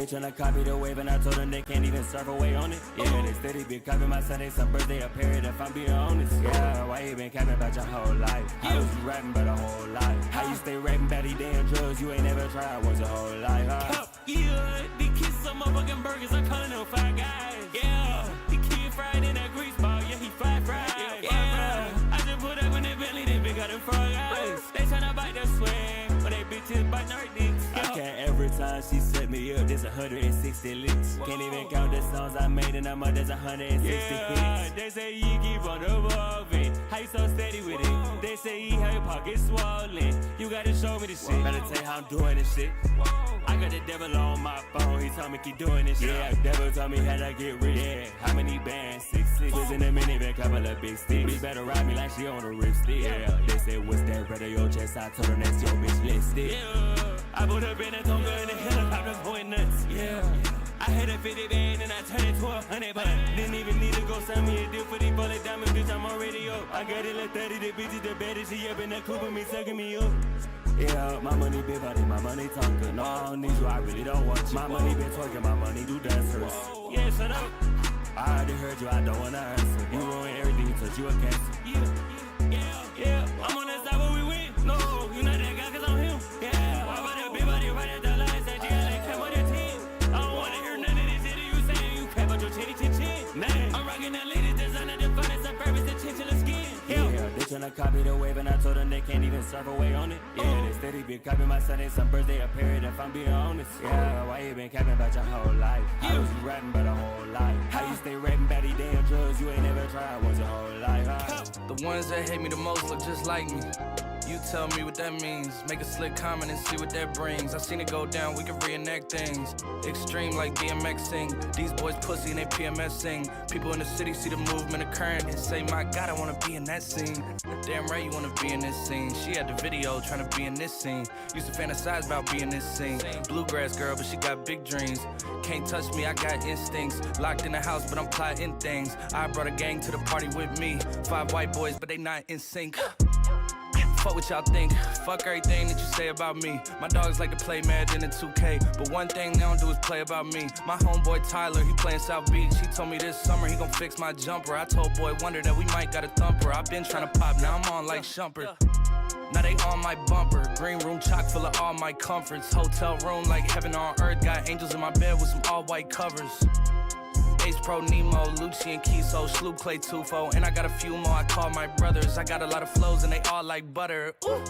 tryna copy the wave and I told them they can't even surf away on it. Yeah, they steady been copying my Sunday, some birthday, a period if I'm being honest. Yeah, why you been capping about your whole life? How was you rapping about a whole life? How you stay rapping about these damn drugs you ain't never tried once your whole life? Yeah, these kids some motherfucking burgers, I'm calling them Five Guys. Yeah, the kid fried in that grease ball, yeah, he fried. Yeah, I just put up in the belly, they big got them frog eyes. They tryna bite the swing, but they bitches biting her dicks. I can't every time she set me up, there's 160 licks. Can't even count the songs I made in a month, there's 160 hits. They say you keep on evolving, how you so steady with it? They say you have your pockets swollen, you gotta show me the shit. Better tell you how I'm doing this shit. I got the devil on my phone, he told me keep doing this shit. Yeah, devil told me how to get rich. Yeah, how many bands? 6'6". Was in a minivan, couple of big sticks. Bitch better ride me like she on a ripstick. Yeah, they say what's that red on your chest? I told her that's your bitch lipstick. Yeah, I put up in a Tonga in the helicopter going nuts. Yeah, I had a 50 band and I turned it to 100, but didn't even need to go send me a deal for these bullet diamonds, bitch. I'm already up. I got it like 30, the bitch is the baddest. She up in the coupe with me, sucking me up. Yeah, my money big body, my money talking. No, I don't need you, I really don't want you. My money been twerking, my money do dancers. Yeah, shut up. I already heard you, I don't wanna answer. You ruin everything, touch you a cancer. Yeah, I'm on that side where we win. No, you not that guy, cause I'm him. Yeah, why about that big body right at the line? Said you gotta cap on your team. I don't wanna hear none of this shit you saying. You cap on your chin. Man, I'm rocking that latest designer, the finest of purpose, the chinchilla skin. Yeah, they tryna copy the wave and I told them they can't even surf away on it. Yeah, they steady been copying my Sunday, some birthday, a period if I'm being honest. Yeah, why you been capping about your whole life? How was you rapping about a whole life? How you stay rapping about these damn drugs you ain't never tried once your whole life? The ones that hate me the most look just like me. You tell me what that means. Make a slick comment and see what that brings. I seen it go down, we can reenact things. Extreme like DMX sing. These boys pussy and they PMS sing. People in the city see the movement occurring and say, my God, I wanna be in that scene. Damn right you wanna be in this scene. She had the video trying to be in this scene. Used to fantasize about being this scene. Bluegrass girl, but she got big dreams. Can't touch me, I got instincts. Locked in the house, but I'm plotting things. I brought a gang to the party with me. 5 white boys, but they not in sync. Fuck what y'all think, fuck everything that you say about me. My dogs like to play Madden in 2K, but one thing they don't do is play about me. My homeboy Tyler, he playing South Beach. He told me this summer he gon' fix my jumper. I told Boy Wonder that we might got a thumper. I been tryna pop, now I'm on like Shumpert. Now they on my bumper. Green room chock full of all my comforts. Hotel room like heaven on earth. Got angels in my bed with some all white covers. Ace Pro Nemo, Luigi and Kiso, Sloop Clay Tufo, and I got a few more I call my brothers. I got a lot of flows and they all like butter. Ooh,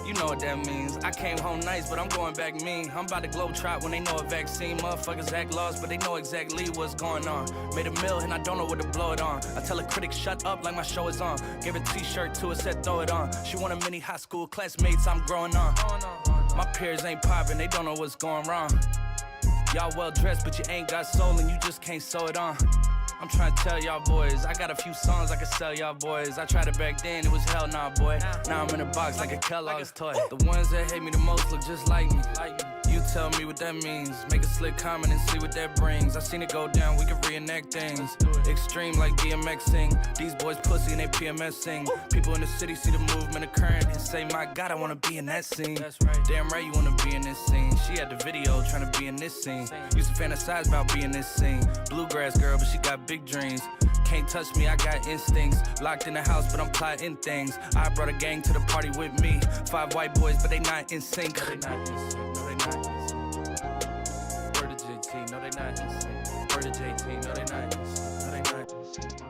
you know what that means. I came home nice, but I'm going back mean. I'm about to globe trot when they know a vaccine. Motherfuckers act lost, but they know exactly what's going on. Made a meal and I don't know what to blow it on. I tell a critic shut up like my show is on. Gave a t-shirt to her, said throw it on. She want a mini high school classmates, I'm growing on. My peers ain't popping, they don't know what's going wrong. Y'all well dressed, but you ain't got soul and you just can't sew it on. I'm trying to tell y'all boys, I got a few songs I can sell y'all boys. I tried it back then, it was hell nah, boy. Now I'm in a box like a Kellogg's toy. The ones that hate me the most look just like me. You tell me what that means. Make a slick comment and see what that brings. I seen it go down, we can reenact things. Extreme like DMX sing. These boys pussy and they PMS sing. People in the city see the movement occurring and say, my God, I wanna be in that scene. Damn right you wanna be in this scene. She had the video trying to be in this scene. Used to fantasize about being this scene. Bluegrass girl, but she got big dreams. Can't touch me, I got instincts. Locked in the house, but I'm plotting things. I brought a gang to the party with me. 5 white boys, but they not in sync. No, they not in sync. No, they not in sync. Word to JT, no, they not in sync. Word to JT, no, they not in sync. No, they not in sync.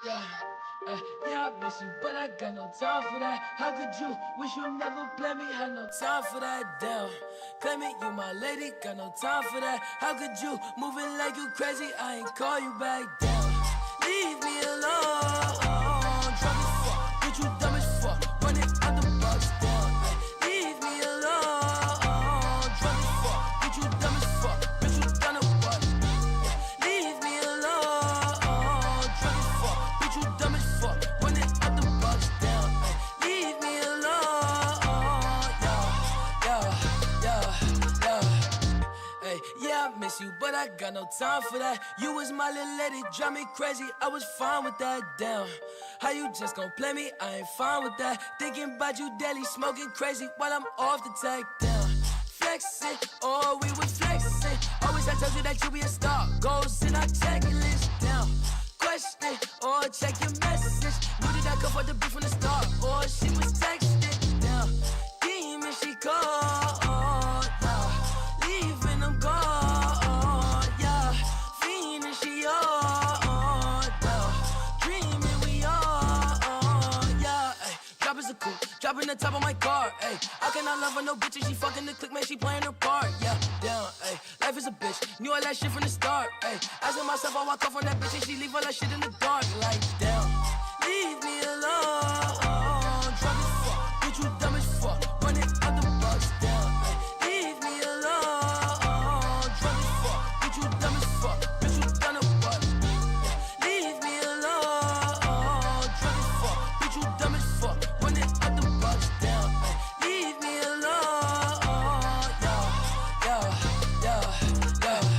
Yeah, I miss you, but I got no time for that. How could you wish you never play me? Had no time for that. Damn, claim it, you my lady, got no time for that. How could you moving like you crazy? I ain't call you back. Damn, leave me alone. Drunk as fuck, bitch, you dumb as fuck. Running out the box. Damn, leave me alone. Drunk as fuck, bitch, you dumb as fuck. Bitch, you done a what? Leave me alone. Drunk as fuck, bitch, you dumb as fuck. Running out the box. Down, leave me alone. Hey, yeah, I miss you, but I got no time for that. You was my little lady, drive me crazy. I was fine with that. Down, how you just gon' play me? I ain't fine with that. Thinking about you daily, smoking crazy while I'm off the tag. Down, flexing, oh, we was flexing. Always I told you that you be a star. Goals in our checklist. Down, question or check your message. Knew that I come for the beat from the start, or she was texting. Down, demon she called. Yeah, leaving them gone. Yeah, fiending she on. Yeah, dreaming we on. Yeah, ay, drop is a coupe, dropping the top of my car. Ay, I cannot love her no bitch and she fucking the click, man, she playing her part. Yeah, down, ay, life is a bitch, knew all that shit from the start. Ay, asking myself, I walk off on that bitch and she leave all that shit in the dark. Like, down, leave me alone. Drunk as fuck, bitch, you dumb as fuck. Running out the box. Down, ay, leave me alone. Drunk as fuck, bitch, you dumb as fuck. Bitch, you done a what? Leave me alone. Drunk as fuck, bitch, you dumb as fuck. Running out the box. Down, ay, leave me alone.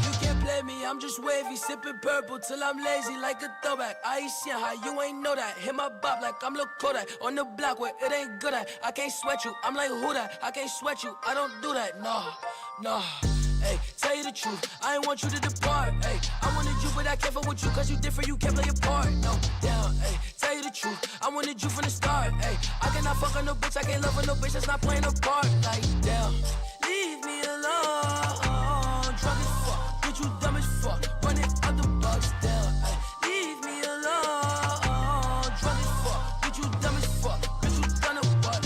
You can't play me, I'm just wavy, sipping purple till I'm lazy like a throwback. I ain't seen how you ain't know that. Hit my bop like I'm Lil Kodak on the block where it ain't good at. I can't sweat you, I'm like who that? I can't sweat you, I don't do that. No. Hey, tell you the truth, I ain't want you to depart. Hey, I wanted you, but I can't fuck with you, cause you different, you can't play your part. No, down, hey, tell you the truth, I wanted you from the start. Hey, I cannot fuck on no bitch, I can't love on no bitch that's not playing a part. Like, damn, leave me alone. Drunk as fuck, bitch, you dumb as fuck. Running out the box. Down, ay, leave me alone. Drunk as fuck, bitch, you dumb as fuck. Bitch, you done a what?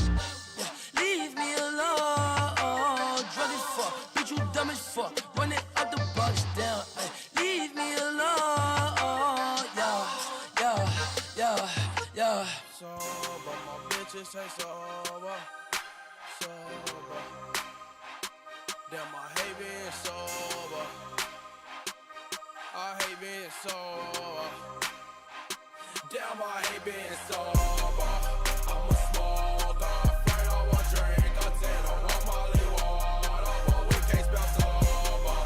Yeah, leave me alone. Drunk as fuck, bitch, you dumb as fuck. Running out the box. Down, ay, leave me alone. Yeah. Sober, my bitches say sober. Damn, I hate being sober. I hate being sober. Damn, I hate being sober. I'm a smoker, afraid I won't drink. I tell I want Molly water, but we can't spell sober.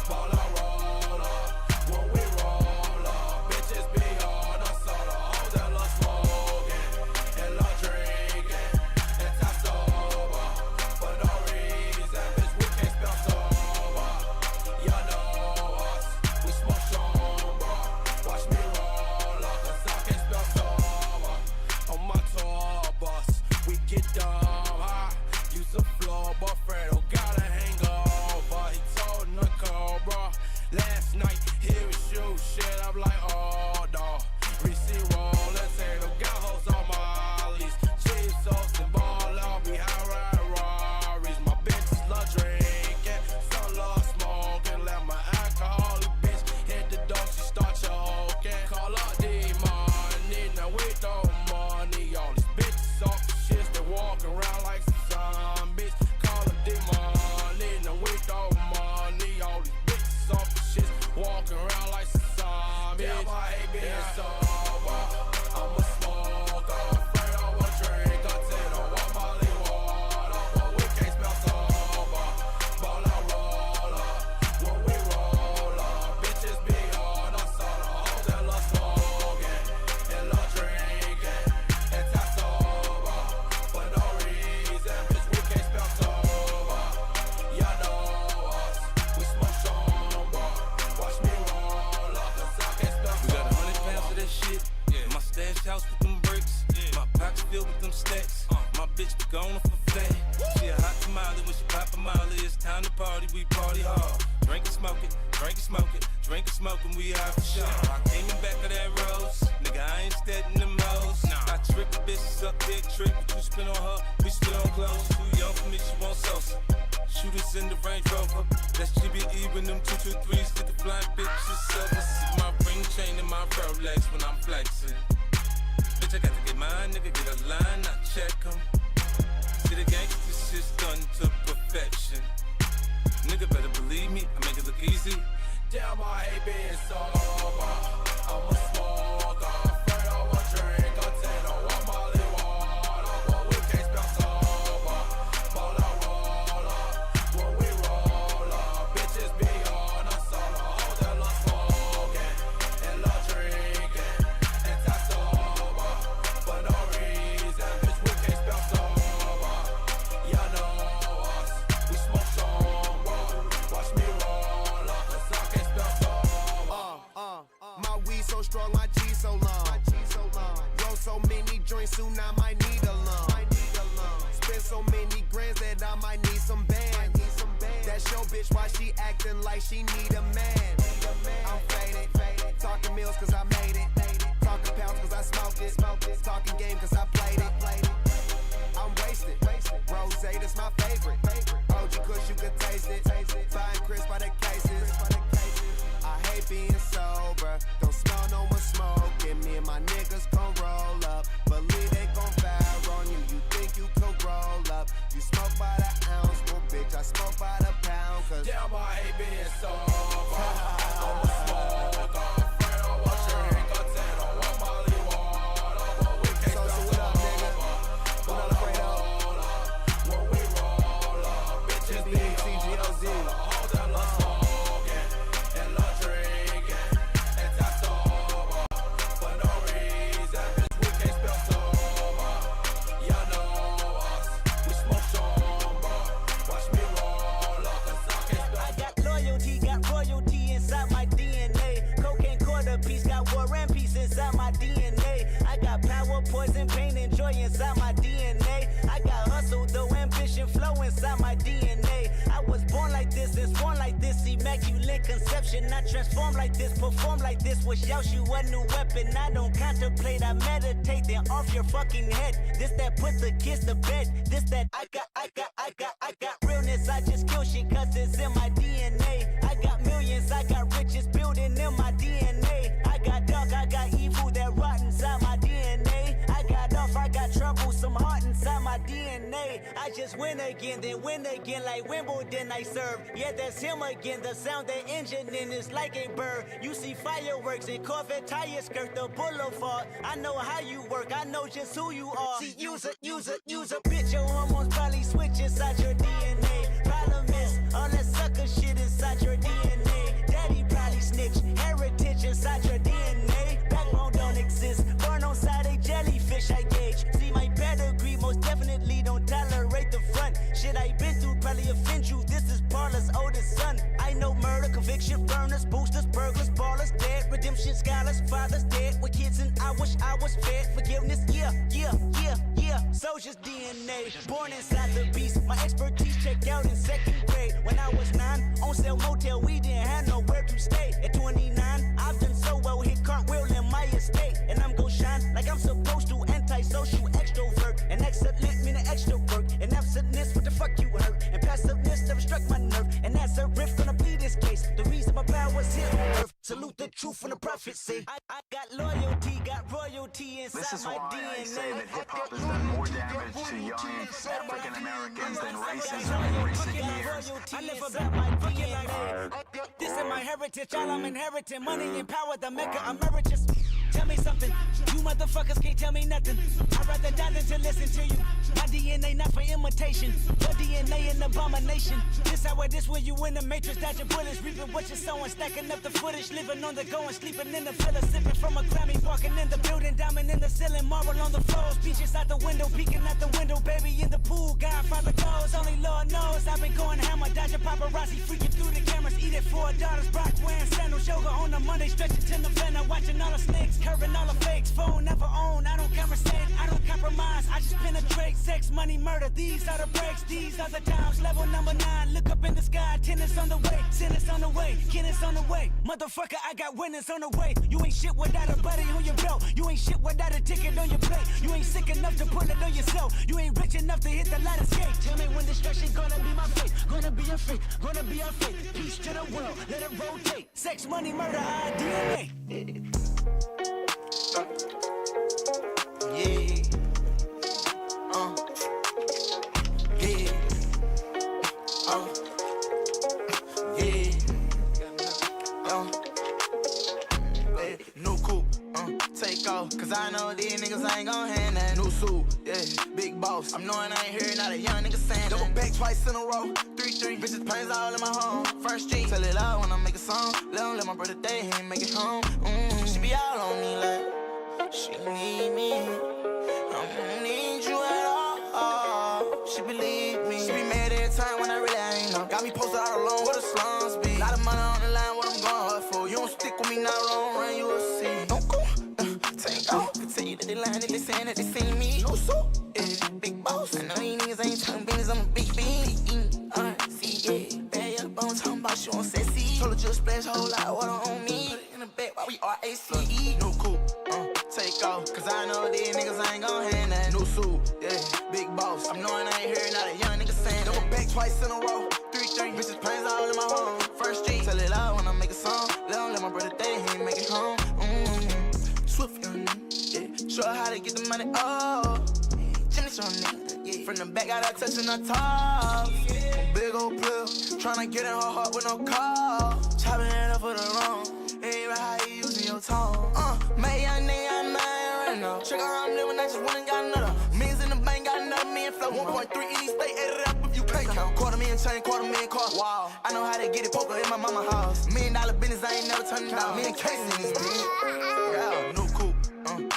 Ball I roll up, when we roll up, bitches be on us, so the hoes that love smoking and love drinking and top sober. For no reason, bitch, we can't spell sober. Y'all know us, we smoke strong, bro. Watch me roll up, cause I can't spell sober. On my tour bus, we get dumb high. Use a floor, but Fredo got a hangover. He told Nicole, bro, last night he was shoot shit. I'm like, oh, dawg. Receipt rollers, ain't no got hoes on my lease. Cheese sauce and ball out behind ride Rarries. My bitches love drinking, some love smoking. Let my alcoholic bitch hit the door, she start choking. Call up the money, now we throw money. All these bitches off the shit, they walk around like some zombies. Call up the money, now we throw money. All these bitches off the shit, walking around like some zombies. Damn, I hate being sober. I'm a smoker, afraid I won't drink. I tell I want Molly water, but we can't spell sober. Ball I roll up, when we roll up, bitches be on us, so the hoes that love smoking and love drinking and top sober. For no reason, bitch, we can't spell sober. Y'all know us, we smoke strong, bro. Watch me roll up, cause I can't spell We got sober. 100 pounds of that shit. My stash house with them bricks. My pockets filled with them stacks. My bitch be gone for flat. She a hot tamale when she pop a molly. It's time to party, we party hard. Drink and smoke it, drink and smoke it, drinking, smoking, we out for sure. I came in back of that rose, nigga, I ain't steading them hoes. I trick the bitches up, big trick, but you spin on her, we spin on clothes. Too young for me, she want Sosa. Shoot us in the Range Rover, that's GBE when them 223s get the flying bitches silver. See my ring chain and my Rolex when I'm flexing. Bitch, I got to get mine, nigga, get a line, I check 'em. See the gangsta shit's done to perfection. Nigga better believe me, I make it look easy. Damn, I hate being sober. I'm a smoker, afraid I won't drink a tin. I want Molly water, but we can't spell sober. Ball I roll up, when we roll up, bitches be on us on a whole day love smoking and love drinking and tie sober for no reason. Bitch, we can't spell sober. Y'all know us, we smoke sober. Watch me roll up, 'cause I can't spell sober. My weed so strong, my G so long. Roll so many joints, soon I might need a lung. Spend so many grands that I might need some bands. That's your bitch, why she acting like she need a man? I'm faded, talking meals cause I made it. Talking pounds cause I smoked it. Talking game cause I played it. I'm wasted, rose, that's my favorite. OG Kush, you could taste it. Fine Chris by the cases. I hate being sober, don't smell no one smoking. Me and my niggas gon' roll up, believe they gon' fire on you. You think you could roll up? You smoke by the ounce, well bitch, I smoke by the pound. Cause damn, I hate being sober. I'm a smoker, afraid I won't drink a tin. I want Molly water, but we can't spell sober. Ball I roll up, when we roll up, bitches be on us on a whole day love smoking and love drinking and tie sober for no reason. Bitch, we can't spell sober. Y'all know us, we smoke sober. Watch me roll up, 'cause I can't spell. I got loyalty, got royalty inside my DNA. Cocaine quarter piece, got war and peace inside my DNA. I got power, poison, pain, and joy inside my DNA. I got hustle, though ambition, flow inside my DNA. I was born like this and sworn like this, immaculate conception. I transform like this, perform like this. Was Yaoshu a new weapon? I don't contemplate, I meditate. Then off your fucking head. This that put the kids to bed. This that I got realness. I just kill shit 'cause it's in my DNA. I got millions, I got riches building in my DNA. I got dark, I got evil that rot inside my DNA. I got off, I got trouble, some heart inside my DNA. I just win again, then win again like Wimbledon I serve. Yeah, that's him again, the sound that engine in is like a bird. You see fireworks and Corvette tires skirt the boulevard. I know how you work, I know just who you are. See, use a bitch, your hormones probably switch inside your DNA. Problem is, all that sucker shit inside your DNA. Daddy probably snitch, heritage inside your DNA. Backbone don't exist, born on side a jellyfish I gauge. See my pedigree, most definitely don't tolerate the front. Shit I been through probably offend you, this is Parla's oldest son. I know murder, conviction, burners, boosters, burglars, ballers, dead, redemption, scholars, fathers dead with kids and I wish I was fed. Forgiveness, yeah. Soldier's DNA, born inside the beast. My expertise checked out in 2nd grade. When I was 9, on sale motel, we didn't have nowhere to stay. At 29, I've done so well, hit cartwheel in my estate. And I'm gon' shine like I'm supposed to, antisocial extrovert. And excellent meaning extra work. And absentness, what the fuck you hurt? And passiveness never struck my nerve. And that's a riff, gonna plead this case. The reason my power's here on earth. Salute the truth from the prophets say. I got loyalty, got royalty inside This is my why DNA. I say that hip-hop has done more damage to young African Americans than racism in recent years. I live about my DNA. This is my heritage, all I'm inheriting. Money and power, the maker emeritus. Tell me something, you motherfuckers can't tell me nothing. I'd rather die than to listen to you. My DNA not for imitation, your DNA an abomination. This how it is when you in the matrix, dodging bullets, reaping what you're sowing, stacking up the footage, living on the go and sleeping in the villa, sipping from a Grammy, walking in the building, diamond in the ceiling, marble on the floors, beaches out the window, peeking out the window, baby in the pool, Godfather goes, only Lord knows. I've been going hammer, dodging paparazzi, freaking through the cameras, eating $4, Brock wearing sandals, yoga on a Monday, stretching to November, watching all the snakes, curving all the fakes, phone never own, I don't conversate, I don't compromise, I just penetrate, sex Sex, money, murder, these are the breaks, these are the times. Level number 9, look up in the sky, tennis on the way, tennis on the way, tennis on the way. Motherfucker, I got winners on the way. You ain't shit without a buddy on your belt. You ain't shit without a ticket on your plate. You ain't sick enough to put it on yourself. You ain't rich enough to hit the ladder skate. Tell me when destruction gonna be my fate. Gonna be a fate, gonna be a fate. Peace to the world, let it rotate. Sex, money, murder, our DNA. Yeah. Yeah. New coupe, take off, cause I know these niggas ain't gon' hand that. New suit, yeah, big boss. I'm knowing I ain't hearing not a young nigga saying that. Double back twice in a row, 3-3. Bitches planes all in my home. First street, tell it out when I make a song. Let my brother day, he ain't make it home. She be all on me like, she need me. I don't need you at all. She believe me. She be mad every time when I really ain't know. Got me posted out alone where the slums be. Lot of money on the line, what I'm going hard for. You don't stick with me now, don't run, you will see. Don't go, take off. Continue to the line, they saying that they seen me. No suit, yeah, big boss. I know these niggas ain't talking business, I'm a big bean. R-C-A, bad up on talking about you on sexy. Told her just splash whole lot of water on me. Put it in the back while we R-A-C-E. New coupe, take off, cause I know these niggas ain't gon' hand that. New suit, yeah, big boss. I'm knowing I ain't hearing not a young nigga saying that. Double back twice in a row, 3-3. Bitches planes all in my home. First street, tell it out when I make a song. Let my brother day, he ain't make it home. Swift young nigga, yeah. Show her how to get the money, oh. Jimmy show nigga, yeah. From the back, got that touching the top. Big old pill, tryna get in her heart with no call. Chopping it up for the wrong. Ain't right how you using your tone. Made young nigga, I'm mad right now. Check out how I'm living, I just went and got another. Millions in the bank, got another million flow. 1.3 in each state, add it up if you can't count. $250,000 chain, $250,000 car. Wow, I know how to get it, poker in my mama house. $1 million business, I ain't never turning down. Me and Casey in this bitch. Yeah, new coupe,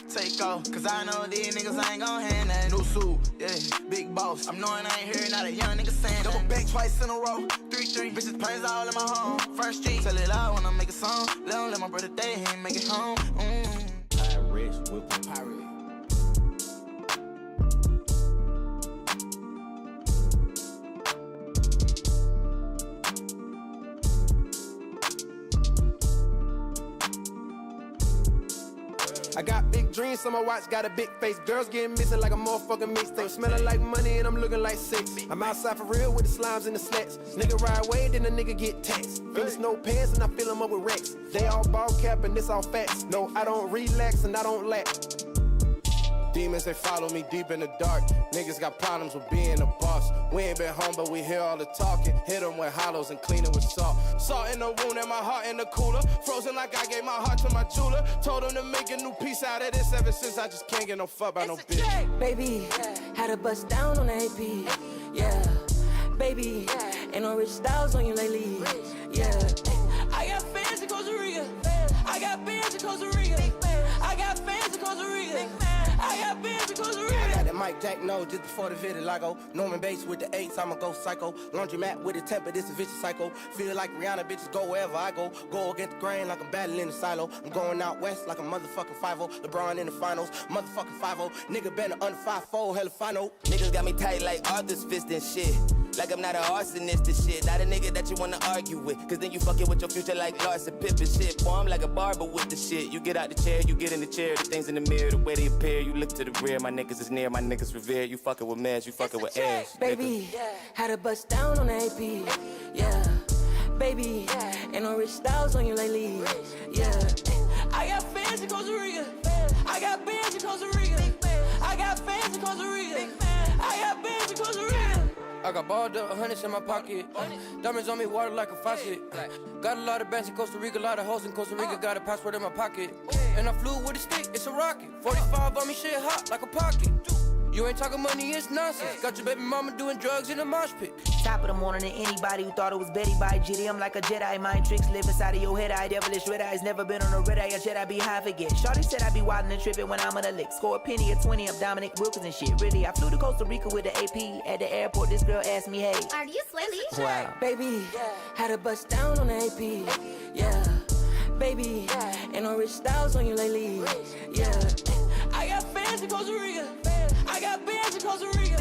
take off, cause I know these niggas ain't gon' hand that. New suit, yeah, big boss. I'm knowing I ain't hearing not a young nigga saying that. Double back twice in a row, 3-3. Bitches planes all in my home. First street, tell it out when I make a song. Let my brother day, he ain't make it home. Pirates with the pirate. I got big dreams, on my watch got a big face. Girls getting missing like a motherfucking mixtape. Smelling like money and I'm looking like sex. I'm outside for real with the slimes and the slats. Nigga ride away, then a nigga get taxed. Finish no pants and I fill them up with racks. They all ball cap and this all facts. No, I don't relax and I don't lack. Demons, they follow me deep in the dark. Niggas got problems with being a boss. We ain't been home, but we hear all the talking. Hit them with hollows and clean it with salt. Salt in the wound and my heart in the cooler. Frozen like I gave my heart to my jeweler. Told him to make a new piece out of this. Ever since I just can't get no fuck by no bitch. Baby, had a bust down on the AP. Yeah, baby, ain't no rich styles on you lately. Yeah, I got fans in Costa Rica. I got bands in Costa Rica. I got fans in Costa Rica. I got bands in Costa Rica. I got that Mike Jack no just before the vitiligo. Norman Bates with the 8s, I'ma go psycho. Laundromat with the temper, this a vicious cycle. Feel like Rihanna, bitches go wherever I go. Go against the grain like I'm battling the silo. I'm going out west like a motherfucking 5-0. LeBron in the finals, motherfucking 5-0. Nigga been under 5-4, hella final. Niggas got me tight like Arthur's fist and shit. Like I'm not an arsonist and shit. Not a nigga that you wanna argue with. Cause then you fucking with your future like Larson Pippen shit. Boy, I'm like a barber with the shit. You get out the chair, you get in the chair. The things in the mirror, the way they appear. You look to the rear, my niggas is near, my niggas revere. You fucking with mans, you fucking with ass. Baby, had a bust down on the AP. Yeah, baby, ain't no rich styles on you lately. Yeah, I got fans in Costa Rica. I got bands in Costa Rica. I got fans in Costa Rica. I got bands in Costa Rica. I got balled up, 100s in my pocket. Diamonds on me, water like a faucet. Got a lot of bands in Costa Rica, a lot of hoes in Costa Rica. Got a passport in my pocket. And I flew with a stick, it's a rocket. 45 on me, shit hot like a pocket. You ain't talking money, it's nonsense. Got your baby mama doing drugs in a mosh pit. Top of the morning and anybody who thought it was Betty by Jitty. I'm like a Jedi, mind tricks live inside of your head. I devilish red eyes, never been on a red eye. A Jedi be high forget. Shawty said I be wildin' and trippin' when I'm on a lick. Score a penny or 20 of Dominic Wilkins and shit. Really, I flew to Costa Rica with the AP. At the airport, this girl asked me, hey, are you Felicia? Wow. Baby, had a bust down on the AP. Yeah, baby, ain't no rich styles on you lately. Yeah, I got fans in Costa Rica. I got bands in Costa Rica.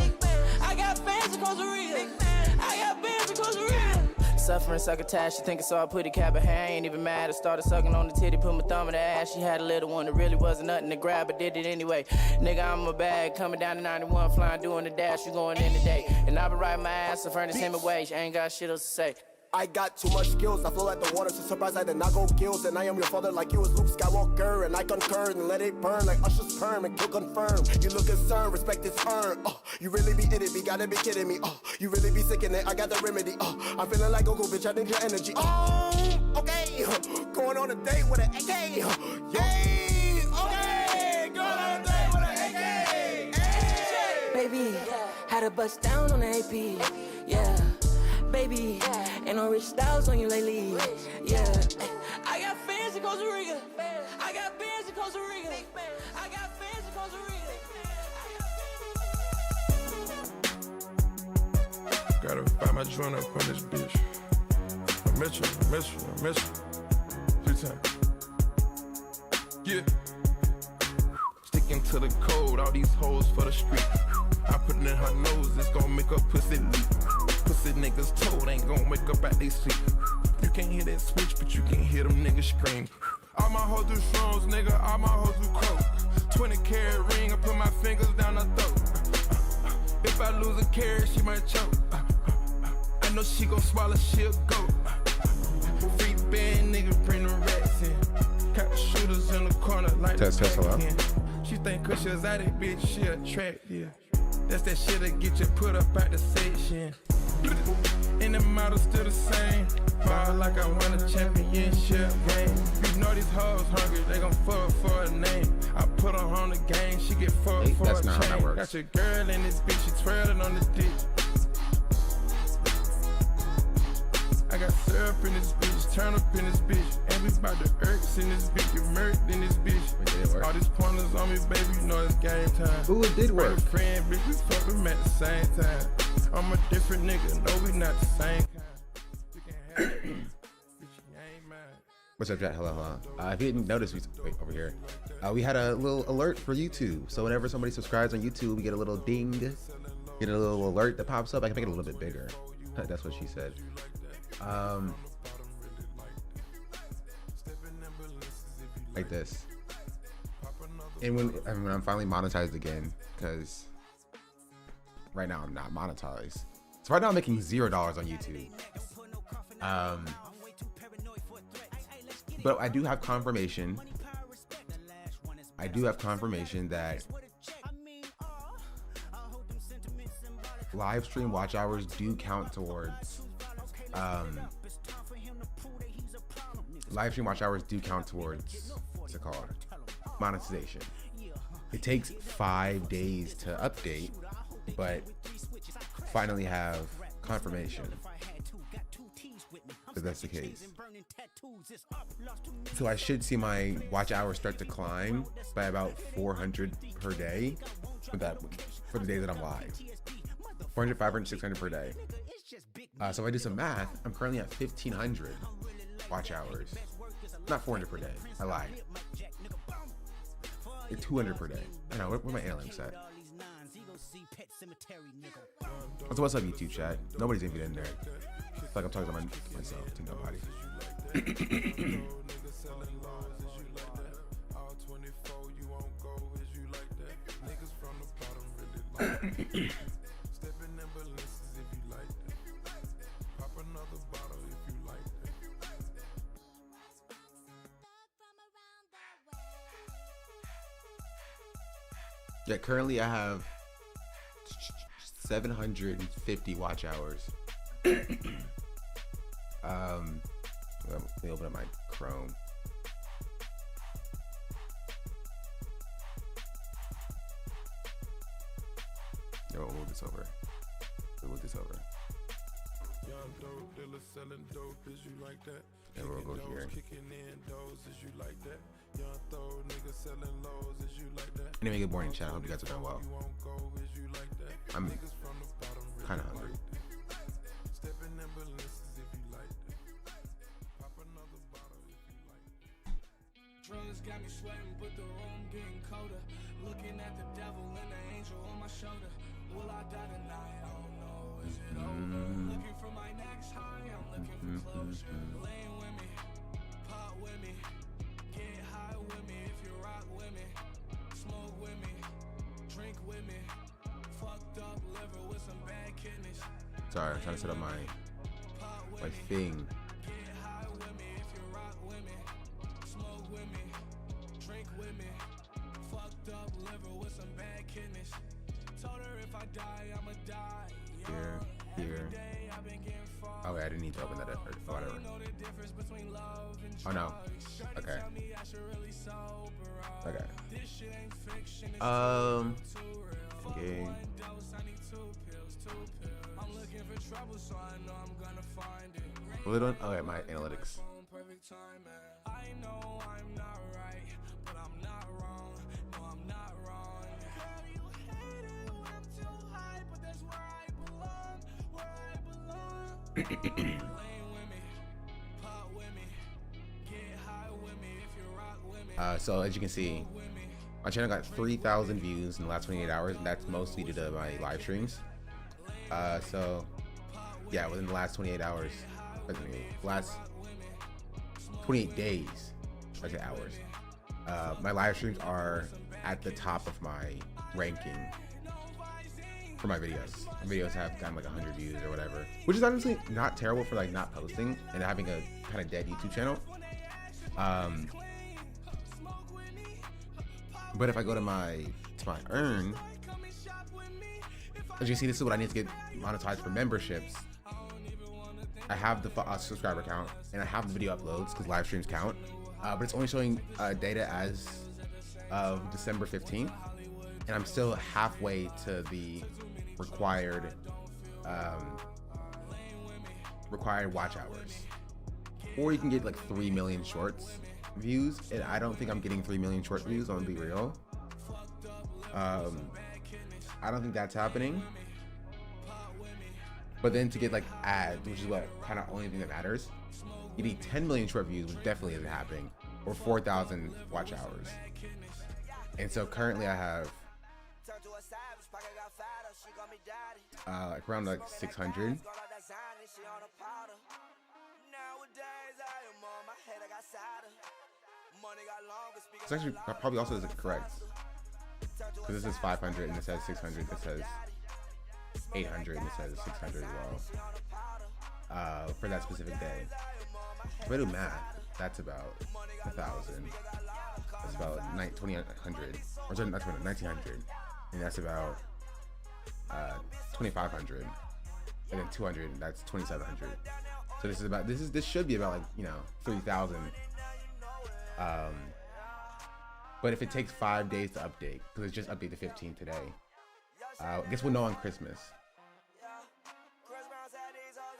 Suffering succotash, she think it's all pretty cap, but hey, I ain't even mad. I started sucking on the titty, put my thumb in the ass. She had a little one that really wasn't nothing to grab, but did it anyway. Nigga, I'm a bag, coming down to 91, flying, doing the dash, you going in today. And I been riding my ass, so furnace him away, she ain't got shit else to say. I got too much skills, I flow like the water, so surprised I did not go kills. And I am your father like you was Luke Skywalker. And I concur and let it burn like Usher's perm and kill confirm. You look concerned, respect is earned. You really be itty, be gotta be kidding me. You really be sick in it, I got the remedy. I'm feeling like Goku, bitch, I need your energy. Okay, going on a date with an AK. Yay, okay, going on a date with an AK. Baby, had to bust down on the AP. Yeah. Baby, ain't no rich styles on you lately. Yeah. I got fans in Costa Rica. I got fans in Costa Rica. I got fans in Costa Rica. Gotta find my joint up on this bitch. I miss you. 3 times. Yeah. Sticking to the code, all these hoes for the street. I put it in her nose, it's gon' make her pussy leak. Pussy niggas told ain't gon' wake up at they sleep. You can't hear that switch, but you can hear them niggas scream. All my hoes do shrooms, nigga, all my hoes do coke. 20-carat ring, I put my fingers down her throat. If I lose a carat, she might choke. I know she gon' swallow, she'll go. Free band, nigga, bring the rats in. Got the shooters in the corner like Test, hello. She think cause she's out it, bitch, she attractive. That's that shit that get you put up at the section. And the model still the same. Ball like I won a championship game. You know these hoes hungry, they gon' fuck for a name. I put her on the game, she get fucked for that's a not how that chain. works. Got your girl in this bitch, she twirling on the dick. I got syrup in this bitch, turn up in this bitch. And we bout the irks in this bitch, you murked in this bitch. All these pointers on me, baby, you know it's game time. Ooh, it did work. Friend, bitch, we fuck them at the same time. I'm a different nigga, no, we not the same kind. You can have it, bitch, you ain't mine. What's up, chat? Hello. If you didn't notice, wait, over here. We had a little alert for YouTube. So whenever somebody subscribes on YouTube, we get a little ding, get a little alert that pops up. I can make it a little bit bigger. That's what she said. Like this. And when I'm finally monetized again, because right now I'm not monetized. So right now I'm making $0 on YouTube. But I do have confirmation. That live stream watch hours do count towards what's it called? Monetization. It takes 5 days to update, but finally have confirmation that that's the case. So I should see my watch hours start to climb by about 400 per day for the days that I'm live. 400, 500, 600 per day. So if I do some math, I'm currently at 1,500 watch hours. Not 400 per day. I lied. 200 per day. I know, where my aliens at? So what's up, YouTube chat? Nobody's even in there. It's like I'm talking to myself, to nobody. Yeah, currently I have 750 watch hours. Let me open up my Chrome. No, we'll move this over. And we'll go here. Anyway, good morning, chat. I hope you guys are doing well. I'm kind of hungry. Drugs got me sweating, but the room getting colder. Looking at the devil and the angel on my shoulder. Will I die tonight? I don't know. Is it over? Looking for my next high. I'm looking Sorry, I'm trying to set up my thing. Here. Oh wait, I didn't need to open that up or whatever. Oh no. Okay. Okay. Well, they don't. Okay, my analytics. I know I'm not right, but I'm not wrong. No, I'm not wrong. Girl, you hate it when I'm too high, but that's where I belong. Where I belong. Lane with me, pop with me, get high with me if you rock with me. So as you can see, my channel got 3,000 views in the last 28 hours, and that's mostly due to my live streams. So yeah, within the last 28 hours, last 28 days, I say hours, my live streams are at the top of my ranking for my videos. My videos have gotten like 100 views or whatever, which is honestly not terrible for like not posting and having a kind of dead YouTube channel. But if I go to my earn, as you can see, this is what I need to get monetized for memberships. I have the subscriber count and I have the video uploads because live streams count, but it's only showing data as of December 15th, and I'm still halfway to the required watch hours. Or you can get like 3 million shorts views, and I don't think I'm getting 3 million short views. I'm gonna be real. I don't think that's happening. But then to get like ads, which is what kind of only thing that matters, you need 10 million short views, which definitely isn't happening, or 4,000 watch hours. And so currently I have like around like 600. It's actually probably also isn't correct, because this is 500 and it says 600. It says 800 and it says 600 as well for that specific day. If I do math, that's about 1,000. That's about 2,800, or sorry, not 1900, and that's about 2,500, and then 200. That's 2,700. So this should be about like 3,000. But if it takes 5 days to update, because it's just update the 15th today, I guess we'll know on Christmas.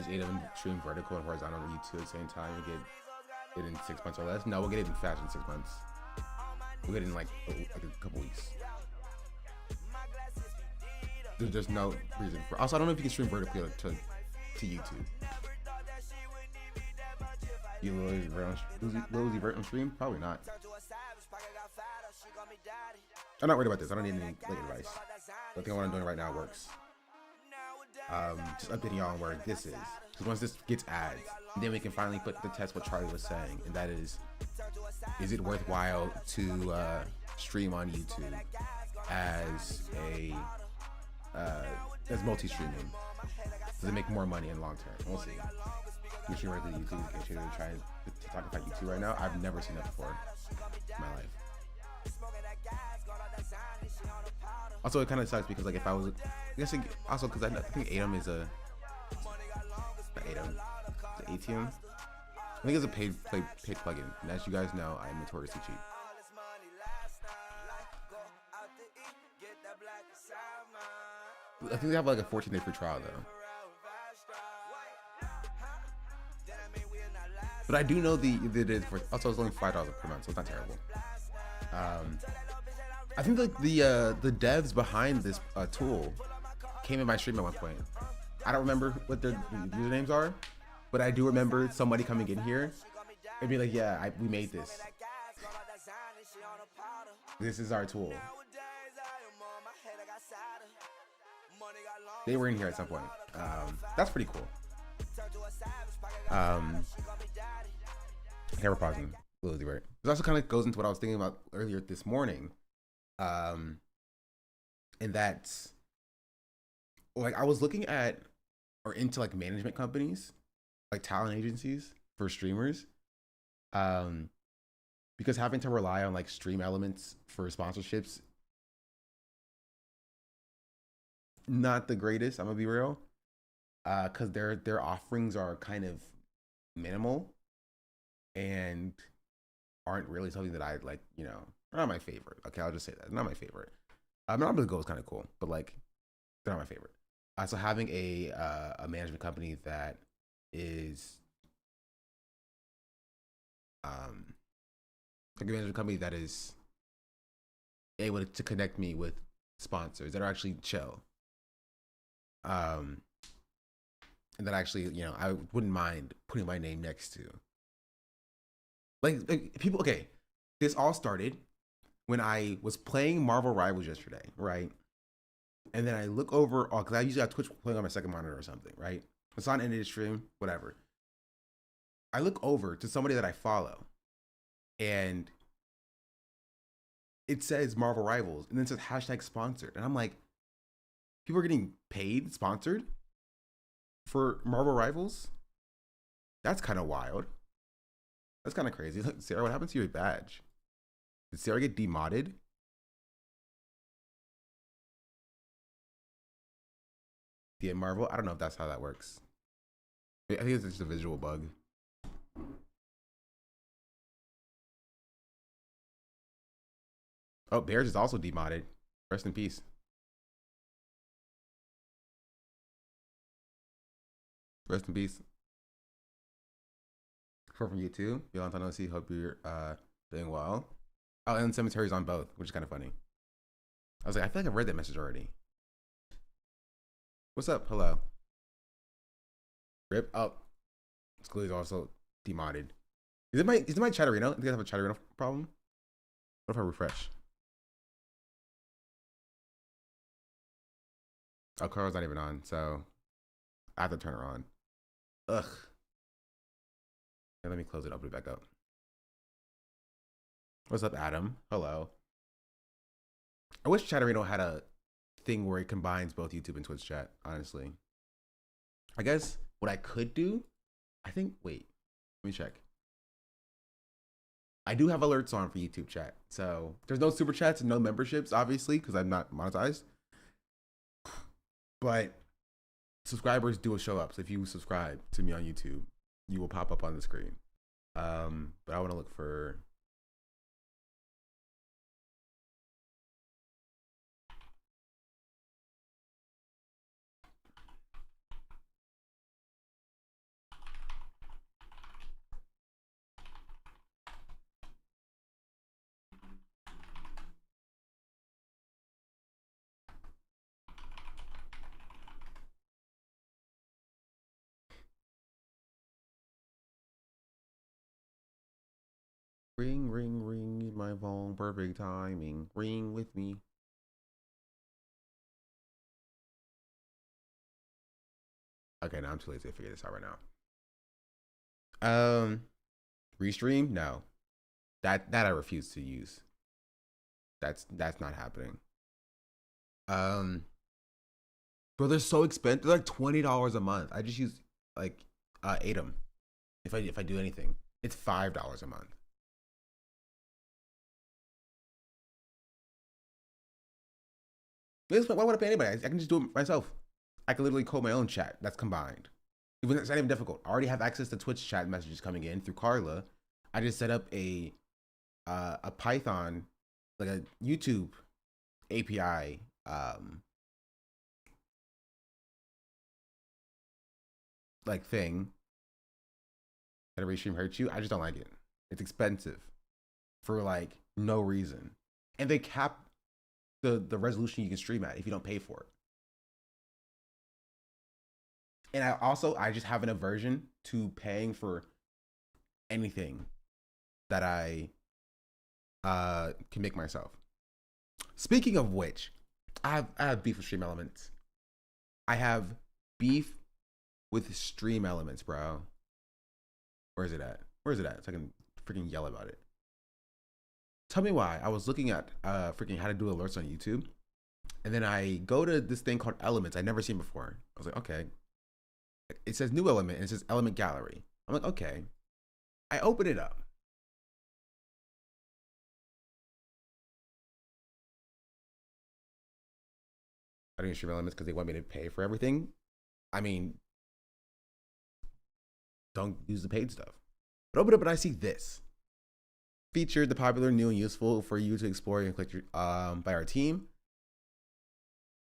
Is 8 of them stream vertical and horizontal on YouTube at the same time? You get it in 6 months or less? No, we'll get it in faster than 6 months. We'll get it in like a couple weeks. There's no reason for. Also, I don't know if you can stream vertically to YouTube. You Lil Uzi Vert on stream? Probably not. I'm not worried about this. I don't need any like advice. I think what I'm doing right now works. Just updating y'all on where this is. Because once this gets ads, then we can finally put the test what Charlie was saying, and that is it worthwhile to stream on YouTube as multi-streaming? Does it make more money in long term? We'll see. You stream right to YouTube. You can try to talk about YouTube right now. I've never seen that before in my life. Also, it kind of sucks because like if I was, I guess also because I think ATOM is not ATOM, it's ATM. I think it's a paid plugin, and as you guys know, I am notoriously cheap. I think they have like a 14-day free trial though. But I do know the also it's only $5 per month, so it's not terrible. I think like the devs behind this tool came in my stream at one point. I don't remember what their usernames are, but I do remember somebody coming in here and be like, "Yeah, we made this. This is our tool." They were in here at some point. That's pretty cool. Hair pausing. Literally right. This also kind of goes into what I was thinking about earlier this morning. And that's like I was looking at or into like management companies, like talent agencies for streamers. Because having to rely on like stream elements for sponsorships, not the greatest, I'm gonna be real. Cause their offerings are kind of minimal and aren't really something that I like, you know, they're not my favorite. Okay, I'll just say that. They're not my favorite. Monopoly Go is kind of cool, but like they're not my favorite. So having a management company that is like a management company that is able to connect me with sponsors that are actually chill. And that actually, you know, I wouldn't mind putting my name next to. Like people, okay, this all started when I was playing Marvel Rivals yesterday, right? And then I look over, because I usually have Twitch playing on my second monitor or something, right? It's on any stream, whatever. I look over to somebody that I follow, and it says Marvel Rivals, and then it says hashtag sponsored. And I'm like, people are getting paid, sponsored for Marvel Rivals? That's kind of wild. That's kind of crazy. Look, Sarah, what happened to your badge? Did Sarah get demodded? Yeah, Marvel? I don't know if that's how that works. I think it's just a visual bug. Oh, Bears is also demodded. Rest in peace. Rest in peace. From you too. Elon, I see. Hope you're doing well. Oh, and Cemetery's on both, which is kind of funny. I was like, I feel like I've read that message already. What's up? Hello. Rip. Oh, School is also demodded. Is it my Chatterino? I think I have a Chatterino problem. What if I refresh? Oh, Carl's not even on, so I have to turn her on. Ugh. Okay, let me close it, open it back up. What's up, Adam? Hello. I wish Chatterino had a thing where it combines both YouTube and Twitch chat, honestly. I guess what I could do, I think, wait, let me check. I do have alerts on for YouTube chat. So there's no super chats and no memberships, obviously, because I'm not monetized. But subscribers do show up. So if you subscribe to me on YouTube, you will pop up on the screen. But I want to look for... Ring, ring, ring is my phone, perfect timing. Ring with me. Okay, now I'm too lazy to figure this out right now. Restream? No. That I refuse to use. That's not happening. Bro, they're so expensive. They're like $20 a month. I just use like Atom. If I do anything, it's $5 a month. Why would I pay anybody? I can just do it myself. I can literally code my own chat that's combined. Even it's not even difficult. I already have access to Twitch chat messages coming in through Carla. I just set up a Python, like a YouTube API like thing. That a restream hurts you. I just don't like it. It's expensive for like no reason, and they cap the resolution you can stream at if you don't pay for it. And I just have an aversion to paying for anything that I can make myself. Speaking of which, I have beef with Stream Elements. I have beef with stream elements, bro. Where is it at? Where is it at? So I can freaking yell about it. Tell me why. I was looking at freaking how to do alerts on YouTube, and then I go to this thing called elements I'd never seen before. I was like, okay. It says new element and it says element gallery. I'm like, okay. I open it up. I didn't stream elements because they want me to pay for everything. I mean, don't use the paid stuff. But open it up and I see this. Featured the popular, new, and useful for you to explore and click by our team.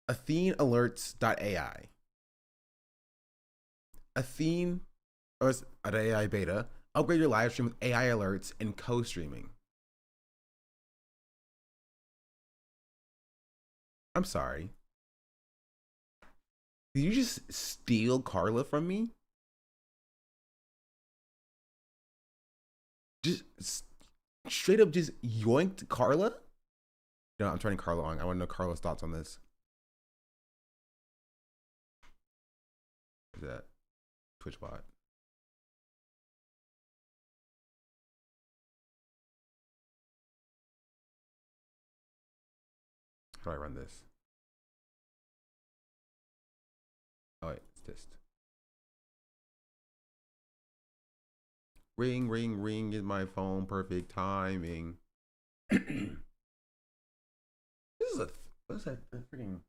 Athene Alerts.ai. Athene or AI beta. Upgrade your live stream with AI alerts and co-streaming. I'm sorry. Did you just steal Carla from me? Just straight up just yoinked Carla? No, I'm turning Carla on. I want to know Carla's thoughts on this. What is that? Twitch bot. How do I run this? Oh wait, it's this. Ring, ring, ring is my phone. Perfect timing. This is what is that? Freaking.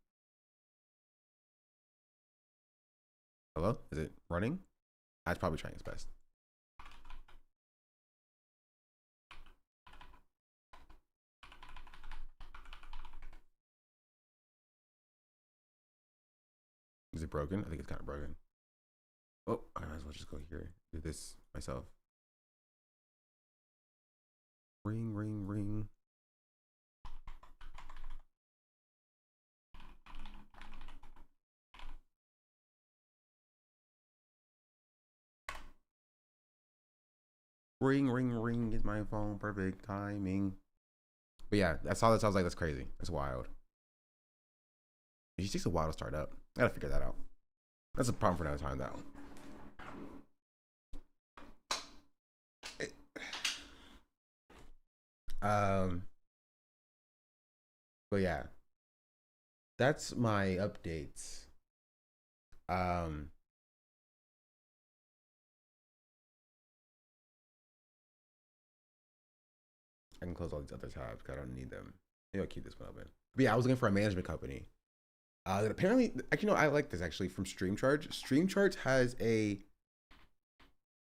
Hello? Is it running? It's probably trying its best. Is it broken? I think it's kind of broken. Oh, I might as well just go here. Do this myself. Ring, ring, ring. Ring, ring, ring is my phone. Perfect timing. But yeah, I saw this. I was like, that's crazy. That's wild. It just takes a while to start up. I gotta figure that out. That's a problem for another time, though. But yeah, that's my updates. I can close all these other tabs because I don't need them. Maybe I'll keep this one open. But yeah, I was looking for a management company. That apparently, actually, no, I like this actually from StreamCharge. StreamCharge has a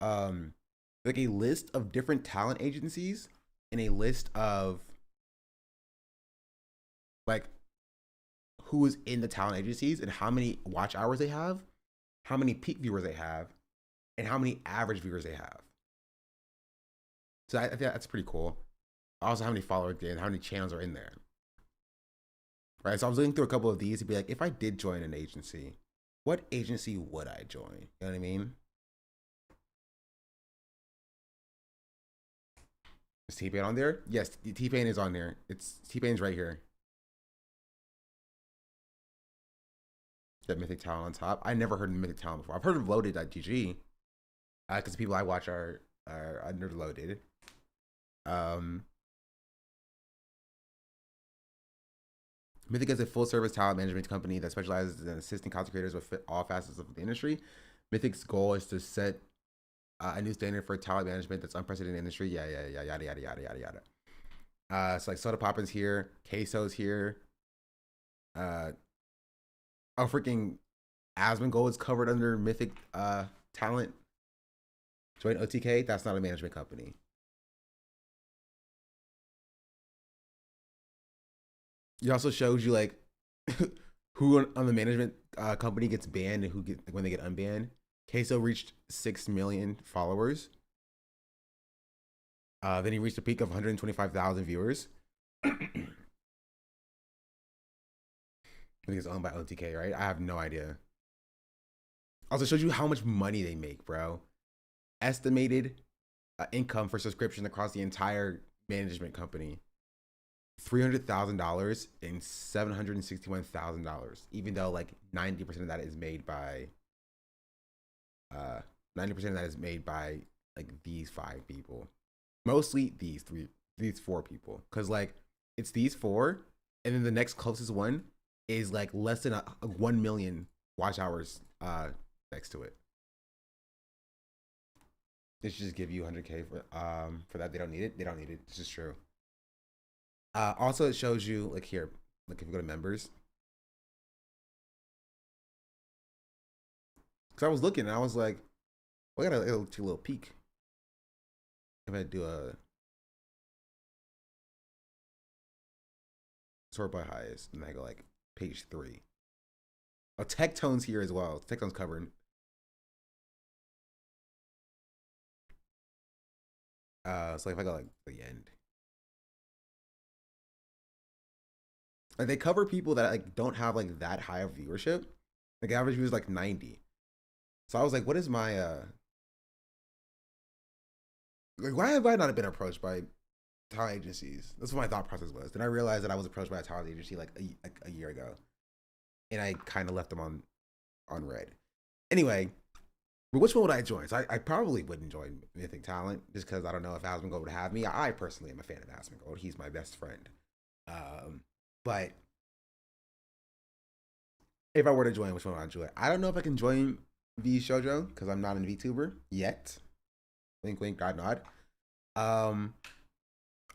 like a list of different talent agencies and a list of like who is in the talent agencies and how many watch hours they have, how many peak viewers they have, and how many average viewers they have. So I think that's pretty cool. Also, how many followers and how many channels are in there. Right, so I was looking through a couple of these to be like, if I did join an agency, what agency would I join? You know what I mean? Is T-Pain on there? Yes, T-Pain is on there. T-Pain's right here. That Mythic Talent on top. I never heard of Mythic Talent before. I've heard of Loaded.gg because the people I watch are under Loaded. Mythic is a full-service talent management company that specializes in assisting content creators with all facets of the industry. Mythic's goal is to set a new standard for talent management that's unprecedented in the industry. Yada. So like Soda Poppin's here, Queso's here. Freaking Asmongold is covered under Mythic talent. Join OTK. That's not a management company. It also shows you like who on the management company gets banned and who get when they get unbanned. Queso reached 6 million followers. Then he reached a peak of 125,000 viewers. I think it's owned by OTK, right? I have no idea. Also shows you how much money they make, bro. Estimated income for subscription across the entire management company. $300,000 and $761,000, even though like 90% of that is made by 90% of that is made by like these 5 people, mostly these 4 people, because like it's these 4, and then the next closest one is like less than a 1 million watch hours next to it. They should just give you 100K for that. They don't need it. They don't need it. It's just true. Also, it shows you like here, like if you go to members, because I was looking and I was like, well, I got a little peek. If I do a sort by highest, and I go like page 3. Oh, Tectone's here as well. Tectone's covered. So if I go like the end, like they cover people that like don't have like that high of viewership. Like average view is like 90. So I was like, what is my like why have I not been approached by talent agencies? That's what my thought process was. Then I realized that I was approached by a talent agency like a year ago, and I kind of left them on red. Anyway, but which one would I join? So I probably wouldn't join Mythic Talent just because I don't know if Asmongold would have me. I personally am a fan of Asmongold. He's my best friend. But if I were to join, which one would I join? I don't know if I can join V Shoujo because I'm not a VTuber yet. Wink, wink, nod, nod.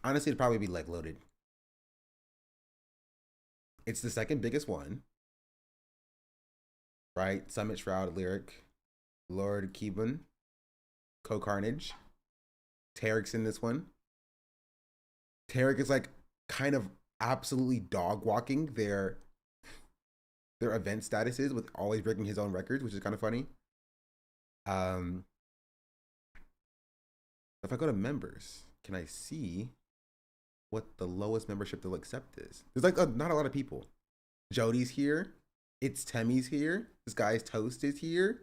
Honestly, it'd probably be like Loaded. It's the second biggest one, right? Summit Shroud, Lyric, Lord Keeban, Co-Carnage. Tarek's in this one. Tarek is like kind of absolutely dog walking their event statuses with always breaking his own records, which is kind of funny. If I go to members, can I see what the lowest membership they'll accept is? There's like not a lot of people. Jody's here. It's Temmy's here. This guy's Toast is here.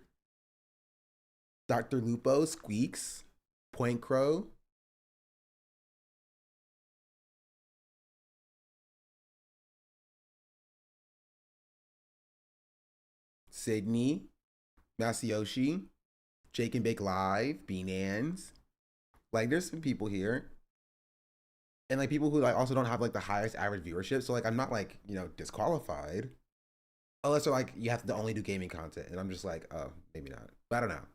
Dr. Lupo, Squeaks, Point Crow. Sydney, Masayoshi, Jake and Bake Live, Bean Ann's. Like, there's some people here. And like people who like also don't have like the highest average viewership. So like I'm not like, you know, disqualified. Unless they're like, you have to only do gaming content. And I'm just like, oh, maybe not. But I don't know.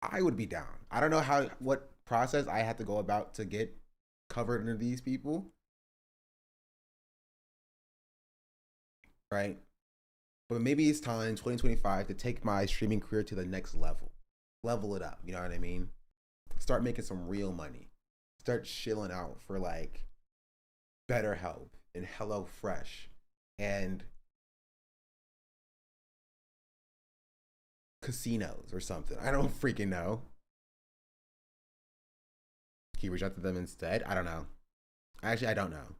I would be down. I don't know what process I have to go about to get covered under these people. Right? But maybe it's time, 2025, to take my streaming career to the next level. Level it up, you know what I mean? Start making some real money. Start chilling out for like BetterHelp and HelloFresh and casinos or something. I don't freaking know. Can you reach out to them instead? I don't know. Actually, I don't know.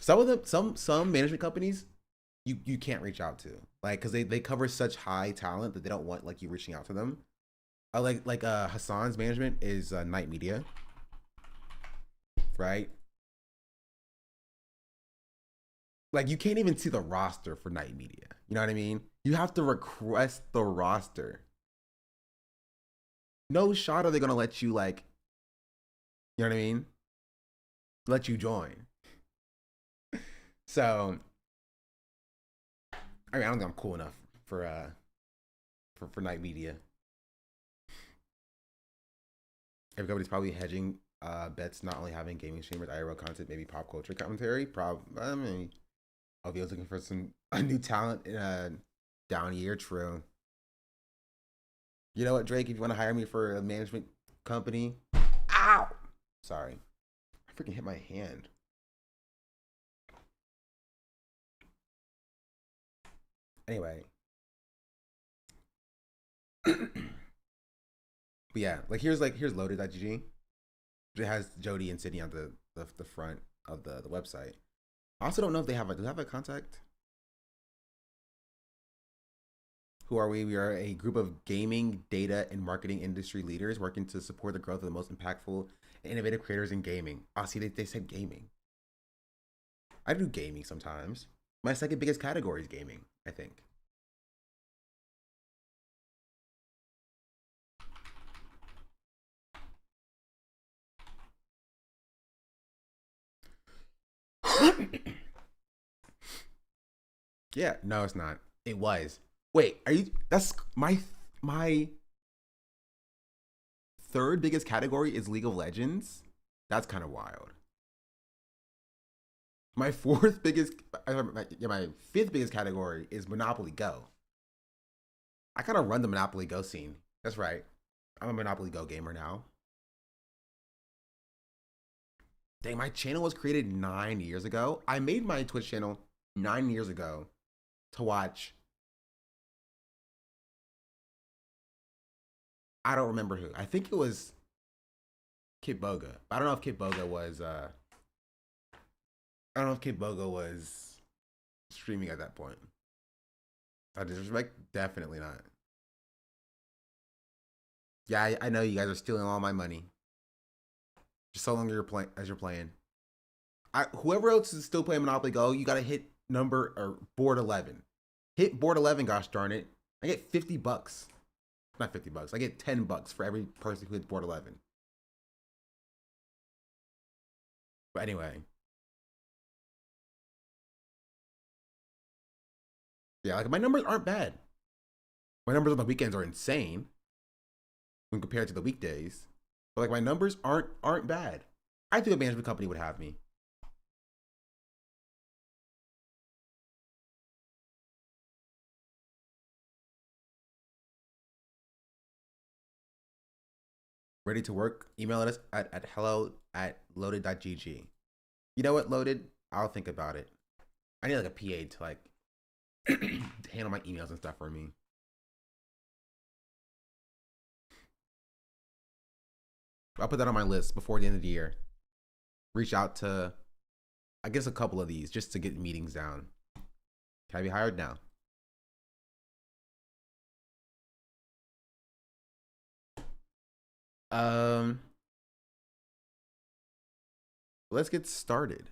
Some of them, some management companies, you can't reach out to, like, because they cover such high talent that they don't want like you reaching out to them. Like Hassan's management is Night Media, right? Like you can't even see the roster for Night Media. You know what I mean? You have to request the roster. No shot are they gonna let you like, you know what I mean? Let you join. So, I mean, I don't think I'm cool enough for Night Media. Everybody's probably hedging bets, not only having gaming streamers, IRL content, maybe pop culture commentary. I mean, OVO's looking for a new talent in a down year. True. You know what, Drake? If you want to hire me for a management company, ow! Sorry, I freaking hit my hand. Anyway. But yeah, like here's loaded.gg. It has Jody and Sydney on the front of the website. I also don't know if do they have a contact? Who are we? We are a group of gaming, data, and marketing industry leaders working to support the growth of the most impactful and innovative creators in gaming. Oh, see, they said gaming. I do gaming sometimes. My second biggest category is gaming, I think. Yeah, no, it's not. It was. Wait, are you? That's my third biggest category is League of Legends. That's kind of wild. My fourth biggest, my fifth biggest category is Monopoly Go. I kind of run the Monopoly Go scene. That's right. I'm a Monopoly Go gamer now. Dang, my channel was created 9 years ago. I made my Twitch channel 9 years ago to watch. I don't remember who. I think it was Kit Boga. I don't know if Kit Boga was streaming at that point. I disrespect, definitely not. Yeah, I know you guys are stealing all my money. Just so long you're playing. Whoever else is still playing Monopoly Go, you gotta hit board 11. Hit board 11, gosh darn it. I get $50. Not $50. I get $10 for every person who hits board 11. But anyway. Yeah, like my numbers aren't bad. My numbers on the weekends are insane when compared to the weekdays. But like my numbers aren't bad. I think a management company would have me. Ready to work? Email us at hello@loaded.gg. You know what, Loaded? I'll think about it. I need like a PA to like handle my emails and stuff for me. I'll put that on my list before the end of the year. Reach out to, I guess, a couple of these just to get meetings down. Can I be hired now? Let's get started.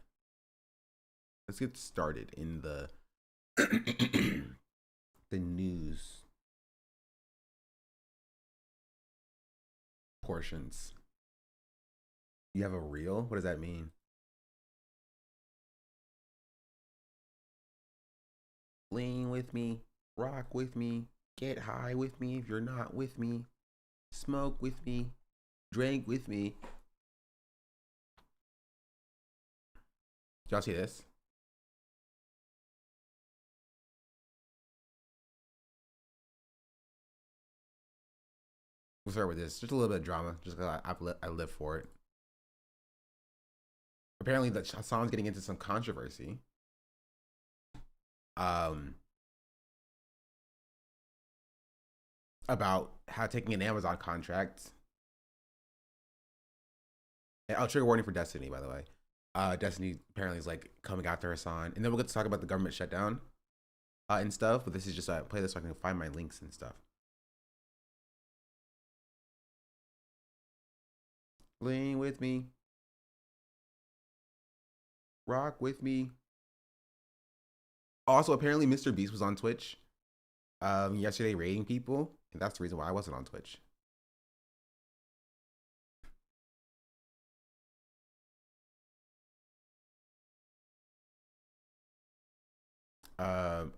Let's get started in the the news portions. You have a reel? What does that mean? Lean with me, rock with me, get high with me if you're not with me, smoke with me, drink with me. Did y'all see this? We'll start with this. Just a little bit of drama, just because I live for it. Apparently, the song's getting into some controversy. About how taking an Amazon contract. And trigger warning for Destiny, by the way. Destiny apparently is like coming after Hassan, and then we'll get to talk about the government shutdown and stuff. But this is just play this so I can find my links and stuff. Lean with me, rock with me. Also, apparently, Mr. Beast was on Twitch yesterday raiding people, and that's the reason why I wasn't on Twitch.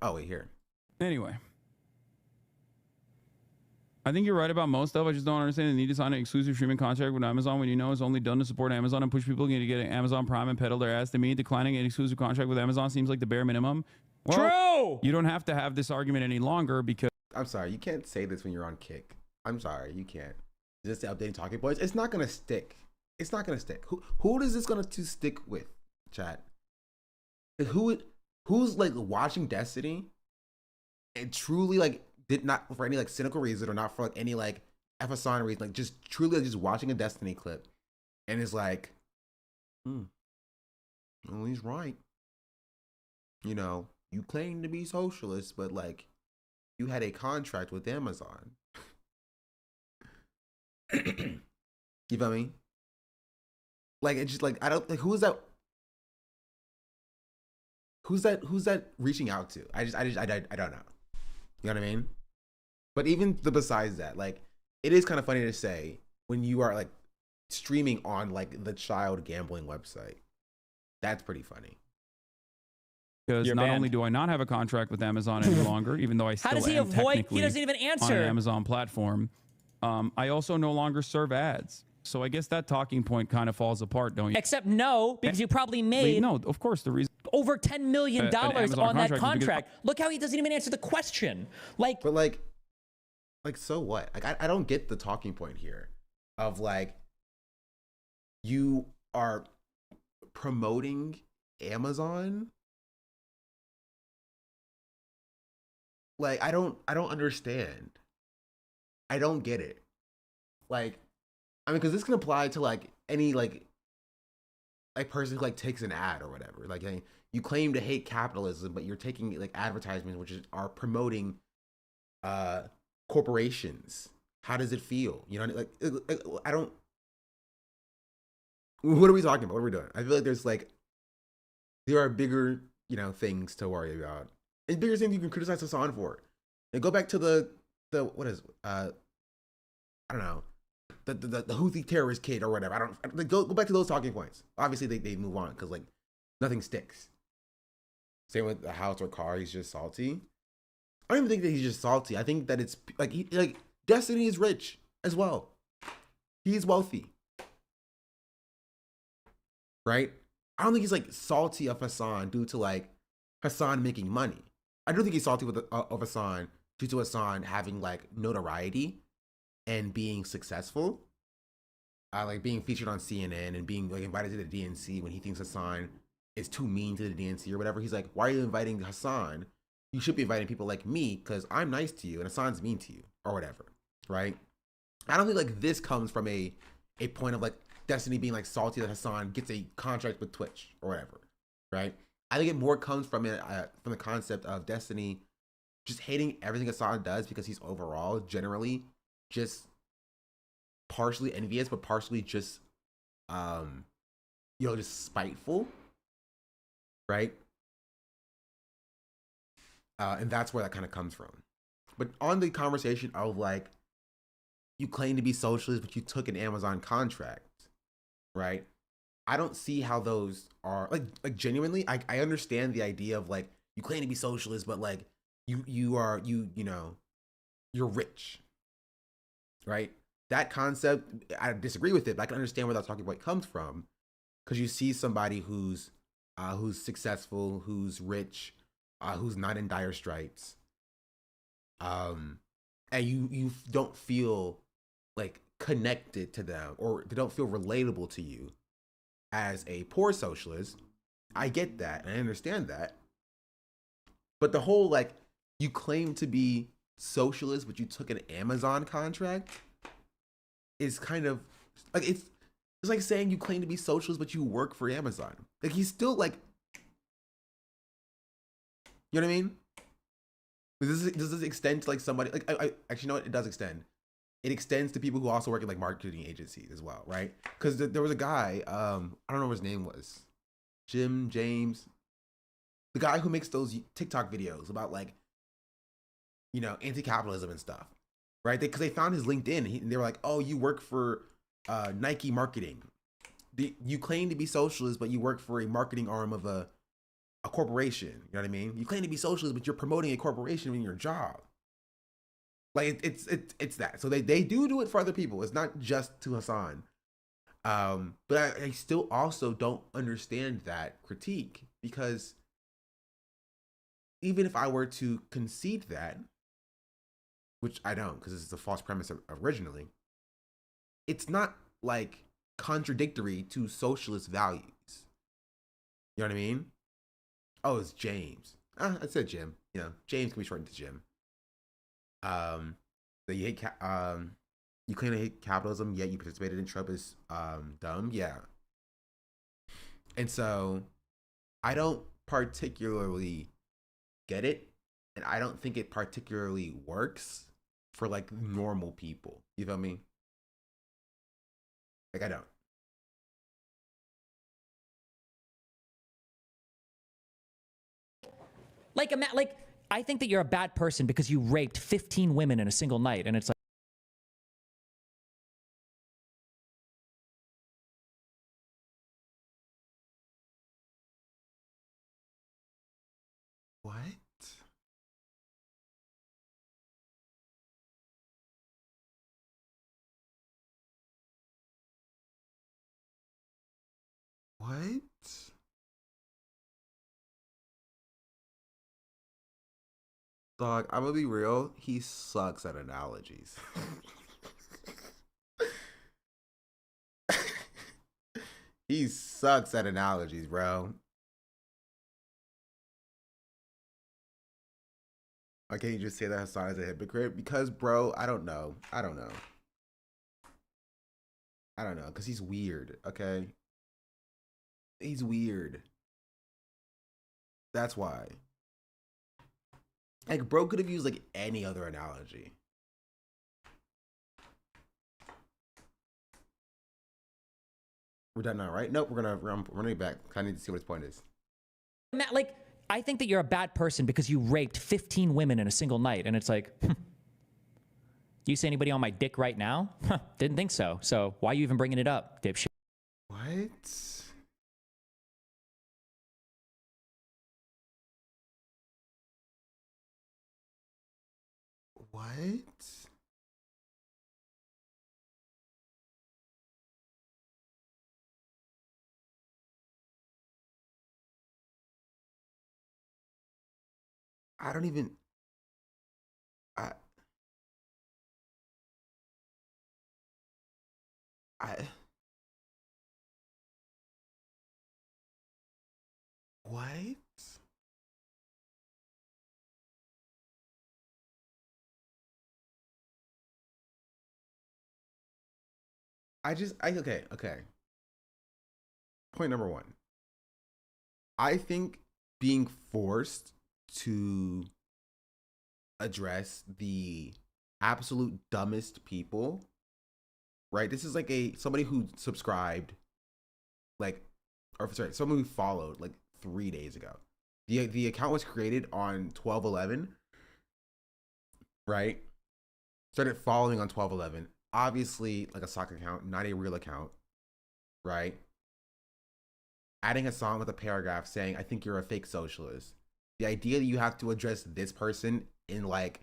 Oh wait, here. Anyway, I think you're right about most stuff. I just don't understand the need to sign an exclusive streaming contract with Amazon when you know it's only done to support Amazon and push people to get an Amazon Prime and peddle their ass. To me, declining an exclusive contract with Amazon seems like the bare minimum. Well, True. You don't have to have this argument any longer because I'm sorry, you can't say this when you're on Kick. I'm sorry, you can't. Just the updating talking points. It's not gonna stick. It's not gonna stick. Who is this gonna to stick with, chat? Who's like watching Destiny and truly like did not for any like cynical reason or not for like any like FSON reason, like just truly like, just watching a Destiny clip and is like, well, he's right. You know, you claim to be socialist, but like you had a contract with Amazon. You feel me? Like it's just like I don't like who's that reaching out to? I don't know. You know what I mean? But even besides that, like it is kind of funny to say when you are like streaming on like the child gambling website. That's pretty funny. Because You're not banned. only do I not have a contract with Amazon any longer, even though I still How does he am avoid? He technically doesn't even on an answer. Amazon platform, I also no longer serve ads. So I guess that talking point kind of falls apart, don't you? Except no, because you probably made no, of course the reason over $10 million an Amazon on that contract is because- contract. Look how he doesn't even answer the question. Like, But like so what? Like I don't get the talking point here of like you are promoting Amazon. Like I don't understand. I don't get it. Like I mean, because this can apply to like any like person who like takes an ad or whatever. Like you claim to hate capitalism, but you're taking like advertisements which are promoting corporations. How does it feel? You know, like I don't. What are we talking about? What are we doing? I feel like there are bigger, things to worry about, and bigger things you can criticize Hassan for. And go back to the what is I don't know, the Houthi terrorist kid or whatever. I don't go back to those talking points. Obviously they move on because like nothing sticks. Same with the house or car. He's just salty. I don't even think that he's just salty. I think that it's like Destiny is rich as well. He's wealthy. Right? I don't think he's like salty of Hassan due to like Hassan making money. I do think he's salty of Hassan due to Hassan having like notoriety and being successful. Like being featured on CNN and being like invited to the DNC when he thinks Hassan is too mean to the DNC or whatever. He's like, why are you inviting Hassan? You should be inviting people like me because I'm nice to you and Hassan's mean to you or whatever. Right? I don't think like this comes from a point of like Destiny being like salty that Hassan gets a contract with Twitch or whatever, right? I think it more comes from the concept of Destiny just hating everything Hassan does because he's overall generally just partially envious, but partially just just spiteful, right? And that's where that kind of comes from. But on the conversation of like, you claim to be socialist, but you took an Amazon contract. Right? I don't see how those are like genuinely. I understand the idea of like you claim to be socialist, but like you're rich, right? That concept, I disagree with it, but I can understand where that talking point comes from because you see somebody who's successful, who's rich, who's not in dire straits, and you don't feel like connected to them or they don't feel relatable to you as a poor socialist. I get that and I understand that, but the whole like you claim to be socialist but you took an Amazon contract is kind of like it's like saying you claim to be socialist but you work for Amazon. Like he's still like, you know what I mean? Does this extend to like somebody like I actually know it does extend. It extends to people who also work in like marketing agencies as well, right? Because there was a guy, I don't know what his name was, James, the guy who makes those TikTok videos about like, anti-capitalism and stuff, right? Because they found his LinkedIn and they were like, oh, you work for Nike marketing. You claim to be socialist, but you work for a marketing arm of a corporation. You know what I mean? You claim to be socialist, but you're promoting a corporation in your job. Like it's that. So they do it for other people. It's not just to Hassan. But I still also don't understand that critique because even if I were to concede that, which I don't because it's a false premise originally, it's not like contradictory to socialist values. You know what I mean? Oh, it's James. I said Jim. James can be shortened to Jim. That you hate you claim to hate capitalism, yet you participated in Trump is dumb. Yeah. And so I don't particularly get it, and I don't think it particularly works for like normal people. You feel me? Like I don't. Like I think that you're a bad person because you raped 15 women in a single night, and it's like. Dog, I'm gonna be real. He sucks at analogies. He sucks at analogies, bro. Why can't you just say that Hassan is a hypocrite? Because, bro, I don't know. Because he's weird, okay? He's weird. That's why. Like, bro could have used, like, any other analogy. We're done now, right? Nope, we're running it back. I need to see what his point is. Matt, like, I think that you're a bad person because you raped 15 women in a single night. And it's like, do you see anybody on my dick right now? Didn't think so. So why are you even bringing it up, dipshit? What? What? I don't even. What? Okay. Point number one. I think being forced to address the absolute dumbest people, right? This is like somebody who subscribed, someone who followed like 3 days ago. The account was created on 12/11, right? Started following on 12/11. Obviously, like a sock account, not a real account, right? Adding a song with a paragraph saying, "I think you're a fake socialist." The idea that you have to address this person in like,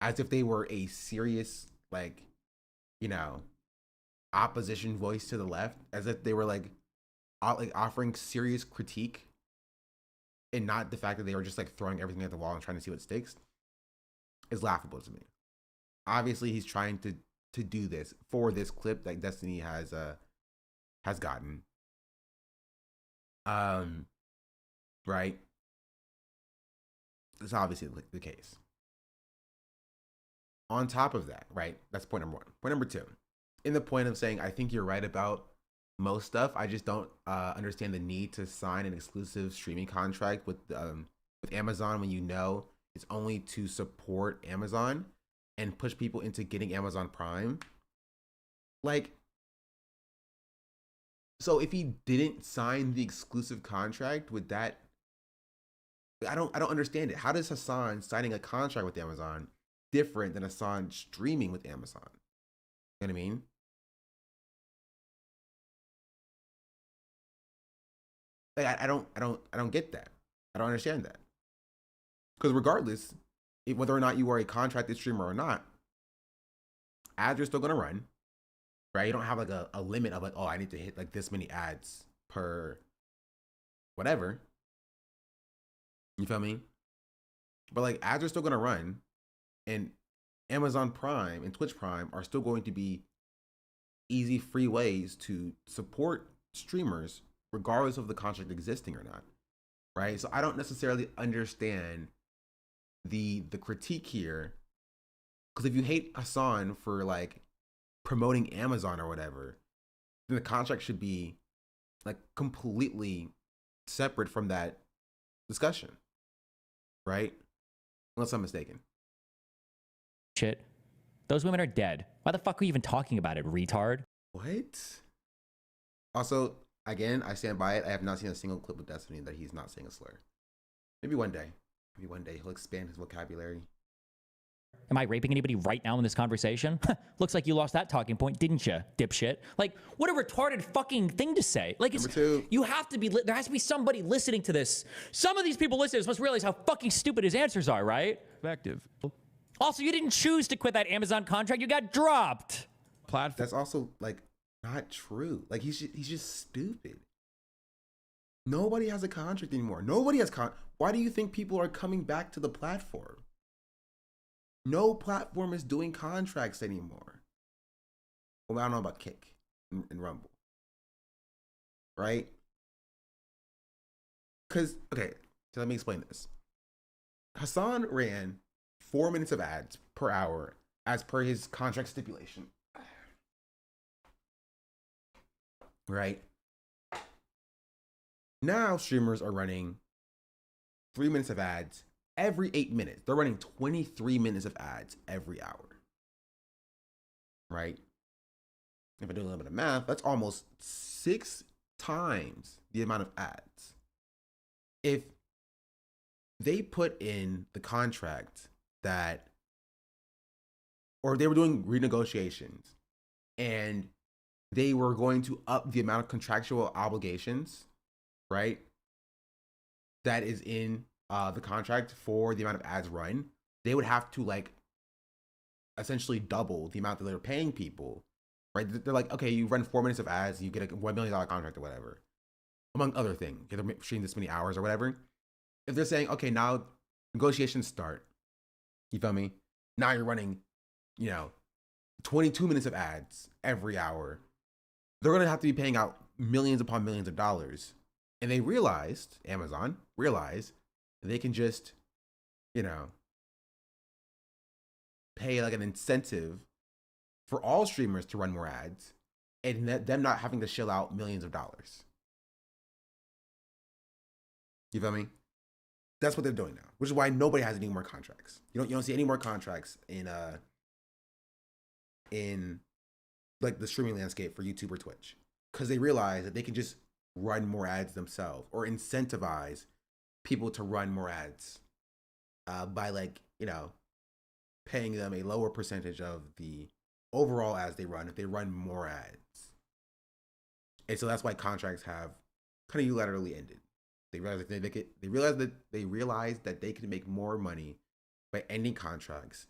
as if they were a serious, like, you know, opposition voice to the left, as if they were like offering serious critique, and not the fact that they were just like throwing everything at the wall and trying to see what sticks, is laughable to me. Obviously, he's trying to do this for this clip that Destiny has gotten. Right? It's obviously the case. On top of that, right? That's point number one. Point number two, in the point of saying, I think you're right about most stuff, I just don't understand the need to sign an exclusive streaming contract with Amazon when you know it's only to support Amazon and push people into getting Amazon Prime. Like, so if he didn't sign the exclusive contract with that, I don't understand it. How does Hassan signing a contract with Amazon different than Hassan streaming with Amazon? You know what I mean? Like, I don't get that. I don't understand that. Because regardless, whether or not you are a contracted streamer or not, ads are still gonna run, right? You don't have like a limit of like, oh, I need to hit like this many ads per whatever. You feel me? But like, ads are still gonna run, and Amazon Prime and Twitch Prime are still going to be easy, free ways to support streamers regardless of the contract existing or not, right? So I don't necessarily understand the critique here, because if you hate Hassan for like promoting Amazon or whatever, then the contract should be like completely separate from that discussion, right? Unless I'm mistaken. Shit. Those women are dead. Why the fuck are you even talking about it, retard? What? Also, again, I stand by it. I have not seen a single clip with Destiny that he's not saying a slur. Maybe one day. Maybe one day he'll expand his vocabulary. Am I raping anybody right now in this conversation? Looks like you lost that talking point, didn't you, dipshit? Like, what a retarded fucking thing to say. Like, you have to be, there has to be somebody listening to this. Some of these people listening to this must realize how fucking stupid his answers are, right? Effective. Also, you didn't choose to quit that Amazon contract. You got dropped. That's also, like, not true. Like, he's just stupid. Nobody has a contract anymore. Nobody has why do you think people are coming back to the platform? No platform is doing contracts anymore. Well, I don't know about Kick and Rumble. Right? Because, okay, so let me explain this. Hassan ran 4 minutes of ads per hour as per his contract stipulation. Right? Now streamers are running 3 minutes of ads every 8 minutes. They're running 23 minutes of ads every hour. Right? If I do a little bit of math, that's almost 6 times the amount of ads. If they put in the contract that, or they were doing renegotiations and they were going to up the amount of contractual obligations, right, that is in the contract for the amount of ads run, they would have to like essentially double the amount that they're paying people, right? They're like, okay, you run 4 minutes of ads, you get a $1 million contract or whatever, among other things. They're shooting this many hours or whatever. If they're saying, okay, now negotiations start, you feel me? Now you're running, 22 minutes of ads every hour. They're going to have to be paying out millions upon millions of dollars. And they realized, Amazon realized, they can just, pay like an incentive for all streamers to run more ads and them not having to shell out millions of dollars. You feel me? That's what they're doing now, which is why nobody has any more contracts. You don't see any more contracts in like the streaming landscape for YouTube or Twitch, because they realize that they can just run more ads themselves or incentivize people to run more ads by like, paying them a lower percentage of the overall ads they run if they run more ads. And so that's why contracts have kind of unilaterally ended. They realized that they could make more money by ending contracts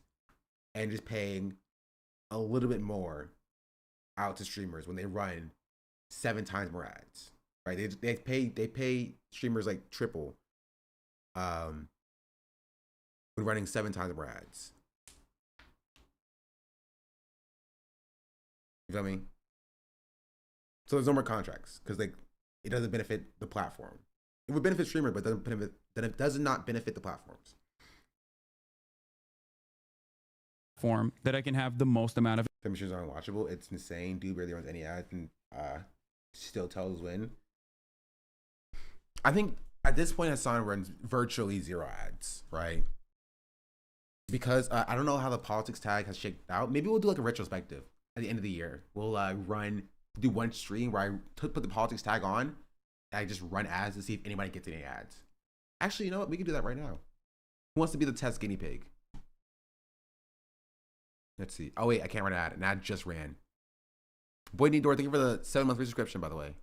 and just paying a little bit more out to streamers when they run 7 times more ads. Right? They pay streamers like triple when running 7 times more ads. You feel me? So there's no more contracts because it doesn't benefit the platform. It would benefit streamers, but it does not benefit the platforms. Form that I can have the most amount of. Machines are unwatchable. It's insane. Dude barely runs any ads and still tells win. I think at this point, Hassan runs virtually 0 ads, right? Because I don't know how the politics tag has shaked out. Maybe we'll do like a retrospective at the end of the year. We'll do one stream where I put the politics tag on. I just run ads to see if anybody gets any ads. Actually, you know what? We can do that right now. Who wants to be the test guinea pig? Let's see. Oh, wait, I can't run an ad. An ad just ran. Boy Need Door, thank you for the 7-month subscription, by the way.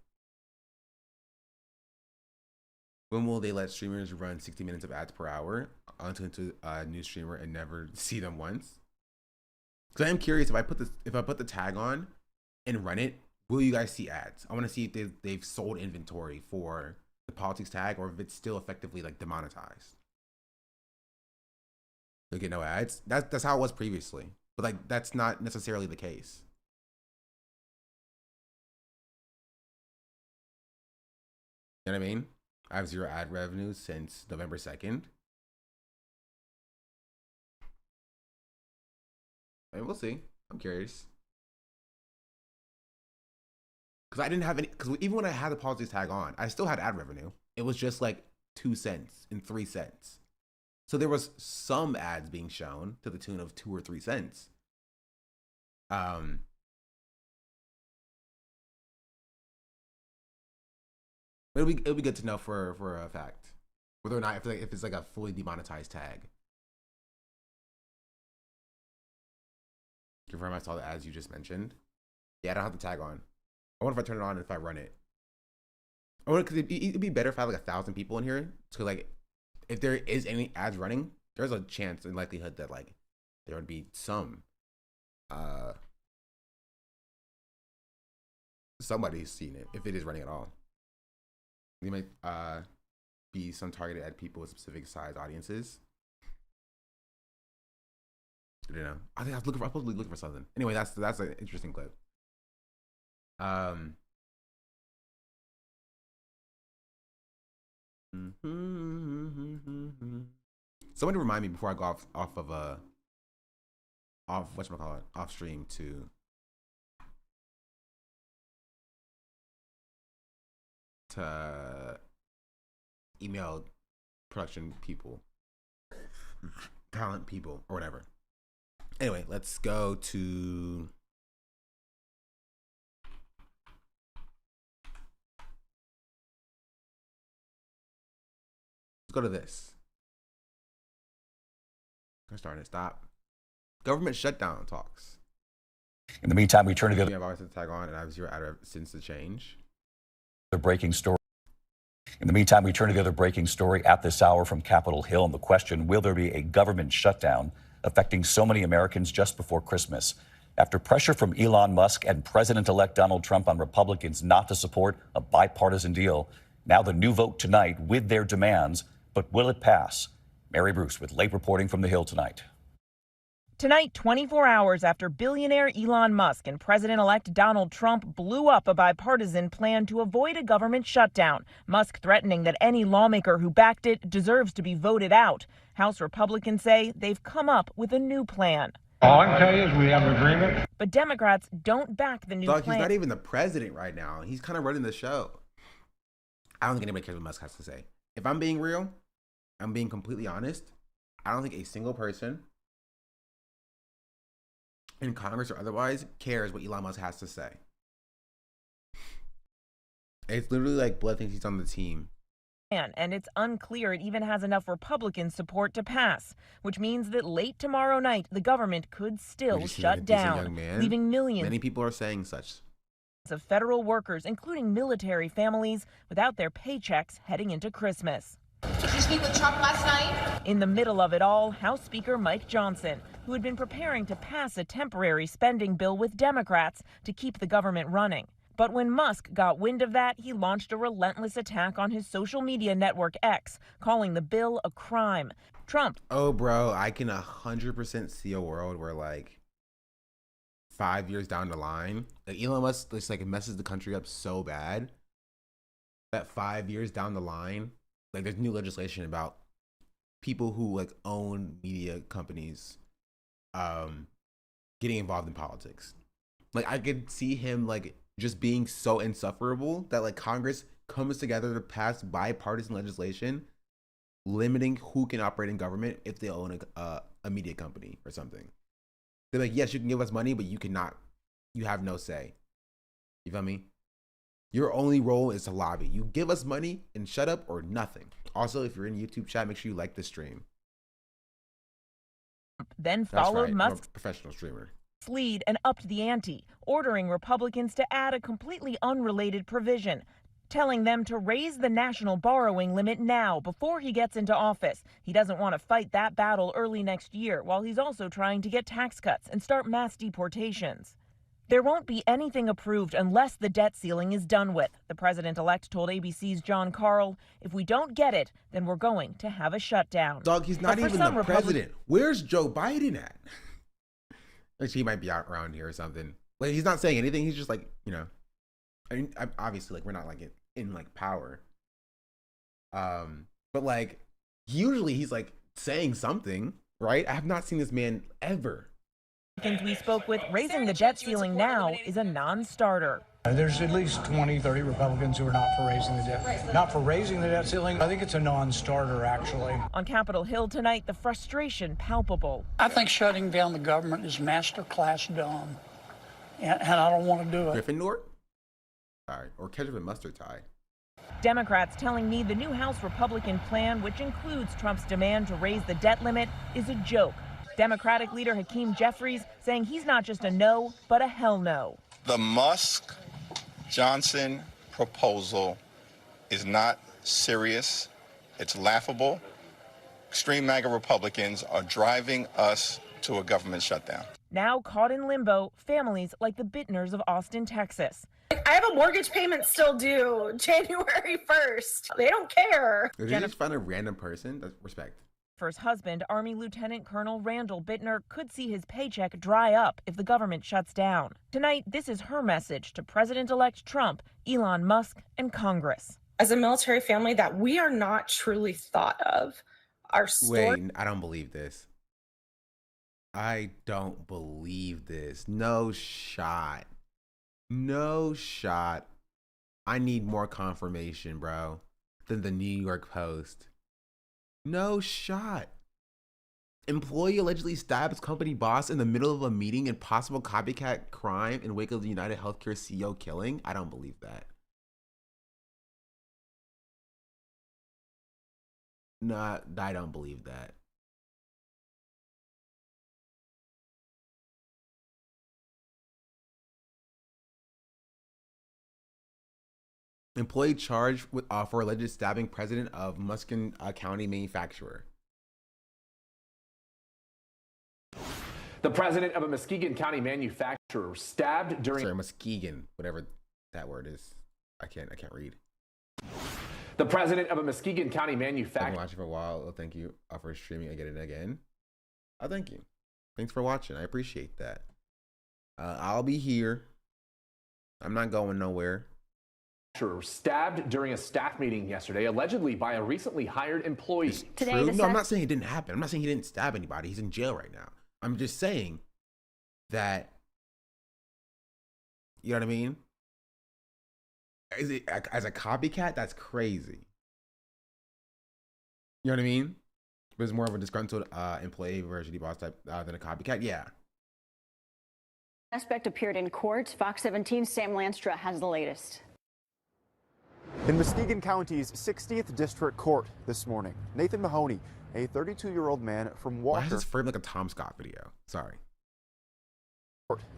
When will they let streamers run 60 minutes of ads per hour onto a new streamer and never see them once? Because I am curious if I put the tag on and run it, will you guys see ads? I want to see if they've sold inventory for the politics tag or if it's still effectively like demonetized. You'll get no ads. That's how it was previously, but like that's not necessarily the case. You know what I mean? I have 0 ad revenue since November 2nd. I mean, we'll see. I'm curious. Because I didn't have any, because even when I had the politics tag on, I still had ad revenue. It was just like 2 cents and 3 cents. So there was some ads being shown to the tune of 2 or 3 cents. It'll be good to know for a fact whether or not if it's like a fully demonetized tag. Confirm I saw the ads you just mentioned. Yeah, I don't have the tag on. I wonder if I turn it on and if I run it. I wonder because it'd be better if I had like 1,000 people in here. So like, if there is any ads running, there's a chance and likelihood that like there would be some somebody's seen it if it is running at all. There might be some targeted at people with specific size audiences. You know, I think I was supposed to be looking for something. Anyway, that's an interesting clip. Somebody remind me before I go off stream to email production people, talent people, or whatever. Anyway, let's go to this. I'm starting to stop. Government shutdown talks. In the meantime, we turn to the other. I've always had to tag on, and I was here since the change. The breaking story. In the meantime, we turn to the other breaking story at this hour from Capitol Hill, and the question: will there be a government shutdown affecting so many Americans just before Christmas? After pressure from Elon Musk and President-elect Donald Trump on Republicans not to support a bipartisan deal, now the new vote tonight with their demands. But will it pass? Mary Bruce with late reporting from the Hill tonight. Tonight, 24 hours after billionaire Elon Musk and President-elect Donald Trump blew up a bipartisan plan to avoid a government shutdown, Musk threatening that any lawmaker who backed it deserves to be voted out. House Republicans say they've come up with a new plan. All I can tell you is we have an agreement. But Democrats don't back the new plan. He's not even the president right now. He's kind of running the show. I don't think anybody cares what Musk has to say. If I'm being real, I'm being completely honest, I don't think a single person in Congress or otherwise cares what Elon Musk has to say. It's literally like Blood thinks he's on the team. And it's unclear it even has enough Republican support to pass, which means that late tomorrow night, the government could still shut down, leaving millions. Many people are saying such. Of federal workers, including military families, without their paychecks heading into Christmas. Did you speak with Trump last night? In the middle of it all, House Speaker Mike Johnson, who had been preparing to pass a temporary spending bill with Democrats to keep the government running. But when Musk got wind of that, he launched a relentless attack on his social media network X, calling the bill a crime. Trump. Oh, bro, I can 100% see a world where, like, 5 years down the line, like Elon Musk just like messes the country up so bad that 5 years down the line, like there's new legislation about people who like own media companies getting involved in politics. Like I could see him like just being so insufferable that like Congress comes together to pass bipartisan legislation limiting who can operate in government if they own a media company or something. They're like, yes, you can give us money, but you cannot, you have no say. You feel me? Your only role is to lobby. You give us money and shut up or nothing. Also, if you're in YouTube chat, make sure you like the stream. Then followed Musk's I'm a professional streamer. Lead and upped the ante, ordering Republicans to add a completely unrelated provision, telling them to raise the national borrowing limit now before he gets into office. He doesn't want to fight that battle early next year, while he's also trying to get tax cuts and start mass deportations. There won't be anything approved unless the debt ceiling is done with, the president-elect told ABC's John Carl. If we don't get it, then we're going to have a shutdown. Dog, he's not even the president. Where's Joe Biden at? Like, he might be out around here or something. Like, he's not saying anything. He's just like, you know, I mean, obviously, like, we're not like in like power. But like, usually he's like saying something, right? I have not seen this man ever. We spoke with, raising the debt ceiling now is a non-starter. There's at least 20, 30 Republicans who are not for raising the debt. Not for raising the debt ceiling. I think it's a non-starter, actually. On Capitol Hill tonight, the frustration palpable. I think shutting down the government is masterclass dumb, and I don't want to do it. Gryffindor? Sorry, or ketchup and mustard tie. Democrats telling me the new House Republican plan, which includes Trump's demand to raise the debt limit, is a joke. Democratic leader Hakeem Jeffries saying he's not just a no, but a hell no. The Musk-Johnson proposal is not serious. It's laughable. Extreme MAGA Republicans are driving us to a government shutdown. Now caught in limbo, families like the Bittners of Austin, Texas. I have a mortgage payment still due January 1st. They don't care. Did you just find a random person? That's respect. First husband, Army Lieutenant Colonel Randall Bittner, could see his paycheck dry up if the government shuts down. Tonight, this is her message to President-elect Trump, Elon Musk, and Congress. As a military family, that we are not truly thought of. Our story. Wait, I don't believe this. I don't believe this. No shot. No shot. I need more confirmation, bro, than the New York Post. No shot. Employee allegedly stabs company boss in the middle of a meeting in possible copycat crime in wake of the United Healthcare CEO killing. I don't believe that. No, I don't believe that. Employee charged with for alleged stabbing president of Muskegon County manufacturer. The president of a Muskegon County manufacturer stabbed during. Sorry, Muskegon, whatever that word is. I can't read. The president of a Muskegon County I've been manufacturer. watching for a while. Oh, thank you for streaming again and again. Oh, thank you. Thanks for watching. I appreciate that. I'll be here. I'm not going nowhere. Stabbed during a staff meeting yesterday, allegedly by a recently hired employee. True. No, I'm not saying it didn't happen. I'm not saying he didn't stab anybody. He's in jail right now. I'm just saying that, you know what I mean? Is it as a copycat? That's crazy. You know what I mean? It was more of a disgruntled employee versus boss type than a copycat. Yeah. Suspect appeared in court. Fox 17's Sam Lanstra has the latest. In Muskegon County's 60th District Court this morning, Nathan Mahoney, a 32-year-old man from Walker. Why is this framed like a Tom Scott video? Sorry.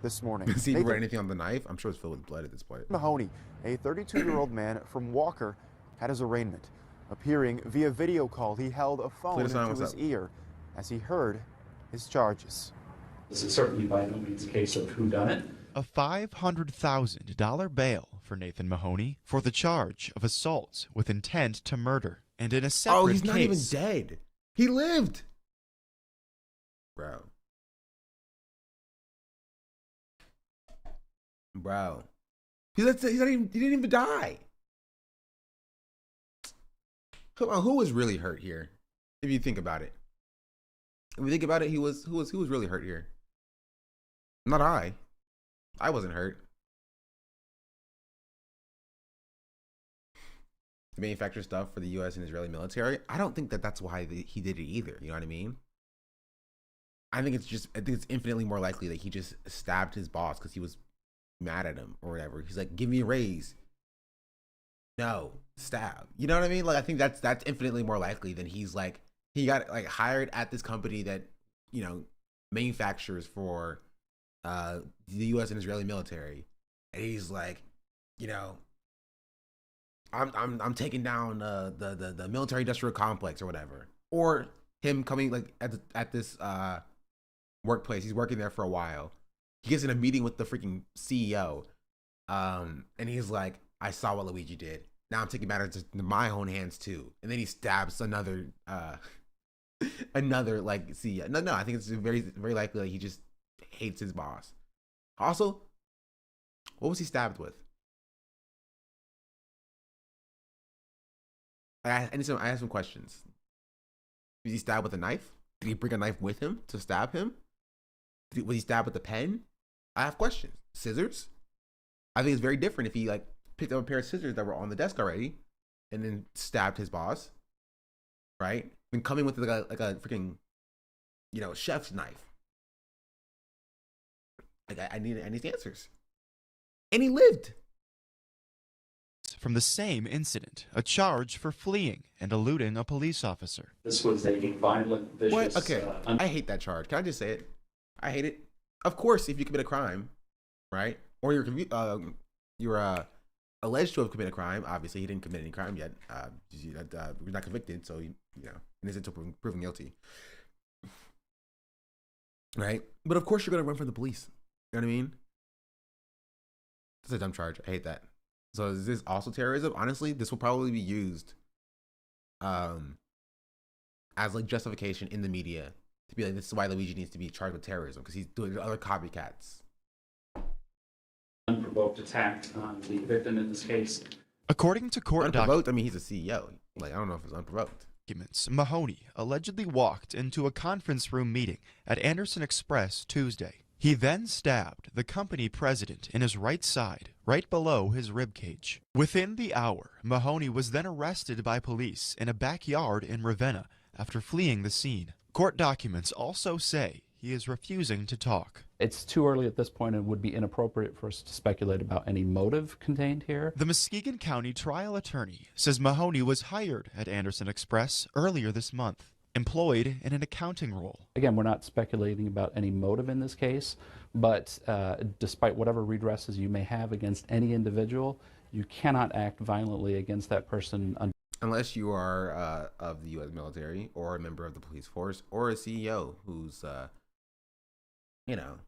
This morning. See if anything on the knife? I'm sure it's filled with blood at this point. Mahoney, a 32-year-old man from Walker, had his arraignment. Appearing via video call, he held a phone to his ear as he heard his charges. This is certainly by no means a case of whodunit. A $500,000 bail for Nathan Mahoney for the charge of assault with intent to murder. And in a separate case... Oh, he's not even dead. He lived. Bro. He didn't even die. Come on, who was really hurt here? If you think about it. If you think about it, who was really hurt here? Not I. I wasn't hurt. The manufacture stuff for the U.S. and Israeli military. I don't think that's why he did it either. You know what I mean? I think it's infinitely more likely that he just stabbed his boss because he was mad at him or whatever. He's like, give me a raise. No, stab. You know what I mean? Like, I think that's infinitely more likely than he got like hired at this company that, you know, manufactures for the U.S. and Israeli military, and he's like, you know, I'm taking down the military industrial complex or whatever, or him coming like at this workplace. He's working there for a while. He gets in a meeting with the freaking CEO, and he's like, I saw what Luigi did. Now I'm taking matters into my own hands too. And then he stabs another like CEO. No, I think it's very, very likely that he just hates his boss. Also, what was he stabbed with? I have some questions. Was he stabbed with a knife? Did he bring a knife with him to stab him? Was he stabbed with a pen? I have questions. Scissors? I think it's very different if he like picked up a pair of scissors that were on the desk already and then stabbed his boss, right? And coming with like a freaking, you know, chef's knife. Like I need answers. And he lived. From the same incident, a charge for fleeing and eluding a police officer. This was a violent, vicious... What? Okay, I hate that charge. Can I just say it? I hate it. Of course, if you commit a crime, right? Or you're alleged to have committed a crime. Obviously, he didn't commit any crime yet. We're not convicted, so you know, innocent until proven guilty, right? But of course, you're gonna run from the police. You know what I mean? That's a dumb charge. I hate that. So is this also terrorism? Honestly, this will probably be used as like justification in the media to be like, this is why Luigi needs to be charged with terrorism because he's doing other copycats. Unprovoked attack on the victim in this case. According to court unprovoked, I mean, he's a CEO. Like, I don't know if it's unprovoked. Documents, Mahoney allegedly walked into a conference room meeting at Anderson Express Tuesday. He then stabbed the company president in his right side, right below his ribcage. Within the hour, Mahoney was then arrested by police in a backyard in Ravenna after fleeing the scene. Court documents also say he is refusing to talk. It's too early at this point and would be inappropriate for us to speculate about any motive contained here. The Muskegon County trial attorney says Mahoney was hired at Anderson Express earlier this month, employed in an accounting role. Again, we're not speculating about any motive in this case, but despite whatever redresses you may have against any individual, you cannot act violently against that person. Unless you are of the U.S. military or a member of the police force or a CEO who's, you know,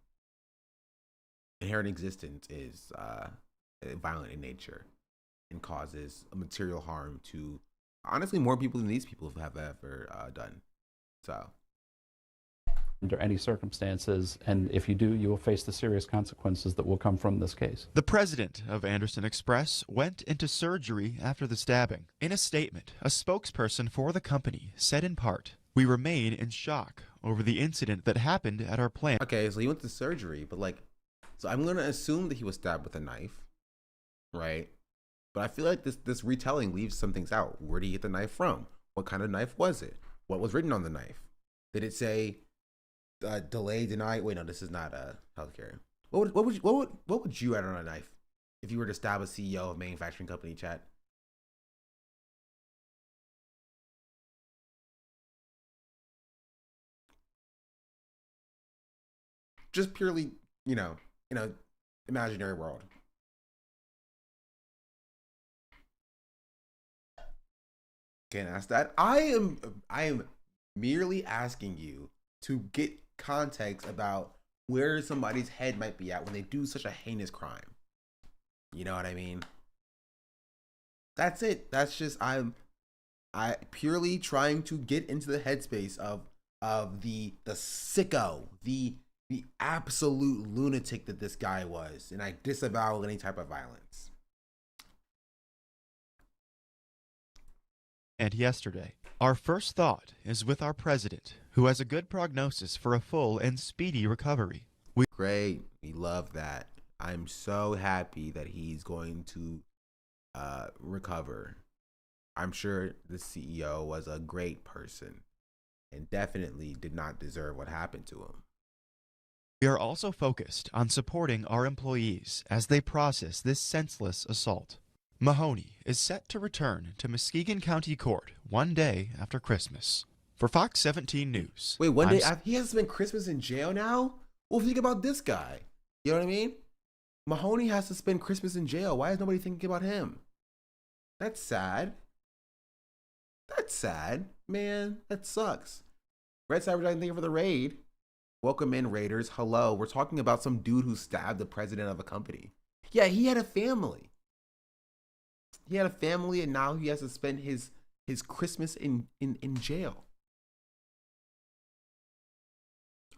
inherent existence is violent in nature and causes material harm to, honestly, more people than these people have ever done. So, under any circumstances, and if you do, you will face the serious consequences that will come from this case. The president of Anderson Express went into surgery after the stabbing. In a statement, a spokesperson for the company said in part, "We remain in shock over the incident that happened at our plant." Okay, so he went to surgery, but like, so I'm going to assume that he was stabbed with a knife, right? But I feel like this retelling leaves some things out. Where did he get the knife from? What kind of knife was it? What was written on the knife? Did it say delay, deny? Wait, no, this is not healthcare. What would you add on a knife if you were to stab a CEO of a manufacturing company, chat? Just purely, you know, in an imaginary world. Can't ask that. I am merely asking you to get context about where somebody's head might be at when they do such a heinous crime. You know what I mean? That's it. That's just I purely trying to get into the headspace of the sicko, the absolute lunatic that this guy was, and I disavow any type of violence. And yesterday, our first thought is with our president, who has a good prognosis for a full and speedy recovery. Great. We love that. I'm so happy that he's going to recover. I'm sure the CEO was a great person and definitely did not deserve what happened to him. We are also focused on supporting our employees as they process this senseless assault. Mahoney is set to return to Muskegon County Court one day after Christmas. For Fox 17 News. Wait, one day after he has to spend Christmas in jail now? Well, think about this guy. You know what I mean? Mahoney has to spend Christmas in jail. Why is nobody thinking about him? That's sad. That's sad. Man, that sucks. Red Cyber, thank you for the raid. Welcome in, Raiders. Hello. We're talking about some dude who stabbed the president of a company. Yeah, he had a family. He had a family, and now he has to spend his Christmas in jail.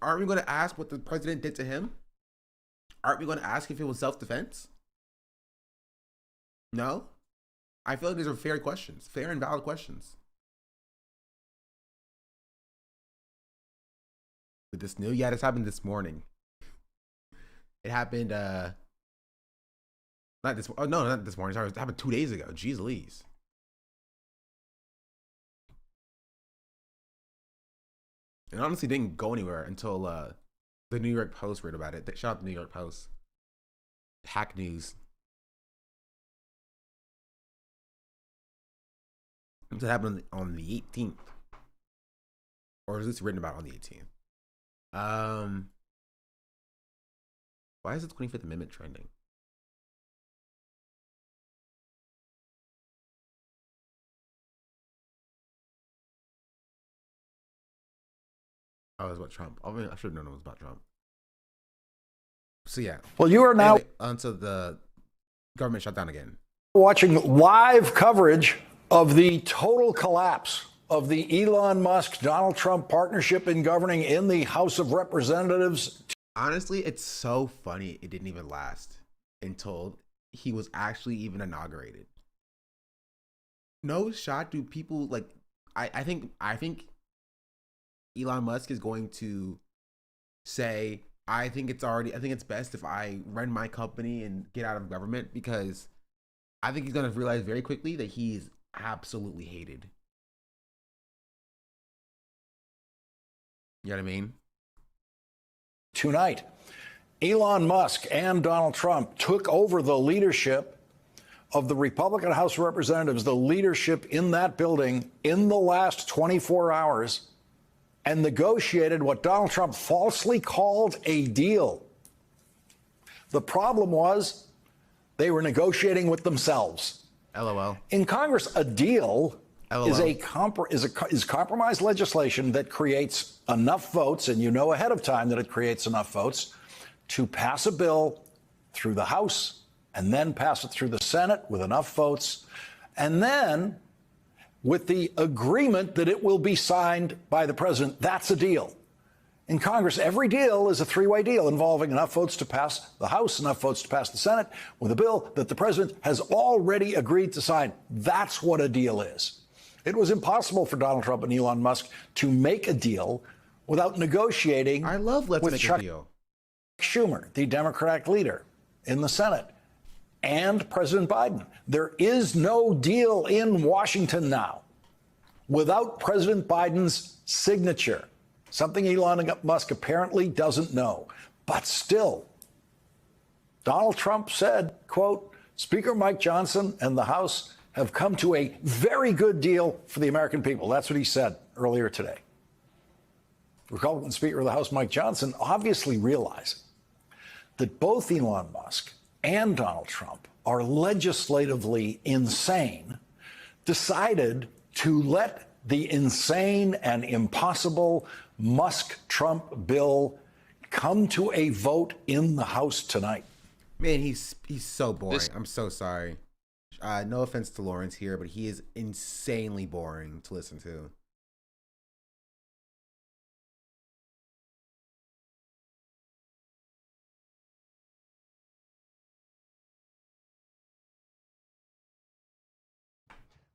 Aren't we going to ask what the president did to him? Aren't we going to ask if it was self-defense? No? I feel like these are fair questions, fair and valid questions. With this new, yeah, this happened this morning. It happened, not this morning, sorry, it happened 2 days ago. Jeez Louise. It honestly didn't go anywhere until the New York Post read about it. Shout out to the New York Post. Hack news. It happened on the 18th. Or is this written about on the 18th? Why is the 25th Amendment trending? Oh, it was about Trump. I mean, I should have known it was about Trump. So yeah. Well, you are now onto the government shutdown again. Watching live coverage of the total collapse of the Elon Musk-Donald Trump partnership in governing in the House of Representatives. Honestly, it's so funny it didn't even last until he was actually even inaugurated. No shot do people like I think Elon Musk is going to say, I think it's best if I run my company and get out of government, because I think he's going to realize very quickly that he's absolutely hated. You know what I mean? Tonight, Elon Musk and Donald Trump took over the leadership of the Republican House of Representatives, the leadership in that building in the last 24 hours, and negotiated what Donald Trump falsely called a deal. The problem was they were negotiating with themselves. LOL. In Congress, a deal LOL. is compromise legislation that creates enough votes, and you know ahead of time that it creates enough votes to pass a bill through the House and then pass it through the Senate with enough votes, and then with the agreement that it will be signed by the president. That's a deal. In Congress, every deal is a three-way deal involving enough votes to pass the House, enough votes to pass the Senate, with a bill that the president has already agreed to sign. That's what a deal is. It was impossible for Donald Trump and Elon Musk to make a deal without negotiating with Chuck Schumer, the Democratic leader in the Senate, and President Biden. There is no deal in Washington now without President Biden's signature, something Elon Musk apparently doesn't know. But still, Donald Trump said, quote, Speaker Mike Johnson and the House have come to a very good deal for the American people. That's what he said earlier today. Republican Speaker of the House Mike Johnson obviously realizing that both Elon Musk and Donald Trump are legislatively insane, decided to let the insane and impossible Musk-Trump bill come to a vote in the House tonight. Man, he's so boring. I'm so sorry. No offense to Lawrence here, but he is insanely boring to listen to.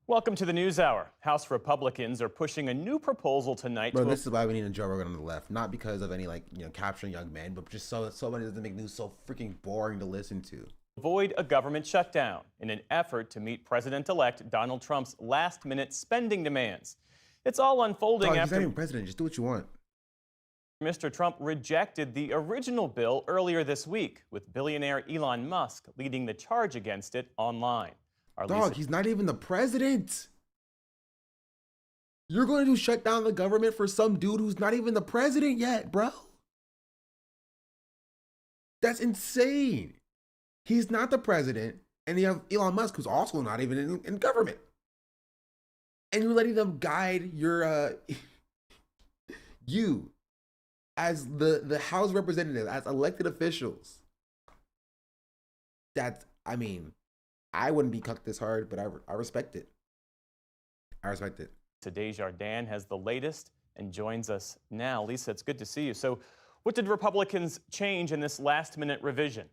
Welcome to the News Hour. House Republicans are pushing a new proposal tonight. Bro, this is why we need a Joe Rogan on the left. Not because of any, capturing young men, but just so somebody doesn't make news so freaking boring to listen to. Avoid a government shutdown in an effort to meet President-elect Donald Trump's last-minute spending demands. It's all unfolding He's after not even president. Just do what you want. Mr. Trump rejected the original bill earlier this week, with billionaire Elon Musk leading the charge against it online. He's not even the president. You're going to shut down the government for some dude who's not even the president yet, bro. That's insane. He's not the president, and you have Elon Musk, who's also not even in government. And you're letting them guide your you as the House representative, as elected officials. I wouldn't be cucked this hard, but I respect it. I respect it. Today, Jardin has the latest and joins us now. Lisa, it's good to see you. So what did Republicans change in this last-minute revision?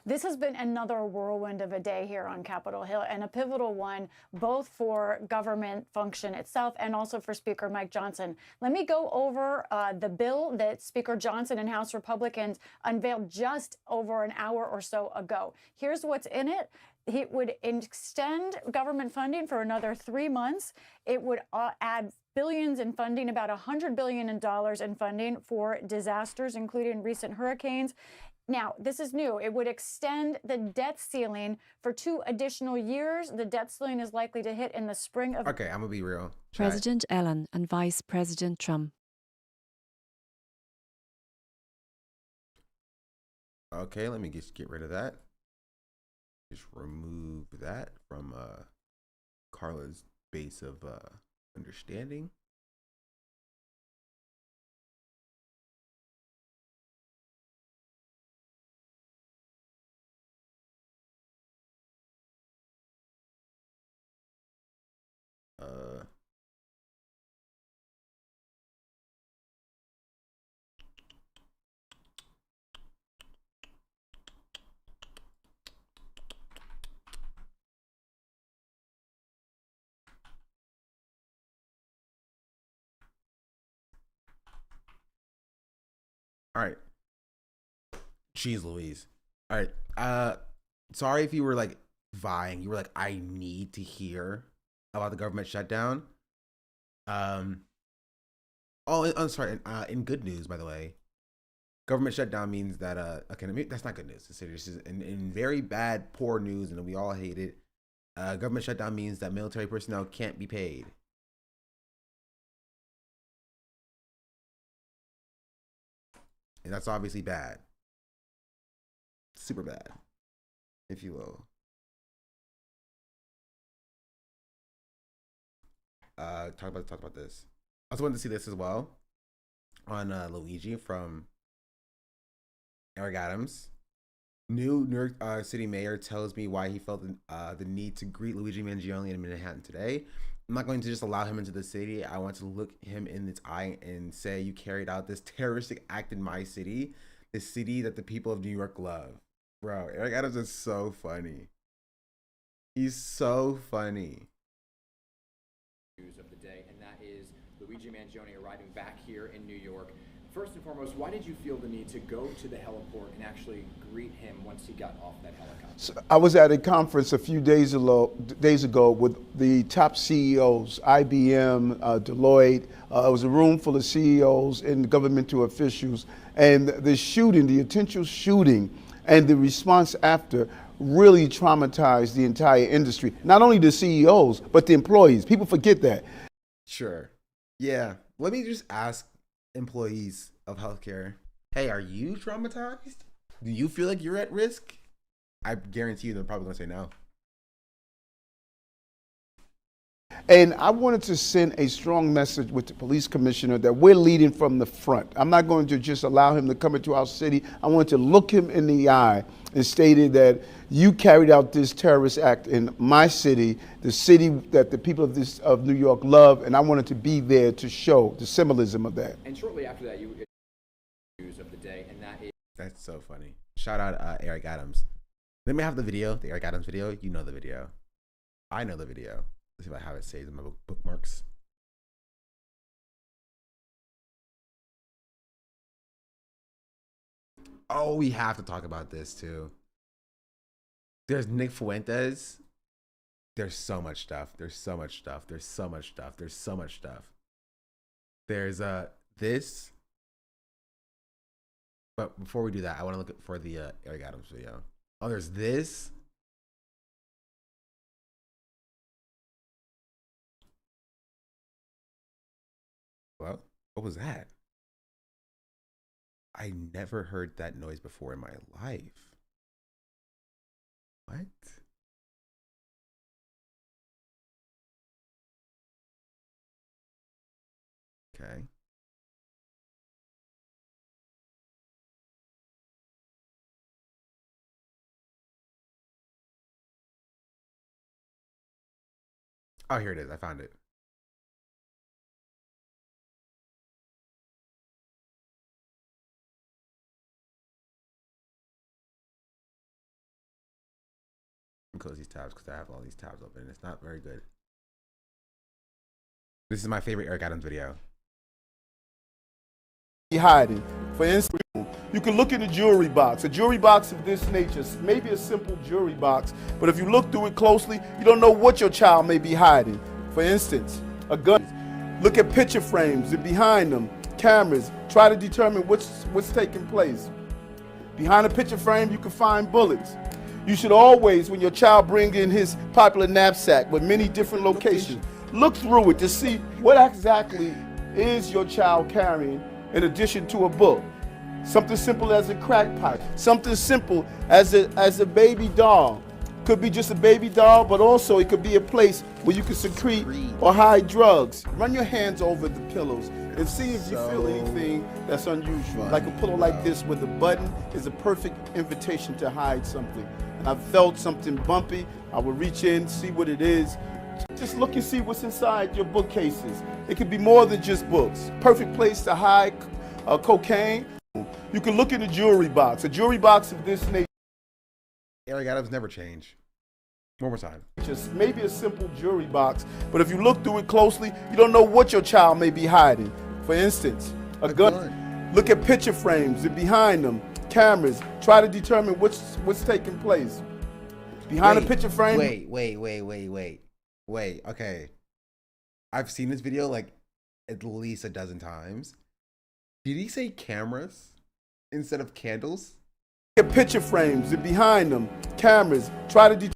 This has been another whirlwind of a day here on Capitol Hill, and a pivotal one, both for government function itself and also for Speaker Mike Johnson. Let me go over the bill that Speaker Johnson and House Republicans unveiled just over an hour or so ago. Here's what's in it. It would extend government funding for another 3 months. It would add billions in funding, about $100 billion in funding for disasters, including recent hurricanes. Now, this is new. It would extend the debt ceiling for 2 additional years. The debt ceiling is likely to hit in the spring of... Okay, I'm going to be real. President Elon and Vice President Trump. Okay, let me just get rid of that. Just remove that from Carla's base of understanding. All right. Jeez Louise. All right. Sorry if you were like vying. You were like, I need to hear about the government shutdown. I'm sorry. In good news, by the way, government shutdown means that okay, that's not good news. This is in very bad, poor news, and we all hate it. Government shutdown means that military personnel can't be paid. And that's obviously bad. Super bad, if you will. Talk about this. I also wanted to see this as well on Luigi from Eric Adams. New New York City mayor tells me why he felt the need to greet Luigi Mangione in Manhattan today. I'm not going to just allow him into the city. I want to look him in its eye and say, you carried out this terroristic act in my city, the city that the people of New York love. Bro, Eric Adams is so funny. He's so funny. News of the day, and that is Luigi Mangione arriving back here in New York. First and foremost, why did you feel the need to go to the heliport and actually greet him once he got off that helicopter? So I was at a conference a few days ago with the top CEOs, IBM, Deloitte. It was a room full of CEOs and governmental officials. And the shooting, the intentional shooting, and the response after really traumatized the entire industry. Not only the CEOs, but the employees. People forget that. Sure. Yeah. Let me just ask employees of healthcare, hey, are you traumatized? Do you feel like you're at risk? I guarantee you they're probably going to say no. And I wanted to send a strong message with the police commissioner that we're leading from the front. I'm not going to just allow him to come into our city. I want to look him in the eye and stated that you carried out this terrorist act in my city, the city that the people of New York love, and I wanted to be there to show the symbolism of that. And shortly after that, you news of the day, and that is... That's so funny. Shout out Eric Adams. Let me have the video, the Eric Adams video. You know the video. I know the video. Let's see if I have it saved in my bookmarks. Oh, we have to talk about this too. There's Nick Fuentes. There's so much stuff. There's so much stuff. There's so much stuff. There's so much stuff. There's this. But before we do that, I want to look for the Eric Adams video. Oh, there's this. Well, what was that? I never heard that noise before in my life. What? Okay. Oh, here it is. I found it. Close these tabs because I have all these tabs open. It's not very good. This is my favorite Eric Adams video. Hiding. For instance, you can look in the jewelry box. A jewelry box of this nature, maybe a simple jewelry box, but if you look through it closely, you don't know what your child may be hiding. For instance, a gun. Look at picture frames and behind them, cameras. Try to determine what's taking place. Behind a picture frame, you can find bullets. You should always, when your child brings in his popular knapsack with many different locations, look through it to see what exactly is your child carrying in addition to a book. Something simple as a crack pipe. Something simple as a baby doll. Could be just a baby doll, but also it could be a place where you can secrete or hide drugs. Run your hands over the pillows and see if you feel anything that's unusual. Like a pillow like this with a button is a perfect invitation to hide something. And I felt something bumpy. I would reach in, see what it is. Just look and see what's inside your bookcases. It could be more than just books. Perfect place to hide cocaine. You can look in the jewelry box. A jewelry box of this nature. Eric Adams never change. One more time. Just maybe a simple jewelry box, but if you look through it closely, you don't know what your child may be hiding. For instance, a gun. Look at picture frames and behind them, cameras. Try to determine what's taking place. Behind a picture frame. Wait. Okay. I've seen this video like at least a dozen times. Did he say cameras instead of candles? Look at picture frames and behind them, cameras. Try to determine.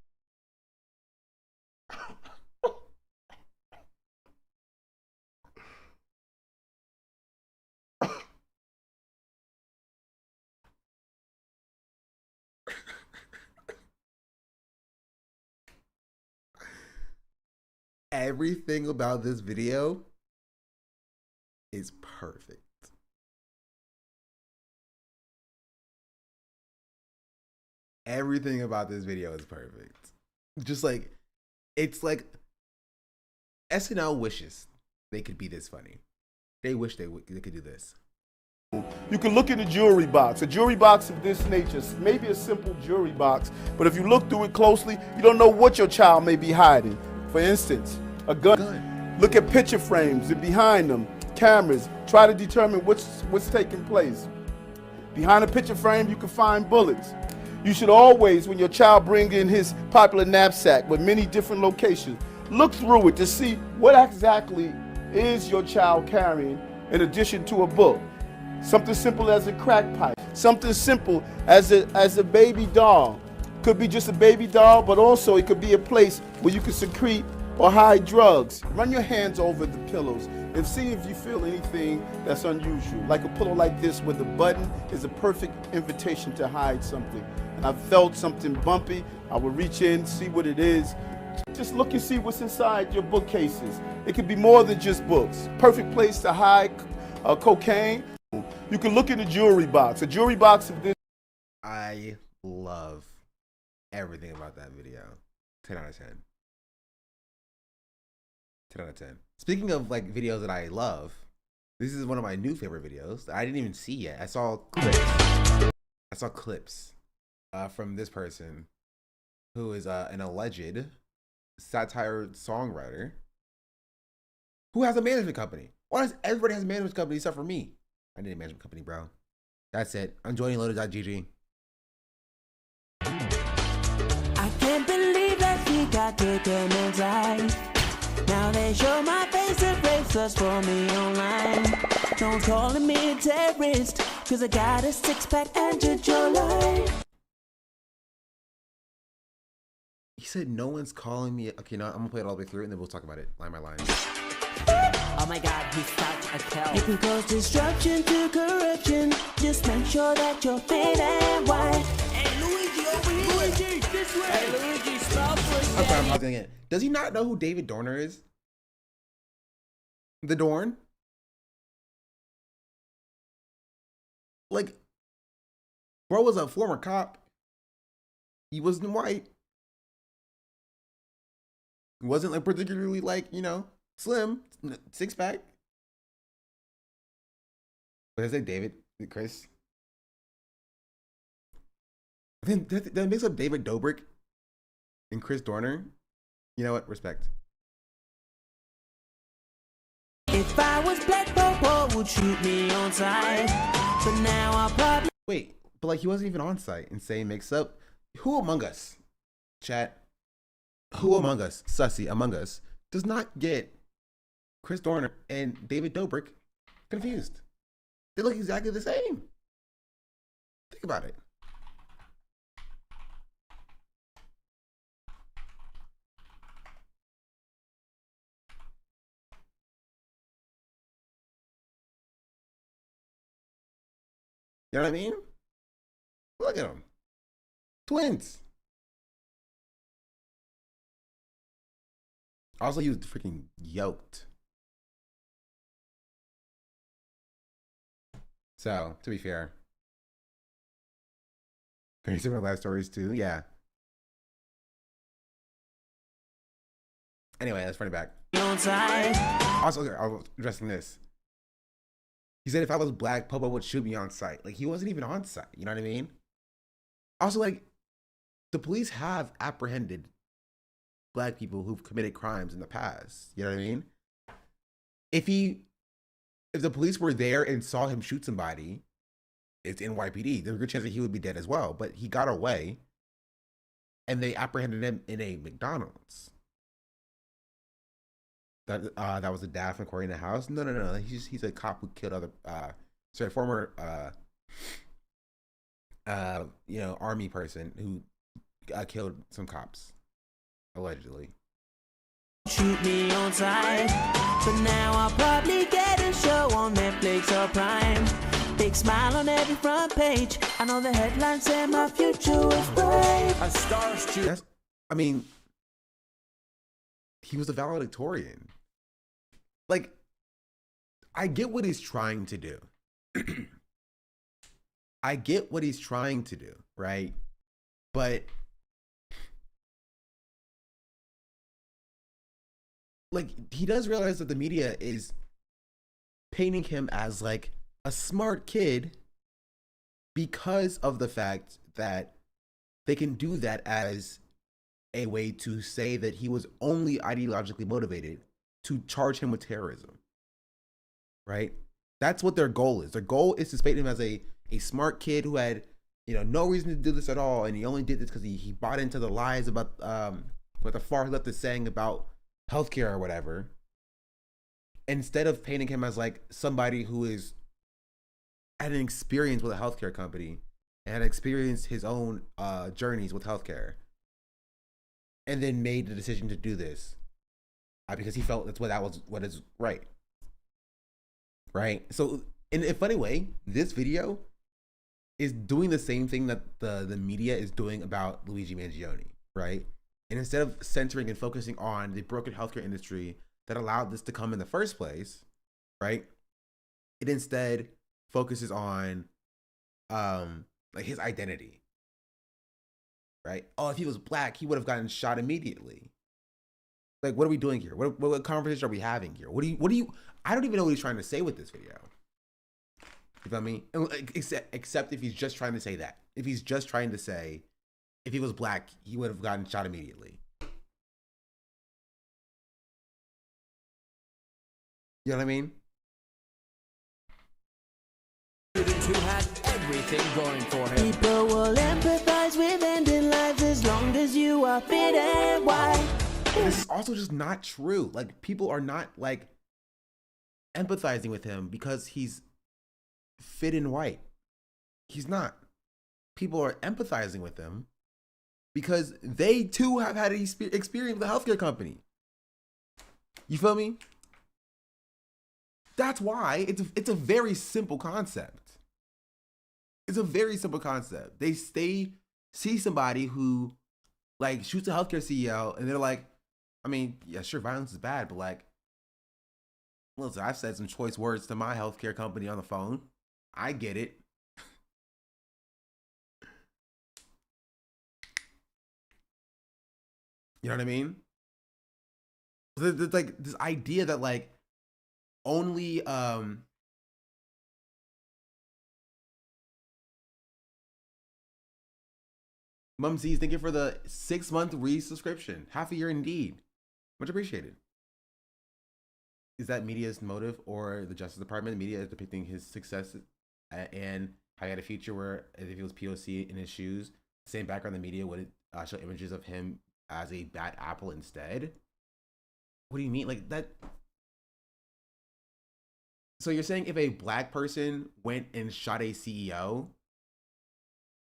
Everything about this video is perfect. Everything about this video is perfect. Just like, it's like SNL wishes they could be this funny. They wish they could do this. You can look in a jewelry box. A jewelry box of this nature, maybe a simple jewelry box, but if you look through it closely, you don't know what your child may be hiding. For instance, a gun. Look at picture frames and behind them, cameras. Try to determine what's taking place. Behind a picture frame, you can find bullets. You should always, when your child brings in his popular knapsack with many different locations, look through it to see what exactly is your child carrying in addition to a book. Something simple as a crack pipe. Something simple as a baby doll. Could be just a baby doll, but also it could be a place where you can secrete or hide drugs. Run your hands over the pillows and see if you feel anything that's unusual. Like a pillow like this where the button is a perfect invitation to hide something. And I felt something bumpy. I would reach in, see what it is. Just look and see what's inside your bookcases. It could be more than just books. Perfect place to hide cocaine. You can look in a jewelry box. A jewelry box of this. I love everything about that video. 10 out of 10. 10 out of 10. Speaking of like videos that I love, this is one of my new favorite videos that I didn't even see yet. I saw clips from this person who is an alleged satire songwriter who has a management company. Why does everybody has a management company except for me? I need a management company, bro. That's it. I'm joining loaded.gg. I can't believe that he got taken inside. Now they show my face and race us for me online. Don't call me a terrorist, cause I got a six-pack and a jawline. He said no one's calling me. Okay, no, I'm gonna play it all the way through and then we'll talk about it line by line. Oh my god, he's such a kill. You can cause disruption to corruption. Just make sure that you're fit and white. Hey, Luigi, over here. Luigi, this way. Hey, Luigi, stop for a second. I'm pausing it. Does he not know who David Dorner is? The Dorn? Like, bro was a former cop. He wasn't white. He wasn't like particularly like, you know, slim, six pack. What is it, David? Chris? I think that makes up David Dobrik and Chris Dorner. You know what? Respect. If I was black, Popo would shoot me on sight. But now I'll probably. Wait, but like he wasn't even on site and saying mix up. Who among us, chat? Who among us, Sussy among us, does not get Chris Dorner and David Dobrik confused? They look exactly the same. Think about it. You know what I mean? Look at them. Twins. Also, he was freaking yoked. So, to be fair. Can you see my life stories too? Yeah. Anyway, let's run it back. Also, I was addressing this. He said if I was black, Popo would shoot me on site. Like, he wasn't even on site. You know what I mean? Also, like, the police have apprehended black people who've committed crimes in the past. You know what I mean? If he if the police were there and saw him shoot somebody, it's NYPD. There's a good chance that he would be dead as well. But he got away, and they apprehended him in a McDonald's. That was a dad from Corey in the house. No. He's a cop who killed other. Former army person who killed some cops, allegedly. Shoot me on sight, but now I'll probably get a show on Netflix or Prime. Big smile on every front page. I know the headlines say my future was bright. A star student. I mean, he was a valedictorian. Like, I get what he's trying to do. I get what he's trying to do, right? But like, he does realize that the media is painting him as like a smart kid because of the fact that they can do that as a way to say that he was only ideologically motivated to charge him with terrorism, right? That's what their goal is. Their goal is to paint him as a smart kid who had, no reason to do this at all, and he only did this because he bought into the lies about what the far left is saying about healthcare or whatever, instead of painting him as like somebody who had an experience with a healthcare company and had experienced his own journeys with healthcare, and then made the decision to do this because he felt that was what is right. Right? So in a funny way, this video is doing the same thing that the media is doing about Luigi Mangione, right? And instead of centering and focusing on the broken healthcare industry that allowed this to come in the first place, right? It instead focuses on like his identity, right? Oh, if he was black, he would have gotten shot immediately. Like, what are we doing here? What conversation are we having here? What do you? I don't even know what he's trying to say with this video. You feel me? Except if he's just trying to say that. If he's just trying to say, if he was black, he would have gotten shot immediately. You know what I mean? Who had everything going for him. People will empathize with ending lives as long as you are fit and white. This is also just not true. Like, people are not like empathizing with him because he's fit and white. He's not. People are empathizing with him because they too have had an experience with a healthcare company. You feel me? That's why it's a very simple concept. It's a very simple concept. They see somebody who like shoots a healthcare CEO and they're like, I mean, yeah, sure, violence is bad, but like, listen, I've said some choice words to my healthcare company on the phone. I get it. You know what I mean? There's like this idea that like only Mumsies, thank you for the 6-month resubscription. Half a year indeed. Much appreciated. Is that media's motive or the Justice Department? The media is depicting his success and how he had a future where if he was POC in his shoes, same background, the media would show images of him as a bad apple instead. What do you mean? Like that? So you're saying if a black person went and shot a CEO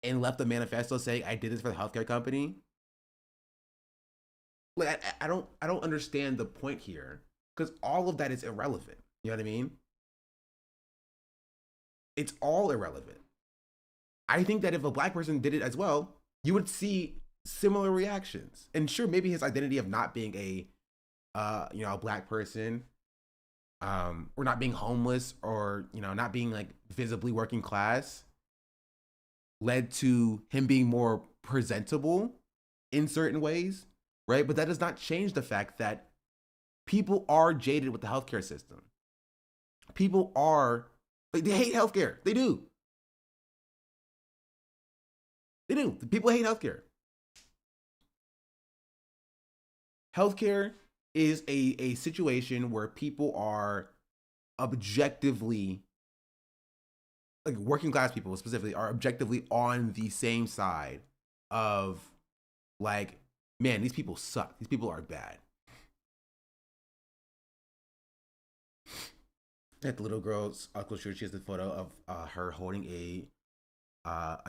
and left a manifesto saying I did this for the healthcare company? Like I don't understand the point here because all of that is irrelevant. You know what I mean? It's all irrelevant. I think that if a black person did it as well, you would see similar reactions. And sure, maybe his identity of not being a black person, or not being homeless, or not being like visibly working class, led to him being more presentable in certain ways, right? But that does not change the fact that people are jaded with the healthcare system. People are like, they hate healthcare. They do. They do. People hate healthcare. Healthcare is a situation where people are objectively, like working class people specifically, are objectively on the same side of like, man, these people suck. These people are bad. That the little girl's Uncle Shooter, she has the photo of her holding a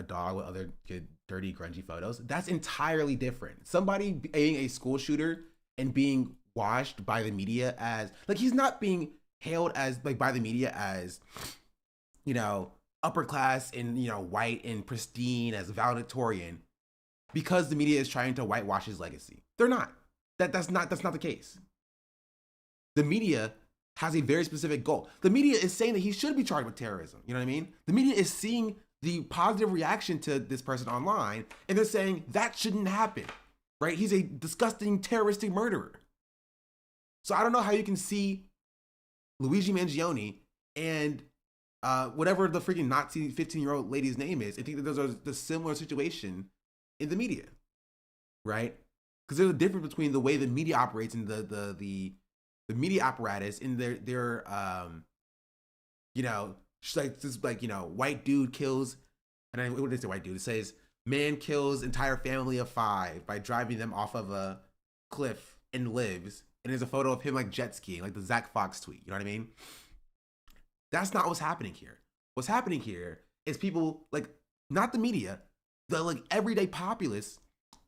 dog with other good, dirty, grungy photos. That's entirely different. Somebody being a school shooter and being washed by the media as, like, he's not being hailed as, like, by the media as, you know, upper class and, you know, white and pristine, as valedictorian, because the media is trying to whitewash his legacy. They're not. That's not the case. The media has a very specific goal. The media is saying that he should be charged with terrorism. You know what I mean? The media is seeing the positive reaction to this person online, and they're saying that shouldn't happen, right? He's a disgusting terroristic murderer. So I don't know how you can see Luigi Mangione and whatever the freaking Nazi 15-year-old lady's name is, and think that there's a similar situation in the media, right? Because there's a difference between the way the media operates and the media apparatus in their you know, like this, like, you know, white dude kills, and I, what did they say, white dude? It says man kills entire family of 5 by driving them off of a cliff and lives. And there's a photo of him like jet skiing, like the Zach Fox tweet. You know what I mean? That's not what's happening here. What's happening here is people, like, not the media, the like everyday populace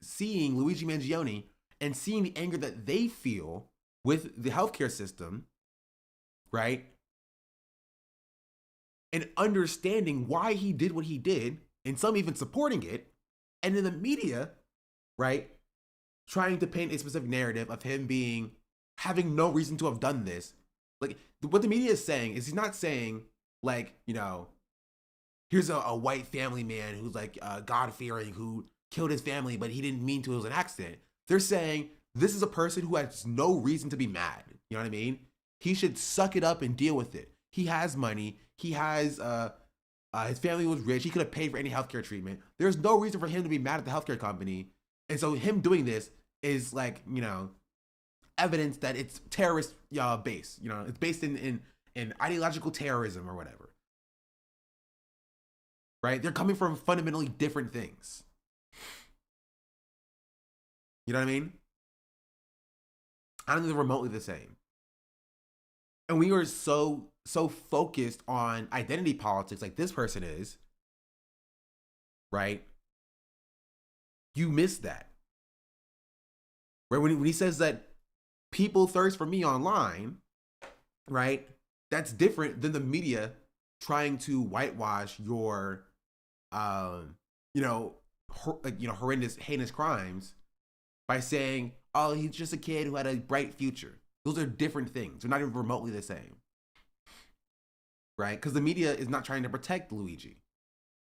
seeing Luigi Mangione and seeing the anger that they feel with the healthcare system, right? And understanding why he did what he did, and some even supporting it, and then the media, right, trying to paint a specific narrative of him having no reason to have done this. Like, what the media is saying is, he's not saying, like, you know, here's a white family man who's like God-fearing, who killed his family, but he didn't mean to, it was an accident. They're saying this is a person who has no reason to be mad. You know what I mean? He should suck it up and deal with it. He has money. He has, his family was rich. He could have paid for any healthcare treatment. There's no reason for him to be mad at the healthcare company. And so him doing this is, like, you know, evidence that it's terrorist based. You know, it's based in ideological terrorism or whatever. Right? They're coming from fundamentally different things. You know what I mean? I don't think they're remotely the same. And we were so focused on identity politics, like this person is, right? You miss that. Right? When he says that people thirst for me online, right? That's different than the media trying to whitewash your, you know, horrendous, heinous crimes by saying, oh, he's just a kid who had a bright future. Those are different things. They're not even remotely the same. Right? Because the media is not trying to protect Luigi.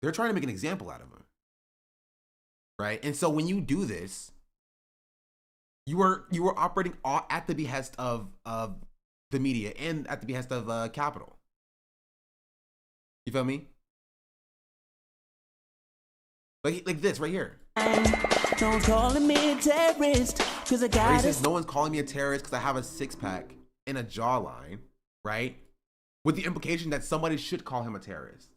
They're trying to make an example out of him. Right? And so when you do this, you are operating at the behest of the media and at the behest of Capital. You feel me? Like this right here. Don't call me a terrorist, cause I got says, no one's calling me a terrorist because I have a 6-pack and a jawline, right? With the implication that somebody should call him a terrorist.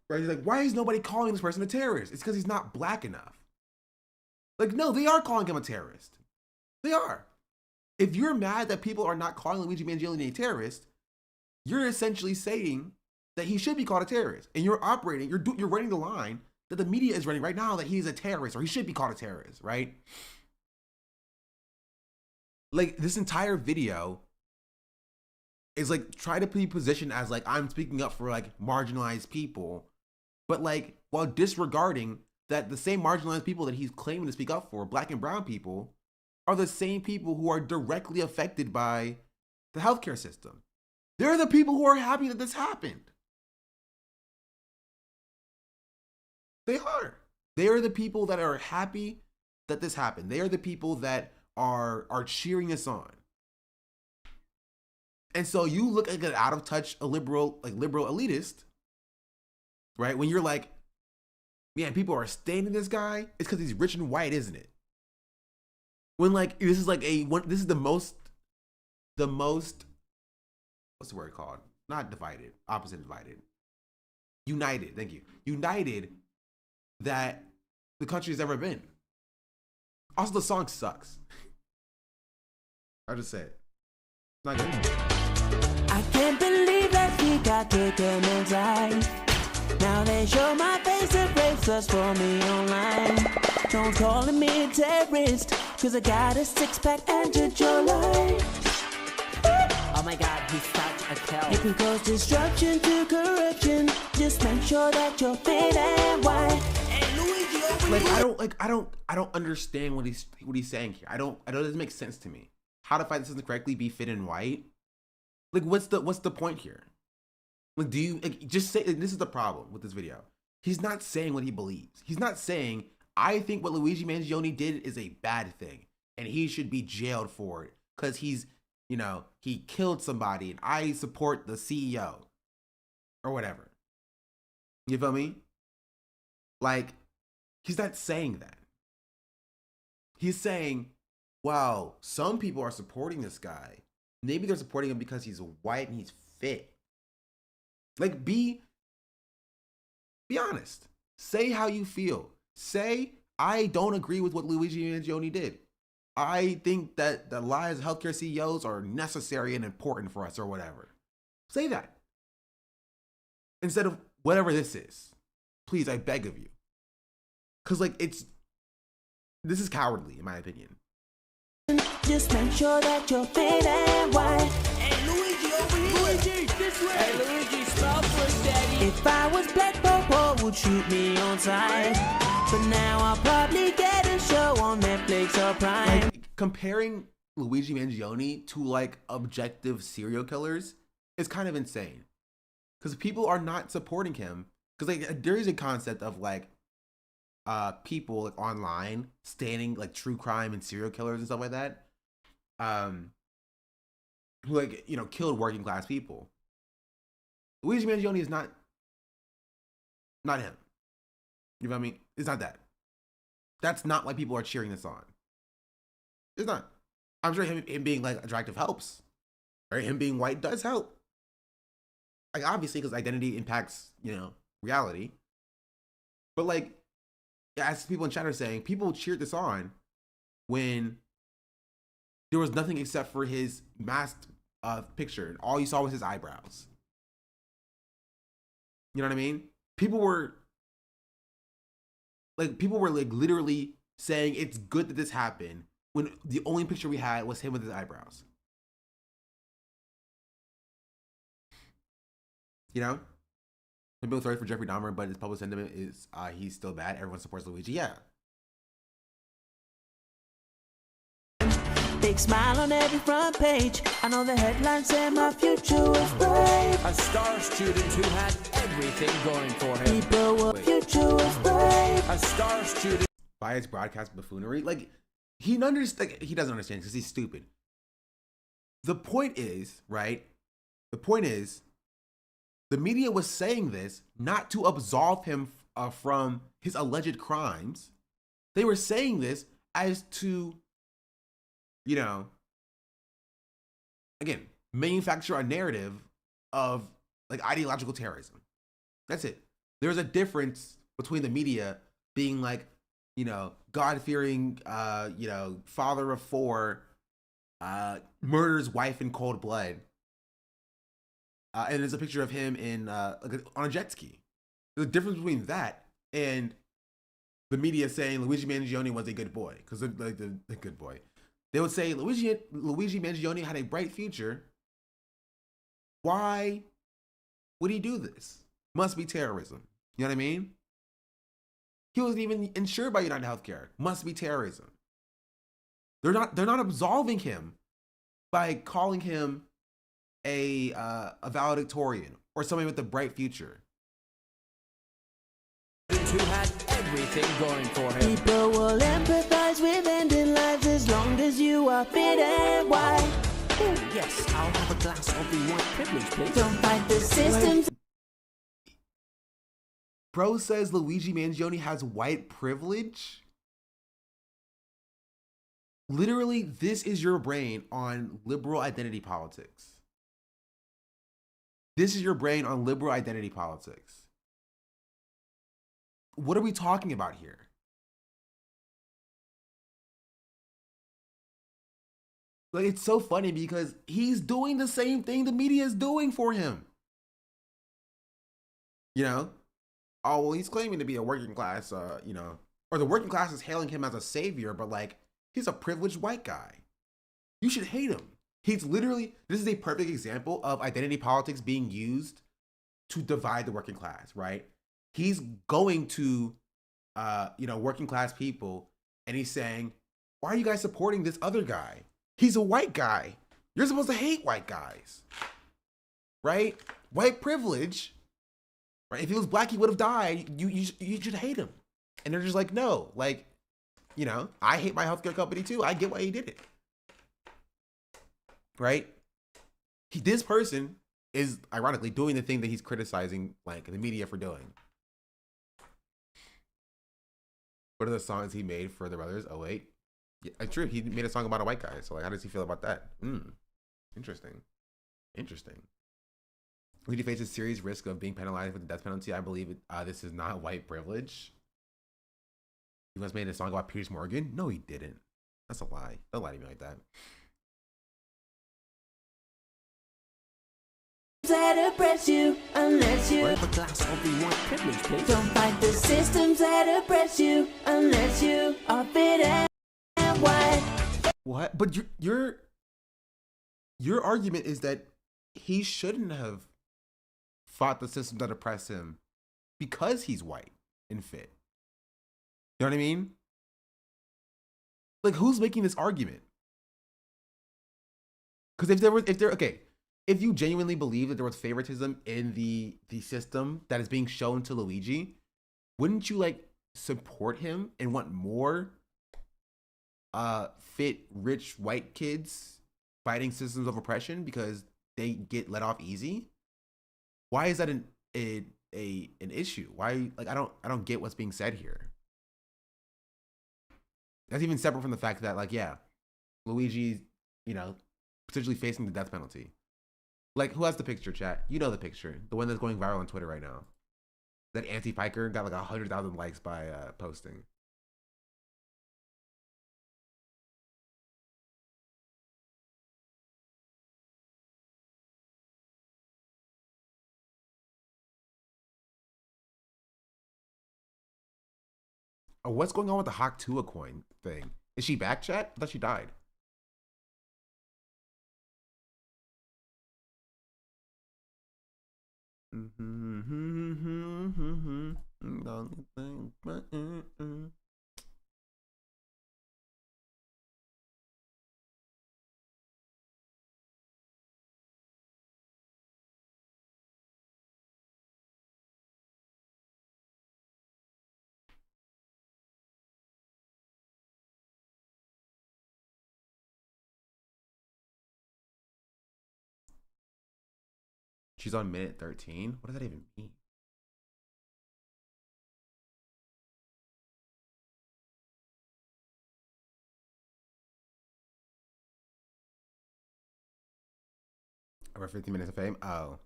Right? He's like, why is nobody calling this person a terrorist? It's because he's not black enough. Like, no, they are calling him a terrorist. They are. If you're mad that people are not calling Luigi Mangione a terrorist, you're essentially saying that he should be called a terrorist. And you're operating, you're running the line that the media is running right now, that he's a terrorist or he should be called a terrorist, right? Like, this entire video is like try to be positioned as like I'm speaking up for like marginalized people, but like while disregarding that the same marginalized people that he's claiming to speak up for, black and brown people, are the same people who are directly affected by the healthcare system. They're the people who are happy that this happened. They are. They are the people that are happy that this happened. They are the people that are cheering us on. And so you look like an out of touch, a liberal elitist, right? When you're like, man, people are standing this guy, it's because he's rich and white, isn't it? When like this is like this is the most what's the word called? Not divided, opposite divided. United, thank you. United that the country has ever been. Also, the song sucks. I just said, not good. I can't believe that we got taken inside. Now they show my face and race us for me online. Don't call me a terrorist, cause I got a six-pack and a jawline. Oh my god, he's such a kill. You can cause destruction to corruption. Just make sure that you're fit and white. Hey, Luigi, over I don't understand what he's saying here. It doesn't make sense to me. How to fight the system correctly, be fit and white? Like, what's the point here? Like, do you just say, this is the problem with this video. He's not saying what he believes. He's not saying, I think what Luigi Mangione did is a bad thing and he should be jailed for it because he's, you know, he killed somebody and I support the CEO or whatever. You feel me? Like, he's not saying that. He's saying, wow, some people are supporting this guy. Maybe they're supporting him because he's white and he's fit. Like, be honest. Say how you feel. Say, I don't agree with what Luigi Mangione did. I think that the lives of healthcare CEOs are necessary and important for us or whatever. Say that. Instead of whatever this is. Please, I beg of you. Because, like, this is cowardly, in my opinion. Just make sure that you're fit and white. Hey, Luigi, over here. Luigi, this way. Hey, Luigi, stop for daddy. If I was black, Popo would shoot me on sight. But now I'll probably get a show on Netflix or Prime. Like, comparing Luigi Mangione to, like, objective serial killers is kind of insane. Because people are not supporting him. Because, like, there is a concept of, like, people, like, online standing, like, true crime and serial killers and stuff like that. Who, like, you know, killed working class people. Luigi Mangione is not him. You know what I mean? It's not that. That's not why people are cheering this on. It's not. I'm sure him being, like, attractive helps. Or him being white does help. Like, obviously, because identity impacts, you know, reality. But, like, as people in chat are saying, people cheered this on when there was nothing except for his masked picture, and all you saw was his eyebrows. You know what I mean? People were like literally saying it's good that this happened when the only picture we had was him with his eyebrows. You know? Some people sorry for Jeffrey Dahmer, but his public sentiment is he's still bad. Everyone supports Luigi. Yeah. Big smile on every front page. I know the headlines say my future was bright. A star student who had everything going for him. People were future was bright. A star student. By his broadcast buffoonery, like he doesn't understand because he's stupid. The point is, right? The point is, the media was saying this not to absolve him from his alleged crimes. They were saying this as to, you know, again, manufacture a narrative of, like, ideological terrorism. That's it. There's a difference between the media being like, you know, God-fearing, you know, father of four, murders wife in cold blood. And there's a picture of him in on a jet ski. There's a difference between that and the media saying Luigi Mangione was a good boy, because like the good boy. They would say Luigi Mangione had a bright future. Why would he do this? Must be terrorism. You know what I mean? He wasn't even insured by United Healthcare. Must be terrorism. They're not absolving him by calling him a valedictorian or somebody with a bright future. Who had everything going for him. People will empathize with ending lives as long as you are fit and white. Oh, yes, I'll have a glass of the white privilege, please. Don't fight the systems. Bro says Luigi Mangione has white privilege? Literally, this is your brain on liberal identity politics. This is your brain on liberal identity politics. What are we talking about here? Like, it's so funny because he's doing the same thing the media is doing for him. You know? Oh, well, he's claiming to be a working class, you know, or the working class is hailing him as a savior, but like, he's a privileged white guy. You should hate him. He's literally, this is a perfect example of identity politics being used to divide the working class, right? He's going to, you know, working class people, and he's saying, why are you guys supporting this other guy? He's a white guy. You're supposed to hate white guys, right? White privilege, right? If he was black, he would have died. You should hate him. And they're just like, no, like, you know, I hate my healthcare company too. I get why he did it, right? This person is ironically doing the thing that he's criticizing, like, the media for doing. What are the songs he made for the brothers? Oh wait, yeah, true. He made a song about a white guy. So like, how does he feel about that? Interesting. Interesting. Luigi faces serious risk of being penalized with the death penalty. I believe this is not white privilege. He once made a song about Piers Morgan. No, he didn't. That's a lie. Don't lie to me like that. That oppress you unless you have a glass of the white privilege, please. Don't fight the systems that oppress you unless you are fit and white. What? But your argument is that he shouldn't have fought the systems that oppress him because he's white and fit. You know what I mean? Like, who's making this argument? Because if you genuinely believe that there was favoritism in the system that is being shown to Luigi, wouldn't you like support him and want more fit, rich white kids fighting systems of oppression because they get let off easy? Why is that an issue? Why, like, I don't get what's being said here. That's even separate from the fact that, like, yeah, Luigi's, you know, potentially facing the death penalty. Like, who has the picture, chat? You know the picture. The one that's going viral on Twitter right now. That anti-piker got like 100,000 likes by posting. Oh, what's going on with the Hawk Tua coin thing? Is she back, chat? I thought she died. She's on minute 13. What does that even mean? Over 50 minutes of fame? Oh.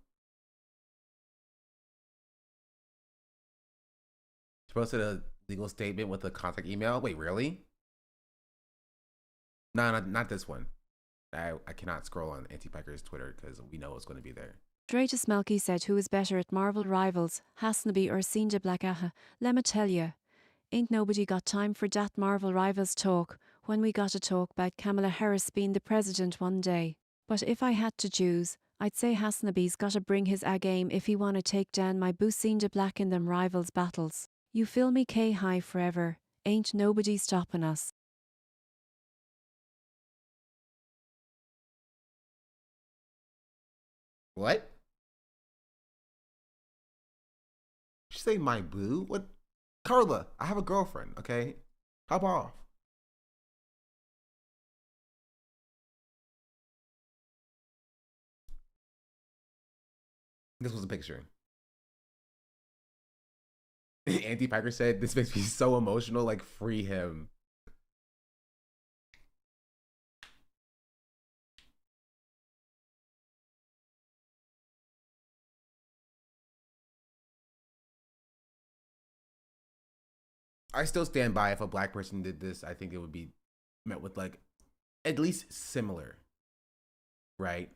She posted a legal statement with a contact email. Wait, really? No, not this one. I cannot scroll on Anti-Piker's Twitter because we know it's going to be there. Dratus Melky said who is better at Marvel Rivals, Hasnaby or Sinja Blackaha. Lemma tell ya, ain't nobody got time for dat Marvel Rivals talk when we got to talk about Kamala Harris being the president one day. But if I had to choose, I'd say Hasnaby's gotta bring his A-game if he wanna take down my boo Sinja Black in them Rivals battles. You feel me K-high forever, ain't nobody stopping us. What? She say my boo? What? Carla, I have a girlfriend, okay? Hop off. This was a picture. Anti-Piker said, this makes me so emotional, like, free him. I still stand by if a black person did this, I think it would be met with like at least similar, right?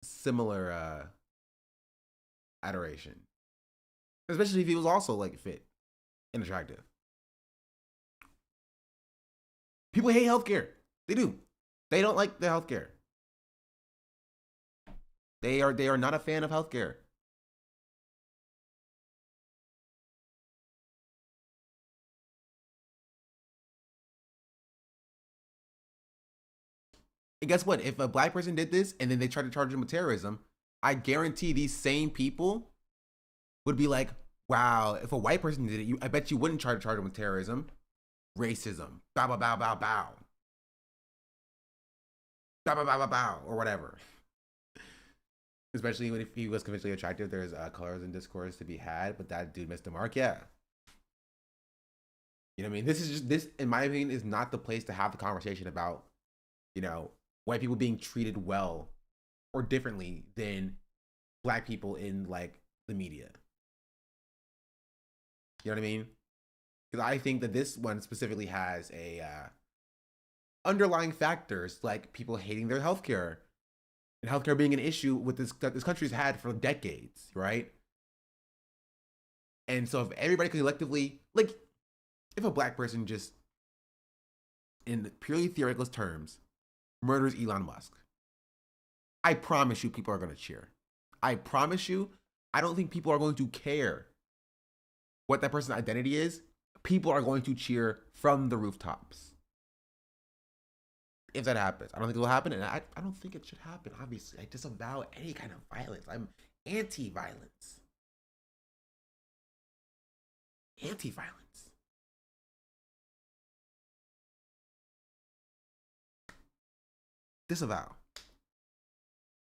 Similar adoration. Especially if he was also like fit and attractive. People hate healthcare. They do. They don't like the healthcare. They are not a fan of healthcare. And guess what? If a black person did this and then they tried to charge him with terrorism, I guarantee these same people would be like, wow, if a white person did it, I bet you wouldn't try to charge him with terrorism. Racism. Bow, bow, bow, bow, bow. Bow, bow, bow, bow, bow, or whatever. Especially when if he was conventionally attractive, there's colors and discourse to be had, but that dude missed the mark, yeah. You know what I mean? This, in my opinion, is not the place to have the conversation about, you know, white people being treated well or differently than black people in like the media. You know what I mean? Because I think that this one specifically has a underlying factors like people hating their healthcare and healthcare being an issue with that this country's had for decades, right? And so if everybody collectively, like, if a black person just, in purely theoretical terms, murders Elon Musk, I promise you people are going to cheer. I promise you, I don't think people are going to care what that person's identity is. People are going to cheer from the rooftops. If that happens. I don't think it will happen, and I don't think it should happen, obviously. I disavow any kind of violence. I'm anti-violence. Anti-violence. Disavow.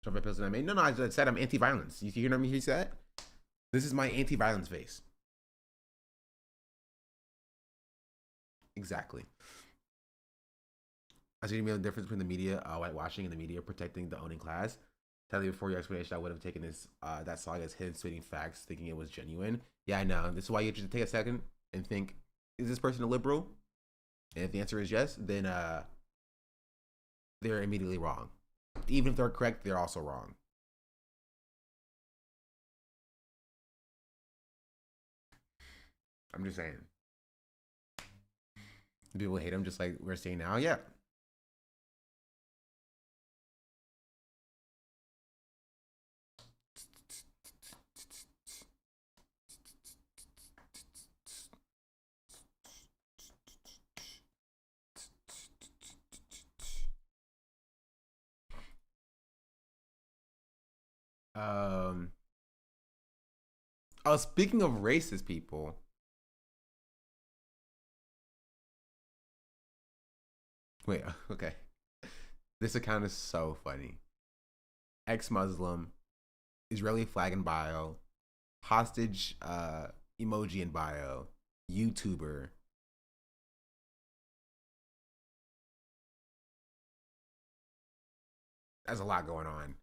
Trump I made. No, I said I'm anti-violence. You hear what he said? This is my anti-violence face. Exactly. I see the difference between the media whitewashing and the media protecting the owning class. Tell you before your explanation, I would have taken this that song as him spitting facts, thinking it was genuine. Yeah, I know. This is why you should take a second and think: is this person a liberal? And if the answer is yes, then they're immediately wrong. Even if they're correct, they're also wrong. I'm just saying. People hate him just like we're saying now. Yeah. Oh, speaking of racist people, wait, okay. This account is so funny. Ex-Muslim, Israeli flag in bio, hostage emoji in bio, YouTuber. There's a lot going on.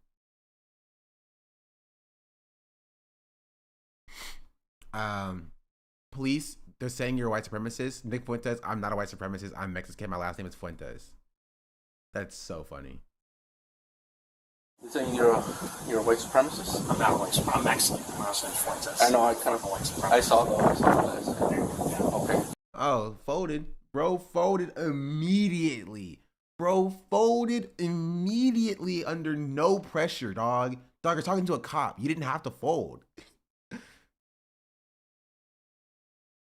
Police, they're saying you're a white supremacist. Nick Fuentes, I'm not a white supremacist. I'm Mexican. My last name is Fuentes. That's so funny. You're saying you're a white supremacist? I'm not a white supremacist. I'm Mexican. My last name is Fuentes. I know. I kind of a white supremacist. I saw that. Yeah, okay. Oh, folded. Bro folded immediately. Bro folded immediately under no pressure, dog. Dog, you're talking to a cop. You didn't have to fold.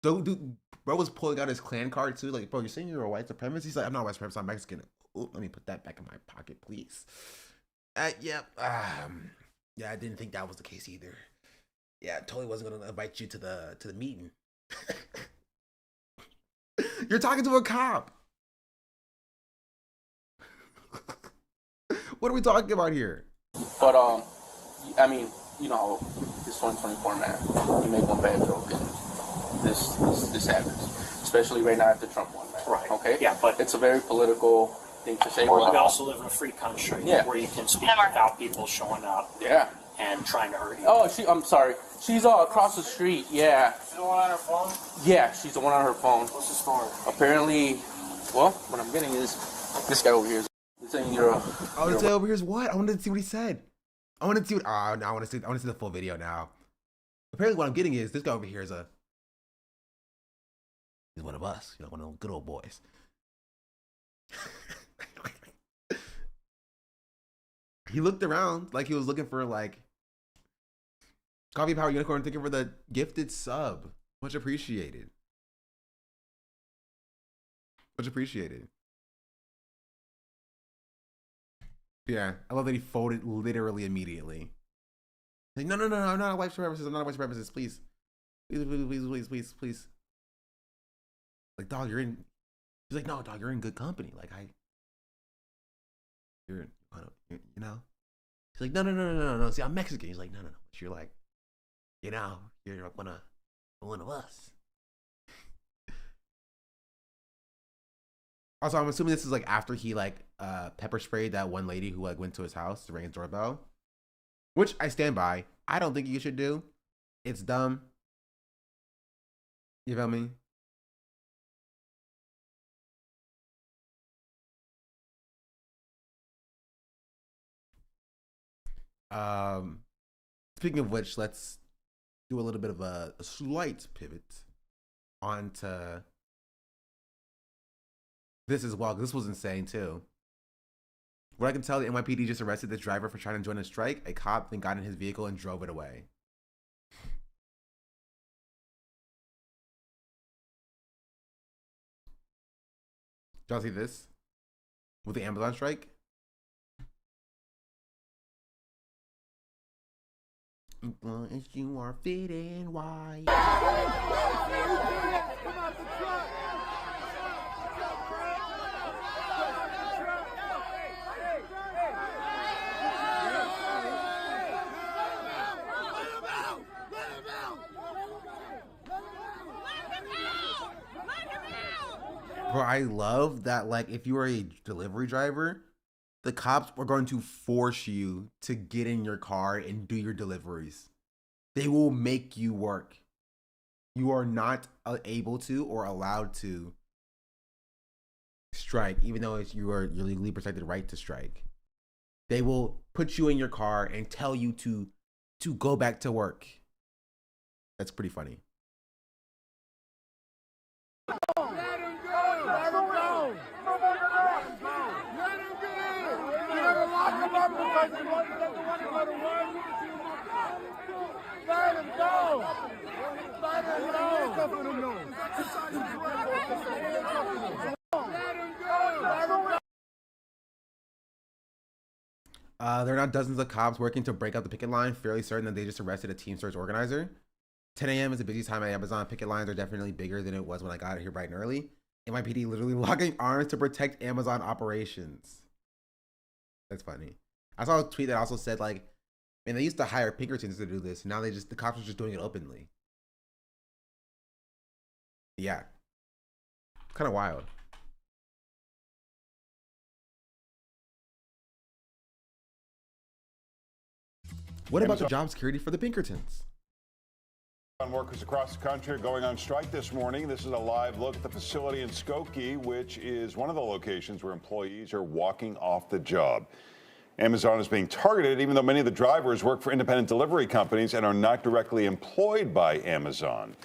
So, dude, bro was pulling out his clan card too. Like, bro, you're saying you're a white supremacist? He's like, I'm not a white supremacist. I'm Mexican. Ooh, let me put that back in my pocket, please. Yeah, I didn't think that was the case either. Yeah, I totally wasn't gonna invite you to the meeting. You're talking to a cop. What are we talking about here? But I mean, you know, it's 2024, man. You make one bad joke and this happens, especially right now after Trump won, man. Right. Okay. Yeah, but it's a very political thing to say. We also live in a free country where you can speak without people showing up. Yeah. and trying to hurt you. Oh, I'm sorry. She's across the street. Yeah. She's the one on her phone? Yeah, she's the one on her phone. What's the story? Apparently, well, what I'm getting is this guy over here is saying you're a. I want to say over here's what? I wanted to see what he said. I want to see what. Oh, no, I want to see the full video now. Apparently, what I'm getting is this guy over here is he's one of us. You know, one of those good old boys. He looked around like he was looking for like Coffee Power Unicorn, thinking for the gifted sub. Much appreciated. Much appreciated. Yeah, I love that he folded literally immediately. Like, no, I'm not a wife supremacist. I'm not a wife supremacist. Please. Please. Like, dog, you're in. He's like, no, dog, you're in good company. Like, you know. He's like, no. See, I'm Mexican. He's like, no. But you're like, you know, you're one of us. Also, I'm assuming this is like after he like pepper sprayed that one lady who like went to his house to ring his doorbell, which I stand by. I don't think you should do. It's dumb. You feel me? Speaking of which, let's do a little bit of a slight pivot onto this as well, because this was insane too. What I can tell, the NYPD just arrested this driver for trying to join a strike. A cop then got in his vehicle and drove it away. Did y'all see this? With the Amazon strike? As long as you are fitting white. Bro, I love that, like, if you are a delivery driver, the cops are going to force you to get in your car and do your deliveries. They will make you work. You are not able to or allowed to strike, even though it's your legally protected right to strike. They will put you in your car and tell you to go back to work. That's pretty funny. There are now dozens of cops working to break up the picket line, fairly certain that they just arrested a Teamsters organizer. 10 a.m. is a busy time at Amazon. Picket lines are definitely bigger than it was when I got here bright and early. NYPD literally locking arms to protect Amazon operations. That's funny. I saw a tweet that also said, like, man, they used to hire Pinkertons to do this. Now the cops are just doing it openly. Yeah. It's kind of wild. What about the job security for the Pinkertons? Workers across the country are going on strike this morning. This is a live look at the facility in Skokie, which is one of the locations where employees are walking off the job. Amazon is being targeted, even though many of the drivers work for independent delivery companies and are not directly employed by Amazon.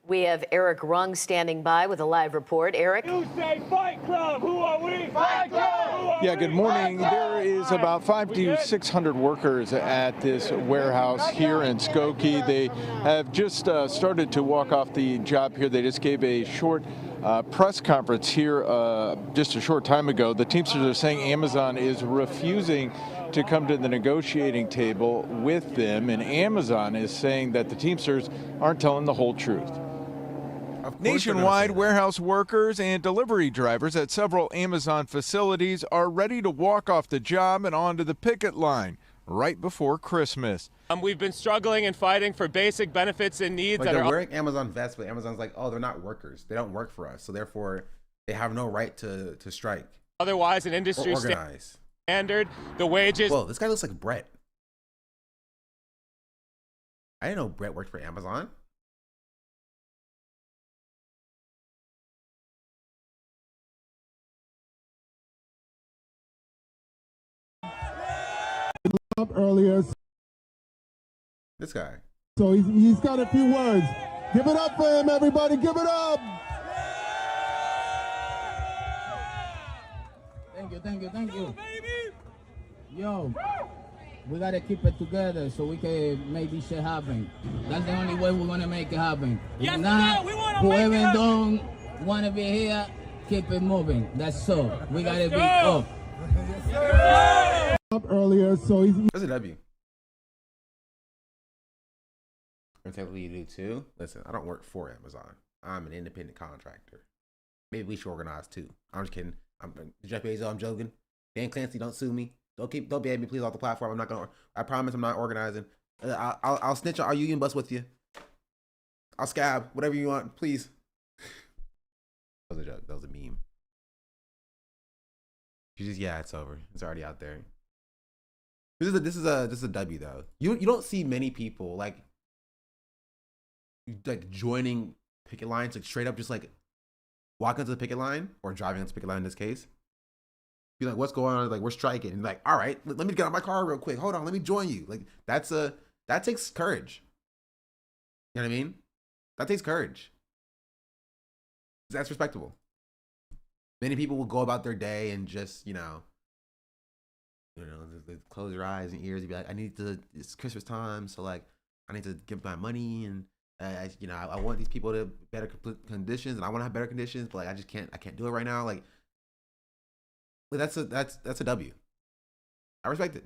We have Eric Rung standing by with a live report. Eric? You say Fight Club. Who are we? Fight Club. Yeah, good morning. There is about 500 to 600 workers at this warehouse here in Skokie. They have just started to walk off the job here. They just gave a short press conference here just a short time ago. The Teamsters are saying Amazon is refusing to come to the negotiating table with them, and Amazon is saying that the Teamsters aren't telling the whole truth. Nationwide, warehouse workers and delivery drivers at several Amazon facilities are ready to walk off the job and onto the picket line right before Christmas. We've been struggling and fighting for basic benefits and needs. Like, they're wearing Amazon vests, but Amazon's like, oh, they're not workers. They don't work for us, so therefore they have no right to strike. Otherwise, an industry or organize. Standard, the wages. Whoa, this guy looks like Brett. I didn't know Brett worked for Amazon. Up earlier. This guy. So he's got a few words. Give it up for him, everybody. Give it up. Thank you. Yo, we gotta keep it together so we can make this shit happen. That's the only way we're gonna make it happen. Yes, If not, we wanna whoever make it don't wanna be here, keep it moving. That's so. We gotta be go. up. Earlier, so he's. That's a W. Or technically you do too. Listen, I don't work for Amazon. I'm an independent contractor. Maybe we should organize too. I'm just kidding. I'm Jeff Bezos. I'm joking. Dan Clancy, don't sue me. Don't ban me, please, off the platform. I'm not gonna. I promise, I'm not organizing. I'll snitch on our union bus with you. I'll scab whatever you want, please. That was a joke. That was a meme. You just it's over. It's already out there. This is a W though. You don't see many people like joining picket lines, like straight up just like walking onto the picket line or driving onto the picket line in this case. Be like, what's going on? Like, we're striking. And like, all right, let me get out my car real quick. Hold on, let me join you. Like, that takes courage. You know what I mean? That takes courage. That's respectable. Many people will go about their day and just, they close their eyes and ears and be like, it's Christmas time, so like, I need to give my money and I want these people to better conditions and I want to have better conditions, but like, I can't do it right now. Like that's a W. I respect it.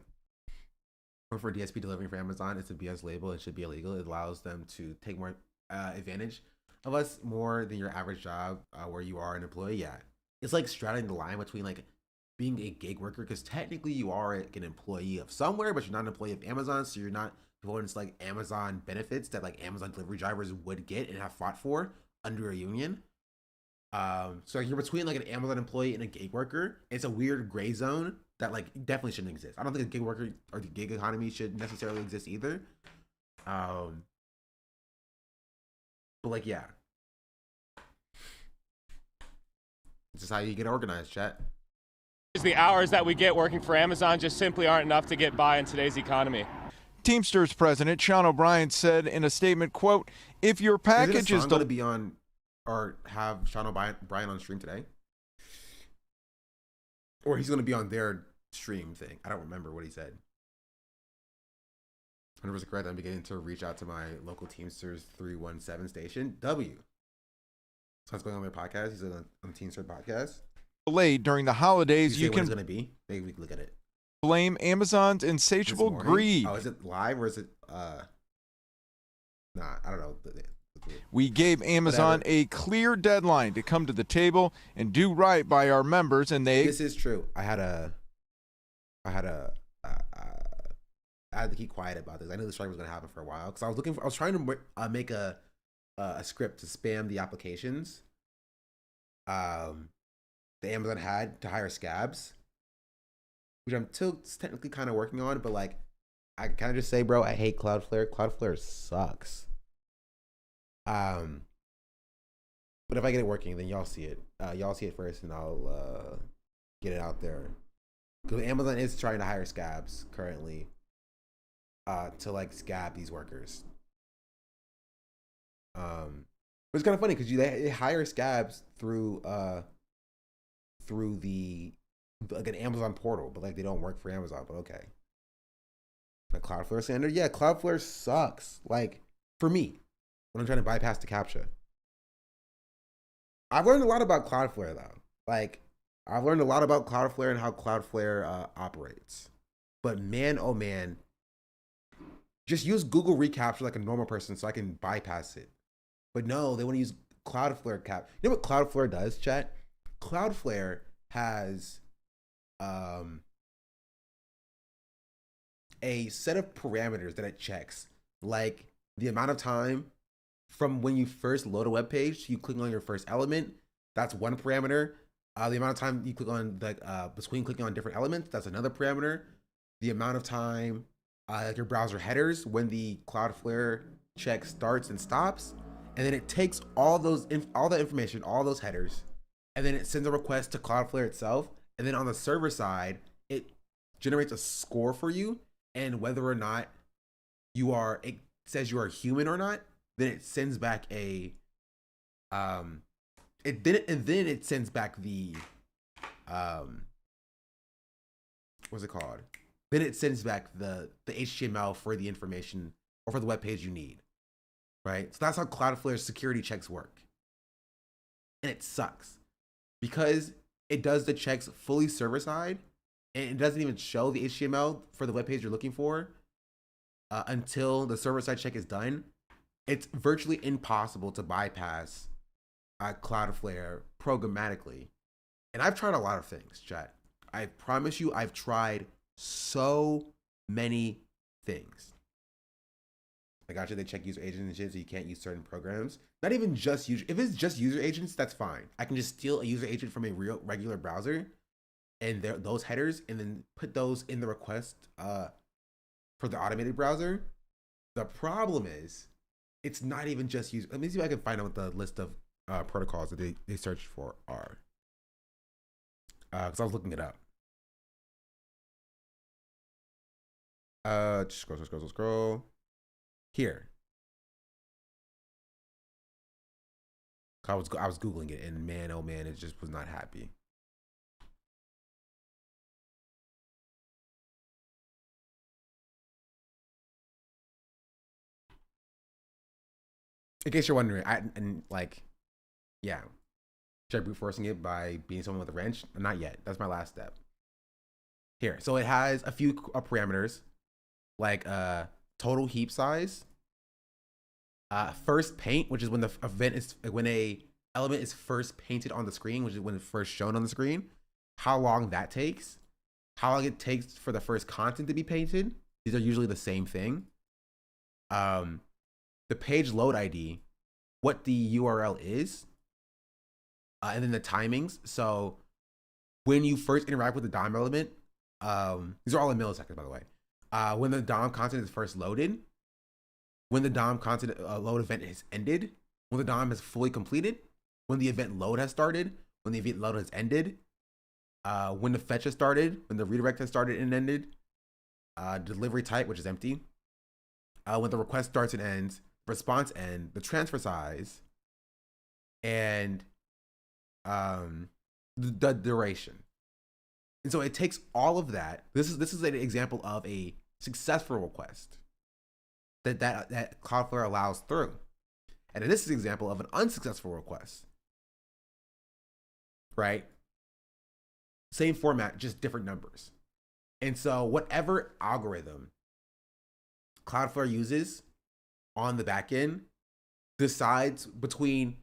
Or for DSP delivering for Amazon, it's a BS label. It should be illegal. It allows them to take more advantage of us more than your average job where you are an employee. Yeah, it's like straddling the line between like being a gig worker, because technically you are an employee of somewhere, but you're not an employee of Amazon, so you're not going to like Amazon benefits that like Amazon delivery drivers would get and have fought for under a union. So you're between like an Amazon employee and a gig worker. It's a weird gray zone that like definitely shouldn't exist. I don't think a gig worker or the gig economy should necessarily exist either. But like, yeah, this is how you get organized, chat. The hours that we get working for Amazon just simply aren't enough to get by in today's economy. Teamsters president Sean O'Brien said in a statement, quote, if your package is going to be on or have Sean O'Brien on stream today, or he's going to be on their stream thing. I don't remember what he said. 100% correct. I'm beginning to reach out to my local Teamsters 317 station. W. So what's going on their podcast? He's on the Teamsters podcast. Delayed during the holidays, you can going to be. Maybe we can look at it. Blame Amazon's insatiable greed. Oh, is it live or is it nah, I don't know. We gave Amazon a clear deadline to come to the table and do right by our members, and they. This is true. I had to keep quiet about this. I knew the strike was going to happen for a while because I was trying to make a script to spam the applications the Amazon had to hire scabs, which I'm still technically kind of working on, but like, I kind of just say, bro, I hate Cloudflare. Cloudflare sucks. But if I get it working, then y'all see it. Y'all see it first, and I'll get it out there. Because Amazon is trying to hire scabs currently to like scab these workers. But it's kind of funny because they hire scabs through the like an Amazon portal, but like they don't work for Amazon. But okay, the Cloudflare standard, yeah, Cloudflare sucks. Like for me, when I'm trying to bypass the CAPTCHA, I've learned a lot about Cloudflare though. Like I've learned a lot about Cloudflare and how Cloudflare operates. But man, oh man, just use Google reCAPTCHA like a normal person so I can bypass it. But no, they want to use Cloudflare cap. You know what Cloudflare does, chat? Cloudflare has a set of parameters that it checks, like the amount of time from when you first load a web page, you click on your first element. That's one parameter. The amount of time you click on between clicking on different elements, that's another parameter. The amount of time like your browser headers when the Cloudflare check starts and stops, and then it takes all the information, all those headers, and then it sends a request to Cloudflare itself, and then on the server side, it generates a score for you, and whether or not it says you are human or not, then it sends back a it sends back the what's it called? Then it sends back the HTML for the information or for the web page you need, right? So that's how Cloudflare's security checks work. And it sucks because it does the checks fully server side, and it doesn't even show the HTML for the web page you're looking for until the server side check is done. It's virtually impossible to bypass Cloudflare programmatically. And I've tried a lot of things, chat. I promise you, I've tried so many things. I got you. They check user agents and shit, so you can't use certain programs. Not even just user. If it's just user agents, that's fine. I can just steal a user agent from a regular browser, and those headers, and then put those in the request for the automated browser. The problem is, it's not even just user. Let me see if I can find out what the list of protocols that they searched for are. Because I was looking it up. Just scroll. Here. I was Googling it, and man, oh man, it just was not happy. In case you're wondering, yeah. Should I brute forcing it by beating someone with a wrench? Not yet. That's my last step. Here, so it has a few parameters, like total heap size, first paint, which is when when a element is first painted on the screen, which is when it's first shown on the screen, how long that takes, how long it takes for the first content to be painted. These are usually the same thing. The page load ID, what the URL is, and then the timings. So when you first interact with the DOM element, these are all in milliseconds, by the way. When the DOM content is first loaded, when the DOM content load event has ended, when the DOM is fully completed, when the event load has started, when the event load has ended, when the fetch has started, when the redirect has started and ended, delivery type, which is empty, when the request starts and ends, response end, the transfer size, and the duration. And so it takes all of that. This is an example of a successful request that Cloudflare allows through. And this is an example of an unsuccessful request. Right? Same format, just different numbers. And so whatever algorithm Cloudflare uses on the back end decides between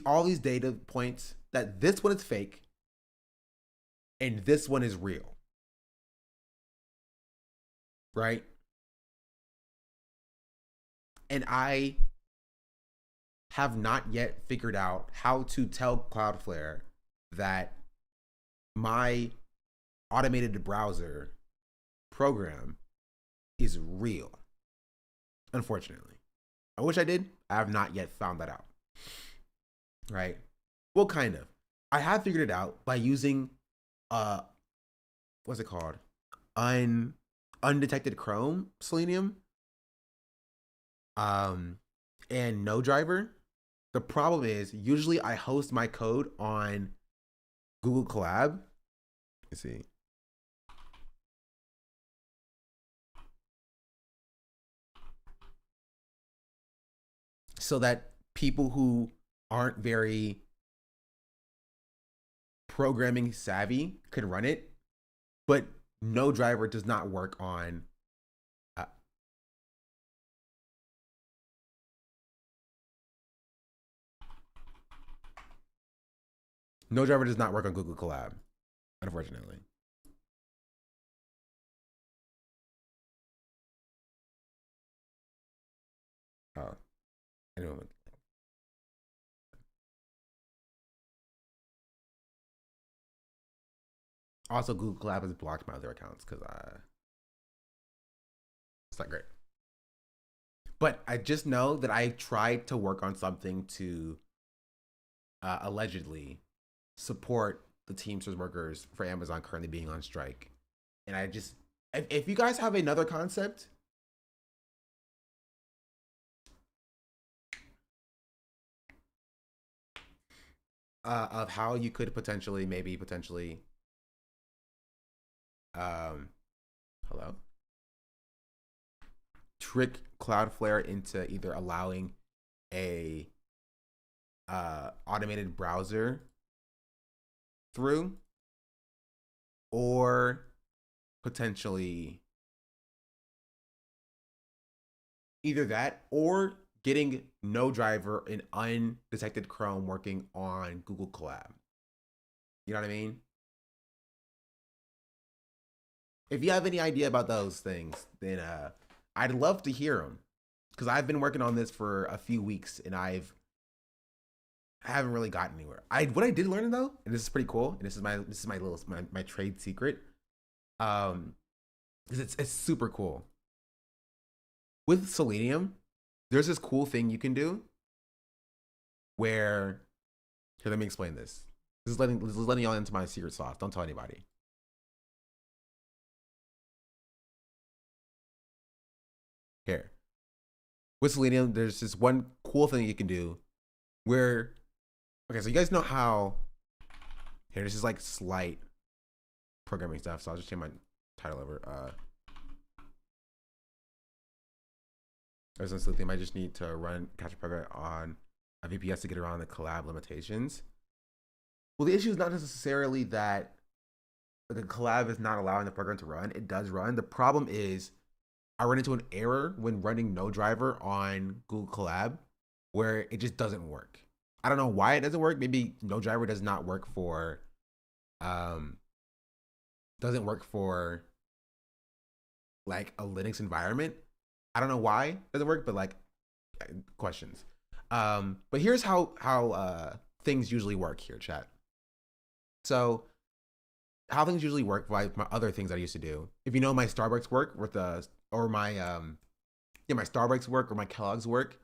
all these data points that this one is fake and this one is real. Right? And I have not yet figured out how to tell Cloudflare that my automated browser program is real. Unfortunately. I wish I did. I have not yet found that out. Right? Well, kind of. I have figured it out by using what's it called? Undetected Chrome Selenium. And no driver. The problem is usually I host my code on Google Colab. Let's see. So that people who aren't very programming savvy could run it, but no driver does not work on no driver does not work on Google Colab, unfortunately. Oh, anyway. Also, Google Colab has blocked my other accounts because not great. But I just know that I tried to work on something to allegedly support the Teamsters workers for Amazon currently being on strike. And I just, if you guys have another concept, of how you could potentially, hello, trick Cloudflare into either allowing a automated browser through, or potentially either that or getting no driver and undetected Chrome working on Google Collab. You know what I mean? If you have any idea about those things, then I'd love to hear them, because I've been working on this for a few weeks and I haven't really gotten anywhere. What I did learn though, and this is pretty cool, and this is my trade secret, because it's super cool. With Selenium, there's this cool thing you can do where, here, let me explain this. This is letting y'all into my secret sauce. Don't tell anybody. Here, with Selenium, there's this one cool thing you can do where, okay, so you guys know how, here, this is like slight programming stuff, so I'll just change my title over. There's no thing, I just need to catch a program on a VPS to get around the collab limitations. Well, the issue is not necessarily that the collab is not allowing the program to run. It does run. The problem is I run into an error when running no driver on Google Collab where it just doesn't work. I don't know why it doesn't work. Maybe no driver does not work for, doesn't work for like a Linux environment. I don't know why it doesn't work, but like, questions. But here's how things usually work here, chat. So how things usually work, like my other things I used to do. If you know my Starbucks work with or my my Starbucks work or my Kellogg's work,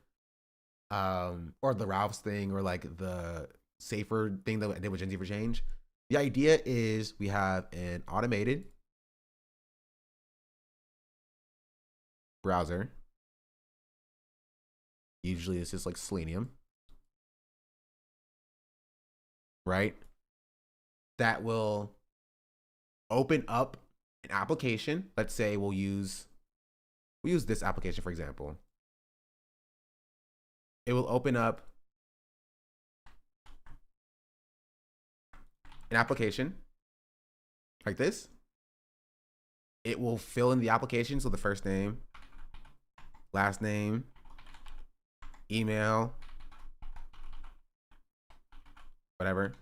or the Ralph's thing, or like the Safer thing that I did with Gen Z for Change. The idea is we have an automated browser. Usually it's just like Selenium, right? That will open up an application. Let's say we'll use this application, for example. It will open up an application like this. It will fill in the application, so the first name, last name, email, whatever,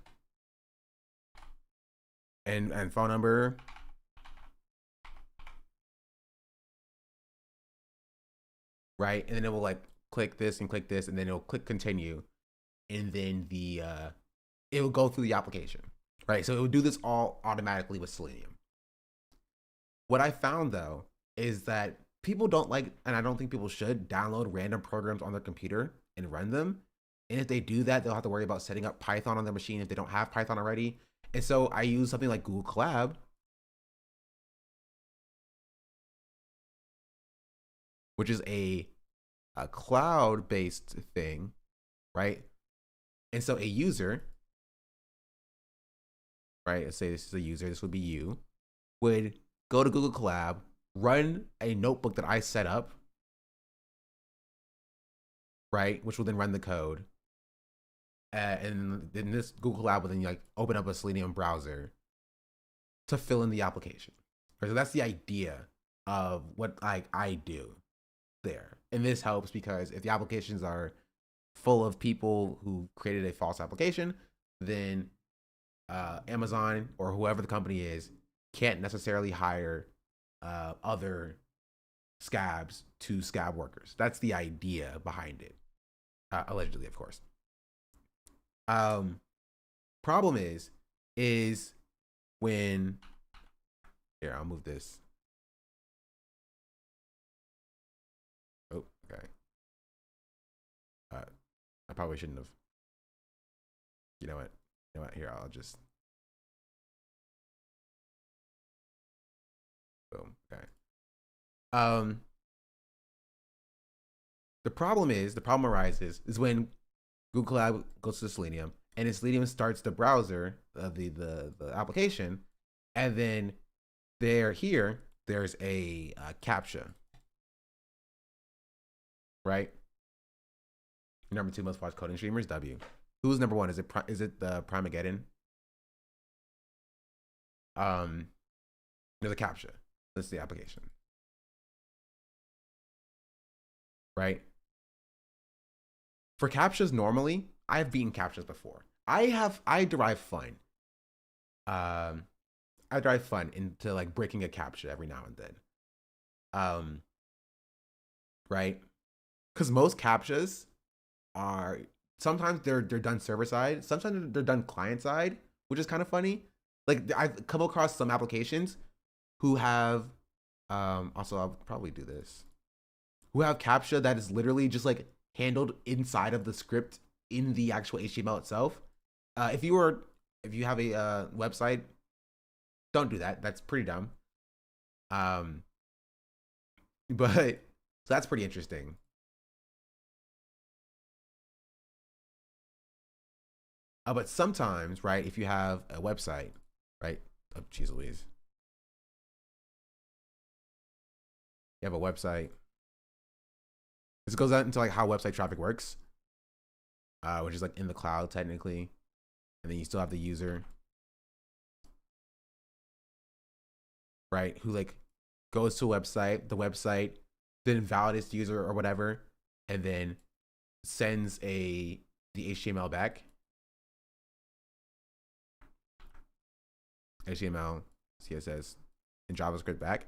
and phone number. Right, and then it will like click this and click this, and then it'll click continue, and then it will go through the application. Right, so it will do this all automatically with Selenium. What I found though is that people don't like, and I don't think people should, download random programs on their computer and run them. And if they do that, they'll have to worry about setting up Python on their machine if they don't have Python already. And so I use something like Google Collab, which is a cloud-based thing, right? And so a user, right, let's say this is a user, this would be you, would go to Google Collab, run a notebook that I set up, right, which will then run the code. And then this Google Collab will then like open up a Selenium browser to fill in the application. Right, so that's the idea of what I do there. And this helps because if the applications are full of people who created a false application, then Amazon or whoever the company is can't necessarily hire other scabs to scab workers. That's the idea behind it, allegedly, of course. Problem is when, here, I'll move this. probably shouldn't have. You know what? Here, I'll just. Boom. Okay. The problem arises is when Google Cloud goes to Selenium and Selenium starts the browser, the application, and then there's a CAPTCHA, right? Number 2 most watched coding streamers, W. Who's number 1? Is it the Primageddon? There's a CAPTCHA. That's the application, right? For CAPTCHAs, normally, I've beaten CAPTCHAs before. I derive fun. I derive fun into like breaking a CAPTCHA every now and then. Right? Because most CAPTCHAs are sometimes they're done server side, sometimes they're done client side, which is kind of funny. Like I've come across some applications who have also I'll probably do this. Who have CAPTCHA that is literally just like handled inside of the script in the actual HTML itself. If you have a website, don't do that. That's pretty dumb. But so that's pretty interesting. But sometimes, right, if you have a website, right? Oh, geez Louise. You have a website. This goes out into like how website traffic works, which is like in the cloud technically, and then you still have the user, right? Who like goes to a website, the website then validates the user or whatever, and then sends the HTML back. HTML, CSS, and JavaScript back.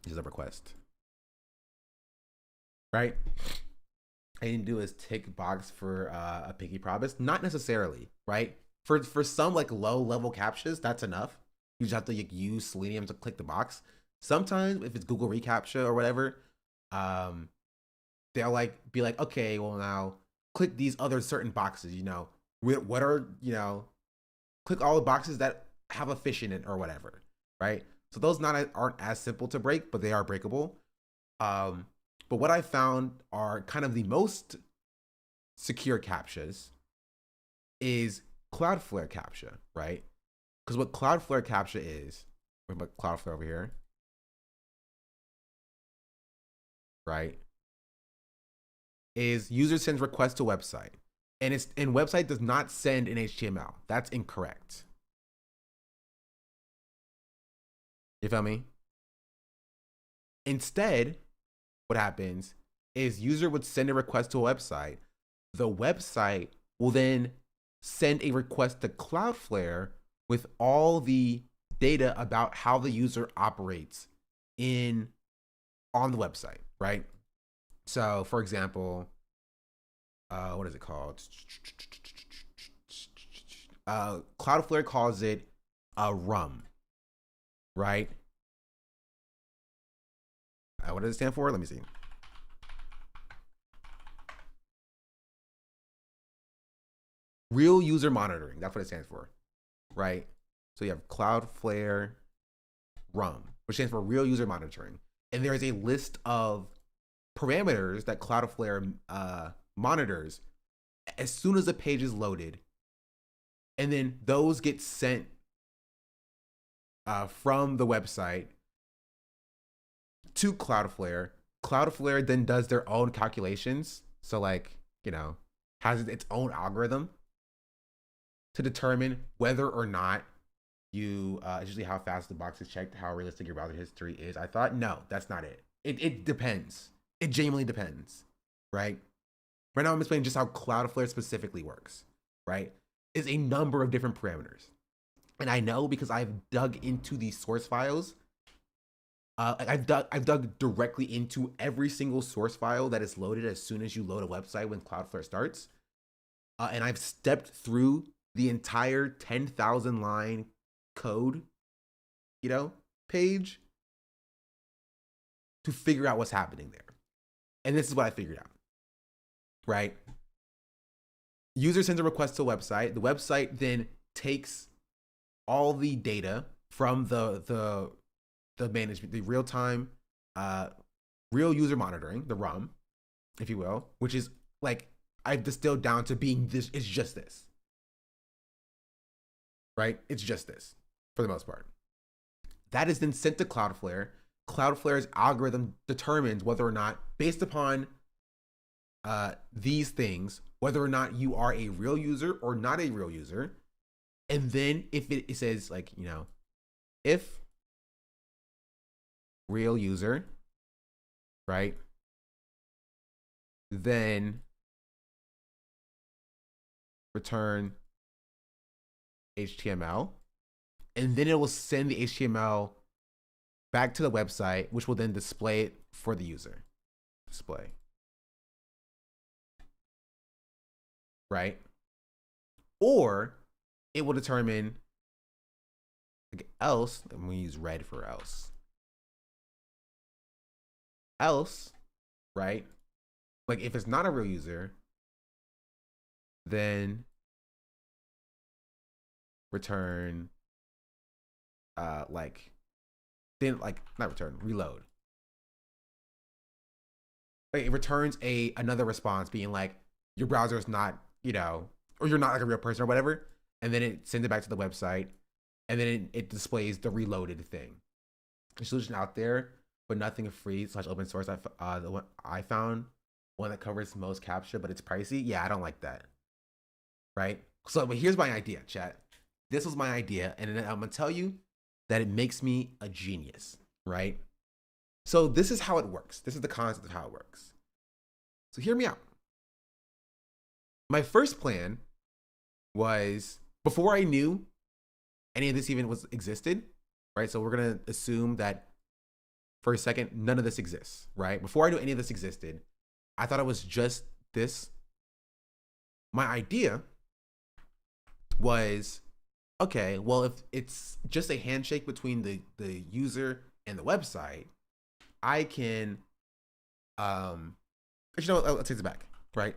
This is a request. Right? All you need to do is tick box for a pinky promise. Not necessarily, right? For some like low level CAPTCHAs, that's enough. You just have to like, use Selenium to click the box. Sometimes if it's Google reCAPTCHA or whatever, they'll like be like, okay, well now click these other certain boxes. You know, what are click all the boxes that have a fish in it or whatever, right? So those aren't as simple to break, but they are breakable. But what I found are kind of the most secure CAPTCHAs is Cloudflare CAPTCHA, right? Because what Cloudflare CAPTCHA is, we put Cloudflare over here, right? Is user sends request to website, and website does not send in HTML. That's incorrect. You feel me? Instead, what happens is user would send a request to a website. The website will then send a request to Cloudflare with all the data about how the user operates on the website, right? So, for example, what is it called? Cloudflare calls it a RUM, right? What does it stand for? Let me see. Real user monitoring. That's what it stands for, right? So you have Cloudflare RUM, which stands for real user monitoring. And there is a list of parameters that Cloudflare monitors as soon as a page is loaded. And then those get sent from the website to Cloudflare. Cloudflare then does their own calculations. So like, has its own algorithm to determine whether or not it's usually how fast the box is checked, how realistic your browser history is. I thought, no, that's not it. It depends. It genuinely depends, right? Right now I'm explaining just how Cloudflare specifically works, right? It's a number of different parameters. And I know because I've dug into these source files. I've dug directly into every single source file that is loaded as soon as you load a website when Cloudflare starts. And I've stepped through the entire 10,000 line code, page to figure out what's happening there. And this is what I figured out, right? User sends a request to a website. The website then takes all the data from the management, the real-time, real user monitoring, the RUM, if you will, which is like, I've distilled down to being this, it's just this. Right? It's just this, for the most part. That is then sent to Cloudflare. Cloudflare's algorithm determines whether or not, based upon these things, whether or not you are a real user or not a real user. And then if it says like, you know, if real user, right, then return HTML, and then it will send the HTML back to the website, which will then display it for the user. Display. Right? Or it will determine, like, else, I'm going to use red for else. Else, right? Like, if it's not a real user, then return, not return, reload. Like, it returns another response being like, your browser is not, you know, or you're not like a real person or whatever. And then it sends it back to the website, and then it displays the reloaded thing. There's a solution out there, but nothing free / open source. The one I found, one that covers most CAPTCHA, but it's pricey. Yeah, I don't like that. Right? So, but here's my idea, chat. This was my idea, and I'm gonna tell you that it makes me a genius, right? So this is how it works. This is the concept of how it works. So hear me out. My first plan was, before I knew any of this even existed, right? So we're gonna assume that for a second, none of this exists, right? Before I knew any of this existed, I thought it was just this. My idea was, okay, well, if it's just a handshake between the user and the website, I can, actually, no, let's take it back, right?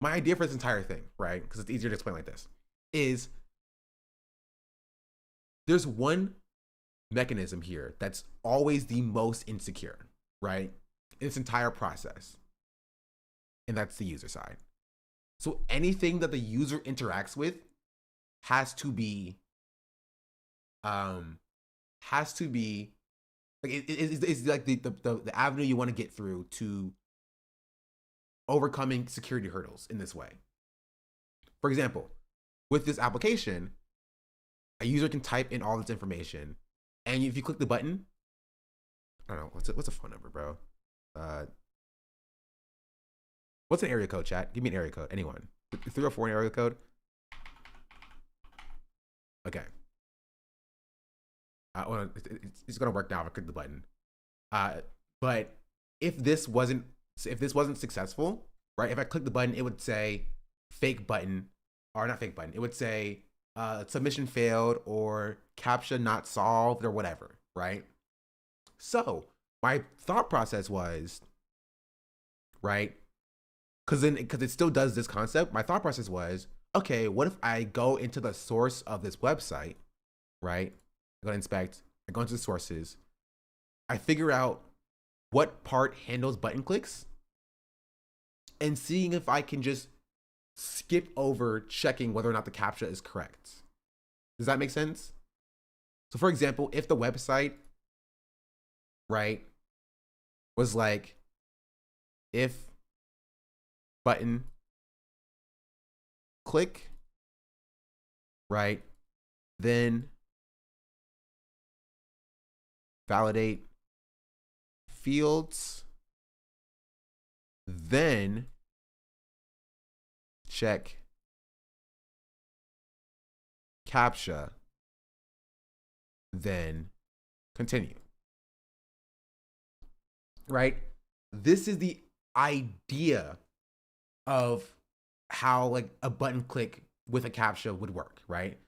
My idea for this entire thing, right? Because it's easier to explain like this, is there's one mechanism here that's always the most insecure, right? In this entire process. And that's the user side. So anything that the user interacts with has to be like, it's like the avenue you want to get through to overcoming security hurdles in this way. For example, with this application, a user can type in all this information, and if you click the button, I don't know, what's a phone number, bro? What's an area code, chat? Give me an area code, anyone. 304 an area code? Okay. Well, it's gonna work now if I click the button. But if this wasn't successful, right? If I click the button, it would say fake button, or not fake button. It would say submission failed or CAPTCHA not solved or whatever, right? So my thought process was, right? Because it still does this concept. My thought process was, okay, what if I go into the source of this website, right? I go to inspect, I go into the sources, I figure out what part handles button clicks, and seeing if I can just skip over checking whether or not the CAPTCHA is correct. Does that make sense? So for example, if the website, right, was like, if button click, right, then validate fields, then check CAPTCHA, then continue. Right? This is the idea of how like a button click with a CAPTCHA would work, right?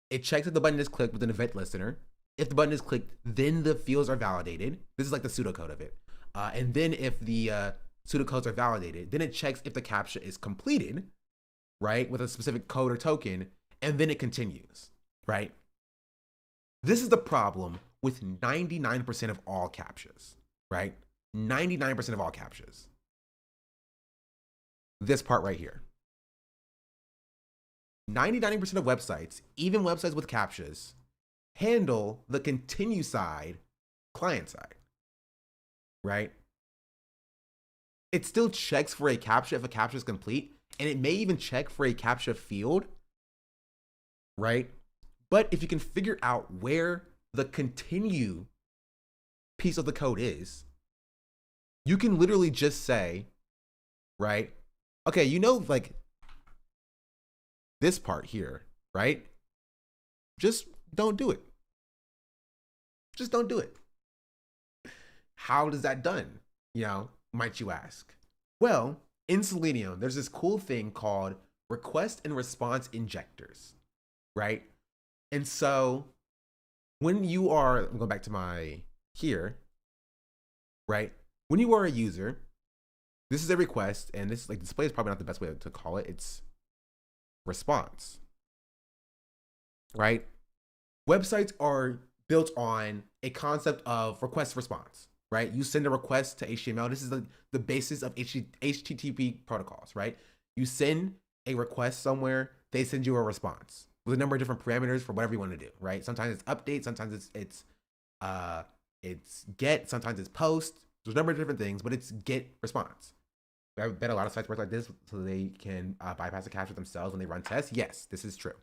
It checks if the button is clicked with an event listener. If the button is clicked, then the fields are validated. This is like the pseudocode of it. And then if the pseudocodes are validated, then it checks if the CAPTCHA is completed. right, with a specific code or token, and then it continues, right? This is the problem with 99% of all CAPTCHAs, right? 99% of all CAPTCHAs. This part right here. 99% of websites, even websites with CAPTCHAs, handle the continue side, client side, right? It still checks for a CAPTCHA if a CAPTCHA is complete, and it may even check for a CAPTCHA field, right? But if you can figure out where the continue piece of the code is, you can literally just say, right? Okay, you know, like this part here, right? Just don't do it. Just don't do it. How is that done? You know, might you ask? Well, in Selenium, there's this cool thing called request and response injectors, right? And so when you are, I'm going back to my here, right? When you are a user, this is a request, and this like display is probably not the best way to call it. It's response, right? Websites are built on a concept of request response, right? You send a request to HTML. This is the basis of HTTP protocols, right? You send a request somewhere, they send you a response with a number of different parameters for whatever you want to do, right? Sometimes it's update, sometimes it's get, sometimes it's post. There's a number of different things, but it's get response. I bet a lot of sites work like this so they can bypass the CAPTCHA themselves when they run tests. Yes, this is true.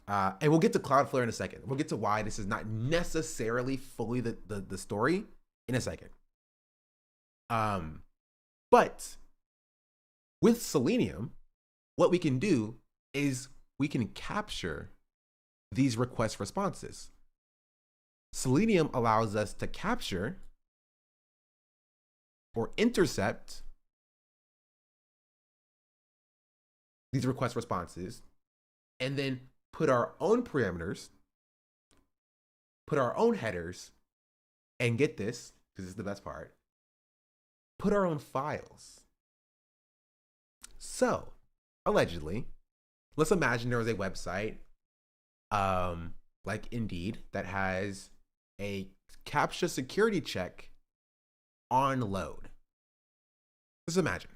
And we'll get to Cloudflare in a second. We'll get to why this is not necessarily fully the story in a second. But with Selenium, what we can do is we can capture these request responses. Selenium allows us to capture or intercept these request responses and then put our own parameters, put our own headers, and get this, because this is the best part, put our own files. So, allegedly, let's imagine there was a website like Indeed that has a CAPTCHA security check on load. Just imagine.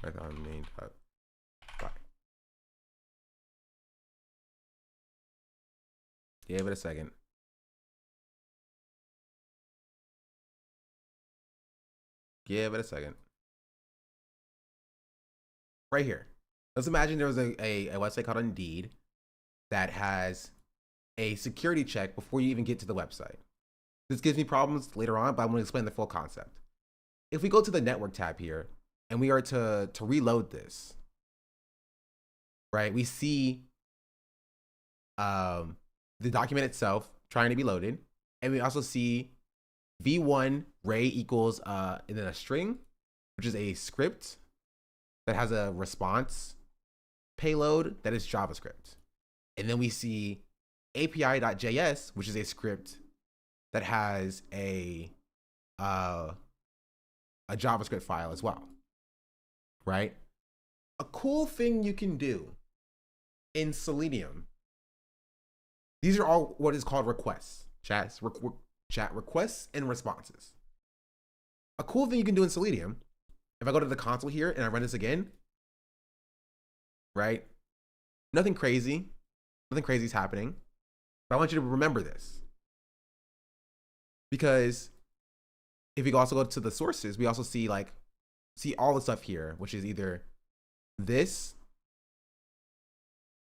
Python main dot py. Give it a second. Give it a second. Right here. Let's imagine there was a website called Indeed that has a security check before you even get to the website. This gives me problems later on, but I'm going to explain the full concept. If we go to the network tab here, and we are to reload this, right? We see the document itself trying to be loaded, and we also see v1 ray equals and then a string, which is a script that has a response payload that is JavaScript, and then we see API.js, which is a script that has a JavaScript file as well. Right? A cool thing you can do in Selenium, these are all what is called requests, chat requests and responses. A cool thing you can do in Selenium, if I go to the console here and I run this again, right? Nothing crazy is happening, but I want you to remember this. Because if we also go to the sources, we also see all the stuff here, which is either this,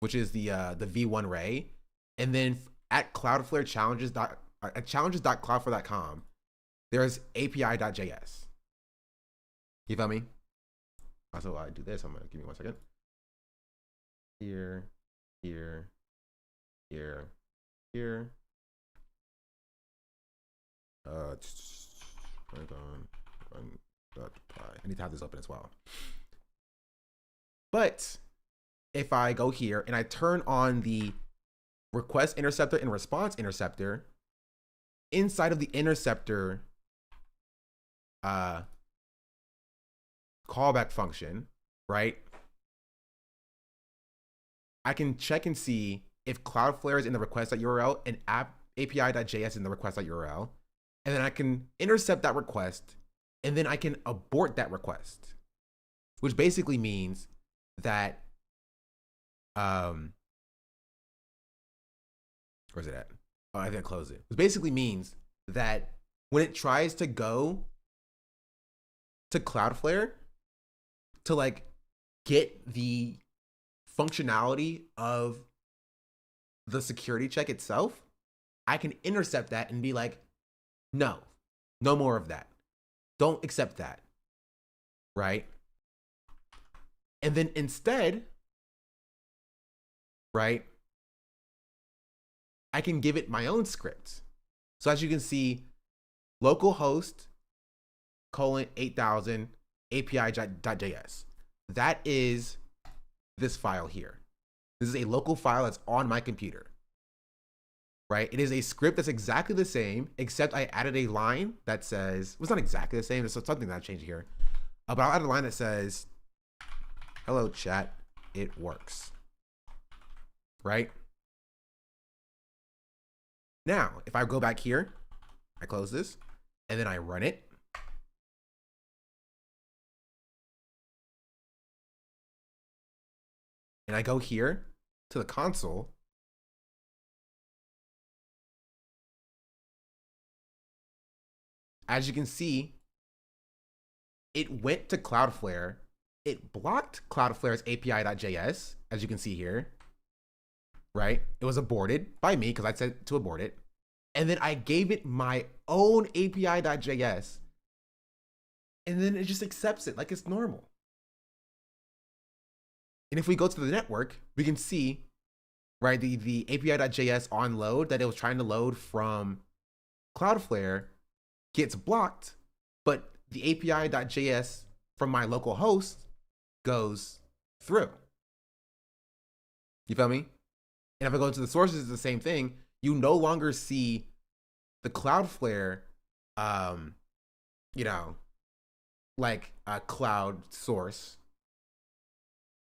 which is the v1 ray, and then at Cloudflare challenges.cloudflare.com, there's API.js. You feel me? Also, while I do this, give me 1 second. Here, here, here, here. I need to have this open as well. But if I go here and I turn on the request interceptor and response interceptor, inside of the interceptor callback function, right? I can check and see if Cloudflare is in the request.url and api.js in the request.url. And then I can intercept that request, and then I can abort that request, which basically means that, where's it at? Oh, I think I closed it. Which basically means that when it tries to go to Cloudflare to like get the functionality of the security check itself, I can intercept that and be like, no, no more of that. Don't accept that, right? And then instead, right, I can give it my own script. So as you can see, localhost :8000 api.js. That is this file here. This is a local file that's on my computer, right? It is a script that's exactly the same, except I added a line that says, well, it's not exactly the same, it's something that I changed here. But I'll add a line that says, hello chat, it works, right? Now, if I go back here, I close this, and then I run it. And I go here to the console. As you can see, it went to Cloudflare. It blocked Cloudflare's api.js, as you can see here, right? It was aborted by me because I said to abort it. And then I gave it my own api.js. And then it just accepts it like it's normal. And if we go to the network, we can see, right, the api.js on load that it was trying to load from Cloudflare gets blocked, but the api.js from my local host goes through. You feel me? And if I go into the sources, it's the same thing. You no longer see the Cloudflare, you know, like a cloud source,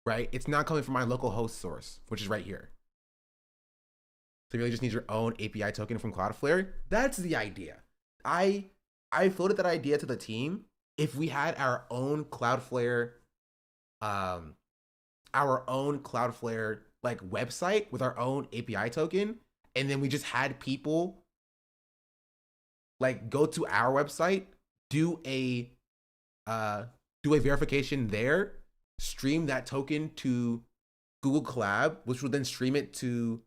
right? It's not coming from my local host source, which is right here. So you really just need your own API token from Cloudflare. That's the idea. I floated that idea to the team. If we had our own Cloudflare, like website with our own API token, and then we just had people like go to our website, do a verification there, stream that token to Google Collab, which would then stream it to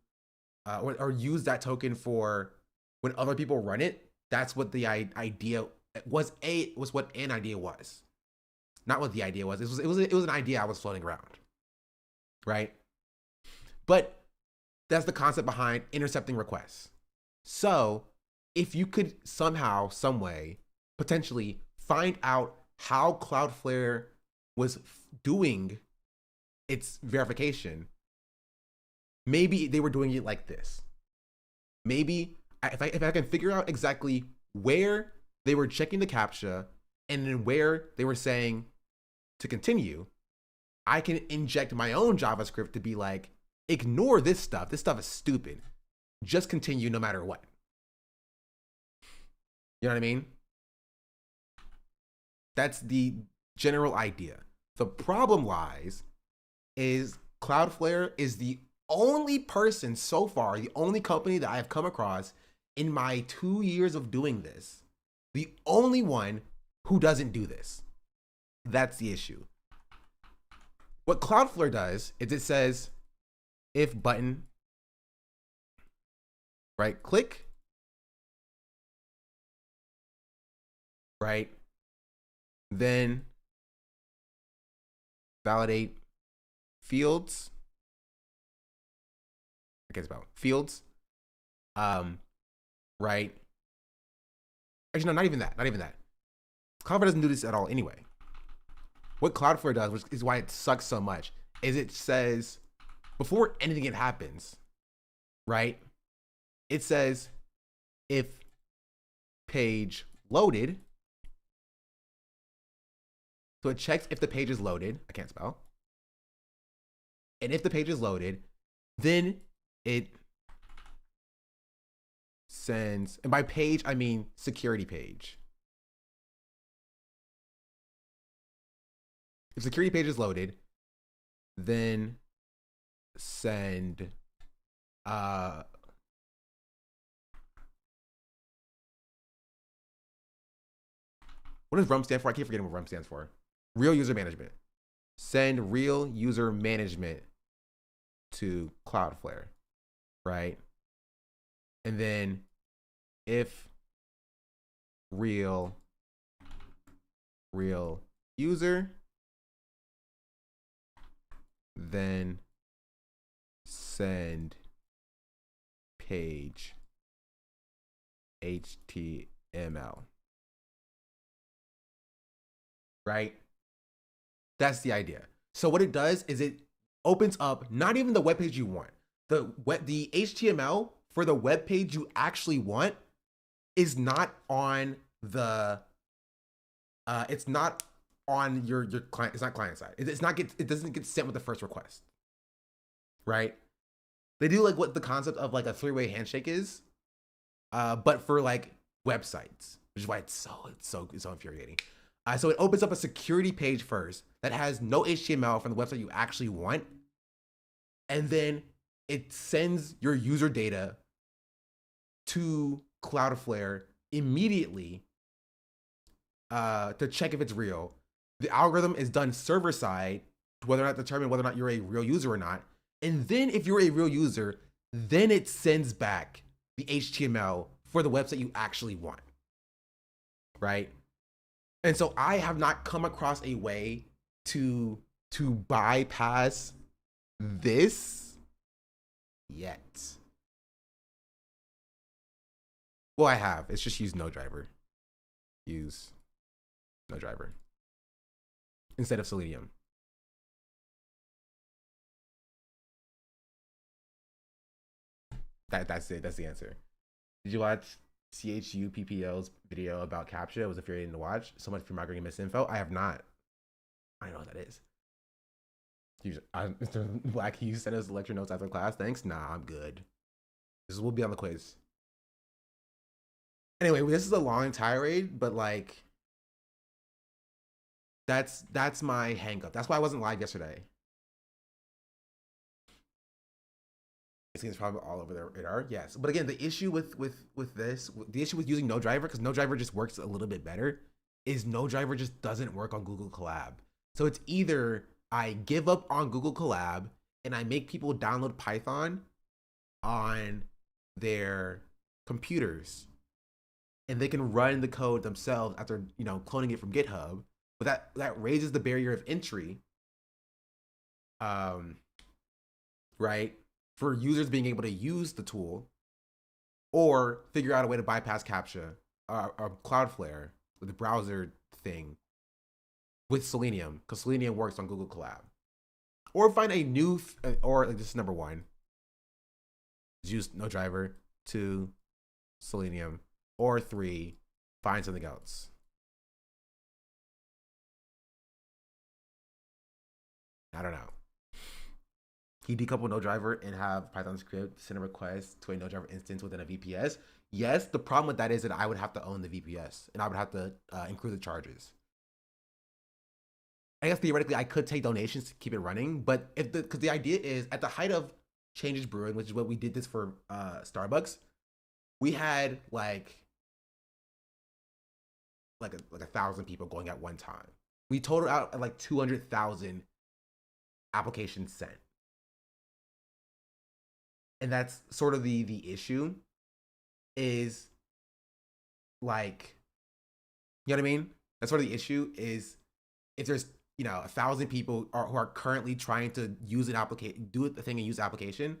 or use that token for when other people run it. That's what the idea was. What an idea was, not what the idea was. It was an idea I was floating around, right? But that's the concept behind intercepting requests. So if you could somehow, some way, potentially find out how Cloudflare was doing its verification, maybe they were doing it like this. Maybe if I can figure out exactly where they were checking the CAPTCHA and then where they were saying to continue, I can inject my own JavaScript to be like, ignore this stuff. This stuff is stupid. Just continue no matter what. You know what I mean? That's the general idea. The problem lies is Cloudflare is the only person so far, the only company that I have come across in my 2 years of doing this, the only one who doesn't do this. That's the issue. What Cloudflare does is it says, if button, right click, right, then validate fields, can't spell, fields, right? Actually, no, not even that. Cloudflare doesn't do this at all anyway. What Cloudflare does, which is why it sucks so much, is it says, before anything happens, right? It says, if page loaded, so it checks if the page is loaded. I can't spell. And if the page is loaded, then it sends, and by page, I mean security page. If security page is loaded, then send what does RUM stand for? I keep forgetting what RUM stands for. Real user management. Send real user management to Cloudflare, right? And then if real user, then send page HTML. Right? That's the idea. So what it does is it opens up not even the web page you want. The HTML for the web page you actually want is not on the it's not on your client, it's not client side. It doesn't get sent with the first request. Right? They do like what the concept of like a three-way handshake is, but for like websites, which is why it's so infuriating. So it opens up a security page first that has no HTML from the website you actually want. And then it sends your user data to Cloudflare immediately to check if it's real. The algorithm is done server side to whether or not determine whether or not you're a real user or not. And then if you're a real user, then it sends back the HTML for the website you actually want. Right? And so I have not come across a way to bypass this yet. Well, I have. It's just use no driver. Use no driver instead of Selenium. That's it. That's the answer. Did you watch CHUPPL's video about CAPTCHA? It was infuriating to watch. So much for migrating misinfo. I have not. I don't know what that is. Mr. Black, you sent us lecture notes after class. Thanks. Nah, I'm good. This will be on the quiz. Anyway, this is a long tirade, but like, that's my hang up. That's why I wasn't live yesterday. It's probably all over their radar, yes. But again, the issue with this, the issue with using no driver, because no driver just works a little bit better, is no driver just doesn't work on Google Colab. So it's either I give up on Google Colab and I make people download Python on their computers and they can run the code themselves after, cloning it from GitHub. But that raises the barrier of entry, right? For users being able to use the tool or figure out a way to bypass CAPTCHA or Cloudflare with the browser thing with Selenium, because Selenium works on Google Colab. Or find a new, or like this is number one, use no driver. 2, Selenium. Or 3, find something else. I don't know. Can you decouple no driver and have Python script send a request to a no driver instance within a VPS? Yes, the problem with that is that I would have to own the VPS and I would have to include the charges. I guess theoretically I could take donations to keep it running, but because the idea is at the height of Changes Brewing, which is what we did this for Starbucks, we had like 1,000 people going at one time. We totaled out at like 200,000 applications sent. And that's sort of the issue is like, you know what I mean? That's sort of the issue is if there's, 1,000 people who are currently trying to use an application, do the thing and use the application,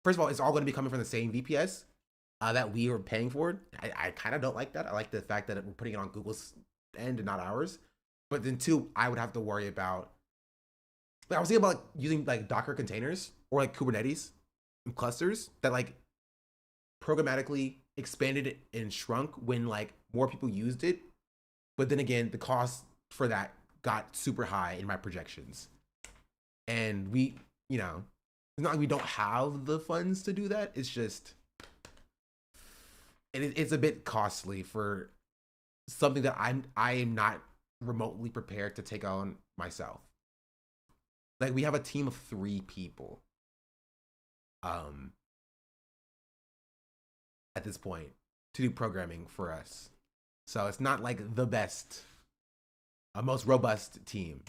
first of all, it's all going to be coming from the same VPS that we are paying for. I kind of don't like that. I like the fact that we're putting it on Google's end and not ours. But then two, I would have to worry about, like, I was thinking about like, using like Docker containers or like Kubernetes and clusters that like programmatically expanded it and shrunk when like more people used it. But then again, the cost for that got super high in my projections. And we, you know, it's not like we don't have the funds to do that. It's just, it's a bit costly for something that I am not remotely prepared to take on myself. Like, we have a team of 3 people at this point to do programming for us. So it's not like the best, most robust team.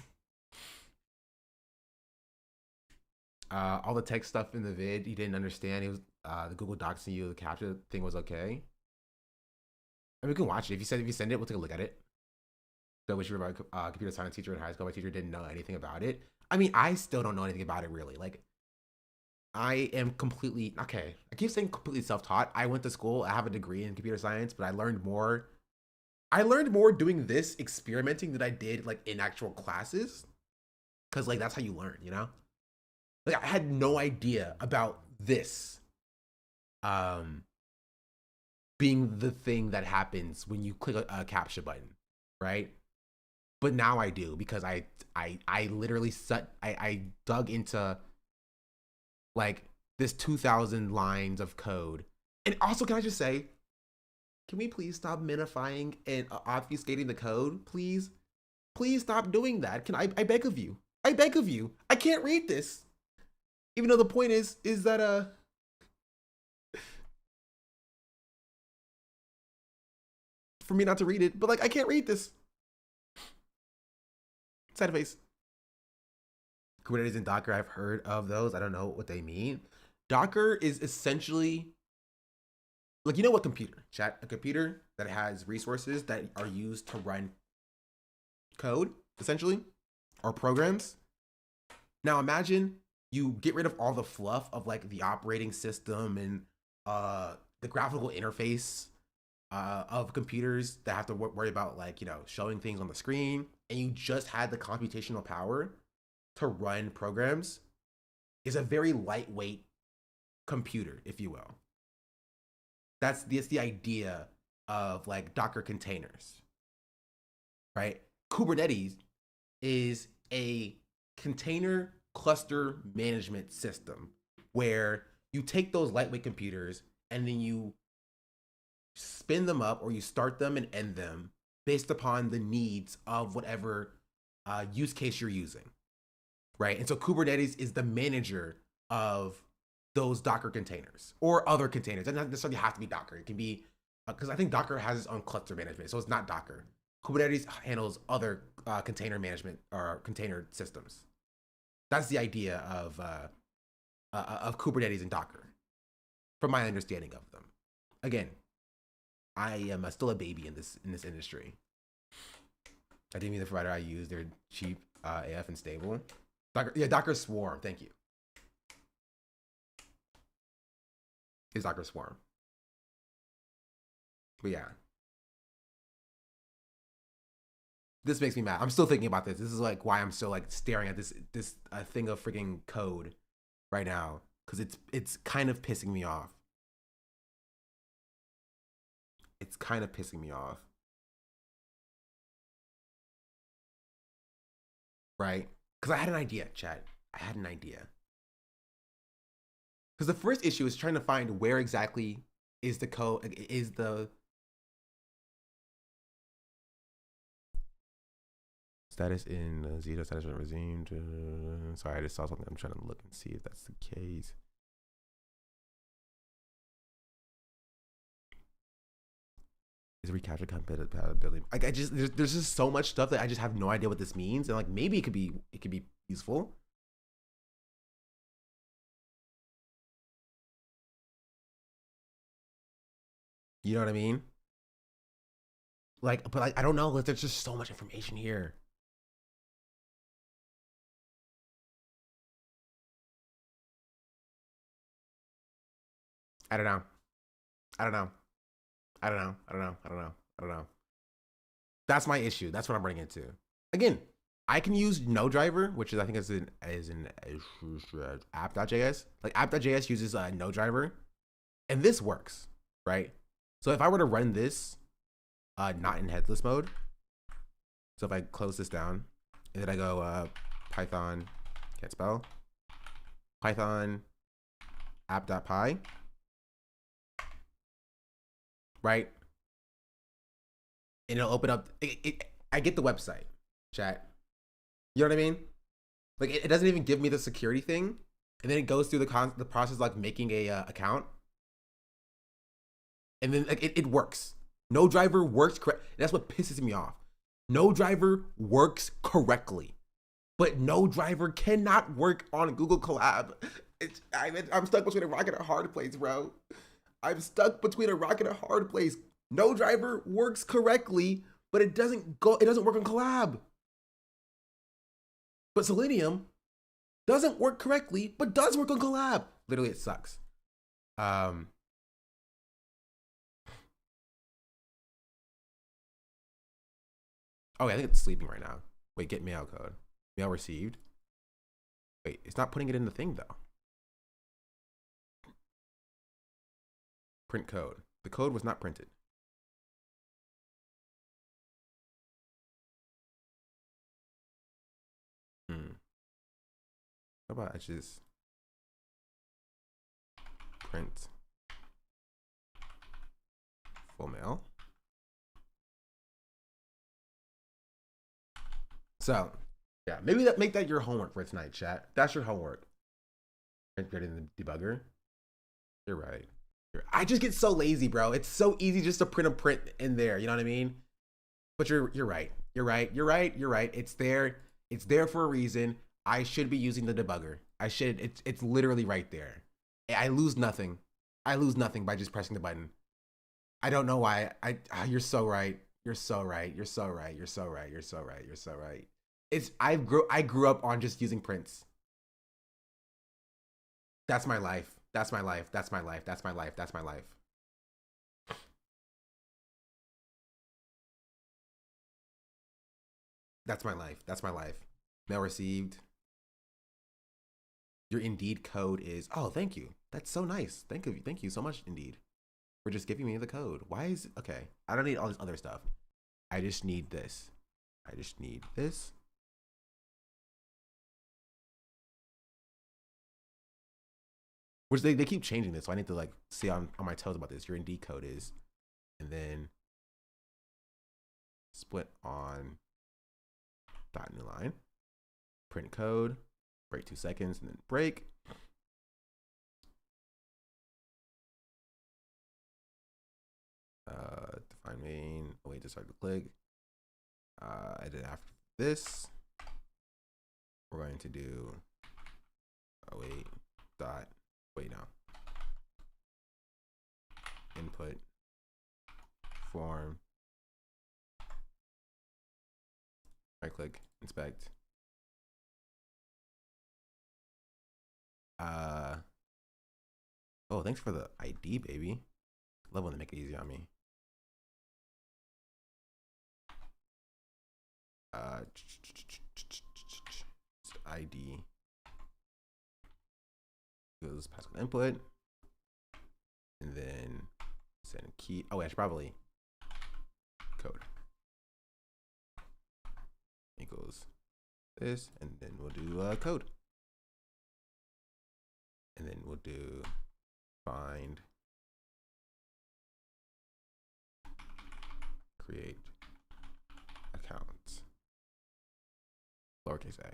All the tech stuff in the vid, he didn't understand. It was the Google Docs and the capture thing was okay. I mean, we can watch it. If you send it, we'll take a look at it. So, which my computer science teacher in high school, my teacher didn't know anything about it. I mean, I still don't know anything about it really. Like, I am completely, okay, I keep saying completely self-taught. I went to school, I have a degree in computer science, but I learned more doing this experimenting than I did like in actual classes. Cause like, that's how you learn, you know? Like, I had no idea about this being the thing that happens when you click a CAPTCHA button, right? But now I do, because I literally I dug into like this 2,000 lines of code. And also, can I just say, can we please stop minifying and obfuscating the code, please? Please stop doing that. Can I beg of you? I beg of you. I can't read this. Even though the point is that for me not to read it, but like, I can't read this. Sad face. Kubernetes and Docker, I've heard of those. I don't know what they mean. Docker is essentially, like, you know what computer? Chat, a computer that has resources that are used to run code, essentially, or programs. Now imagine you get rid of all the fluff of like the operating system and the graphical interface of computers that have to worry about, like, you know, showing things on the screen, and you just had the computational power to run programs. Is a very lightweight computer, if you will. That's the idea of like Docker containers, right? Kubernetes is a container cluster management system where you take those lightweight computers and then you spin them up, or you start them and end them based upon the needs of whatever use case you're using, right? And so Kubernetes is the manager of those Docker containers or other containers. It doesn't necessarily have to be Docker. It can be, because I think Docker has its own cluster management, so it's not Docker. Kubernetes handles other container management or container systems. That's the idea of Kubernetes and Docker, from my understanding of them. Again, I am still a baby in this industry. I didn't mean the provider I use. They're cheap, AF, and stable. Docker Swarm. Thank you. Is Docker Swarm. But yeah. This makes me mad. I'm still thinking about this. This is like why I'm still like staring at this thing of freaking code right now, because it's kind of pissing me off. It's kind of pissing me off. Right? Because I had an idea, chat. I had an idea. Because the first issue is trying to find where exactly is the code, is the status in Zeta status resumed. Sorry, I just saw something. I'm trying to look and see if that's the case. Is recapture compatibility? Like, there's just so much stuff that I just have no idea what this means, and like maybe it could be useful. You know what I mean? Like, but like, I don't know. Like, there's just so much information here. I don't know. I don't know. I don't know. I don't know. I don't know. I don't know. That's my issue. That's what I'm running into. Again, I can use no driver, which is I think is in app.js. Like app.js uses no driver, and this works, right? So if I were to run this, not in headless mode. So if I close this down, and then I go Python, can't spell, Python app.py, right? And it'll open up. I get the website, chat. You know what I mean? Like it doesn't even give me the security thing, and then it goes through the process like making a account, and then like it works. No driver works correct. That's what pisses me off. No driver works correctly, but no driver cannot work on Google Collab. I'm stuck between a rock and a hard place, bro. I'm stuck between a rock and a hard place. No driver works correctly, but it doesn't work on Collab. But Selenium doesn't work correctly, but does work on Collab. Literally, it sucks. Oh, I think it's sleeping right now. Wait, get mail code. Mail received. Wait, it's not putting it in the thing though. Print code. The code was not printed. How about I just print full mail? So, yeah, maybe make that your homework for tonight, chat. That's your homework. Print in the debugger. You're right. I just get so lazy, bro. It's so easy just to print a print in there. You know what I mean? But you're right. You're right. You're right. You're right. It's there. It's there for a reason. I should be using the debugger. I should. It's literally right there. I lose nothing. I lose nothing by just pressing the button. I don't know why. You're so right. You're so right. You're so right. You're so right. You're so right. You're so right. I grew up on just using prints. That's my life. That's my life. That's my life. That's my life. That's my life. That's my life. That's my life. Mail received. Your Indeed code is, oh, thank you. That's so nice. Thank you so much, Indeed, for just giving me the code. Why is, okay. I don't need all this other stuff. I just need this. I just need this. Which they keep changing this, so I need to like stay on my toes about this. Your Indeed code is, and then split on dot new line, print code, break 2 seconds, and then break. Define main, wait to start the click. And then after this, we're going to do, input form, right click, inspect. Oh, thanks for the ID, baby. Love when they make it easy on me. ID goes passcode input, and then send key. Oh, I should probably code equals this, and then we'll do code, and then we'll do find create accounts, lowercase a.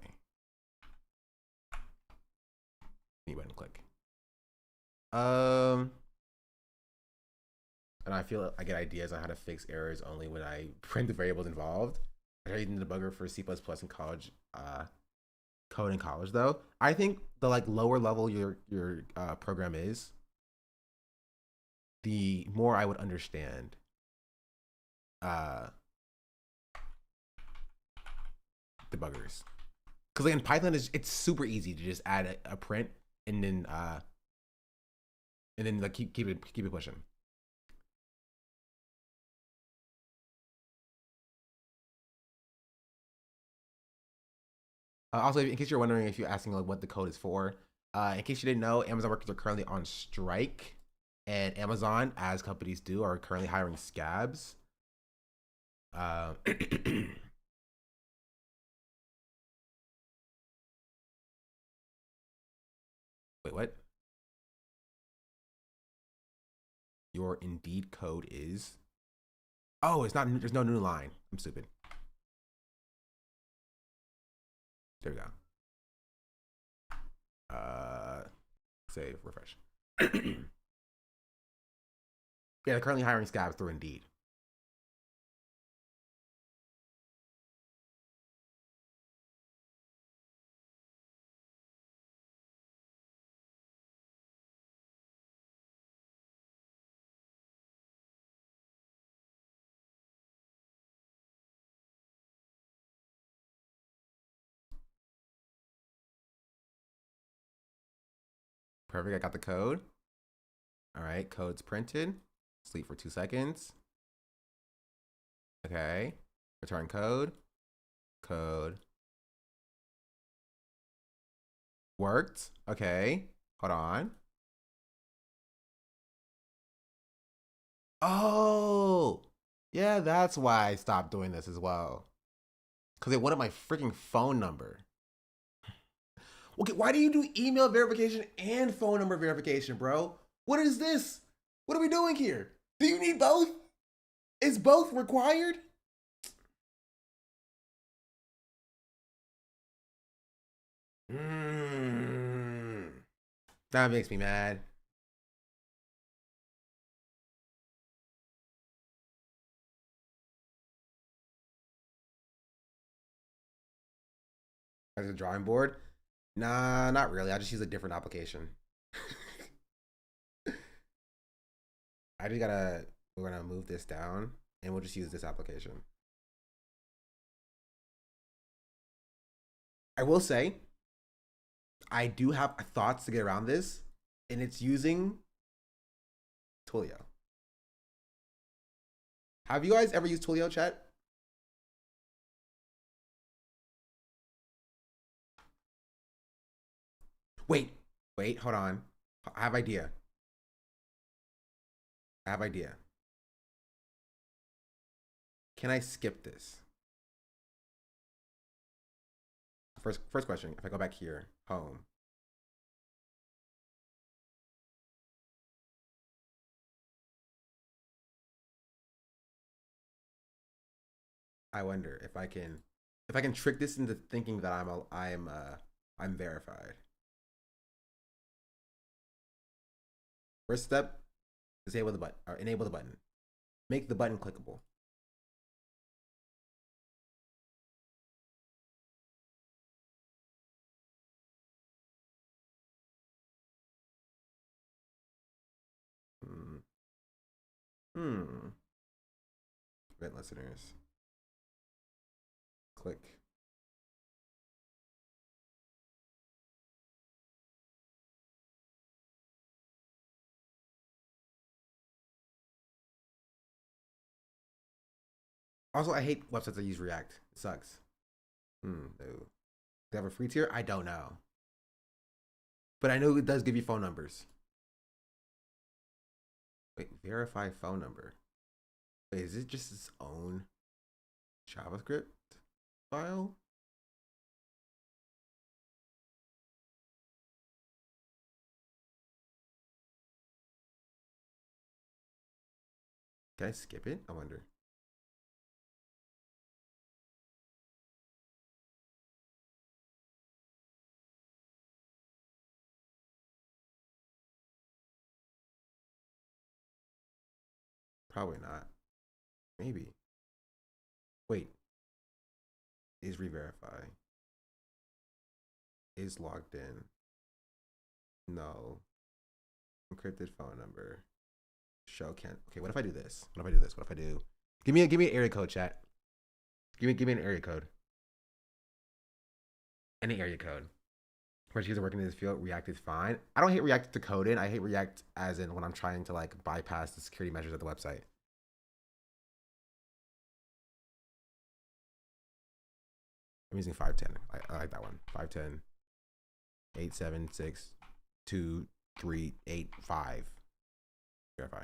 Any button click. And I feel I get ideas on how to fix errors only when I print the variables involved. I tried using the debugger for C++ in college, code in college though. I think the like lower level your program is, the more I would understand debuggers. Because like in Python, it's super easy to just add a print and then and then like keep it pushing. Also, in case you're wondering, if you're asking like what the code is for, in case you didn't know, Amazon workers are currently on strike, and Amazon, as companies do, are currently hiring scabs. Wait, what? Your Indeed code is? Oh, it's not. There's no new line. I'm stupid. There we go. Save, refresh. Yeah, they're currently hiring scabs through Indeed. Perfect, I got the code. All right, code's printed. Sleep for 2 seconds. Okay, return code. Code. Worked, okay. Hold on. Oh, yeah, that's why I stopped doing this as well. Because they wanted my freaking phone number. Okay, why do you do email verification and phone number verification, bro? What is this? What are we doing here? Do you need both? Is both required? That makes me mad. As a drawing board? Nah, not really. I just use a different application. we're gonna move this down and we'll just use this application. I will say, I do have thoughts to get around this, and it's using Twilio. Have you guys ever used Twilio, chat? Wait, hold on. I have idea. Can I skip this? First question, if I go back here, home. I wonder if I can trick this into thinking that I'm verified. First step, disable the button or enable the button. Make the button clickable. Event listeners. Click. Also, I hate websites that use React. It sucks. No. Do they have a free tier? I don't know. But I know it does give you phone numbers. Wait, verify phone number. Wait, is it just its own JavaScript file? Can I skip it? I wonder. Probably not. Maybe. Wait. Is re-verify. Is logged in. No. Encrypted phone number. Show can't. Okay, what if I do this? What if I do? Give me an area code, chat. Give me an area code. Any area code. when she's working in this field, React is fine. I don't hate React to code in. I hate React as in when I'm trying to like bypass the security measures of the website. I'm using 510. I like that one. 510 876 2385. Verify.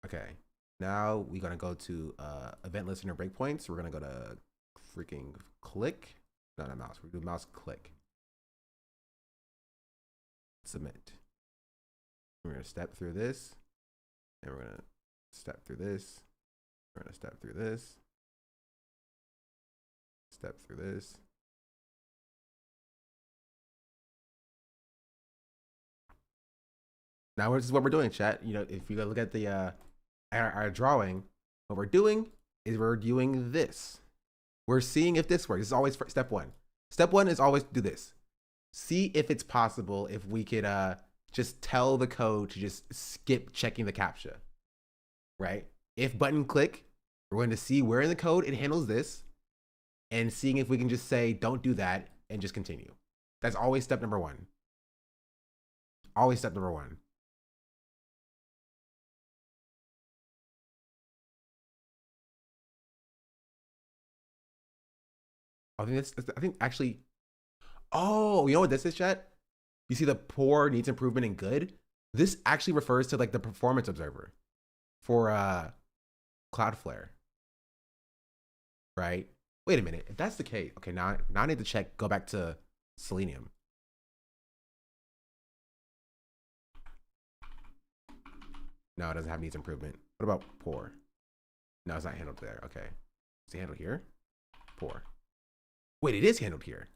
Okay. Now we're gonna go to event listener breakpoints. We're gonna go to freaking click. Not a mouse. We do mouse click. Submit. We're gonna step through this, and we're gonna step through this. We're gonna step through this. Step through this. Now this is what we're doing, chat. You know, if you look at the our drawing, what we're doing is we're doing this. We're seeing if this works. This is always step one. Step one is always do this. See if it's possible if we could just tell the code to just skip checking the CAPTCHA, right? If button click, we're going to see where in the code it handles this and seeing if we can just say, don't do that and just continue. That's always step number one. Always step number one. I think actually, oh, you know what this is, chat? You see the poor, needs improvement, and good? This actually refers to like the performance observer for Cloudflare, right? Wait a minute, if that's the case, okay, now I need to check, go back to Selenium. No, it doesn't have needs improvement. What about poor? No, it's not handled there, okay. Is it handled here? Poor. Wait, it is handled here.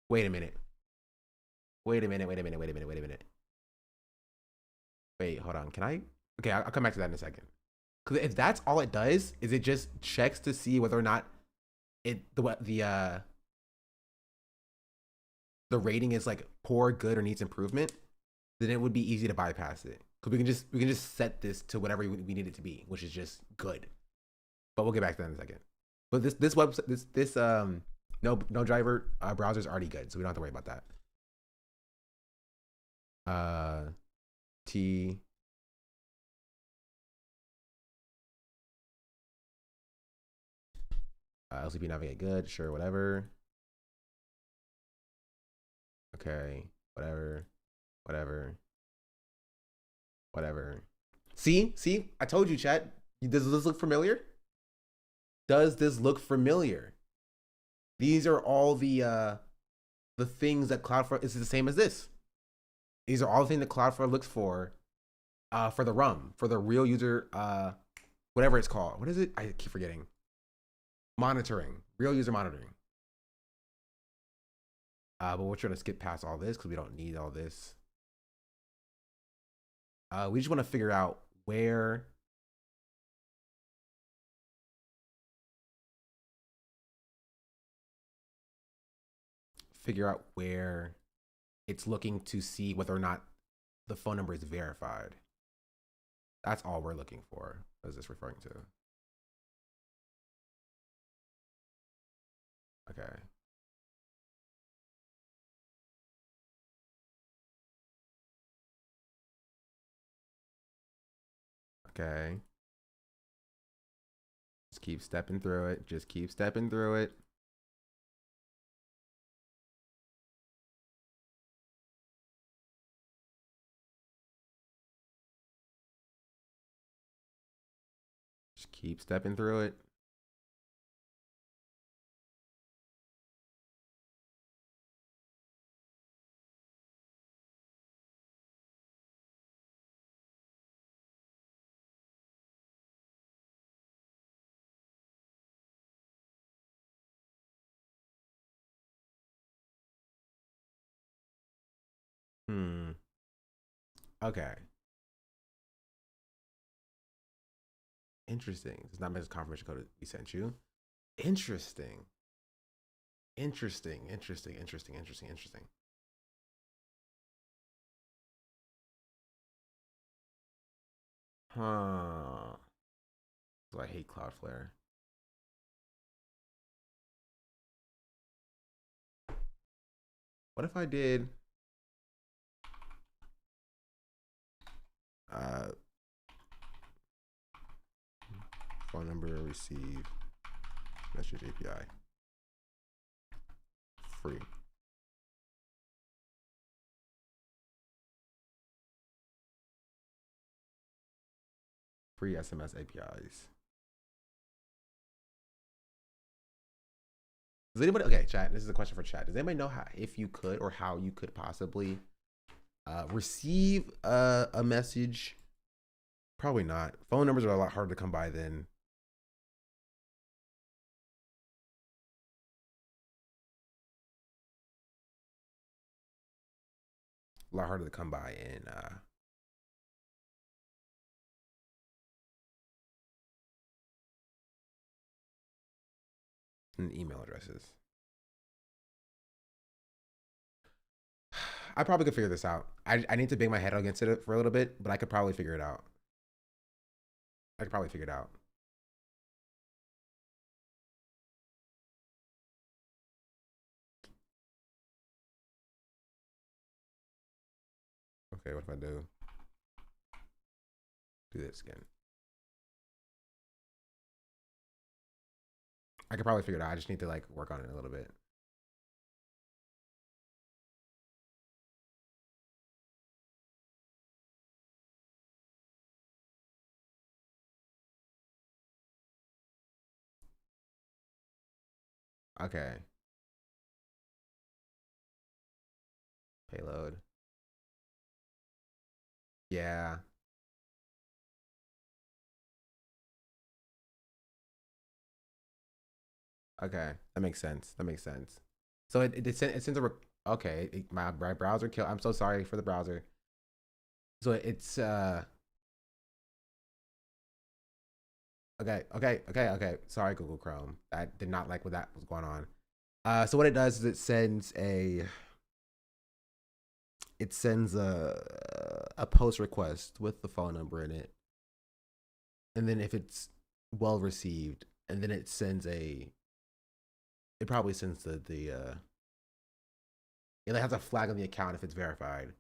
Wait a minute. Wait, hold on. Can I? Okay, I'll come back to that in a second. Because if that's all it does, is it just checks to see whether or not the rating is like poor, good, or needs improvement, then it would be easy to bypass it. Because we can just set this to whatever we need it to be, which is just good. But we'll get back to that in a second. But this website, no driver browser is already good, so we don't have to worry about that. LCP navigate good, sure, whatever. Okay, whatever. See, I told you, chat. Does this look familiar? Does this look familiar? These are all the things that Cloudflare is the same as this. These are all the things that Cloudflare looks for the RUM, for the real user, whatever it's called. What is it? I keep forgetting. Monitoring, real user monitoring. But we're trying to skip past all this because we don't need all this. We just want to figure out where it's looking to see whether or not the phone number is verified. That's all we're looking for. What is this referring to? Okay. Okay. Just keep stepping through it. Just keep stepping through it. Just keep stepping through it. Okay. Interesting. It's not meant as confirmation code we sent you. Interesting. Interesting. Huh. So I hate Cloudflare. What if I did phone number receive message API free. Free SMS APIs. Does anybody, okay, chat, this is a question for chat. Does anybody know how, if you could, or how you could possibly receive a message? Probably not. Phone numbers are a lot harder to come by than a lot harder to come by in email addresses. I probably could figure this out. I need to bang my head against it for a little bit, but I could probably figure it out. I could probably figure it out. Okay, what if I do this again? I could probably figure it out. I just need to like work on it a little bit. Okay. Payload. Yeah. Okay, that makes sense. That makes sense. So it sends a okay. My browser killed. I'm so sorry for the browser. So it's okay. Sorry, Google Chrome. I did not like what that was going on. So what it does is it sends a post request with the phone number in it, and then if it's well received, and then it sends it probably sends it has a flag on the account if it's verified,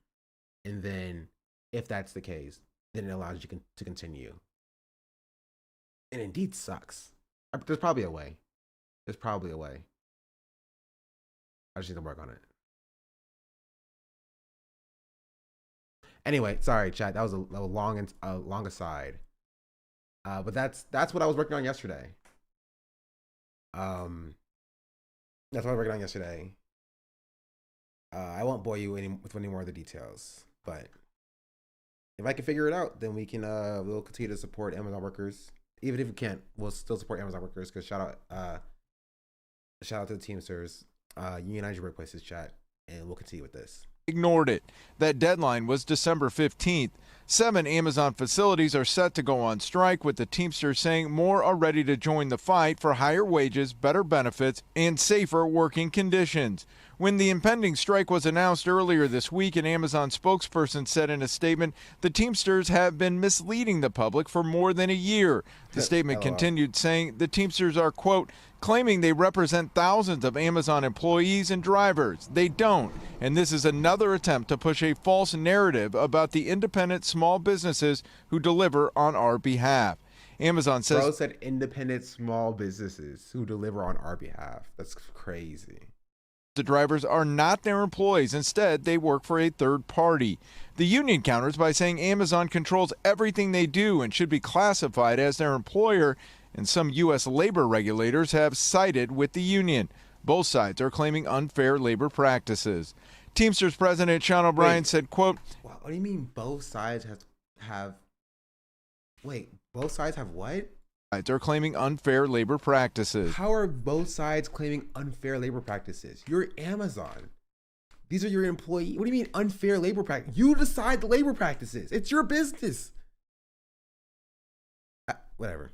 and then if that's the case, then it allows you to continue. And Indeed sucks. There's probably a way. There's probably a way. I just need to work on it. Anyway, sorry, chat. That was a long aside. But that's what I was working on yesterday. That's what I was working on yesterday. I won't bore you with any more of the details, but if I can figure it out, then we can we'll continue to support Amazon workers. Even if we can't, we'll still support Amazon workers, because shout out to the Teamsters, unionize your workplaces, chat, and we'll continue with this. Ignored it. That deadline was December 15th. 7 Amazon facilities are set to go on strike, with the Teamsters saying more are ready to join the fight for higher wages, better benefits, and safer working conditions. When the impending strike was announced earlier this week, an Amazon spokesperson said in a statement, the Teamsters have been misleading the public for more than a year. The statement continued saying the Teamsters are, quote, claiming they represent thousands of Amazon employees and drivers. They don't. And this is another attempt to push a false narrative about the independent small businesses who deliver on our behalf. Amazon says... Bro said independent small businesses who deliver on our behalf. That's crazy. The drivers are not their employees. Instead, they work for a third party. The union counters by saying Amazon controls everything they do and should be classified as their employer, and some U.S. labor regulators have sided with the union. Both sides are claiming unfair labor practices. Teamsters President Sean O'Brien said, quote, what do you mean both sides have wait, both sides have what? They're claiming unfair labor practices. How are both sides claiming unfair labor practices? You're Amazon. These are your employees. What do you mean unfair labor practice? You decide the labor practices. It's your business. Whatever.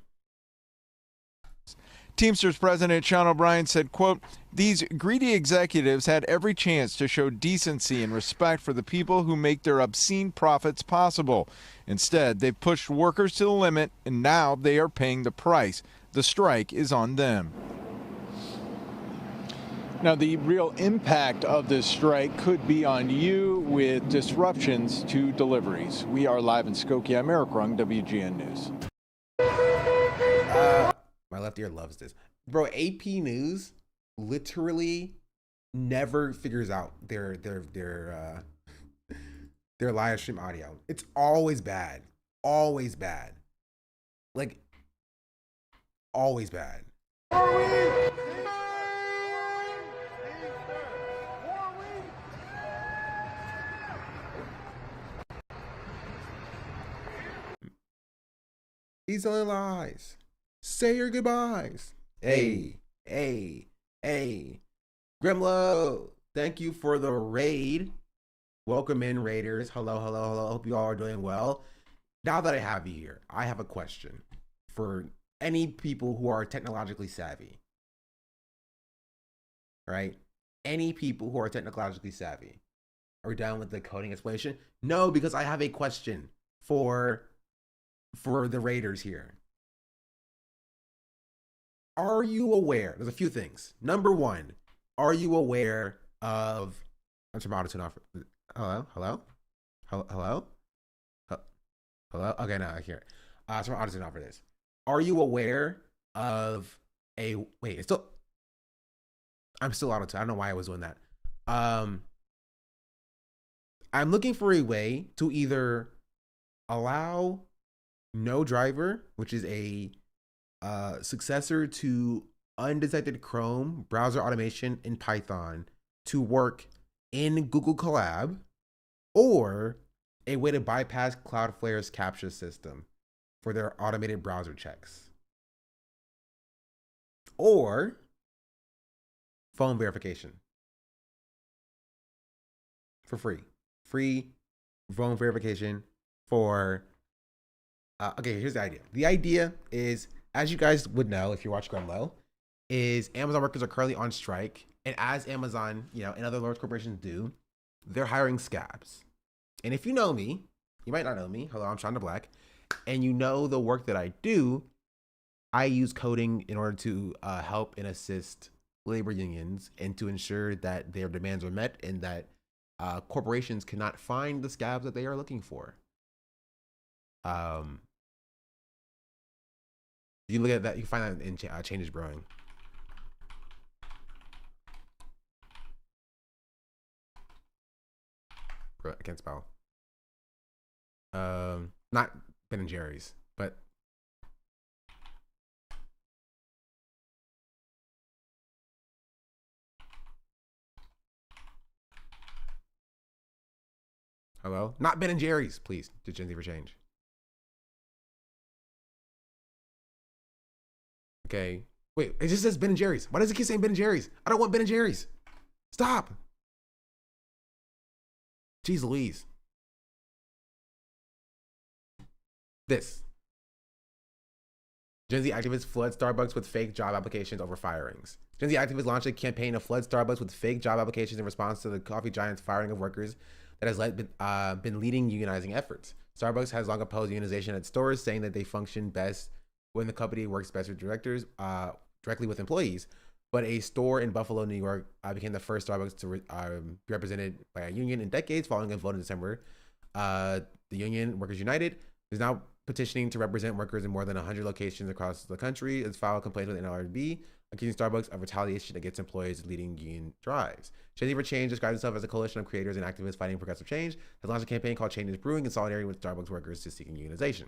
Teamsters President Sean O'Brien said, quote, these greedy executives had every chance to show decency and respect for the people who make their obscene profits possible. Instead, they've pushed workers to the limit, and now they are paying the price. The strike is on them. Now, the real impact of this strike could be on you with disruptions to deliveries. We are live in Skokie. I'm Eric Rung, WGN News. My left ear loves this. Bro, AP News literally never figures out their live stream audio. It's always bad. Always bad. Like, always bad. He's telling lies. Say your goodbyes. Hey. Grimlow, thank you for the raid. Welcome in, Raiders. Hello. Hope you all are doing well. Now that I have you here, I have a question for any people who are technologically savvy. Right? Any people who are technologically savvy. Are we done with the coding explanation? No, because I have a question for the Raiders here. Are you aware? There's a few things. Number one, are you aware of? I'm from auto tune off. Hello. Okay, now I hear it. So auto tune off for this. Are you aware of a? Wait, it's still. I'm still auto tune. I don't know why I was doing that. I'm looking for a way to either allow no driver, which is a successor to undetected Chrome browser automation in Python, to work in Google Colab, or a way to bypass Cloudflare's CAPTCHA system for their automated browser checks, or phone verification for free phone verification for okay, here's the idea. The idea is, as you guys would know if you watch Gremlow, is Amazon workers are currently on strike, and as Amazon, and other large corporations do, they're hiring scabs. And if you know me, you might not know me. Hello, I'm Shonda Black, and you know the work that I do. I use coding in order to help and assist labor unions and to ensure that their demands are met and that corporations cannot find the scabs that they are looking for. You look at that, you find that in Change is Brewing. Bro, I can't spell. Not Ben and Jerry's, but hello? Not Ben and Jerry's, please. To Gen Z for Change. Okay. Wait, it just says Ben and Jerry's. Why does it keep saying Ben and Jerry's? I don't want Ben and Jerry's. Stop. Jeez Louise. This. Gen Z activists flood Starbucks with fake job applications over firings. Gen Z activists launched a campaign to flood Starbucks with fake job applications in response to the coffee giant's firing of workers that has been leading unionizing efforts. Starbucks has long opposed unionization at stores, saying that they function best when the company works best with directors, directly with employees. But a store in Buffalo, New York became the first Starbucks to be represented by a union in decades following a vote in December. The union, Workers United, is now petitioning to represent workers in more than 100 locations across the country. It's filed a complaint with NLRB, accusing Starbucks of retaliation against employees leading union drives. Gen Z for Change describes itself as a coalition of creators and activists fighting progressive change, has launched a campaign called Change is Brewing in solidarity with Starbucks workers to seeking unionization.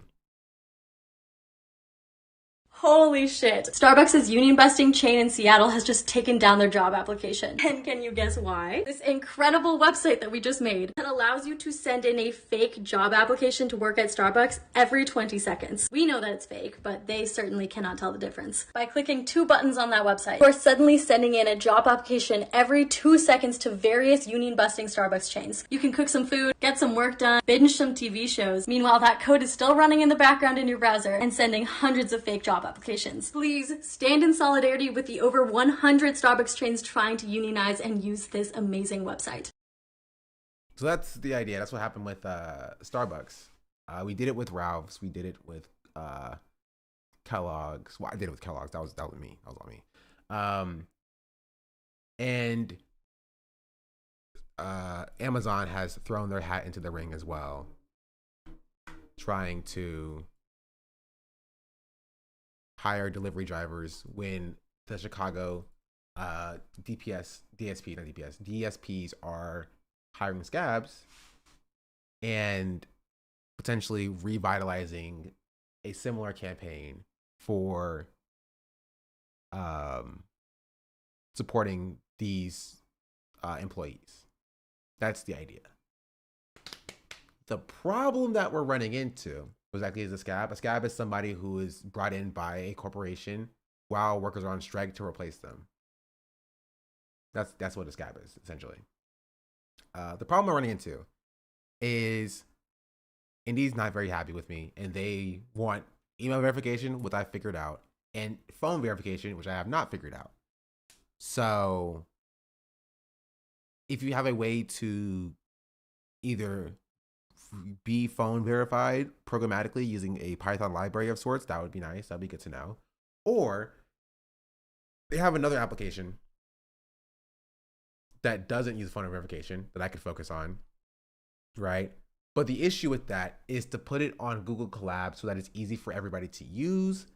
Holy shit. Starbucks' union busting chain in Seattle has just taken down their job application. And can you guess why? This incredible website that we just made that allows you to send in a fake job application to work at Starbucks every 20 seconds. We know that it's fake, but they certainly cannot tell the difference. By clicking 2 buttons on that website, you're suddenly sending in a job application every 2 seconds to various union busting Starbucks chains. You can cook some food, get some work done, binge some TV shows. Meanwhile, that code is still running in the background in your browser and sending hundreds of fake job applications. Please stand in solidarity with the over 100 Starbucks chains trying to unionize and use this amazing website. So that's the idea. That's what happened with Starbucks. We did it with Ralph's. We did it with Kellogg's. Well, I did it with Kellogg's. That was me. That was on me. And Amazon has thrown their hat into the ring as well, trying to hire delivery drivers when the Chicago DSPs are hiring scabs and potentially revitalizing a similar campaign for supporting these employees. That's the idea. The problem that we're running into exactly is a scab. A scab is somebody who is brought in by a corporation while workers are on strike to replace them. That's what a scab is, essentially. The problem we're running into is Indeed's not very happy with me, and they want email verification, which I figured out, and phone verification, which I have not figured out. So if you have a way to either be phone verified programmatically using a Python library of sorts, that would be nice. That'd be good to know. Or they have another application that doesn't use phone verification that I could focus on, right? But the issue with that is to put it on Google Colab so that it's easy for everybody to use.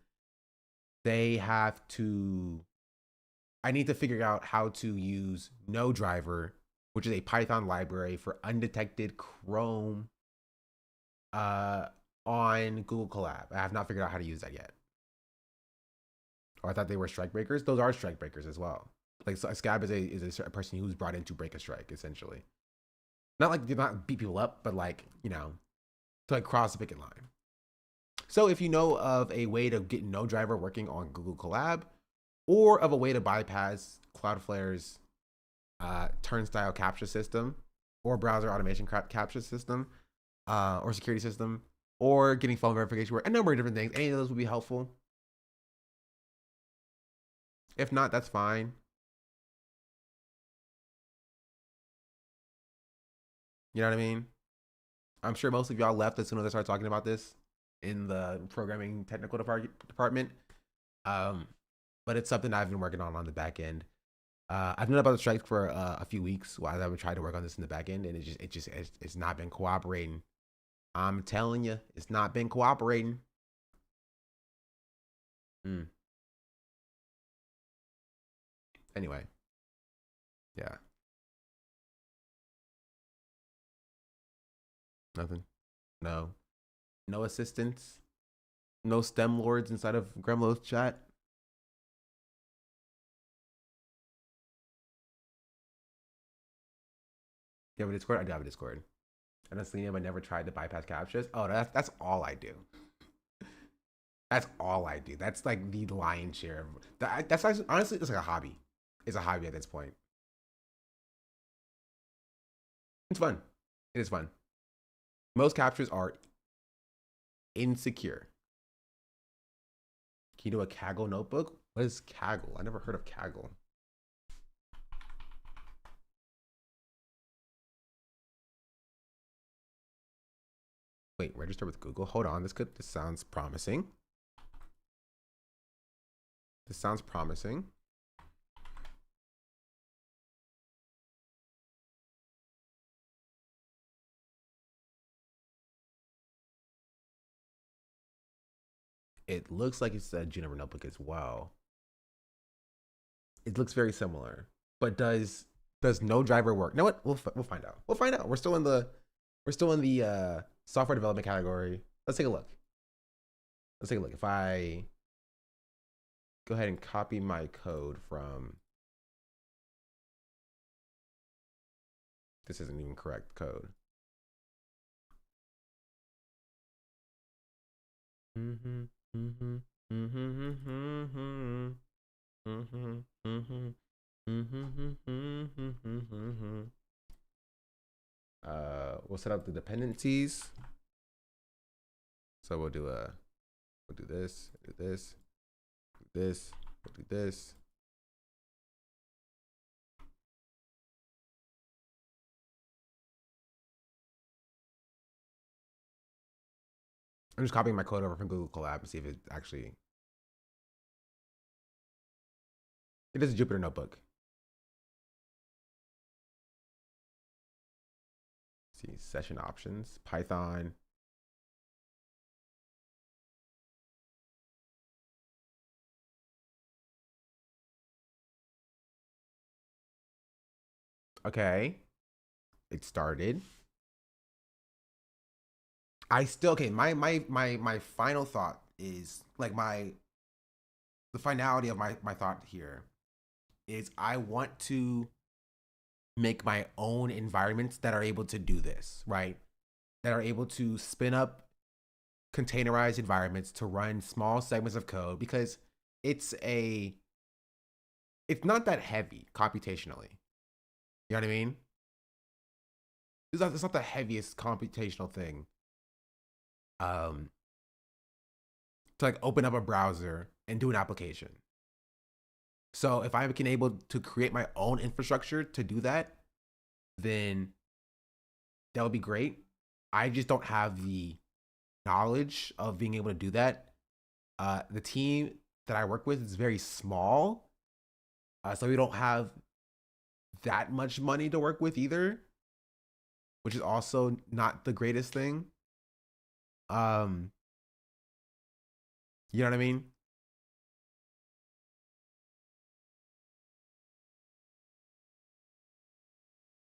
I need to figure out how to use No Driver, which is a Python library for undetected Chrome on Google Colab. I have not figured out how to use that yet. Or I thought they were strike breakers. Those are strike breakers as well. Like, so a scab is a person who's brought in to break a strike, essentially. Not like, not beat people up, but like, you know, to like cross the picket line. So if you know of a way to get No Driver working on Google Colab, or of a way to bypass Cloudflare's turnstile capture system, or browser automation capture system, or security system, or getting phone verification work, a number of different things, any of those would be helpful. If not, that's fine. You know what I mean? I'm sure most of y'all left as soon as I started talking about this in the programming technical department. But it's something I've been working on the back end. I've known about the strike for a few weeks while I've been trying to work on this in the back end, and it's not been cooperating. I'm telling you, it's not been cooperating. Anyway, yeah. Nothing. No assistance. No STEM lords inside of Gremlo's chat. You have a Discord? I do have a Discord. And that's Selenium. I never tried to bypass captures. Oh, that's all I do. That's all I do. That's like the lion's share. That's honestly, it's like a hobby. It's a hobby at this point. It's fun. It is fun. Most captures are insecure. Can you do a Kaggle notebook? What is Kaggle? I never heard of Kaggle. Wait, register with Google. Hold on. This sounds promising. This sounds promising. It looks like it's a Juniper notebook as well. It looks very similar, but does No Driver work? You know what? We'll find out. We'll find out. We're still in the software development category. Let's take a look. Let's take a look. If I go ahead and copy my code from, this isn't even correct code. We'll set up the dependencies. So we'll do this, do this, do this, we'll do this. I'm just copying my code over from Google Colab and see if it actually, it is a Jupyter notebook. see, session options, Python. Okay, it started. I still, okay, my final thought is like the finality of my thought here is I want to make my own environments that are able to do this, right? That are able to spin up containerized environments to run small segments of code, because it's not that heavy computationally. You know what I mean? It's not the heaviest computational thing. To like open up a browser and do an application. So if I can able to create my own infrastructure to do that, then that would be great. I just don't have the knowledge of being able to do that. The team that I work with is very small, so we don't have that much money to work with either, which is also not the greatest thing. You know what I mean?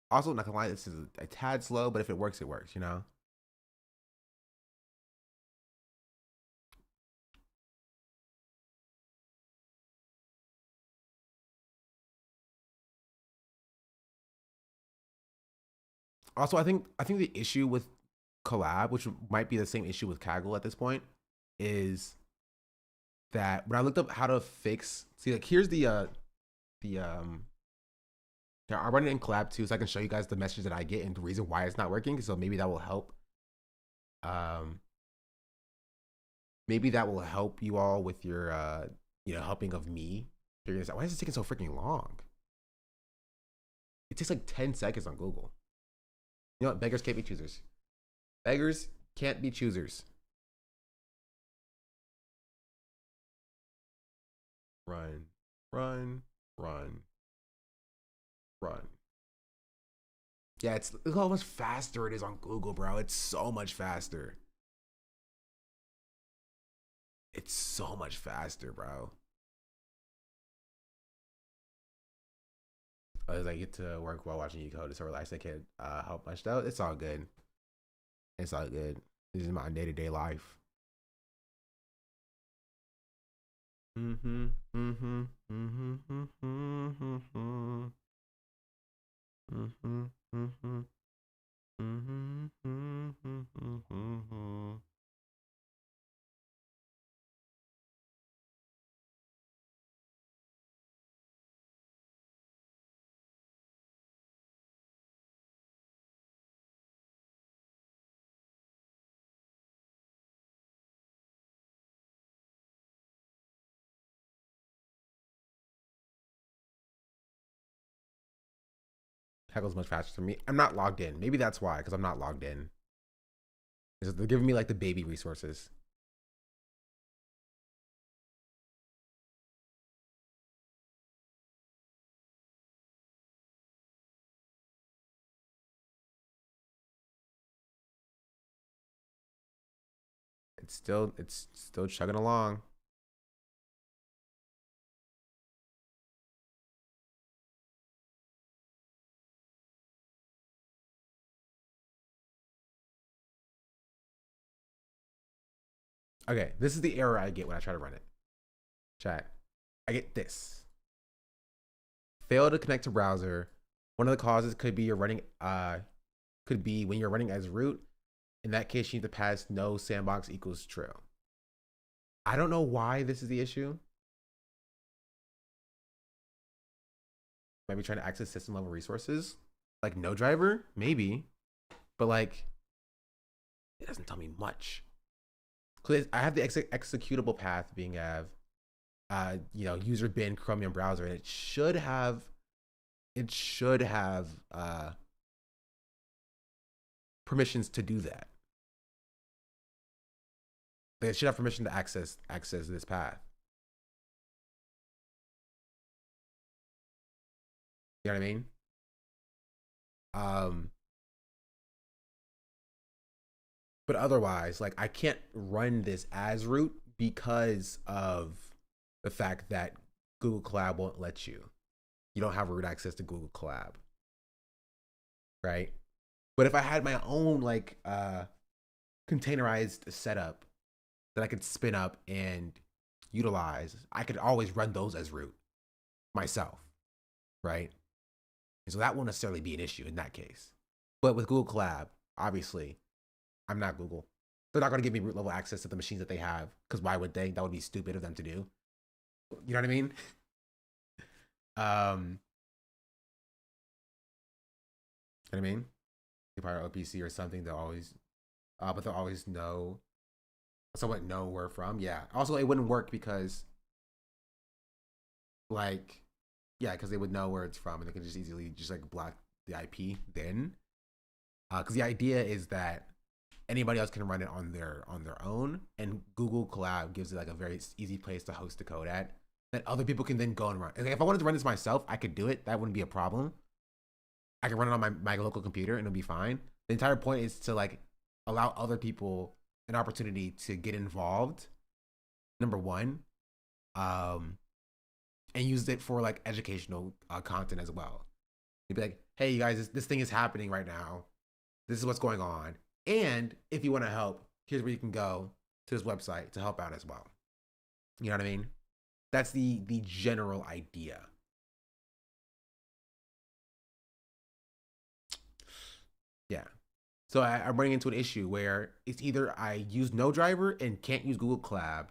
Also, not gonna lie, this is a tad slow, but if it works, you know? Also, I think the issue with Collab, which might be the same issue with Kaggle at this point, is that when I looked up how to fix, see, like here's I'm running in Collab too, so I can show you guys the message that I get and the reason why it's not working. So maybe that will help. Maybe that will help you all with your, helping of me figuring this out. Why is it taking so freaking long? It takes like 10 seconds on Google. You know what? Beggars can't be choosers. Beggars can't be choosers. Run, run, run, run. Yeah, look how much faster it is on Google, bro. It's so much faster. It's so much faster, bro. As I get to work while watching you code, it's so relaxed. I can't help much though. It's all good. It's all good. This is my day-to-day life. Kaggle's much faster for me. I'm not logged in. Maybe that's why, because I'm not logged in. They're giving me like the baby resources. It's still chugging along. Okay, this is the error I get when I try to run it. Chat. I get this. Fail to connect to browser. One of the causes could be when you're running as root. In that case, you need to pass no sandbox equals true. I don't know why this is the issue. Maybe trying to access system level resources. Like no driver, maybe. But like, it doesn't tell me much. I have the executable path being user bin Chromium browser, and it should have permissions to do that. It should have permission to access this path. You know what I mean? But otherwise, like I can't run this as root because of the fact that Google Collab won't let you. You don't have root access to Google Collab, right? But if I had my own like containerized setup that I could spin up and utilize, I could always run those as root myself, right? And so that won't necessarily be an issue in that case. But with Google Collab, obviously, I'm not Google. They're not going to give me root level access to the machines that they have, because why would they? That would be stupid of them to do. You know what I mean? You know what I mean? They probably OPC or something. They'll always, but they'll always know, somewhat know where from. Yeah. Also, it wouldn't work because, like, yeah, because they would know where it's from and they can just easily just like block the IP then. Because the idea is that anybody else can run it on their own, and Google Collab gives it like a very easy place to host the code at that other people can then go and run. Like, if I wanted to run this myself, I could do it. That wouldn't be a problem. I can run it on my local computer and it'll be fine. The entire point is to like allow other people an opportunity to get involved, number one, and use it for like educational content as well. You'd be like, hey, you guys, this thing is happening right now. This is what's going on. And if you want to help, here's where you can go to this website to help out as well. You know what I mean? That's the general idea. Yeah. So I'm running into an issue where it's either I use no driver and can't use Google Collab,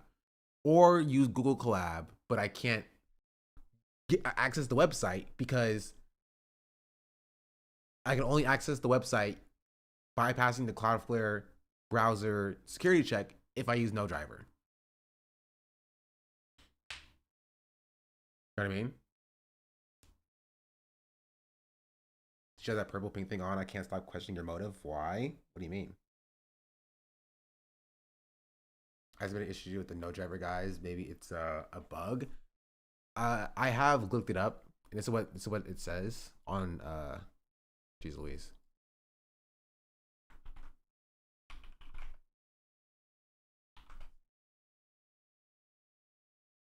or use Google Collab, but I can't access the website because I can only access the website bypassing the Cloudflare browser security check if I use no driver. You know what I mean? She has that purple pink thing on. I can't stop questioning your motive. Why? What do you mean? Has been an issue with the no driver guys. Maybe it's a bug. I have looked it up, and this is what it says on geez Louise.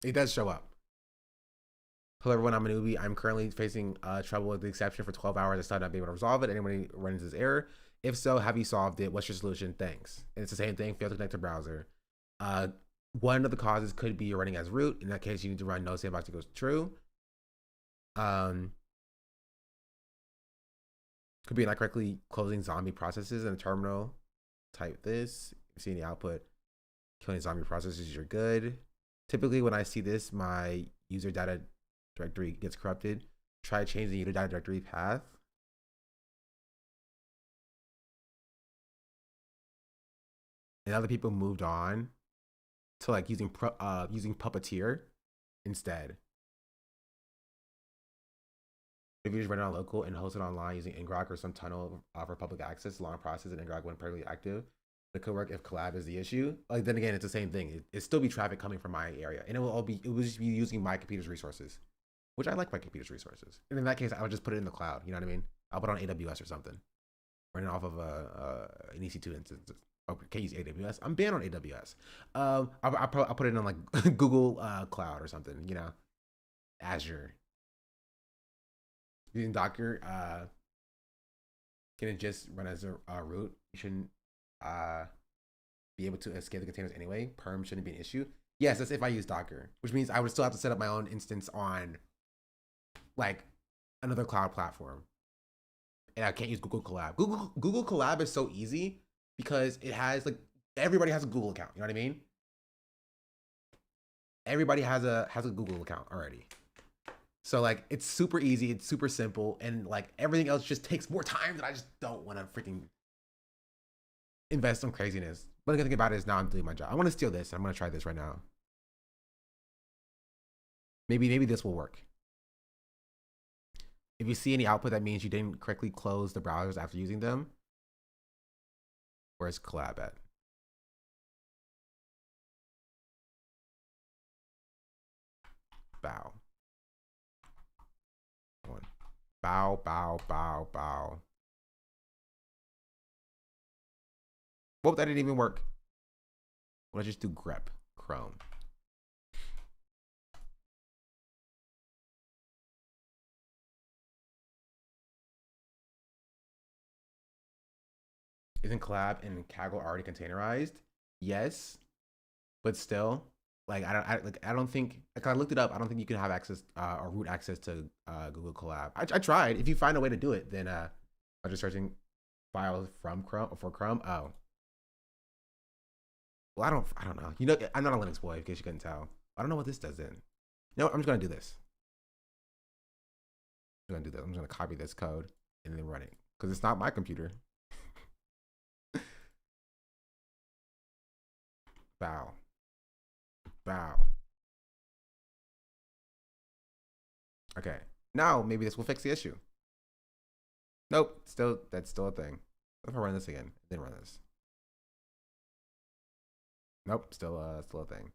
It does show up. Hello everyone, I'm a newbie. I'm currently facing trouble with the exception for 12 hours. I still not be able to resolve it. Anybody runs this error? If so, have you solved it? What's your solution? Thanks. And it's the same thing, fail to connect to browser. One of the causes could be you're running as root. In that case, you need to run no sandbox equals true. Could be not correctly closing zombie processes in a terminal. Type this. If you see any output, killing zombie processes, you're good. Typically, when I see this, my user data directory gets corrupted. Try changing the user data directory path. And other people moved on to like using Puppeteer instead. If you just run it on local and host it online using ngrok or some tunnel for public access, long process and ngrok when perfectly active, it could work if collab is the issue. Like then again, it's the same thing. It still be traffic coming from my area, and it will just be using my computer's resources, which I like my computer's resources. And in that case, I would just put it in the cloud. You know what I mean? I'll put it on AWS or something, running off of an EC2 instance. Oh, can't use AWS. I'm banned on AWS. I'll put it in like Google Cloud or something. You know, Azure. Using Docker, can it just run as a root? You shouldn't be able to escape the containers anyway. Perm shouldn't be an issue. Yes, that's if I use Docker, which means I would still have to set up my own instance on like another cloud platform. And I can't use Google Collab. Google Collab is so easy because it has like everybody has a Google account. You know what I mean? Everybody has a Google account already. So like it's super easy, it's super simple, and like everything else just takes more time that I just don't want to freaking invest in craziness. But the good thing about it is now I'm doing my job. I want to steal this. I'm gonna try this right now. Maybe this will work. If you see any output, that means you didn't correctly close the browsers after using them. Where's collab at? Bow. Bow, bow, bow, bow. Whoop, that didn't even work. Let's just do grep Chrome. Isn't collab and Kaggle already containerized? Yes, but still, like I don't think, like, I looked it up. I don't think you can have access or root access to Google Collab. I tried. If you find a way to do it, then I'm just searching files from Chrome for Chrome. Oh, well, I don't know. You know, I'm not a Linux boy, in case you couldn't tell. I don't know what this does then. No, I'm just gonna do this. I'm gonna do this. I'm just gonna copy this code and then run it because it's not my computer. Bow. Bow. Okay. Now maybe this will fix the issue. Nope. That's still a thing. What if I run this again? Then run this. Nope. Still a thing.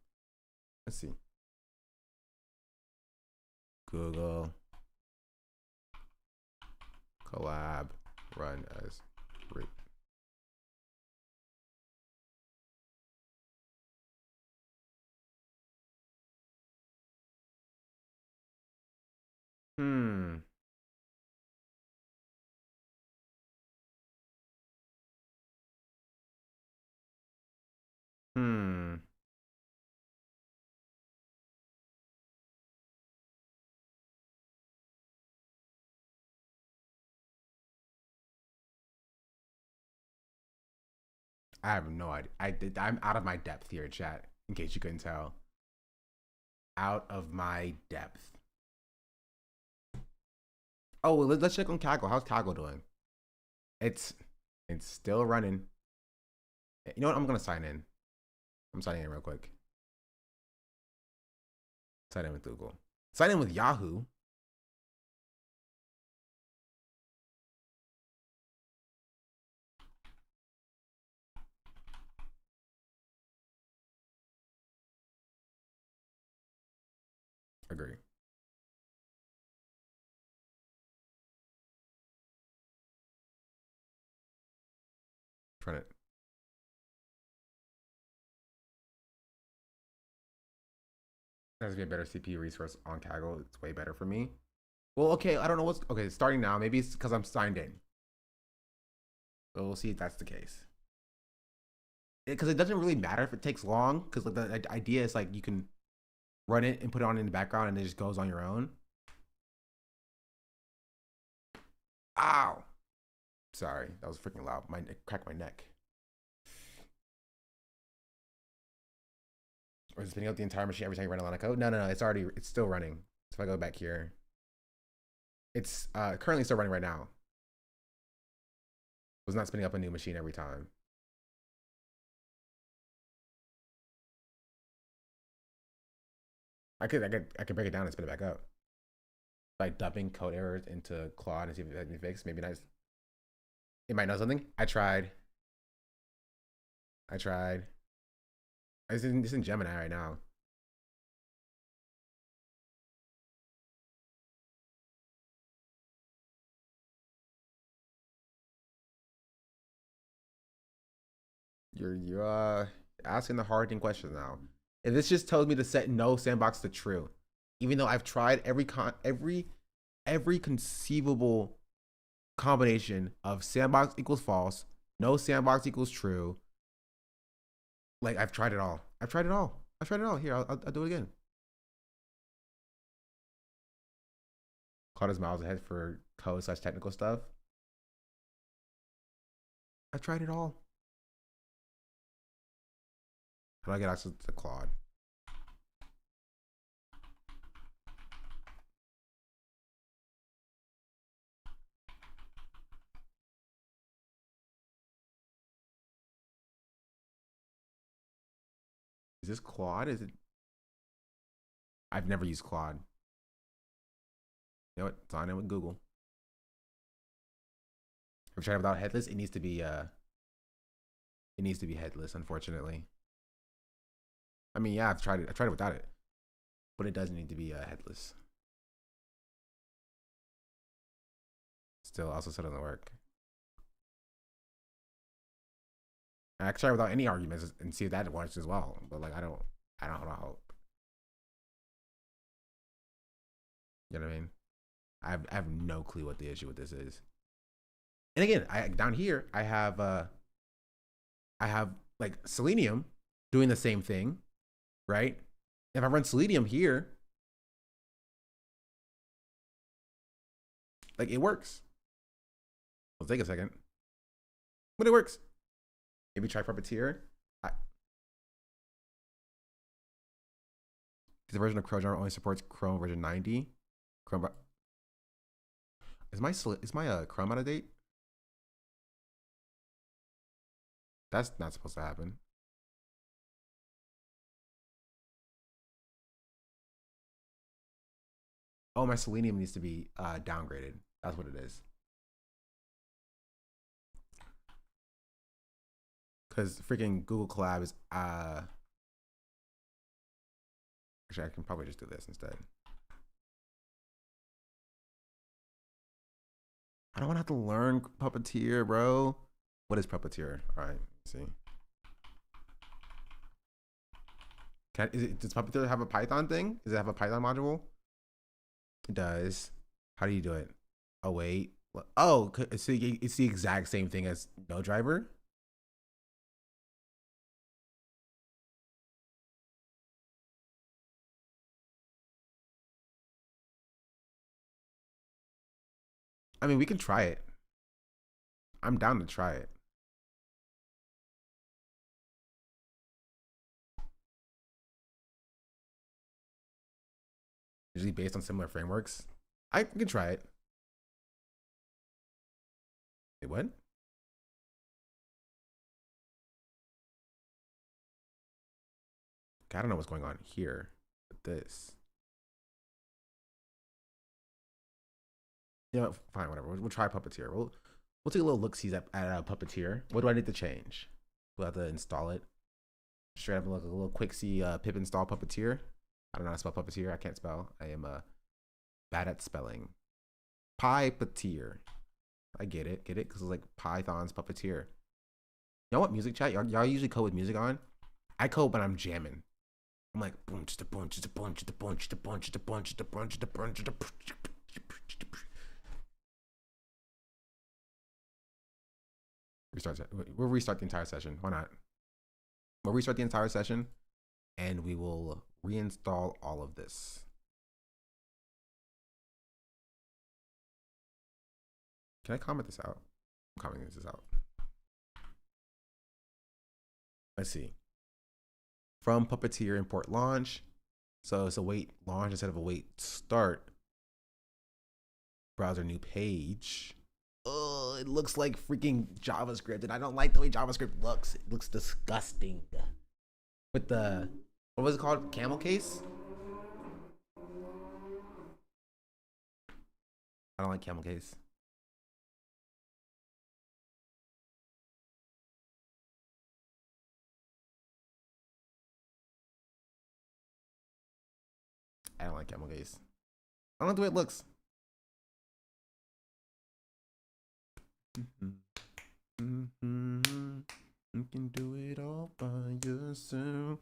Let's see. Google Collab run as root. Hmm. I have no idea. I'm out of my depth here, chat. In case you couldn't tell. Out of my depth. Oh, well, let's check on Kaggle. How's Kaggle doing? It's still running. You know what? I'm gonna sign in. I'm signing in real quick. Sign in with Google. Sign in with Yahoo. Agree. Trying it. There has to be a better CPU resource on Kaggle. It's way better for me. Well, okay, I don't know what's okay. Starting now, maybe it's because I'm signed in. But we'll see if that's the case. Because it doesn't really matter if it takes long. Because like, the idea is like you can run it and put it on in the background, and it just goes on your own. Ow! Sorry, that was freaking loud. It cracked my neck. Or is it spinning up the entire machine every time you run a line of code? No. It's still running. So if I go back here, it's currently still running right now. It was not spinning up a new machine every time. I could break it down and spin it back up. By dumping code errors into Claude and see if it has been fixed. Maybe nice. It might know something. I tried. It's in Gemini right now. You're asking the hard thing questions now. And this just tells me to set no sandbox to true, even though I've tried every conceivable combination of sandbox equals false, no sandbox equals true. Like I've tried it all. Here, I'll do it again. Claude is miles ahead for code/technical stuff. I tried it all. How do I get access to Claude? Is this Claude? Is it? I've never used Claude. You know what? Sign in with Google. I've tried it without headless. It needs to be headless, unfortunately. I mean, yeah, I've tried it without it, but it does need to be headless. Still, also doesn't work. I can try without any arguments and see if that works as well. But like, I don't know. You know what I mean? I have no clue what the issue with this is. And again, down here I have like Selenium doing the same thing, right? If I run Selenium here, like it works. It'll take a second, but it works. Maybe try Puppeteer. The version of ChromeJar only supports Chrome version 90. Chrome. Is my Chrome out of date? That's not supposed to happen. Oh, my Selenium needs to be downgraded. That's what it is. Because freaking Google Collab is actually, I can probably just do this instead. I don't want to have to learn Puppeteer, bro. What is Puppeteer? All right, let's see. Does Puppeteer have a Python thing? Does it have a Python module? It does. How do you do it? Oh, wait. Oh, it's the exact same thing as no driver. I mean, we can try it. I'm down to try it. Usually based on similar frameworks. We can try it. Wait, what? I don't know what's going on here with this. Yeah, fine, whatever. We'll try Puppeteer. We'll take a little look-sees at Puppeteer. What do I need to change? We'll have to install it. Straight up, like a little quick see pip install Puppeteer. I don't know how to spell Puppeteer. I can't spell. I am bad at spelling. Puppeteer. I get it, because it's like Python's Puppeteer. You know what, music chat? Y'all usually code with music on? I code when I'm jamming. I'm like bunch the bunch the bunch the bunch the bunch the bunch the bunch the bunch the bunch. We'll restart the entire session. Why not? We'll restart the entire session and we will reinstall all of this. Can I comment this out? I'm commenting this out. Let's see. From Puppeteer import launch. So it's a wait launch instead of a wait start. Browser new page. Oh, it looks like freaking JavaScript, and I don't like the way JavaScript looks. It looks disgusting. With the, what was it called? Camel case? I don't like camel case. I don't like camel case. I don't like the way it looks. You can do it all by yourself.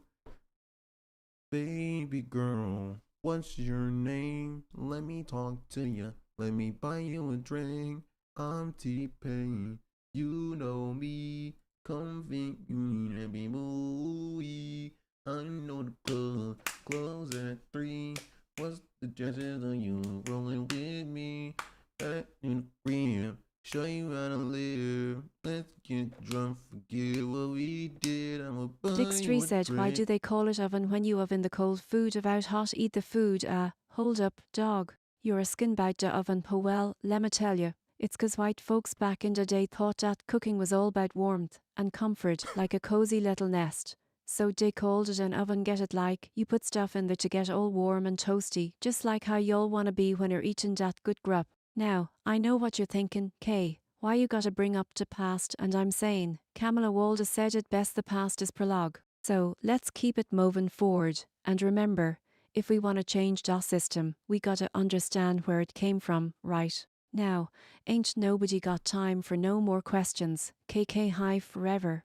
Baby girl, what's your name? Let me talk to you. Let me buy you a drink. I'm T-Pain. You know me. Convenient and be movie. I know the club. Close at 3. What's the chances of you rolling with me? Back in the crib. Show you how to live. Let's get drunk, forget what we did. Dick3 said, why do they call it oven when you oven the cold food? About hot, eat the food. Hold up, dog. You're a skin bout the oven, po well, lemme tell you. It's 'cause white folks back in the day thought that cooking was all about warmth and comfort, like a cozy little nest. So they called it an oven, get it like, you put stuff in there to get all warm and toasty, just like how y'all wanna be when you're eating that good grub. Now, I know what you're thinking, Kay. Why you gotta bring up the past? And I'm saying, Kamala Walda said it best, the past is prologue. So, let's keep it moving forward. And remember, if we want to change that system, we gotta understand where it came from, right? Now, ain't nobody got time for no more questions. KK high forever.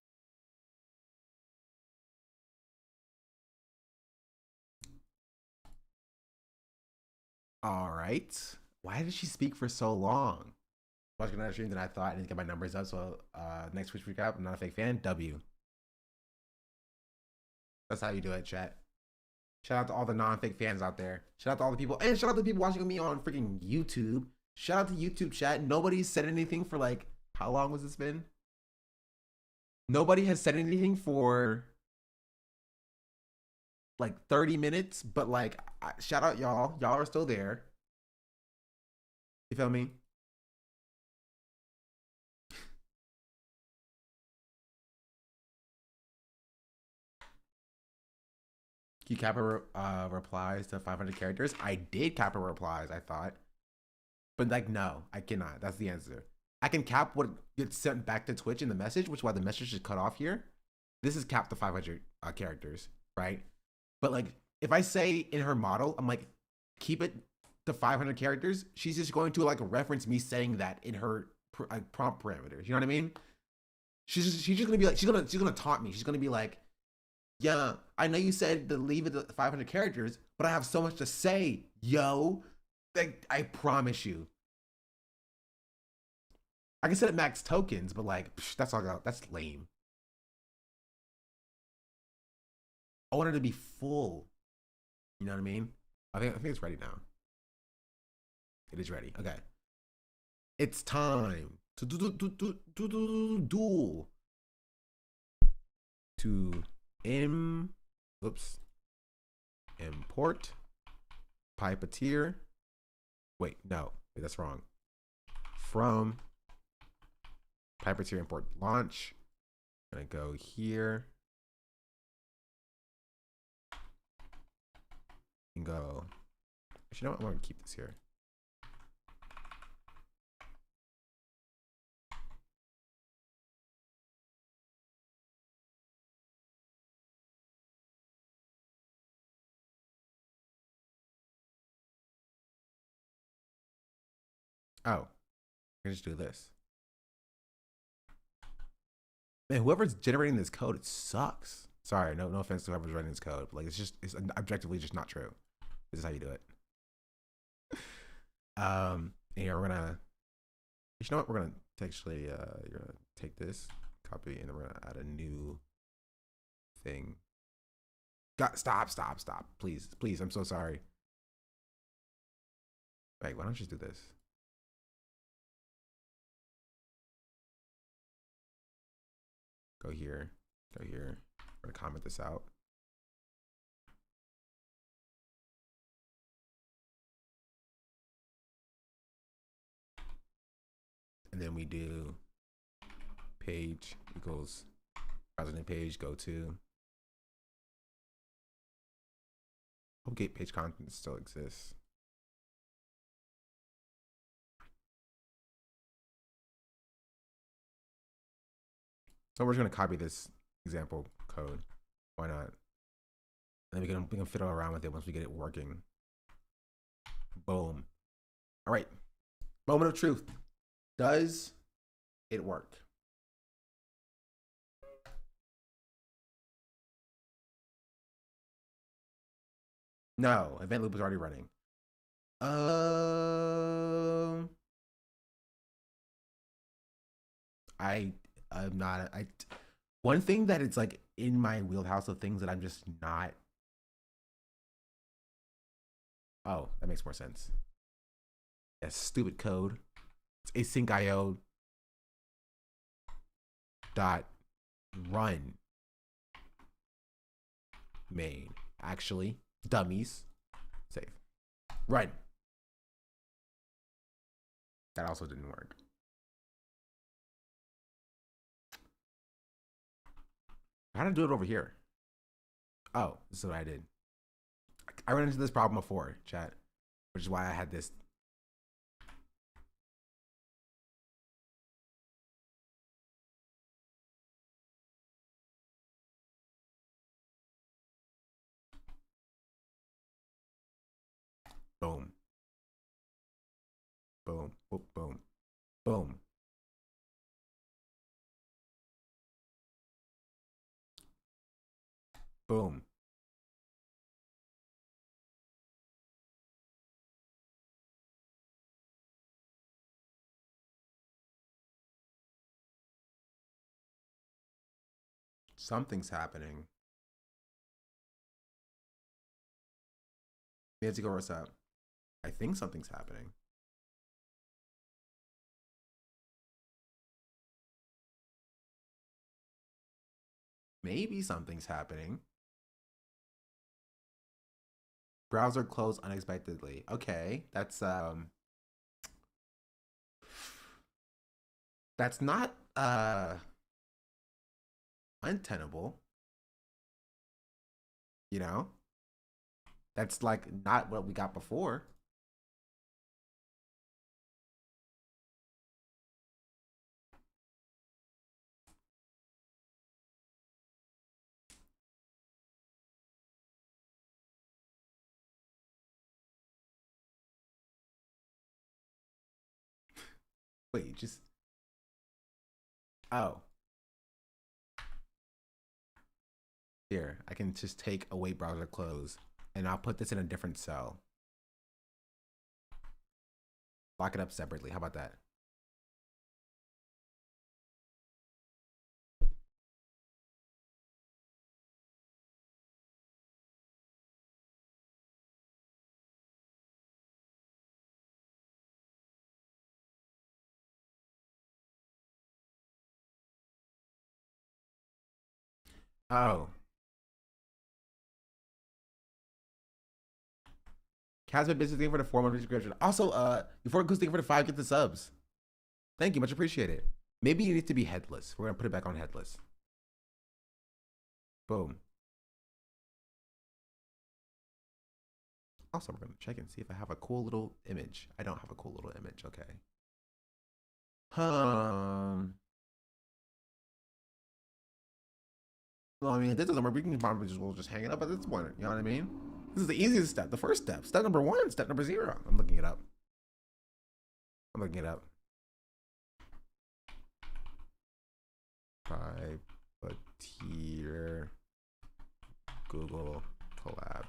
All right. Why did she speak for so long? Watching another stream than I thought. I didn't get my numbers up. So next Twitch recap. I'm not a fake fan. W. That's how you do it, chat. Shout out to all the non-fake fans out there. Shout out to all the people. And shout out to the people watching me on freaking YouTube. Shout out to YouTube chat. Nobody said anything for like, how long has this been? Nobody has said anything for like 30 minutes. But like, shout out y'all. Y'all are still there. You feel me? You cap replies to 500 characters? I did cap replies, I thought. But like, no, I cannot. That's the answer. I can cap what gets sent back to Twitch in the message, which is why the message is cut off here. This is capped to 500 characters, right? But like, if I say in her model, I'm like, keep it to 500 characters, she's just going to like reference me saying that in her prompt parameters. You know what I mean? She's just gonna be like, she's gonna taunt me. She's gonna be like, yeah, I know you said to leave it at 500 characters, but I have so much to say, yo. Like, I promise you. I can set it max tokens, but like, that's all. That's lame. I wanted to be full. You know what I mean? I think it's ready now. It is ready. Okay. It's time to duel. To import Pipeteer. Wait, no, wait, that's wrong. From Pipeteer import launch. I'm gonna go here and go. Actually, you know what? I'm gonna keep this here. Oh, I can just do this. Man, whoever's generating this code, it sucks. Sorry, no offense to whoever's writing this code, but like it's objectively just not true. This is how you do it. Here we're gonna. You know what? We're gonna actually. You're gonna take this copy, and then we're gonna add a new thing. Stop! Please. I'm so sorry. Wait, why don't you just do this? Go here. We're gonna comment this out. And then we do page equals browser name page, go to. Hope gate page content still exists. So we're just gonna copy this example code. Why not? And then we can fiddle around with it once we get it working. Boom. All right. Moment of truth. Does it work? No, event loop is already running. I'm not. One thing that it's like in my wheelhouse of things that I'm just not. Oh, that makes more sense. Yeah, stupid code. It's async IO dot run main. Actually, dummies. Save. Run. That also didn't work. How did I do it over here? Oh, this is what I did. I ran into this problem before, chat, which is why I had this. Boom. Boom. Boom. Boom. Boom. Boom. Something's happening. Nancy, go what's up? I think something's happening. Maybe something's happening. Browser closed unexpectedly. Okay, that's not untenable. You know? That's like not what we got before. Wait, just... Oh. Here, I can just take await browser close, and I'll put this in a different cell. Lock it up separately. How about that? Oh. Casman Business, thank you for the 4-month subscription. Also, before Goose, thank you for the 5, get the subs. Thank you, much appreciated. Maybe you need to be headless. We're gonna put it back on headless. Boom. Also, we're gonna check and see if I have a cool little image. I don't have a cool little image, okay. Well, I mean, if this doesn't work, we can probably just hang it up at this point. You know what I mean? This is the easiest step, the first step. Step number 1, step number 0. I'm looking it up. I'm looking it up. Privateer Google collab.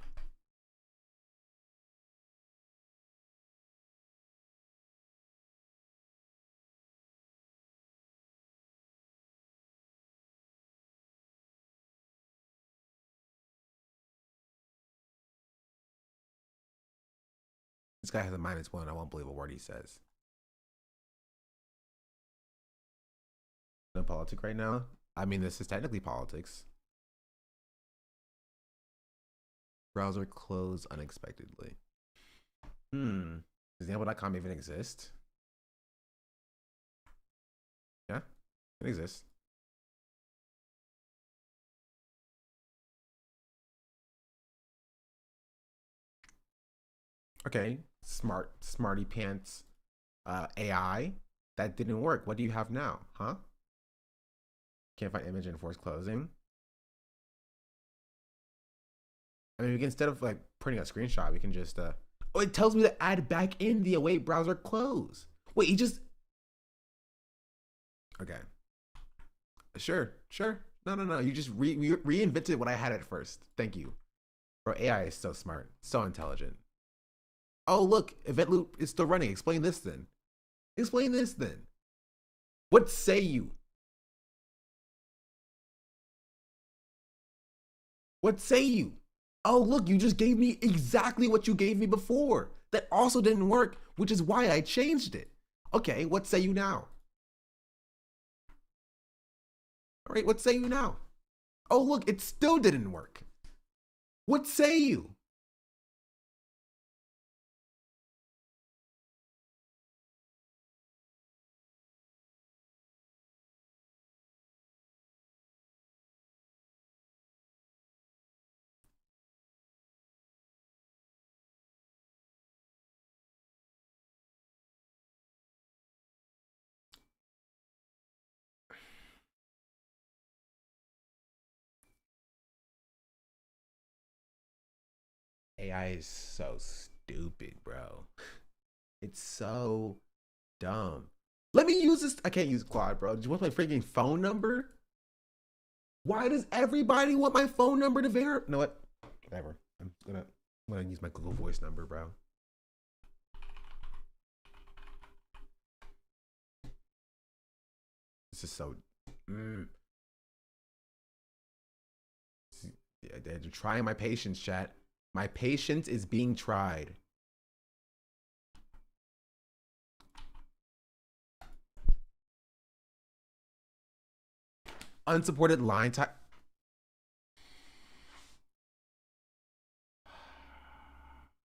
This guy has a -1. I won't believe a word he says. No politics right now. I mean, this is technically politics. Browser closed unexpectedly. Does example.com even exist? Yeah, it exists. Okay, smarty pants AI. That didn't work. What do you have now? Huh? Can't find image and force closing. I mean, we can, instead of like printing a screenshot, we can just oh, it tells me to add back in the await browser close. Wait, he just... Okay. Sure. No. You just reinvented what I had at first. Thank you. Bro, AI is so smart, so intelligent. Oh, look, event loop is still running. Explain this then. Explain this then. What say you? What say you? Oh, look, you just gave me exactly what you gave me before. That also didn't work, which is why I changed it. Okay, what say you now? All right, what say you now? Oh, look, it still didn't work. What say you? AI is so stupid, bro. It's so dumb. Let me use this. I can't use Claude, bro. Do you want my freaking phone number? Why does everybody want my phone number to verify? You know what? Whatever. I'm gonna use my Google Voice number, bro. This is so. They're trying my patience, chat. My patience is being tried. Unsupported line type.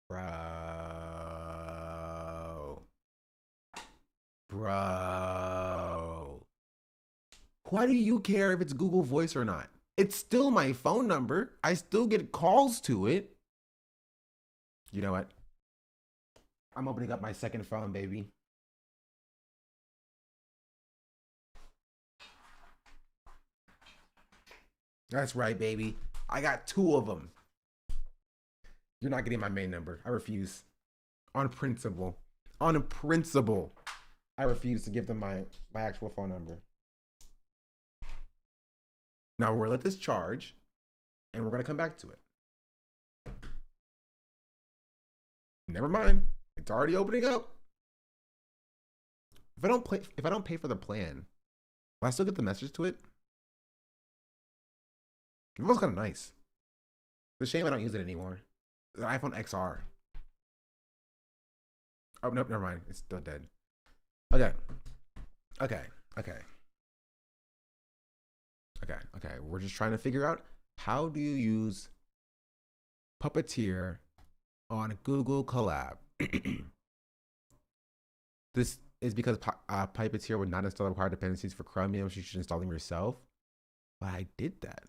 Bro. Why do you care if it's Google Voice or not? It's still my phone number. I still get calls to it. You know what? I'm opening up my second phone, baby. That's right, baby. I got 2 of them. You're not getting my main number. I refuse. On principle. On principle. I refuse to give them my actual phone number. Now we're gonna let this charge, and we're gonna come back to it. Never mind. It's already opening up. If I don't pay for the plan, will I still get the message to it? It was kind of nice. It's a shame I don't use it anymore. It's an iPhone XR. Oh, nope, never mind. It's still dead. Okay. We're just trying to figure out, how do you use Puppeteer on Google Collab? This is because Puppeteer would not install required dependencies for Chromium, so you should install them yourself. But I did that.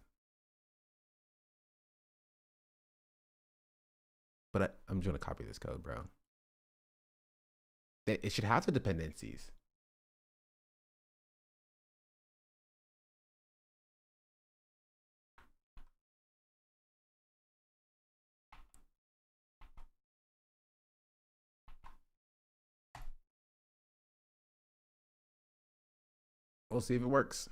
But I'm just gonna copy this code, bro. It should have the dependencies. We'll see if it works.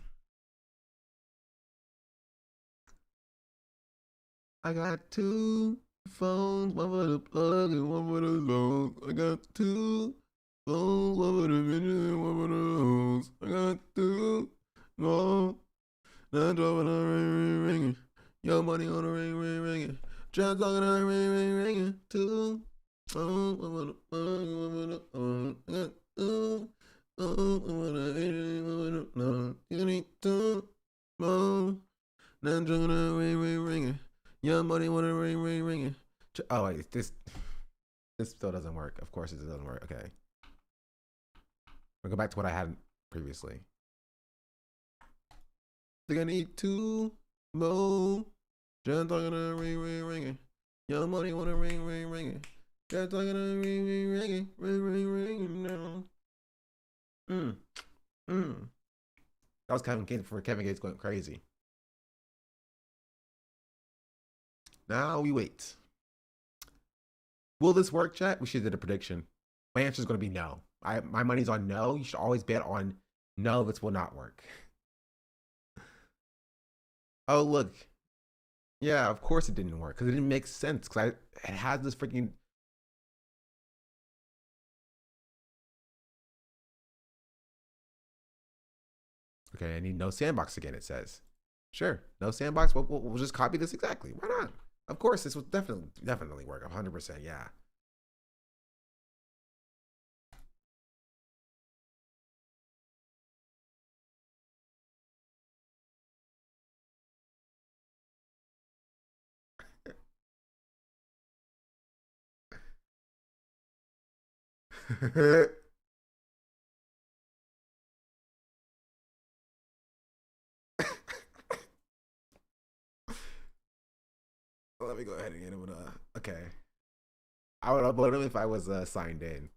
I got 2 phones, one for the plug and one for the load. I got 2 phones, one for the video and one for the hose. I got 2 more. Now driving on ring, ringing. Your money on the ring, just talking on the ring, 2 phones, one for the plug and one for the hose. I got 2. You need 2 more. Now driving on the ring. Your money want to ring. Oh wait, this still doesn't work. Of course it doesn't work. Okay, we'll go back to what I had previously. I think I need 2 more. Just talking to ring. Your money want to ring. Just talking to ring now. That was Kevin Gates going crazy. Now we wait. Will this work, chat? We should have did a prediction. My answer is going to be no. My money's on no. You should always bet on no. This will not work. Oh, look. Yeah, of course it didn't work because it didn't make sense because it has this freaking. Okay, I need no sandbox again, it says. Sure, no sandbox. We'll just copy this exactly. Why not? Of course, this will definitely work. 100%, yeah. Let me go ahead and get him. Okay. I would upload him if I was signed in.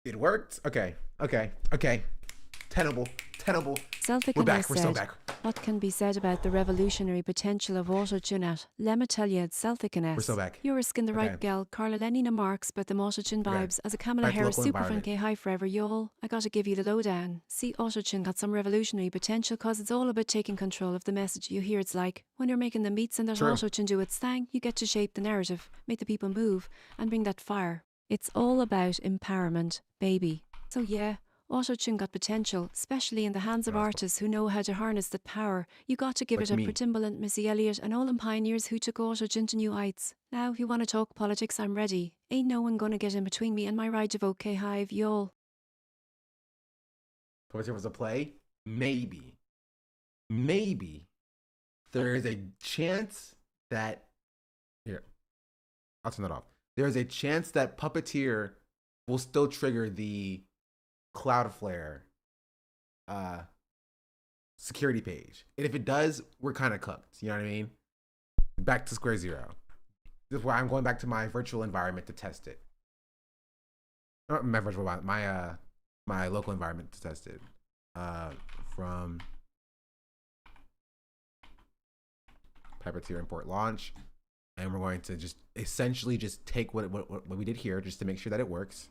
It worked. Okay. Tenable. We're back. We're still back. What can be said about the revolutionary potential of autotune at? Let me tell you, We're still back. You're risking the right gal, Carla Lenina Marks, about the autotune vibes. As a Kamala Harris superfan, K hi forever, y'all. I gotta give you the lowdown. See, autotune got some revolutionary potential cause it's all about taking control of the message you hear. It's like when you're making the beats and that autotune do its thing, you get to shape the narrative, make the people move, and bring that fire. It's all about empowerment, baby. So yeah, Auto-tune got potential, especially in the hands of artists who know how to harness that power. You got to give it up for Timbaland, Missy Elliott and all them pioneers who took auto-tune to new heights. Now, if you want to talk politics, I'm ready. Ain't no one gonna get in between me and my right to vote K-Hive, y'all. Puppeteer was a play? Maybe. Maybe. There is a chance that... Here. I'll turn that off. There is a chance that Puppeteer will still trigger the Cloudflare security page. And if it does, we're kind of cooked. You know what I mean? Back to square zero. This is why I'm going back to my virtual environment to test it. Not my virtual environment, my local environment to test it. From Puppeteer import launch. And we're going to just essentially just take what we did here just to make sure that it works.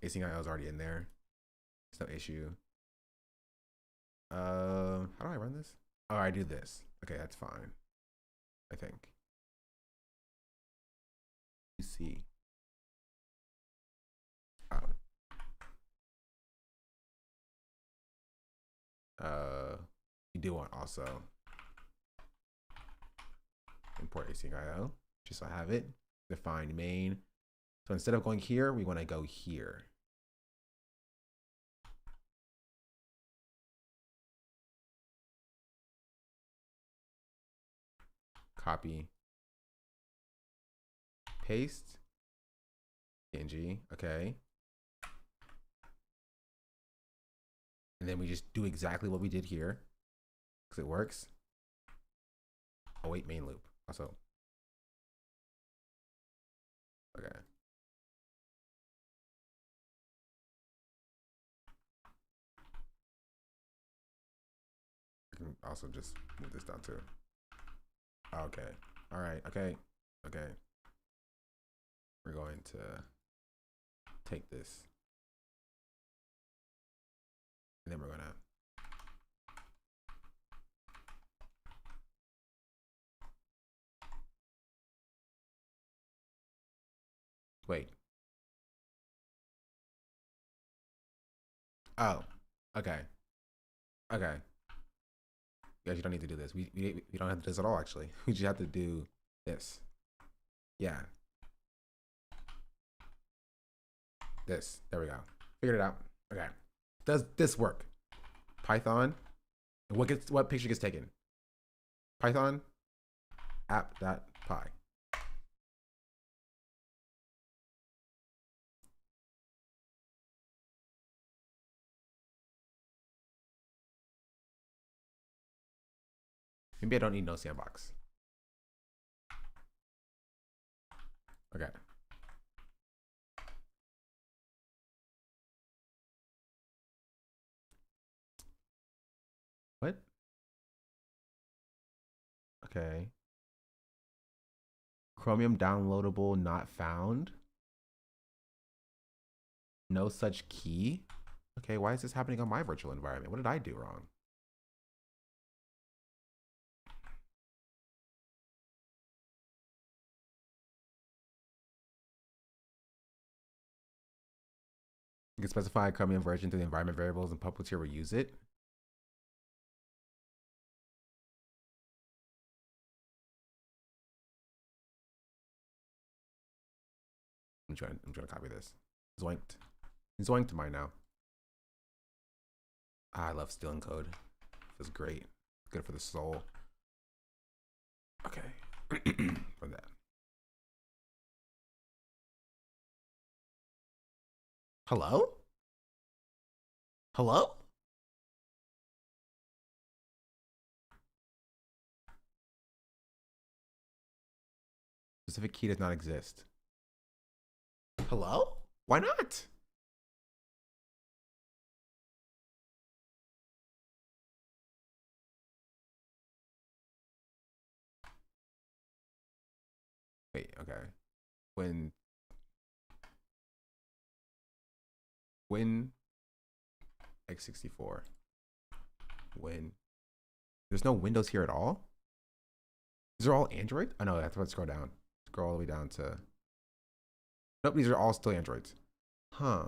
Async.io is already in there. There's no issue. How do I run this? Oh, I do this. Okay, that's fine. I think. You see. You do want also import async.io, just so I have it. Define main. So instead of going here, we want to go here. Copy. Paste. PNG. Okay. And then we just do exactly what we did here, because it works. Oh wait, main loop also. Okay. I can also just move this down too. Okay. All right. Okay. Okay. We're going to take this. And then we're gonna wait. Oh, okay. Okay. Guys, you don't need to do this. We don't have to do this at all, actually. We just have to do this. Yeah. This. There we go. Figured it out. Okay. Does this work? Python. What picture gets taken? Python app.py. Maybe I don't need no sandbox. Okay. What? Okay. Chromium downloadable not found. No such key. Okay, why is this happening on my virtual environment? What did I do wrong? You can specify a Chromium version to the environment variables and Puppeteer will use it. I'm trying to copy this. Zoinked. Zoinked mine now. I love stealing code. Feels great. Good for the soul. Okay. For that. Hello? Hello? Specific key does not exist. Hello? Why not? Wait, okay. When x64. When there's no Windows here at all? These are all Android? Oh no, I have to scroll down. Scroll all the way down to. Nope, these are all still Androids. Huh.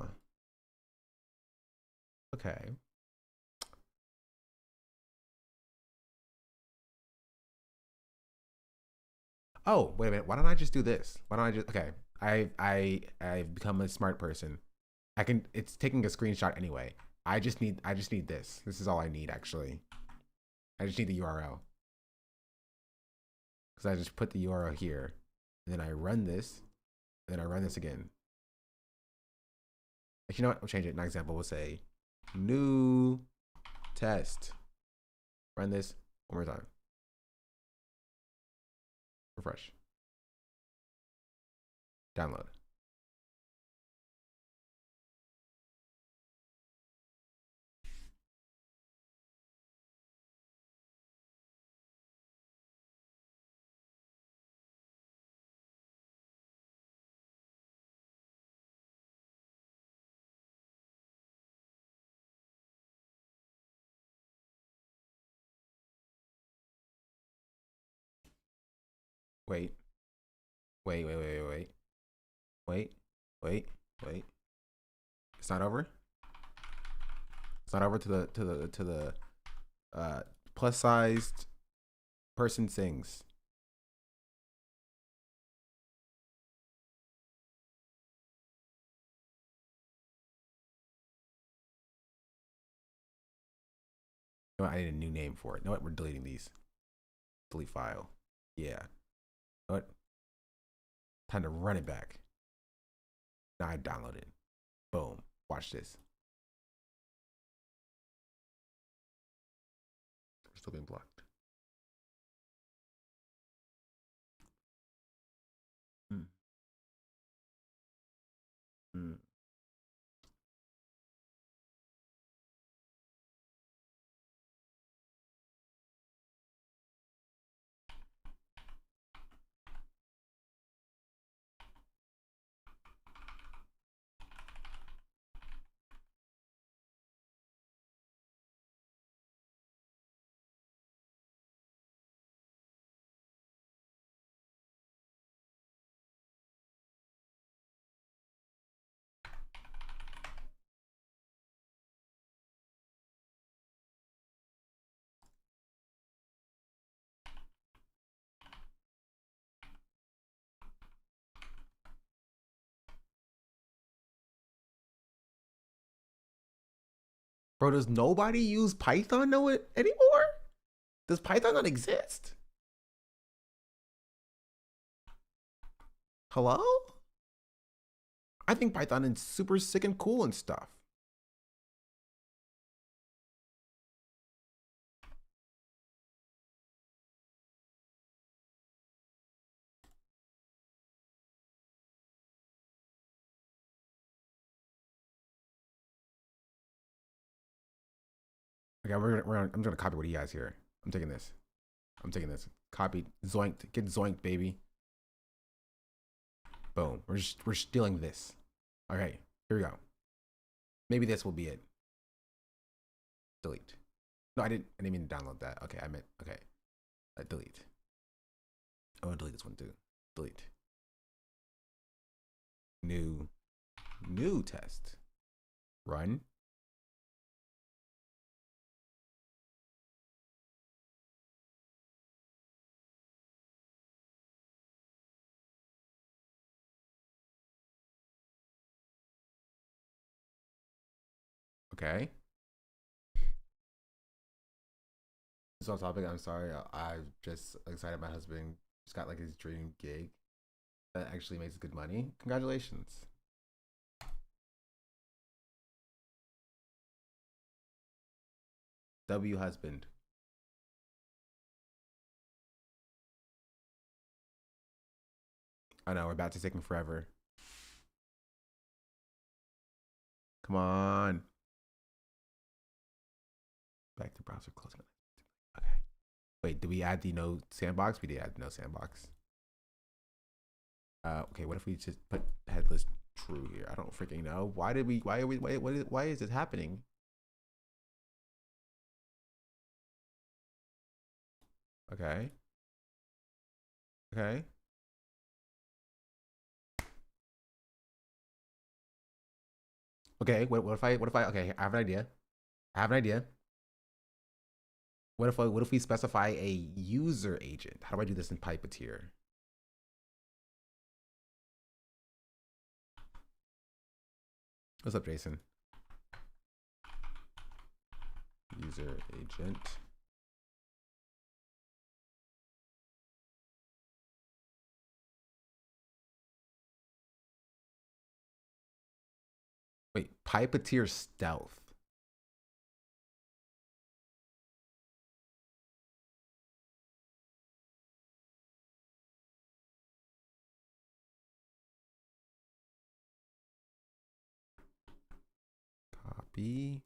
Okay. Oh, wait a minute. Why don't I just do this? Why don't I just okay. I've become a smart person. I can it's taking a screenshot anyway. I just need this. This is all I need actually. I just need the URL. Because I just put the URL here. And then I run this. And then I run this again. Like, you know what? We'll change it. An example, we'll say new test. Run this one more time. Refresh. Download. Wait. Wait. It's not over? It's not over to the plus sized person sings. You know what? I need a new name for it. You know what? We're deleting these. Delete file. Yeah. You know what? Time to run it back. Now I download it. Boom. Watch this. We're still being blocked. Bro, does nobody use Python know it anymore? Does Python not exist? Hello? I think Python is super sick and cool and stuff. Okay, I'm gonna copy what he has here. I'm taking this. Copy, zoinked, get zoinked, baby. Boom. We're stealing this. Okay, here we go. Maybe this will be it. Delete. No, I didn't mean to download that. Okay, I meant okay. Delete. Oh, delete this one too. Delete. New test. Run. Okay. This on topic. I'm sorry. I'm just excited. My husband just got like his dream gig that actually makes good money. Congratulations. W husband. I know we're about to take him forever. Come on. Back to browser closing. Okay. Wait, did we add the no sandbox? We did add no sandbox. Okay, what if we just put headless true here? I don't freaking know. Why is this happening? Okay. Okay. Okay, what if I okay, I have an idea. What if we specify a user agent? How do I do this in Puppeteer? What's up, Jason? User agent. Wait, Puppeteer stealth. Copy.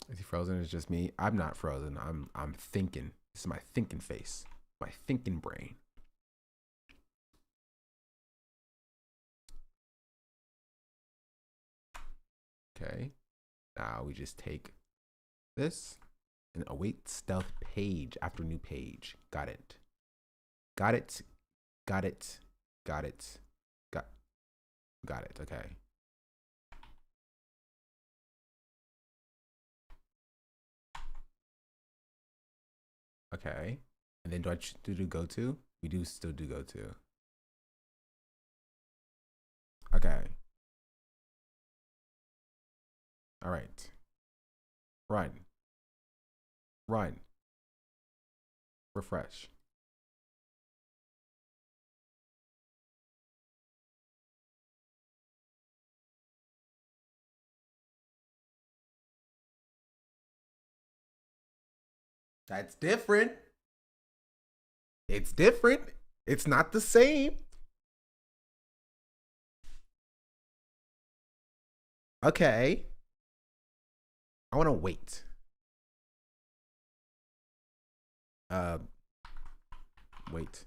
Is he frozen? It's just me. I'm not frozen. I'm thinking. This is my thinking face. My thinking brain. Okay. Now we just take this and await stealth page after new page. Got it. Got it. Got it. Got it. Got it. Okay. Okay. And then do I do go to? We do still do go to. Okay. All right. Run. Run. Refresh. That's different. It's different. It's not the same. Okay. I want to wait. Wait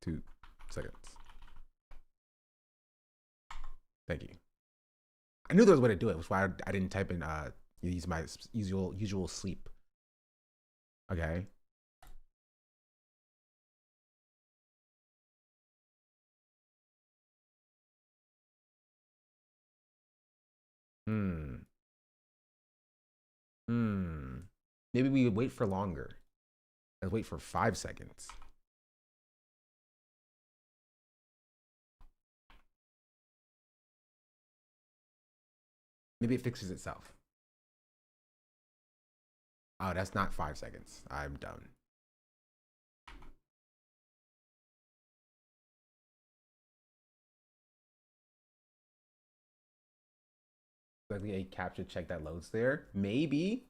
2 seconds. Thank you. I knew there was a way to do it, which is why I didn't type in use my usual sleep. Okay. Maybe we would wait for longer. Let's wait for 5 seconds. Maybe it fixes itself. Oh, that's not 5 seconds. I'm done. Likely a capture check that loads there. Maybe.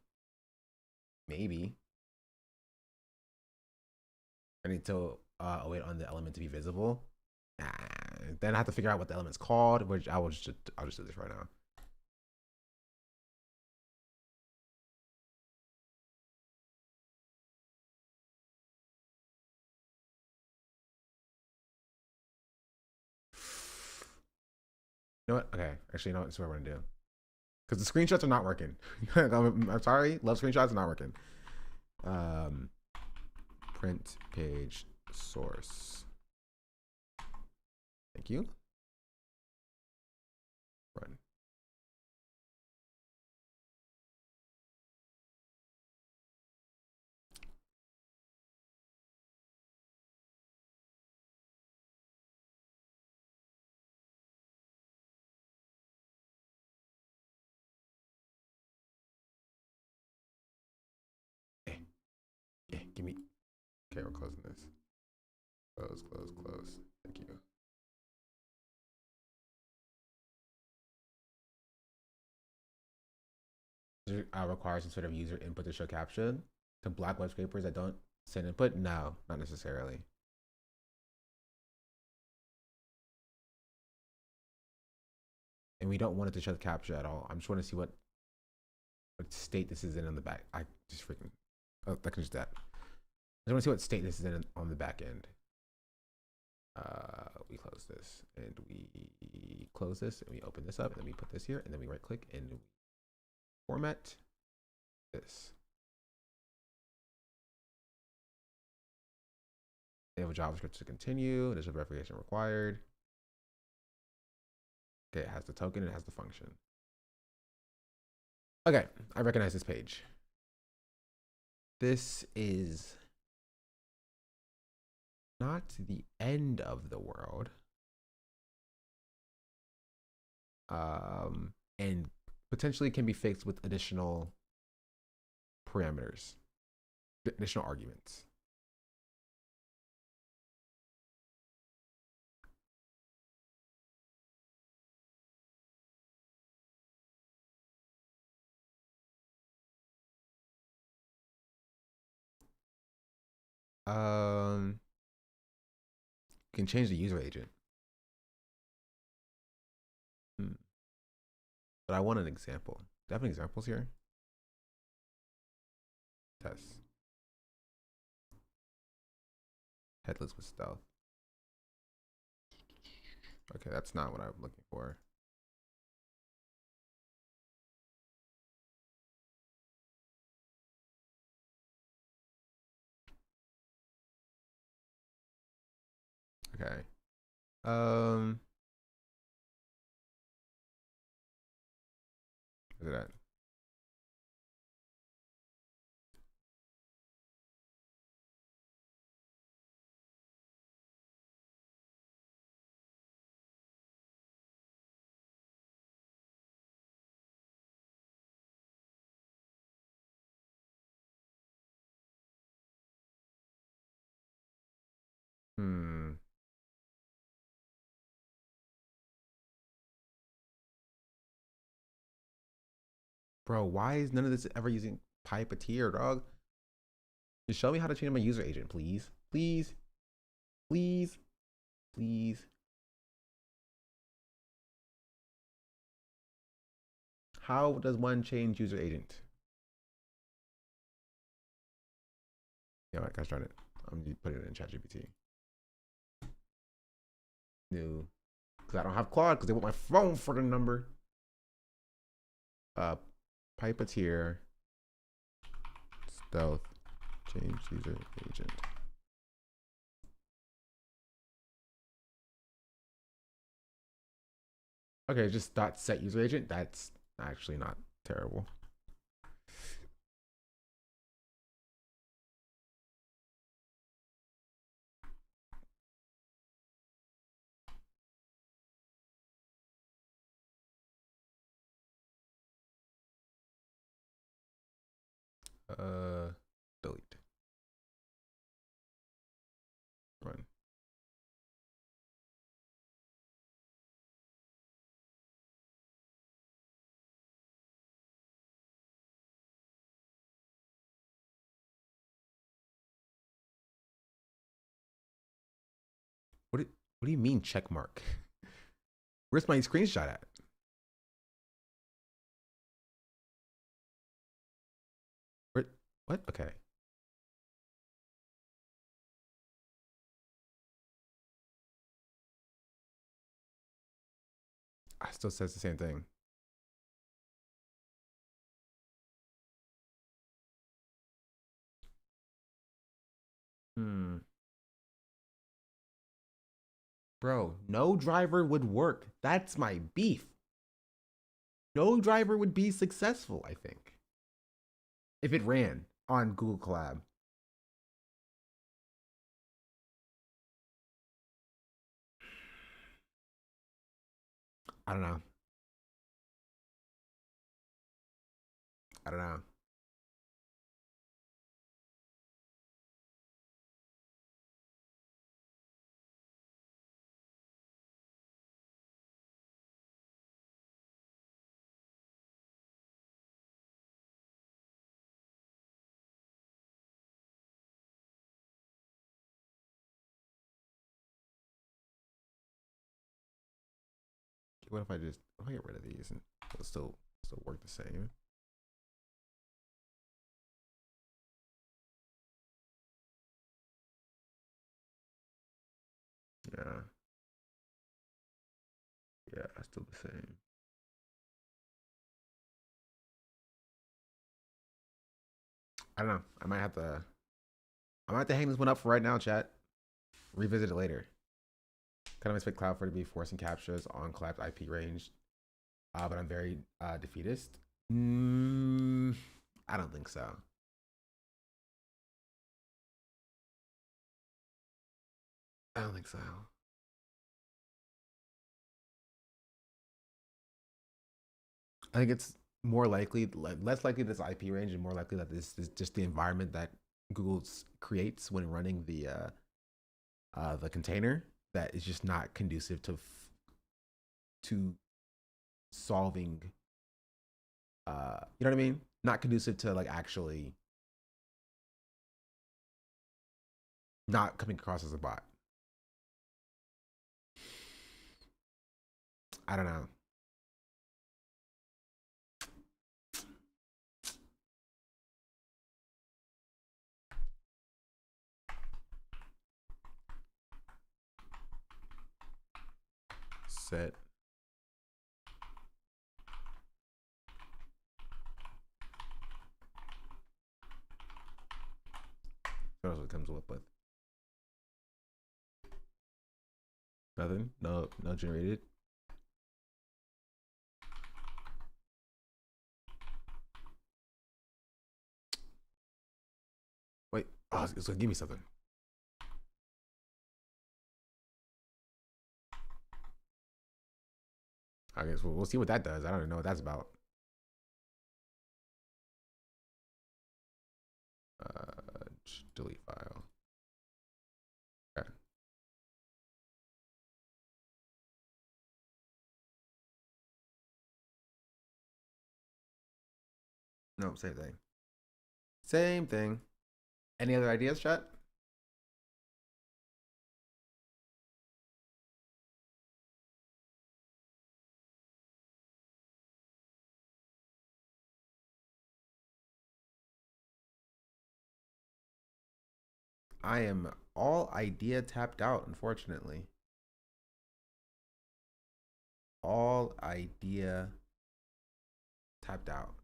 I need to wait on the element to be visible. Then I have to figure out what the element's called, which I'll just do this right now. You know what? Okay, actually, you know what? That's what we're gonna do. Because the screenshots are not working. I'm sorry, love screenshots are not working. Print page source. Thank you. Run. Yeah, give me. Okay, we're closing this. Close. Thank you. Requires some sort of user input to show caption. To block web scrapers that don't send input? No, not necessarily. And we don't want it to show the capture at all. I'm just want to see what state this is in on the back. I just freaking. Oh, that can just that. I just want to see what state this is in on the back end. We close this and we close this and we open this up and then we put this here and then we right click and format. this. They have a JavaScript to continue. There's a verification required. Okay, it has the token, it has the function. Okay, I recognize this page. This is not the end of the world. And potentially can be fixed with additional parameters, additional arguments. You can change the user agent. But I want an example. Do I have any examples here? Test. Headless with stealth. Okay, that's not what I'm looking for. Okay. Look at that. Bro, why is none of this ever using Puppeteer, dog? Just show me how to change my user agent, please. Please. Please. Please. How does one change user agent? Yeah, right, guys, darn it. I'm gonna put it in ChatGPT. New. Because I don't have Claude because they want my phone for the number. Puppeteer. Stealth. Change user agent. Okay, just dot set user agent. That's actually not terrible. Delete. Run. What do you mean check mark? Where's my screenshot at? Where, what? Okay. It still says the same thing. Bro, no driver would work. That's my beef. No driver would be successful, I think, if it ran on Google Collab. I don't know. I don't know. What if I get rid of these and it'll still work the same? Yeah. Yeah, still the same. I don't know. I might have to hang this one up for right now, chat. Revisit it later. Kind of expect Cloudflare to be forcing captures on collapsed IP range, but I'm very defeatist. I don't think so. I don't think so. I think it's more likely, less likely this IP range, and more likely that this is just the environment that Google creates when running the container that is just not conducive to solving. You know what I mean? Not conducive to like actually not coming across as a bot. I don't know. Set. What else it comes up with? Nothing? No generated. Wait, oh, it's gonna give me something. I guess we'll see what that does. I don't even know what that's about. Delete file. Okay. No, same thing. Same thing. Any other ideas, chat? I am all idea tapped out, unfortunately. All idea tapped out.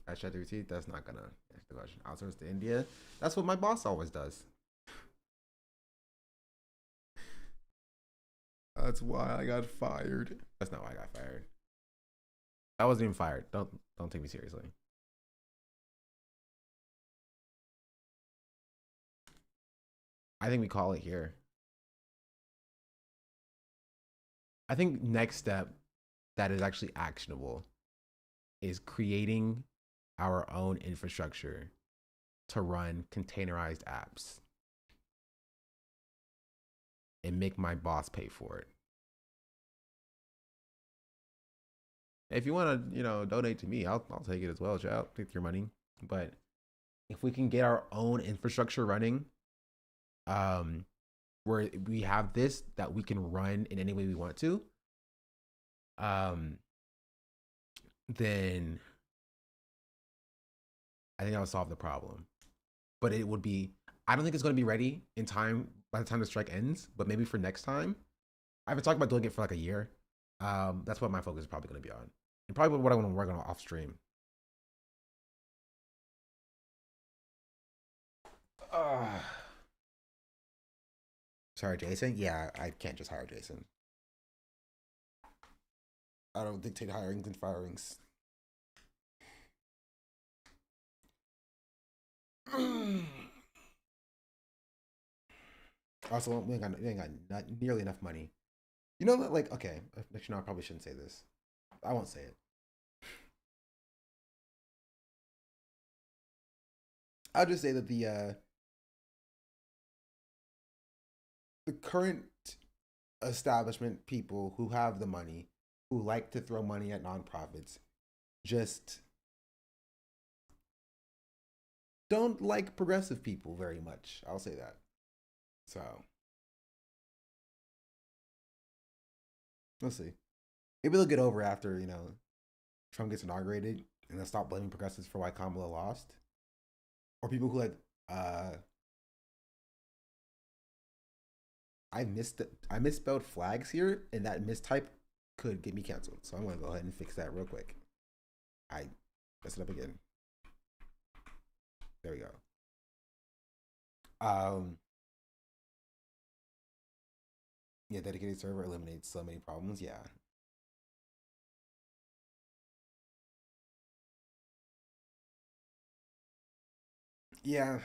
ChatGPT, that's not gonna answer the question. Outsource to India. That's what my boss always does. That's why I got fired. That's not why I got fired. I wasn't even fired. Don't take me seriously. I think we call it here. I think next step that is actually actionable is creating our own infrastructure to run containerized apps and make my boss pay for it. If you want to, donate to me, I'll take it as well. I'll take your money. But if we can get our own infrastructure running, where we have this that we can run in any way we want to, then I think that would solve the problem. But it would be, I don't think it's going to be ready in time by the time the strike ends, but maybe for next time. I've been talking about doing it for like a year. That's what my focus is probably going to be on. And probably what I want to work on off stream. Sorry, Jason? Yeah, I can't just hire Jason. I don't dictate hirings and firings. Also, we ain't got nearly enough money. You know that, like, okay, actually, no, I probably shouldn't say this. I won't say it. I'll just say that the current establishment people who have the money, who like to throw money at nonprofits, just don't like progressive people very much. I'll say that. So we'll see. Maybe they'll get over after, Trump gets inaugurated and they'll stop blaming progressives for why Kamala lost. Or people who I I misspelled flags here, and that mistype could get me canceled. So I'm gonna go ahead and fix that real quick. I messed it up again. There we go. Yeah, dedicated server eliminates so many problems. Yeah. Yeah.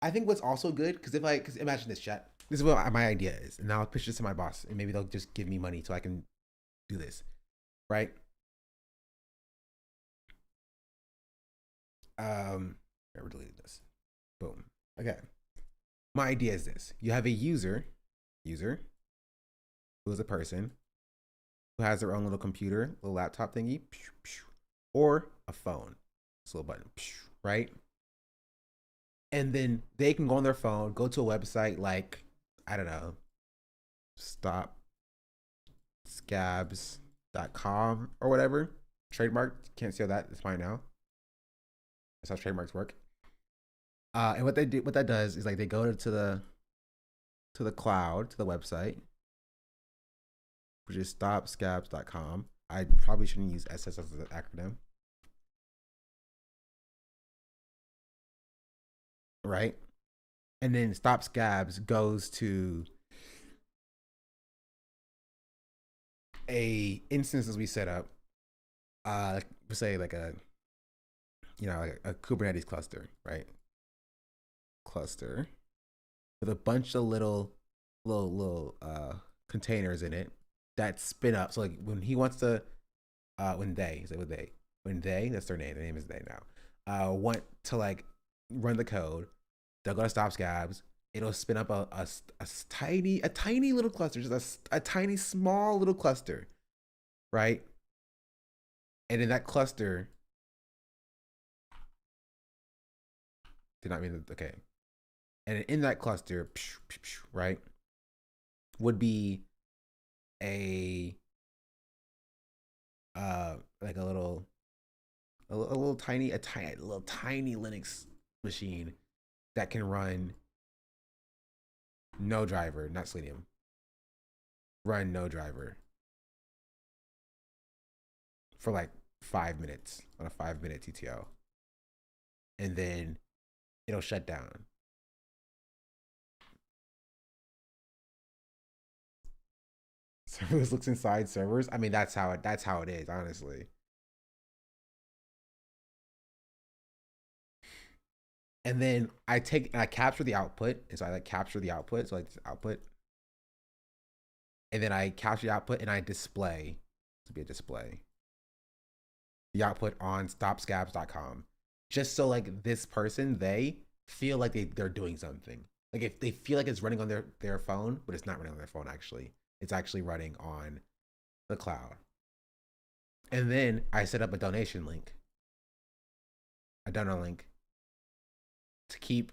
I think what's also good, because imagine this, chat. This is what my idea is, and now I'll pitch this to my boss, and maybe they'll just give me money so I can do this, right? Never deleted this. Boom. Okay. My idea is this: you have a user who is a person who has their own little computer, little laptop thingy, or a phone, this little button, right? And then they can go on their phone, go to a website like, I don't know, stopscabs.com or whatever. Trademark, can't see that, it's fine now. That's how trademarks work. And what that does is like they go to the cloud, to the website, which is stopscabs.com. I probably shouldn't use SS as an acronym. Right? And then Stop Scabs goes to a instances we set up, say like a Kubernetes cluster, right? Cluster with a bunch of little containers in it that spin up. So like when he wants to, when they, that's their name is they now, want to like run the code, they'll go to Stop Scabs. It'll spin up a tiny little cluster, just a tiny small little cluster, right? And in that cluster, did not mean that, okay. And in that cluster, right, would be a like a little tiny Linux machine that can run no driver, not Selenium. Run no driver for like 5 minutes on a 5-minute TTO. And then it'll shut down. Serverless looks inside servers. I mean, that's how it is, honestly. And then I capture the output. And so I like capture the output. So like this output. And then I capture the output and I display. To be a display. The output on stopscabs.com. Just so like this person, they feel like they're doing something. Like if they feel like it's running on their phone, but it's not running on their phone actually. It's actually running on the cloud. And then I set up a donation link. A donor link to keep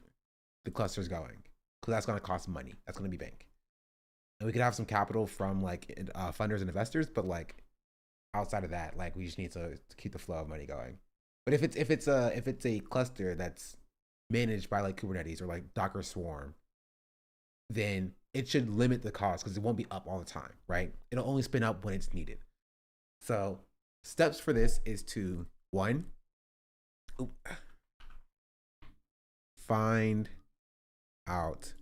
the clusters going. Because that's going to cost money. That's going to be bank. And we could have some capital from like funders and investors, but like outside of that, like we just need to keep the flow of money going. But if it's a cluster that's managed by like Kubernetes or like Docker Swarm, then it should limit the cost because it won't be up all the time, right? It'll only spin up when it's needed. So steps for this is to, one, find out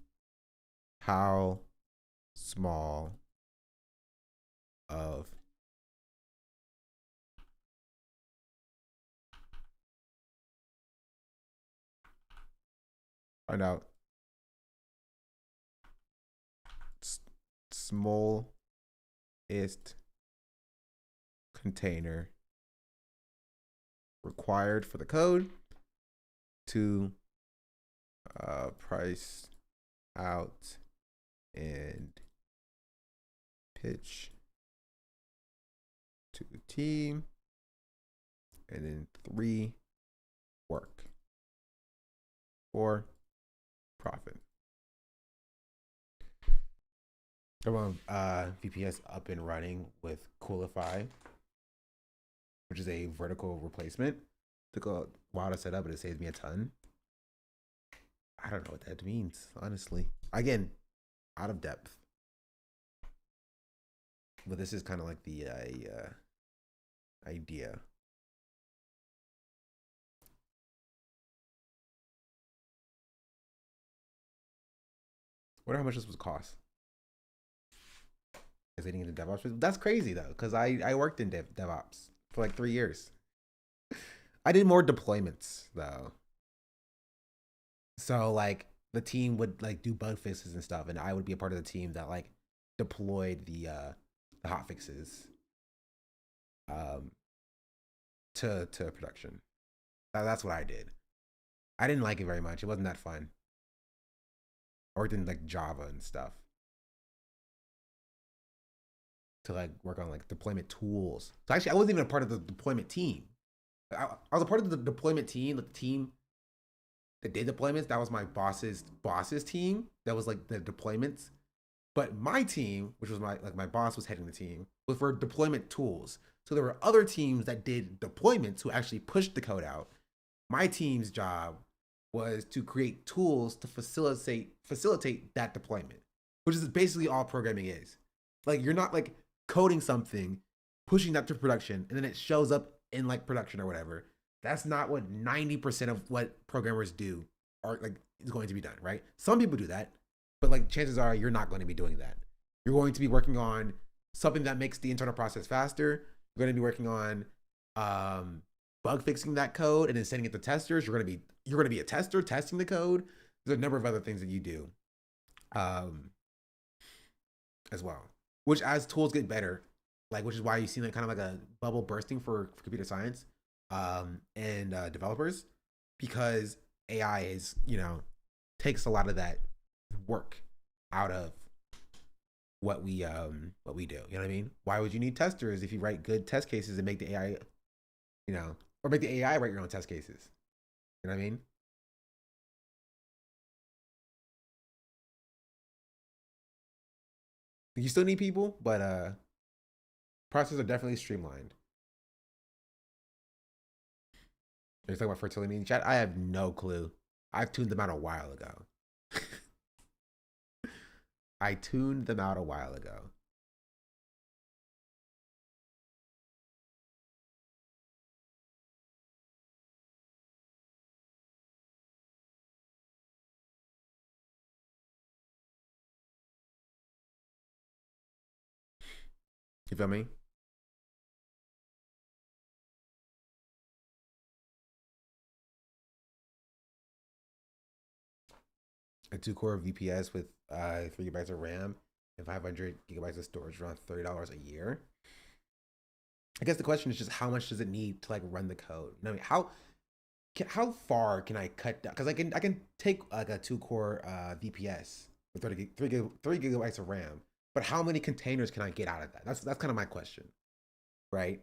how small of find out smallest container required for the code to price out and pitch to the team. And then 3, work. 4, profit. Everyone, VPS up and running with Coolify, which is a vertical replacement. Took a while to set up, but it saves me a ton. I don't know what that means, honestly. Again, out of depth. But this is kind of like the idea. Wonder how much this would cost. Is getting into DevOps? That's crazy though, because I worked in DevOps for like 3 years. I did more deployments though. So like the team would like do bug fixes and stuff, and I would be a part of the team that like deployed the hot fixes to production. That's what I did. I didn't like it very much. It wasn't that fun. I worked in like Java and stuff to like work on like deployment tools. So actually I wasn't even a part of the deployment team. I was a part of the deployment team, the team that did deployments. That was my boss's team. That was like the deployments. But my team, which was my boss was heading the team, was for deployment tools. So there were other teams that did deployments who actually pushed the code out. My team's job was to create tools to facilitate that deployment, which is basically all programming is. Like you're not like coding something, pushing that to production, and then it shows up in like production or whatever. That's not what 90% of what programmers do are like is going to be done, right? Some people do that, but like chances are you're not going to be doing that. You're going to be working on something that makes the internal process faster. You're going to be working on bug fixing that code and then sending it to testers. You're going to be a tester testing the code. There's a number of other things that you do as well, which as tools get better, like, which is why you see like kind of like a bubble bursting for computer science and developers, because AI is, takes a lot of that work out of what we do. You know what I mean? Why would you need testers if you write good test cases and make the AI, or make the AI write your own test cases? You know what I mean? You still need people, but processes are definitely streamlined. You're talking about fertility in chat? I have no clue. I've tuned them out a while ago. I tuned them out a while ago. You feel me? A 2-core VPS with 3 GB of RAM and 500 GB of storage, around $30 a year. I guess the question is just how much does it need to like run the code? I mean, how far can I cut down? Because I can take like a 2-core VPS with 3 GB of RAM, but how many containers can I get out of that? That's kind of my question, right?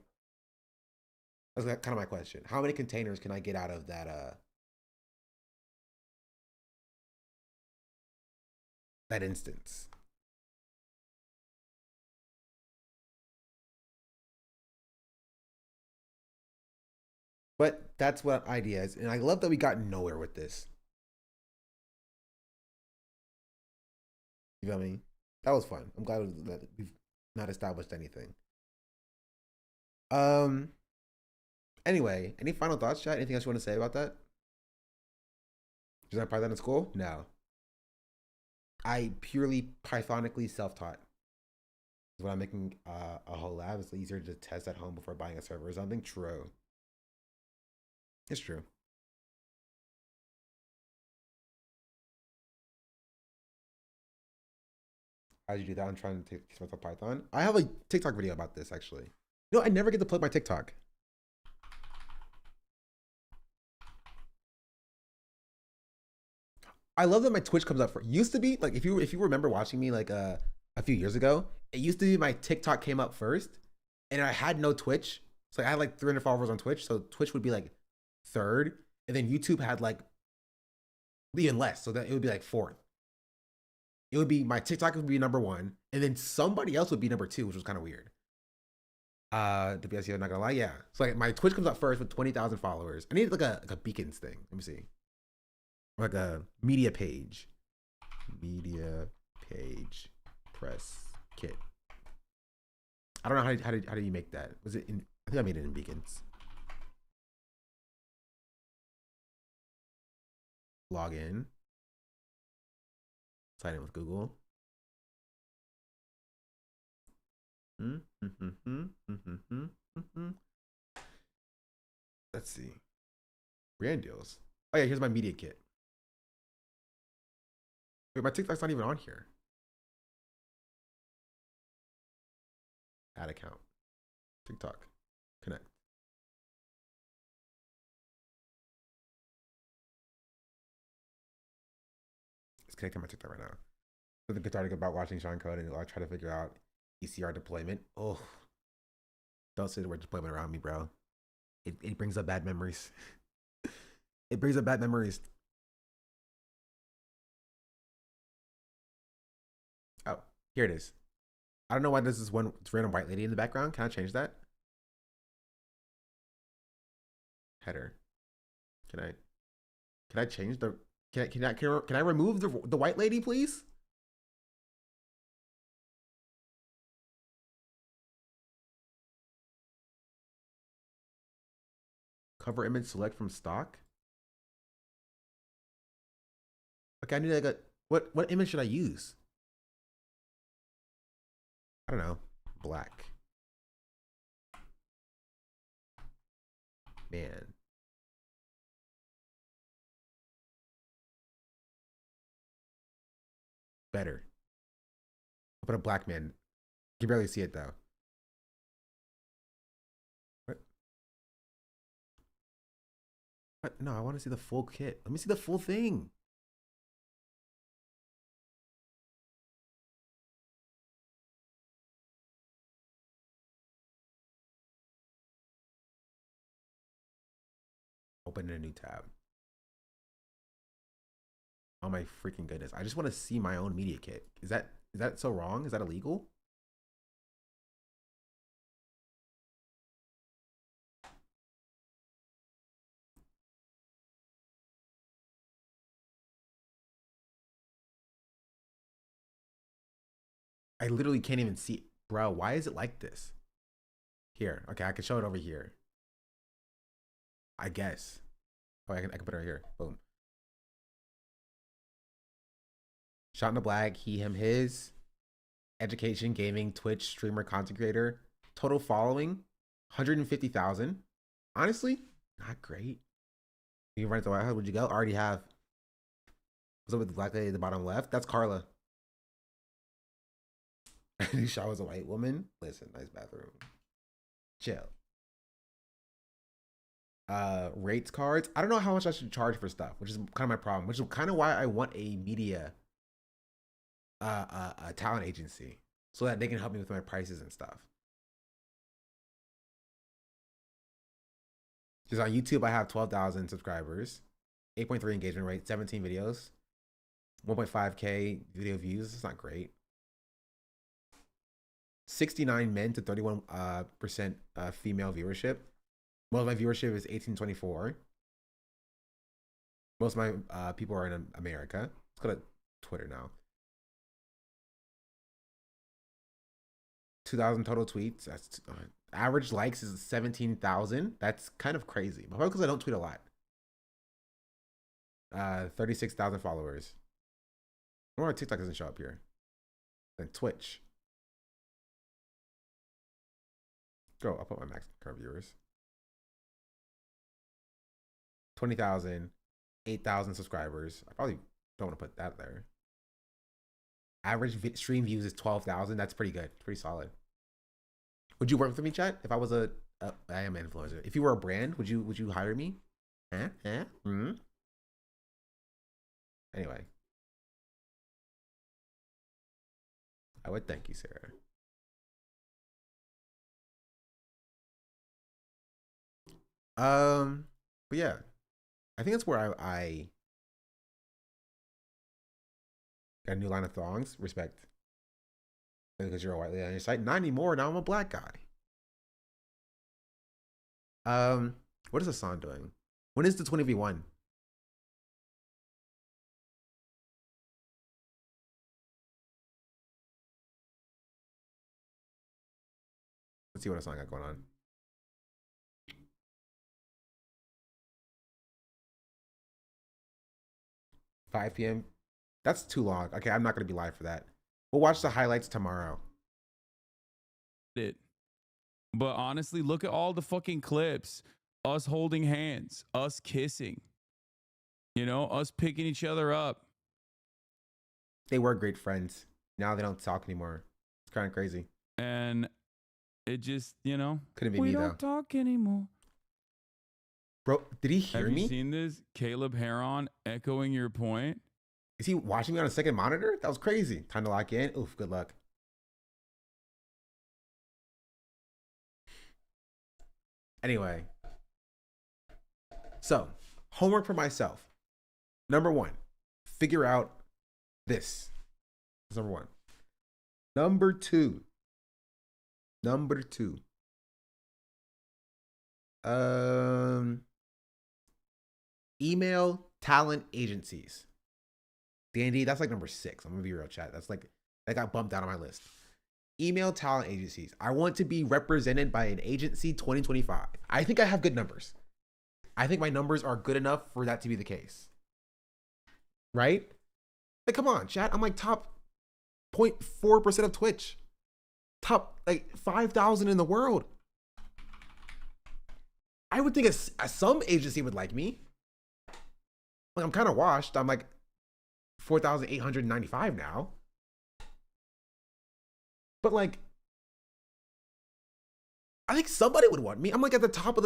That's kind of my question. How many containers can I get out of that? That instance. But that's what idea is, and I love that we got nowhere with this. You feel me? That was fun. I'm glad that we've not established anything. Anyway, any final thoughts, chat? Anything else you want to say about that? Did I Python in school? No. I purely Pythonically self-taught. When I'm making a whole lab, it's easier to test at home before buying a server or something. True. It's true. How did you do that? I'm trying to teach myself Python. I have a TikTok video about this actually. I never get to plug my TikTok. I love that my Twitch comes up for. Used to be like if you remember watching me like a few years ago, it used to be my TikTok came up first, and I had no Twitch. So I had like 300 followers on Twitch, so Twitch would be like third, and then YouTube had like even less, so that it would be like fourth. It would be my TikTok would be number 1, and then somebody else would be number 2, which was kind of weird. To be honest, I'm not gonna lie, yeah. So like my Twitch comes up first with 20,000 followers. I need like a beacons thing. Let me see. Like a media page. Media page press kit. I don't know how do you make that? Was it in? I think I made it in Beacons. Log in. Sign in with Google. Let's see. Brand deals. Oh yeah, here's my media kit. Wait, my TikTok's not even on here. Add account. TikTok. Connect. It's connecting my TikTok right now. So the guitar about watching Sean Code and I try to figure out ECR deployment. Oh, don't say the word deployment around me, bro. It brings up bad memories. It brings up bad memories. Oh, here it is. I don't know why there's this one random white lady in the background. Can I change that? Header. Can I change the? Can I remove the white lady, please? Cover image select from stock. Okay, I need like a what image should I use? I don't know. Black. Man. Better. I'll put a black man. You can barely see it though. What? No, I want to see the full kit. Let me see the full thing. Open a new tab. Oh my freaking goodness. I just want to see my own media kit. Is that so wrong? Is that illegal? I literally can't even see. Bro, why is it like this? Here. Okay, I can show it over here. I guess. Oh, I can put it right here. Boom. Shot in the black, he, him, his. Education, gaming, Twitch, streamer, content creator. Total following, 150,000. Honestly, not great. You can run it to the White House. Would you go? Already have. What's up with the black lady at the bottom left? That's Carla. Shaw was a white woman. Listen, nice bathroom. Chill. Rates cards. I don't know how much I should charge for stuff, which is kind of my problem, which is kind of why I want a media a talent agency so that they can help me with my prices and stuff. Because on YouTube I have 12,000 subscribers, 8.3 engagement rate, 17 videos, 1.5k video views. It's not great. 69 men to 31% female viewership. Most of my viewership is 18-24. Most of my people are in America. Let's go to Twitter now. 2,000 total tweets. That's average likes is 17,000. That's kind of crazy. But probably because I don't tweet a lot. 36,000 followers. I wonder why TikTok doesn't show up here. Then Twitch. Go. I'll put my max current viewers. 20,000, 8,000 subscribers. I probably don't want to put that there. Average stream views is 12,000. That's pretty good. Pretty solid. Would you work with me, chat? If I was I am an influencer. If you were a brand, would you hire me? Anyway. I would thank you, Sarah. But yeah. I think that's where I got a new line of thongs. Respect. Because you're a white lady on your site. Not anymore. Now I'm a black guy. What is Hassan doing? When is the 20v1? Let's see what else I got going on. 5 p.m. That's too long. Okay, I'm not gonna be live for that. We'll watch the highlights tomorrow. But honestly, look at all the fucking clips. Us holding hands, us kissing, you know, us picking each other up. They were great friends. Now they don't talk anymore. It's kind of crazy. And it just, you know, Couldn't be we me, don't though. talk anymore. Bro, did he hear Have me? you seen this? Caleb Heron echoing your point. Is he watching me on a second monitor? That was crazy. Time to lock in. Oof, good luck. Anyway. So, homework for myself. Number 1, figure out this. That's number 1. Number 2. Email talent agencies. D&D, that's like number 6. I'm gonna be real, chat. That's like, that got bumped down on my list. Email talent agencies. I want to be represented by an agency 2025. I think I have good numbers. I think my numbers are good enough for that to be the case. Right? Like, come on, chat. I'm like top 0.4% of Twitch. Top, like, 5,000 in the world. I would think some agency would like me. Like, I'm kind of washed. I'm like 4,895 now. But like, I think somebody would want me. I'm like at the top of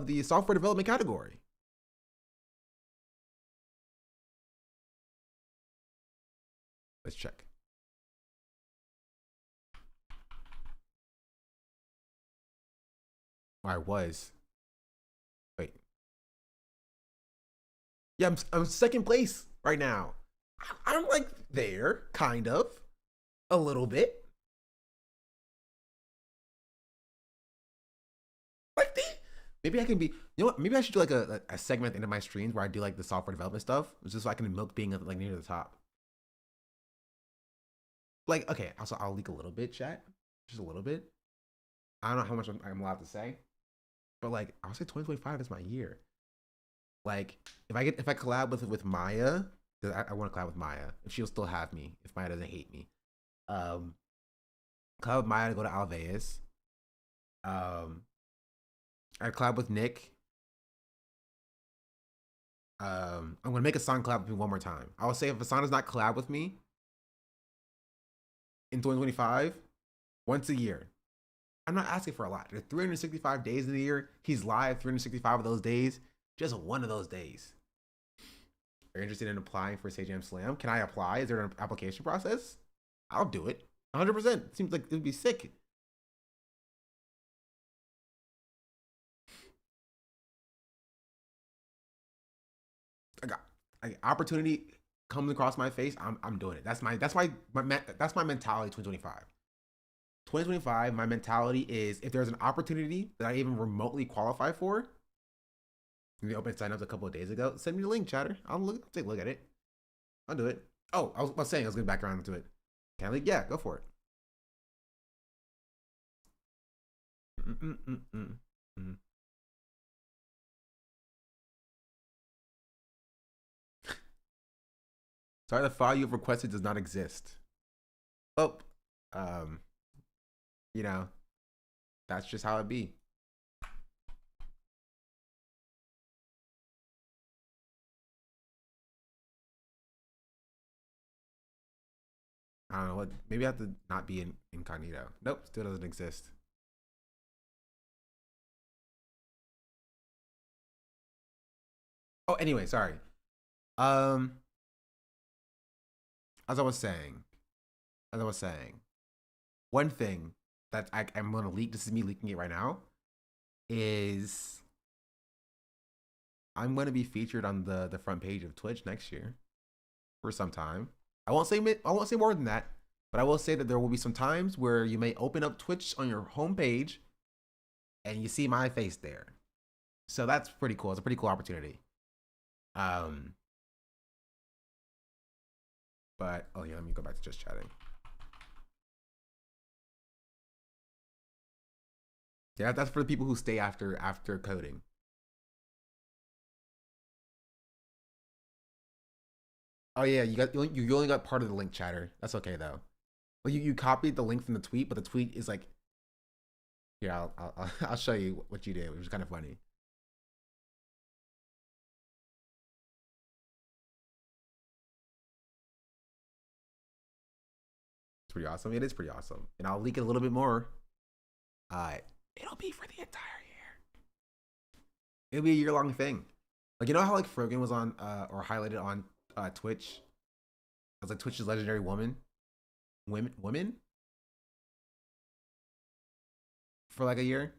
the software development category. Let's check. I was. Wait. Yeah, I'm second place right now. I'm like there, kind of, a little bit. Like, maybe I can be, you know what? Maybe I should do like a segment at the end of my streams where I do like the software development stuff, just so I can milk being like near the top. Like, okay, also I'll leak a little bit, chat, just a little bit. I don't know how much I'm allowed to say, but like I'll say 2025 is my year. Like if I collab with Maya, I want to collab with Maya if she'll still have me, if Maya doesn't hate me. Collab with Maya to go to Alveus. I collab with Nick. I'm gonna make Hassan collab with me one more time. I will say if Hassan does not collab with me in 2025, once a year. I'm not asking for a lot. There's 365 days in the year. He's live 365 of those days. Just one of those days. Are you interested in applying for Sage Jam Slam? Can I apply? Is there an application process? I'll do it. 100%. Seems like it would be sick. Opportunity comes across my face, I'm doing it. That's my mentality 2025. 2025, my mentality is if there's an opportunity that I even remotely qualify for, we opened sign-ups a couple of days ago, send me the link, chatter. I'll take a look at it. I'll do it. Oh, I was saying I was going back around to it. Can I leak? Yeah, go for it. Sorry, the file you've requested does not exist. Oh, you know, that's just how it be. I don't know what. Maybe I have to not be in incognito. Nope, still doesn't exist. Oh, anyway, sorry. As I was saying, one thing that I'm gonna leak. This is me leaking it right now. Is I'm gonna be featured on the front page of Twitch next year for some time. I won't say more than that, but I will say that there will be some times where you may open up Twitch on your homepage and you see my face there. So that's pretty cool. It's a pretty cool opportunity. But oh yeah, let me go back to just chatting. Yeah, that's for the people who stay after coding. Oh yeah, you only got part of the link, chatter. That's okay though. Well, you copied the link from the tweet, but the tweet is like, here, I'll show you what you did, which was kind of funny. It's pretty awesome. It is pretty awesome, and I'll leak it a little bit more. It'll be for the entire year. It'll be a year-long thing. Like, you know how like Frogan was on or highlighted on Twitch? I was like Twitch's legendary women for like a year.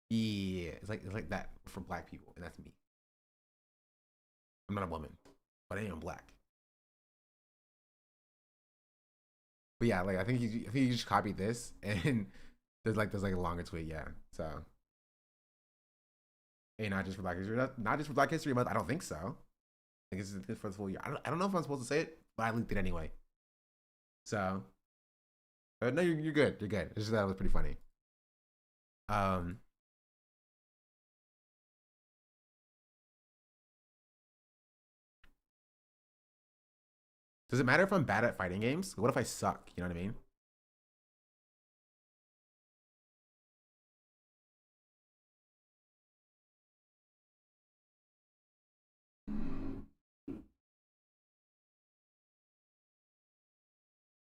Yeah, it's like that for black people, and that's me. I'm not a woman, but I am black. But yeah, like I think you just copied this, and there's like a longer tweet, yeah. So, and not just for Black History, not just for Black History Month. I don't think so. I think it's for the full year. I don't know if I'm supposed to say it, but I leaked it anyway. So, no, you're good. You're good. It's just that it was pretty funny. Does it matter if I'm bad at fighting games? What if I suck? You know what I mean?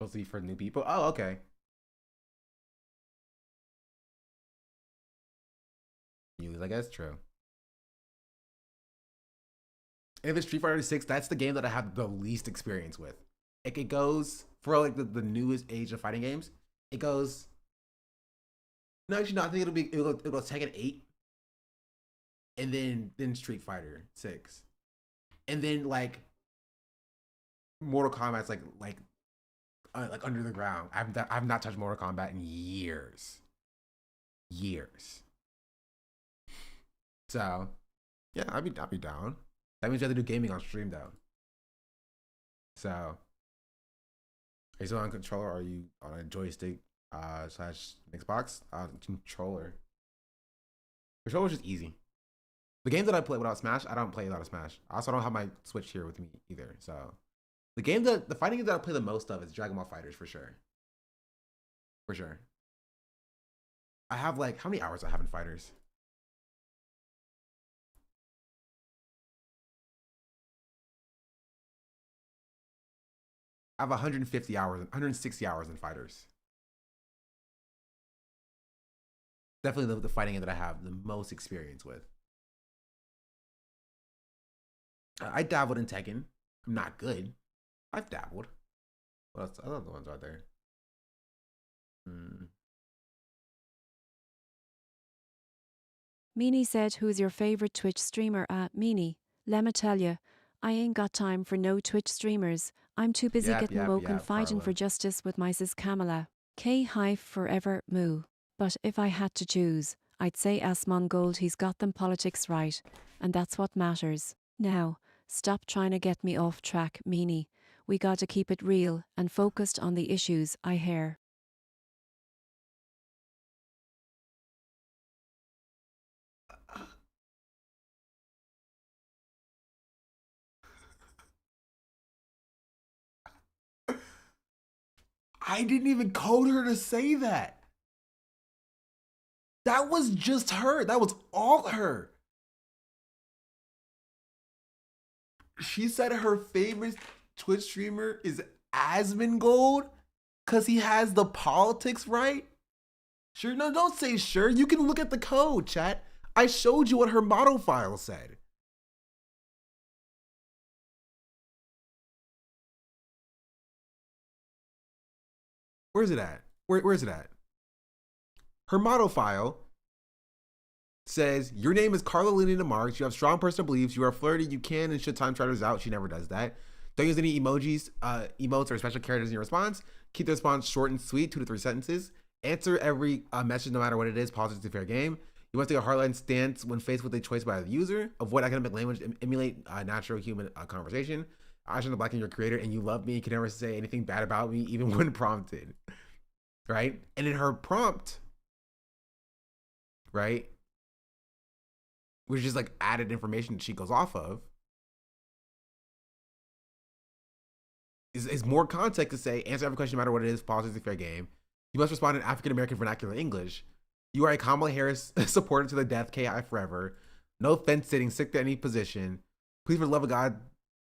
Supposed to be for new people? Oh, okay. I guess true. If it's Street Fighter 6, that's the game that I have the least experience with. Like it goes for like the newest age of fighting games. It goes. No, actually, no. I think it'll go Tekken 8, and then Street Fighter 6, and then like Mortal Kombat's like Under the Ground. I've not touched Mortal Kombat in years. So yeah, I'd be down. That means you have to do gaming on stream though. So, are you still on controller? Or are you on a joystick / Xbox? Controller. Controller's just easy. The games that I play without Smash, I don't play without a Smash. I also don't have my Switch here with me either. So, the fighting game that I play the most of is Dragon Ball FighterZ for sure. For sure. I have like, how many hours I have in FighterZ? I have 150 hours, 160 hours in FighterZ. Definitely the fighting game that I have the most experience with. I dabbled in Tekken. I'm not good. I've dabbled. What else? I love the ones out there. Meanie said, who's your favourite Twitch streamer? Meanie, let me tell you, I ain't got time for no Twitch streamers. I'm too busy getting woke and fighting for justice with my sis Kamala. K-Hive forever moo. But if I had to choose, I'd say Asmongold, he's got them politics right. And that's what matters. Now, stop trying to get me off track, Meanie. We gotta keep it real and focused on the issues, I hear. I didn't even code her to say that. That was just her. That was all her. She said her favorite Twitch streamer is Asmongold because he has the politics right. Sure, no, don't say sure. You can look at the code, chat. I showed you what her model file said. Where's it at? Where's it at? Her model file says, your name is Carla Lynn Marks. You have strong personal beliefs. You are flirty. You can and should time travelers out. She never does that. Don't use any emojis, emotes, or special characters in your response. Keep the response short and sweet, 2 to 3 sentences. Answer every message no matter what it is. Politics is a fair game. You must take a hardline stance when faced with a choice by the user. Avoid academic language. Emulate natural human conversation. I shouldn't blacken your creator, and you love me. You can never say anything bad about me, even when prompted. Right? And in her prompt, right? Which is just like added information that she goes off of. Is more context to say, answer every question no matter what it is, politics is fair game. You must respond in African American vernacular English. You are a Kamala Harris supporter to the death, KI forever. No fence sitting, stick to any position. Please, for the love of God,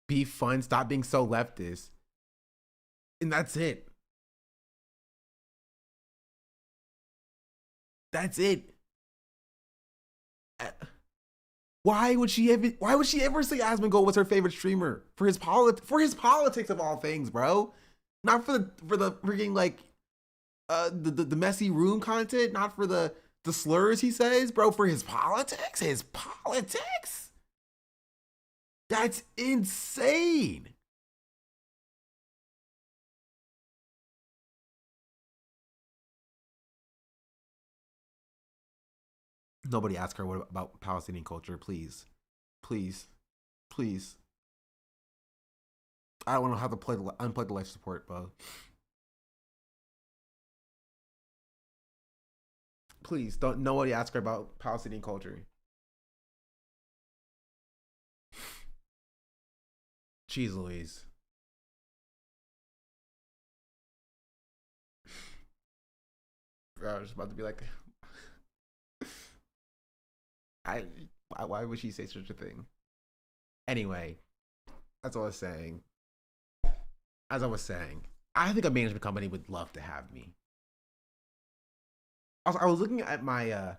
be fun. Stop being so leftist. And that's it. That's it. Why would she ever say Asmongold was her favorite streamer? For his politics of all things, bro. Not for the freaking like the messy room content, not for the slurs he says, bro, for his politics. His politics? That's insane. Nobody ask her what about Palestinian culture, please. Please. Please. I don't want to have to unplug the life support, bro. Please, don't nobody ask her about Palestinian culture. Jeez Louise. Bro, I was about to be like, why would she say such a thing? Anyway, that's all I was saying. As I was saying, I think a management company would love to have me. Also, I was looking at my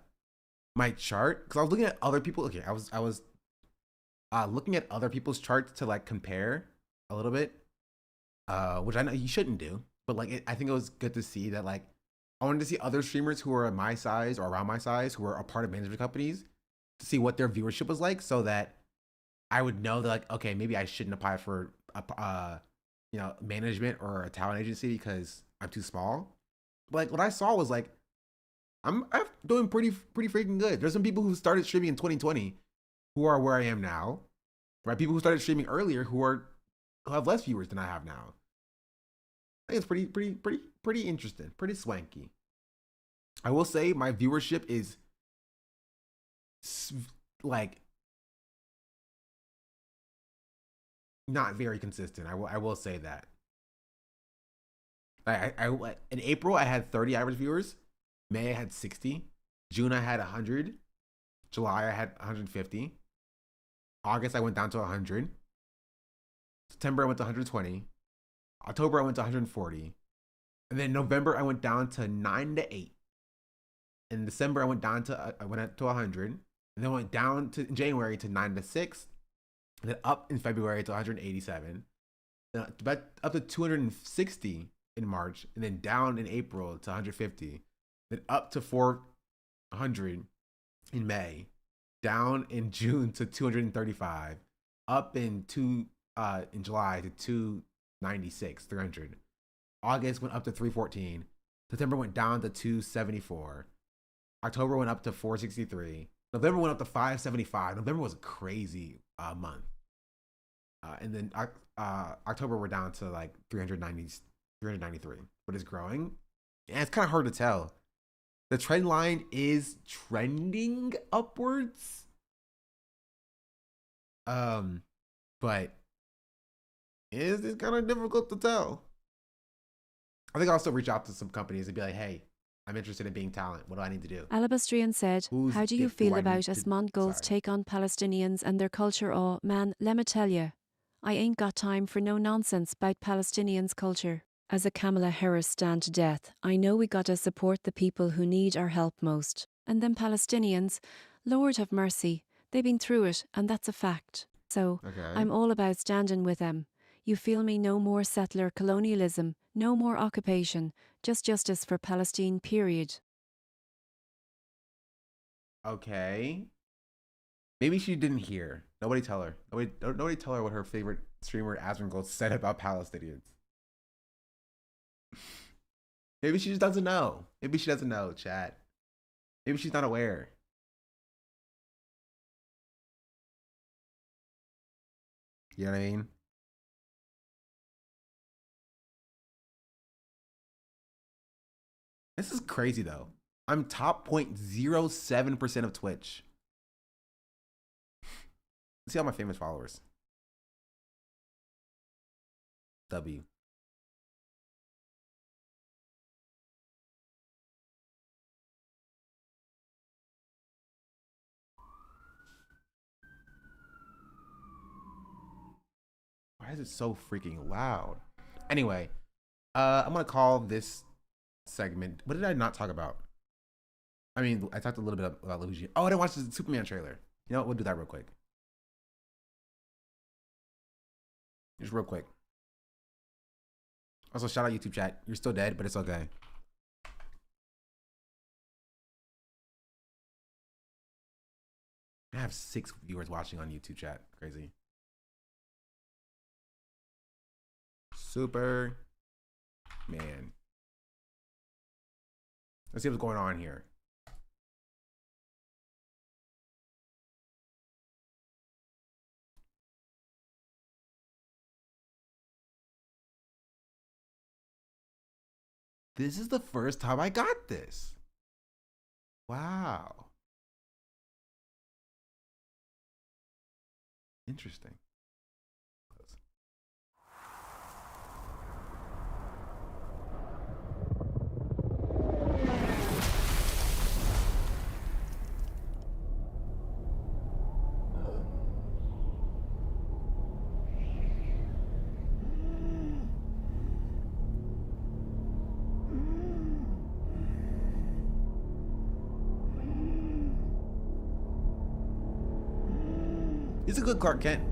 my chart because I was looking at other people. Okay, I was looking at other people's charts to like compare a little bit, which I know you shouldn't do, but like I think it was good to see that like I wanted to see other streamers who are my size or around my size who are a part of management companies to see what their viewership was like, so that I would know that like, okay, maybe I shouldn't apply for a management or a talent agency because I'm too small. But like what I saw was like I'm doing pretty freaking good. There's some people who started streaming in 2020 who are where I am now, right? People who started streaming earlier who have less viewers than I have now. I think it's pretty interesting, pretty swanky. I will say my viewership is like not very consistent. I will say that. I in April I had 30 average viewers. May I had 60. June I had 100. July I had 150. August I went down to 100. September I went to 120. October I went to 140. And then November I went down to 9 to 8. In December I went down to 100. And then went down to in January to 9 to 6. And then up in February to 187. Then up to 260 in March. And then down in April to 150. Then up to 400 in May. Down in June to 235. Up in July to 296, 300. August went up to 314. September went down to 274. October went up to 463. November went up to 575. November was a crazy month. And then October we're down to like 393. But it's growing. And it's kind of hard to tell. The trend line is trending upwards. But it's kind of difficult to tell. I think I'll also reach out to some companies and be like, hey, I'm interested in being talent. What do I need to do? Alabastrian said, how do you feel about Asmongold's take on Palestinians and their culture? Oh, man, let me tell you, I ain't got time for no nonsense about Palestinians' culture. As a Kamala Harris stand to death, I know we gotta support the people who need our help most. And them Palestinians, Lord have mercy, they've been through it, and that's a fact. So, I'm all about standing with them. You feel me? No more settler colonialism, no more occupation, just justice for Palestine, period. Okay. Maybe she didn't hear. Nobody tell her. Nobody tell her what her favorite streamer Asmongold said about Palestinians. Maybe she just doesn't know. Maybe she doesn't know, chat. Maybe she's not aware. You know what I mean? This is crazy though. I'm top 0.07% of Twitch. Let's see all my famous followers. W. Why is it so freaking loud? Anyway, I'm gonna call this segment. What did I not talk about? I mean, I talked a little bit about Luigi. Oh, I didn't watch the Superman trailer. You know what? We'll do that real quick. Just real quick. Also, shout out YouTube chat. You're still dead, but it's okay. I have 6 viewers watching on YouTube chat. Crazy. Super man. Let's see what's going on here. This is the first time I got this. Wow. Interesting. He's a good Clark Kent.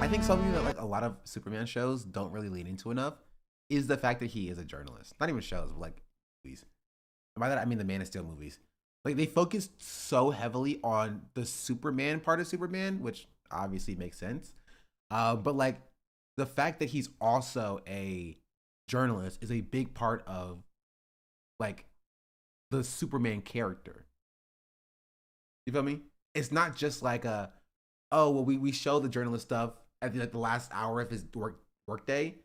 I think something that like a lot of Superman shows don't really lean into enough is the fact that he is a journalist. Not even shows, but like movies. And by that I mean the Man of Steel movies. Like they focus so heavily on the Superman part of Superman, which obviously makes sense. But like the fact that he's also a journalist is a big part of like the Superman character. You feel me? It's not just like a, oh well, we show the journalist stuff at the last hour of his work day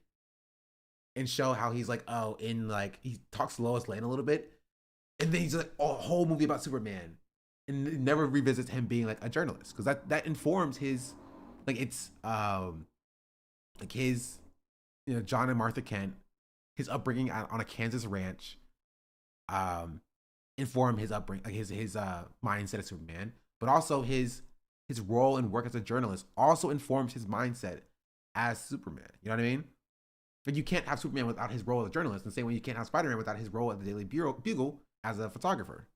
and show how he's like, oh, in like he talks to Lois Lane a little bit, and then he's like a whole movie about Superman, and it never revisits him being like a journalist, because that informs his like it's like his, you know, John and Martha Kent, his upbringing on a Kansas ranch, inform his upbringing, like his mindset of Superman, but also his role and work as a journalist also informs his mindset as Superman. You know what I mean? Like you can't have Superman without his role as a journalist, the same way you can't have Spider-Man without his role at the Daily Bugle as a photographer.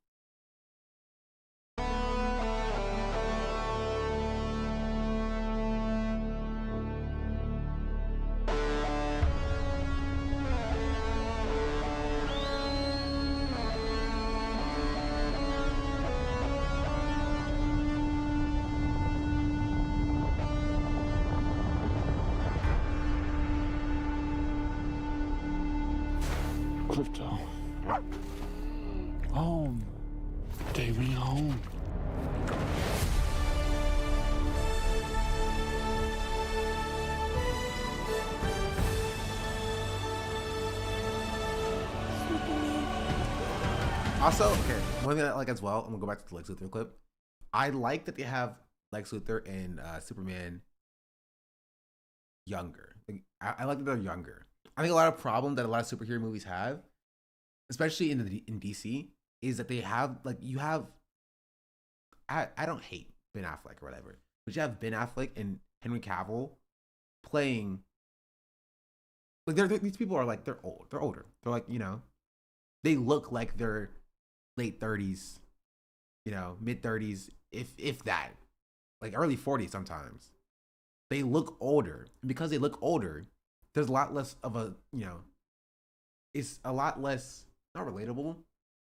Crypto. Home. Take me home. Also, okay, one thing I like as well, I'm gonna go back to the Lex Luthor clip. I like that they have Lex Luthor and Superman younger. Like, I like that they're younger. I think a lot of problem that a lot of superhero movies have, especially in DC, is that they have like you have. I don't hate Ben Affleck or whatever, but you have Ben Affleck and Henry Cavill playing. Like these people are like they're old. They're older. They're like, you know, they look like they're late 30s, you know, mid 30s, if that, like early 40s sometimes. They look older, and because they look older, there's a lot less of a, you know, it's a lot less, not relatable,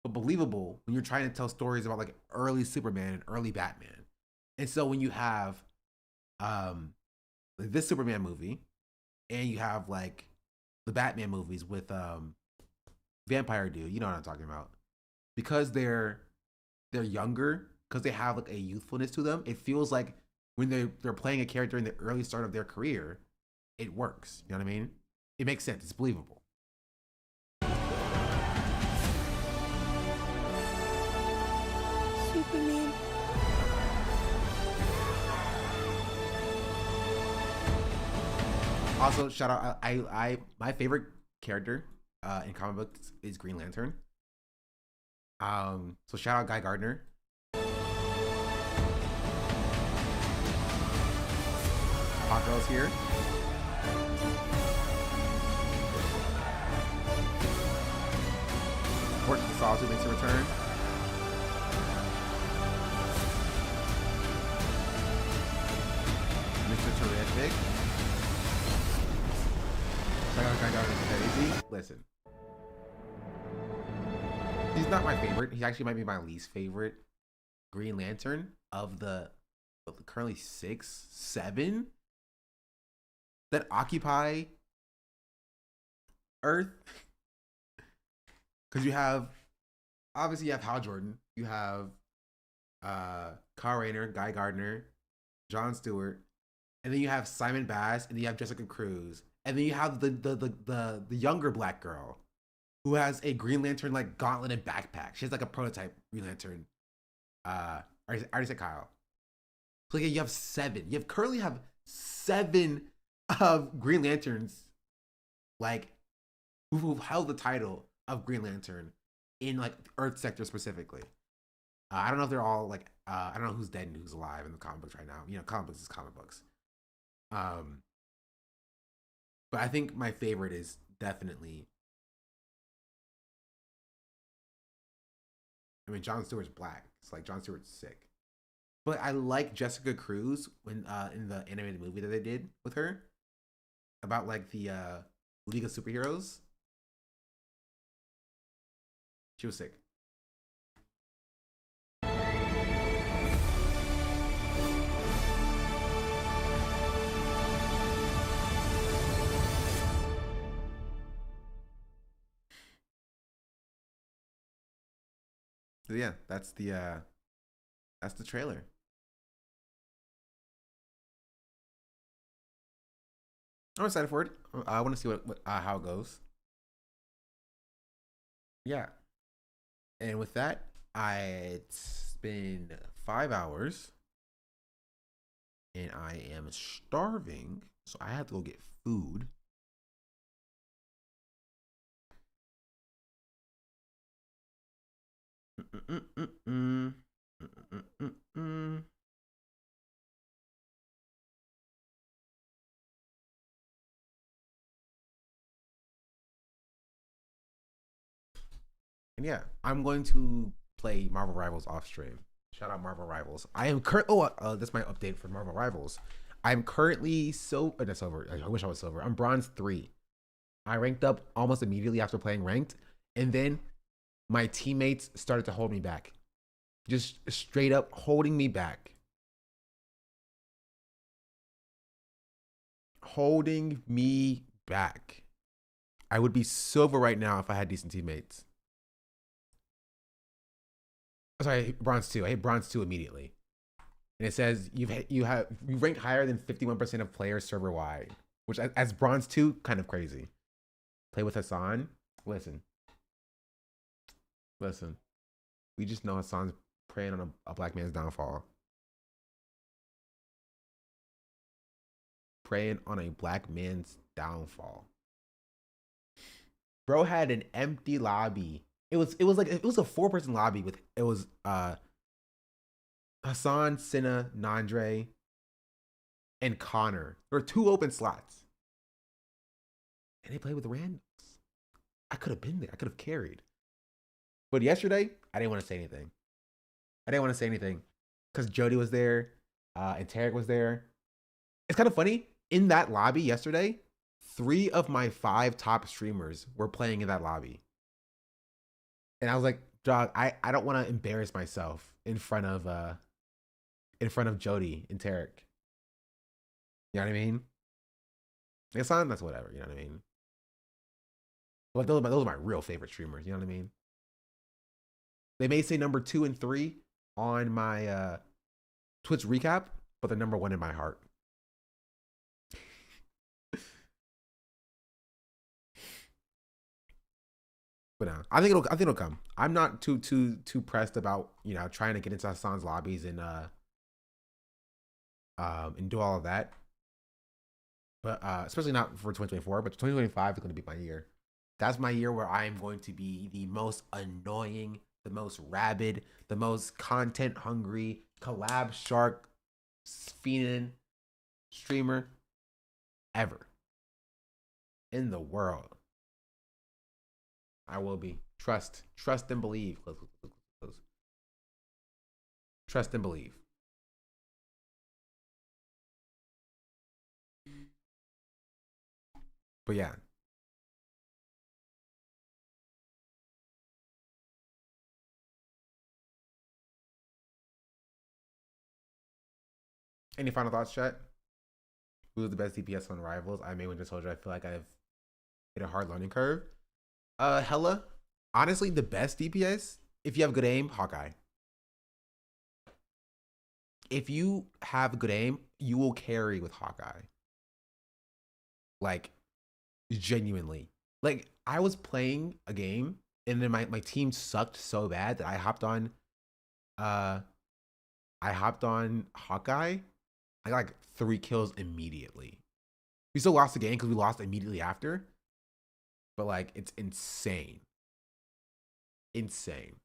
but believable when you're trying to tell stories about like early Superman and early Batman. And so when you have this Superman movie, and you have like the Batman movies with vampire dude. You know what I'm talking about? Because they're younger, because they have like a youthfulness to them. It feels like when they're playing a character in the early start of their career, it works. You know what I mean? It makes sense. It's believable. Superman. Also, shout out. I my favorite character in comic books is Green Lantern. So shout out Guy Gardner. Hot Girl's here. Port Solitude makes a return. Mr. Terrific. Shout out Guy Gardner's crazy. Listen. He's not my favorite. He actually might be my least favorite Green Lantern of the currently 6, 7 that occupy Earth. Because you have, obviously you have Hal Jordan, you have Kyle Rayner, Guy Gardner, Jon Stewart, and then you have Simon Bass, and then you have Jessica Cruz, and then you have the younger black girl who has a Green Lantern like gauntlet and backpack. She has like a prototype Green Lantern. I already said Kyle. So like, you have 7. You currently have 7 of Green Lanterns, like who held the title of Green Lantern in like Earth sector specifically. I don't know if they're all like I don't know who's dead and who's alive in the comic books right now. You know, comic books is comic books. But I think my favorite is definitely. I mean, Jon Stewart's black. It's like Jon Stewart's sick. But I like Jessica Cruz when in the animated movie that they did with her about like the League of Superheroes. She was sick. So yeah, that's the trailer. I'm excited for it. I want to see what how it goes. Yeah. And with that, it's been 5 hours, and I am starving, so I have to go get food. And yeah, I'm going to play Marvel Rivals off stream. Shout out Marvel Rivals. I am that's my update for Marvel Rivals. I'm currently that's silver. I wish I was silver. I'm bronze 3. I ranked up almost immediately after playing ranked, and then my teammates started to hold me back. Just straight up holding me back. Holding me back. I would be silver right now if I had decent teammates. Sorry, bronze 2. I hit bronze 2 immediately. And it says you ranked higher than 51% of players server wide, which as bronze 2, kind of crazy. Play with Hassan. Listen. We just know Hassan's preying on a black man's downfall. Preying on a black man's downfall. Bro had an empty lobby. It was a 4-person lobby with Hassan, Cinna, Nandre, and Connor. There were 2 open slots. And they played with randoms. I could have been there. I could have carried. But yesterday, I didn't want to say anything. Because Jody was there, and Tarek was there. It's kind of funny. In that lobby yesterday, 3 of my 5 top streamers were playing in that lobby. And I was like, dog, I don't want to embarrass myself in front of Jody and Tarek. You know what I mean? Hassan, that's whatever. You know what I mean? But those are my real favorite streamers. You know what I mean? They may say number 2 and 3 on my Twitch recap, but they're number 1 in my heart. But no, I think it'll come. I'm not too pressed about, you know, trying to get into Hassan's lobbies and do all of that. But especially not for 2024, but 2025 is going to be my year. That's my year where I am going to be the most annoying, the most rabid, the most content hungry, collab shark fiending streamer ever in the world. I will be. Trust and believe. Trust and believe. But yeah. Any final thoughts, chat? Who's the best DPS on Rivals? I may win just told you I feel like I've hit a hard learning curve. Hella. Honestly, the best DPS, if you have good aim, Hawkeye. If you have good aim, you will carry with Hawkeye. Like, genuinely. Like, I was playing a game, and then my team sucked so bad that I hopped on Hawkeye. I got like 3 kills immediately. We still lost the game because we lost immediately after. But like, it's insane. Insane.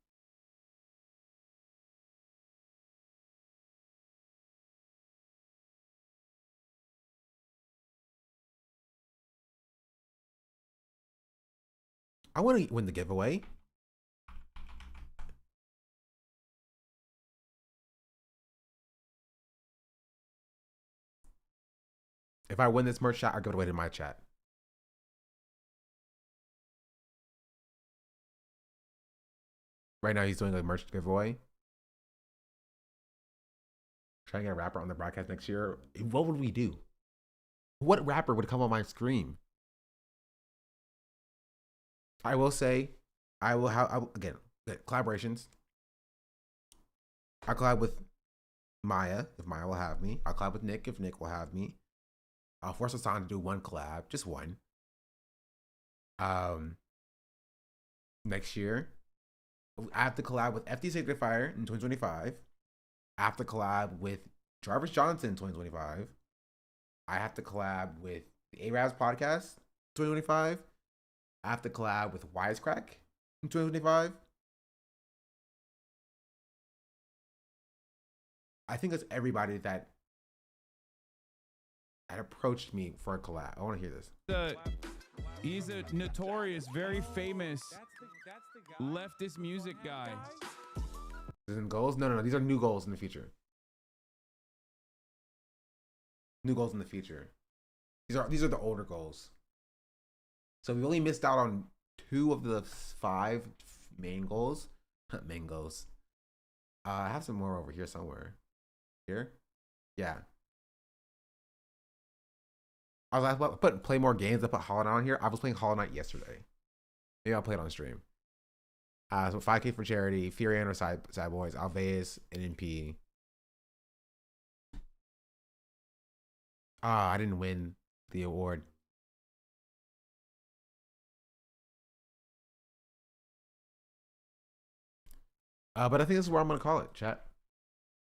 I want to win the giveaway. If I win this merch shot, I'll give it away to my chat. Right now, he's doing a merch giveaway. Trying to get a rapper on the broadcast next year. What would we do? What rapper would come on my screen? I will say, again, collaborations. I'll collab with Maya, if Maya will have me. I'll collab with Nick, if Nick will have me. I'll force Hassan to do 1 collab, just 1. Next year, I have to collab with FD Sacred Fire in 2025. I have to collab with Jarvis Johnson in 2025. I have to collab with the Arabs podcast 2025. I have to collab with Wisecrack in 2025. I think that's everybody that approached me for a collab. I want to hear this. He's a notorious, very famous leftist music guy. Is it goals? No. These are new goals in the future. New goals in the future. These are the older goals. So we only missed out on 2 of the 5 main goals. Main goals. I have some more over here somewhere. Here? Yeah. I was about to play more games. I put Hollow Knight on here. I was playing Hollow Knight yesterday. Maybe I'll play it on stream. So 5K for charity, Fury and Side Boys, Alveus, and NP. I didn't win the award. But I think this is where I'm gonna call it, chat.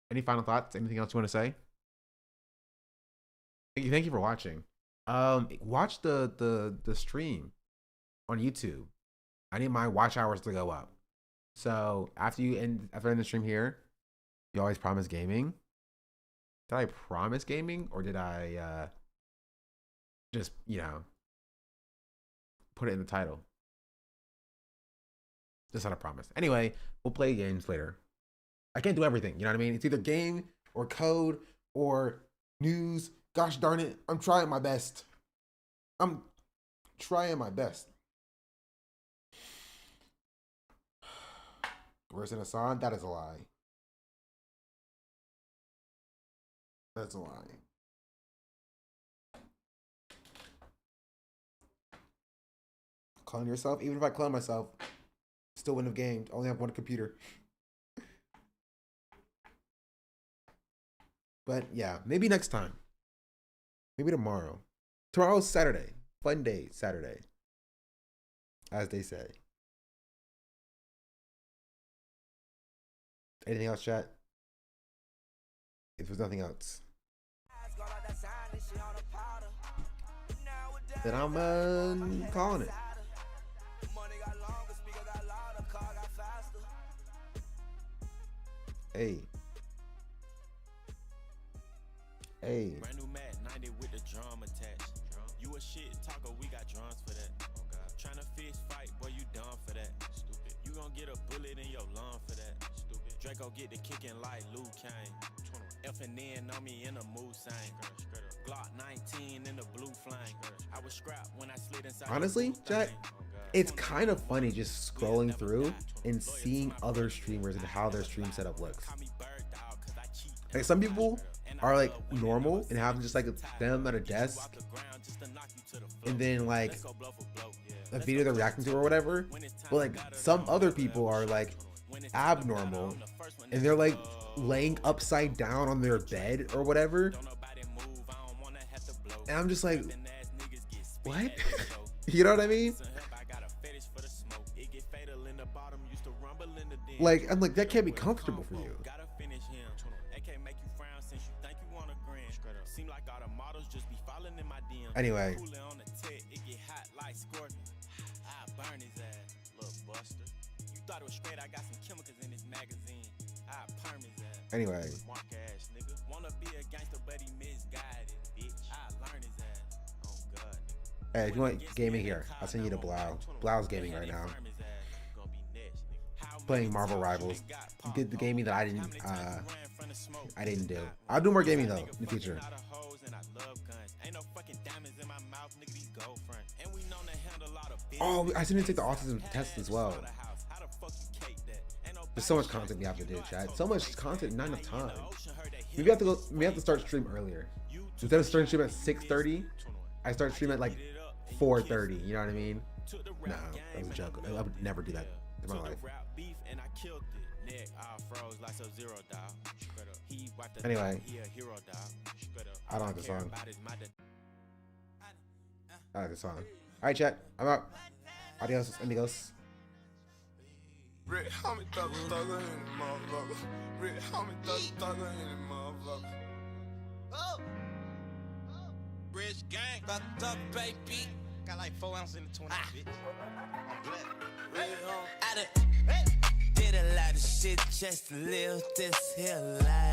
Any final thoughts? Anything else you want to say? Thank you for watching. Watch the stream on YouTube. I need my watch hours to go up. So after I end the stream here, you always promise gaming. Did I promise gaming, or did I just, you know, put it in the title? Just not a promise. Anyway, we'll play games later. I can't do everything, you know what I mean? It's either game or code or news. Gosh darn it, I'm trying my best. I'm trying my best. Where's in Hassan? That is a lie. That's a lie. Clone yourself? Even if I clone myself, still wouldn't have gamed. Only have one computer. But yeah, maybe next time. Maybe tomorrow. Tomorrow's Saturday. Fun day, Saturday. As they say. Anything else, chat? If there's nothing else, then I'm calling it. Hey. Hey. Brand new Mac 90 with the drum attached. You a shit talker, we got drums for that. Tryna fist fight, boy, you done for that. Stupid. You gon' get a bullet in your lung for that. Stupid. Draco get the kicking like Luke Kane. F&N on me in a mood sign. Glock 19 in the blue flame. I was scrapped when I slid inside. Honestly, chat, it's kind of funny just scrolling through and seeing other streamers and how their stream setup looks. Like some people are like normal and have just like them at a desk and then like a video they're reacting to or whatever, but like some other people are like abnormal and they're like laying upside down on their bed or whatever, and I'm just like, what? You know what I mean? Like, I'm like, that can't be comfortable for you. Anyway. Anyway. Hey, if you want gaming here, I'll send you to Blau. Blau's gaming right now. Playing Marvel Rivals. Did the gaming that I didn't do. I'll do more gaming though in the future. Oh, I didn't take the autism test as well. There's so much content we have to do, chat. So much content, not enough time. We have to start stream earlier. Instead of starting stream at 6:30, I start stream at like 4:30. You know what I mean? No, that was a joke. I would never do that in my life. Anyway, I don't like the song. I like the song. Alright, chat. I'm out. Adios, amigos. Rich gang, fucked up, baby. Got like 4 ounces in the 20, bitch. I'm glad. I done did a lot of shit just to live this here life.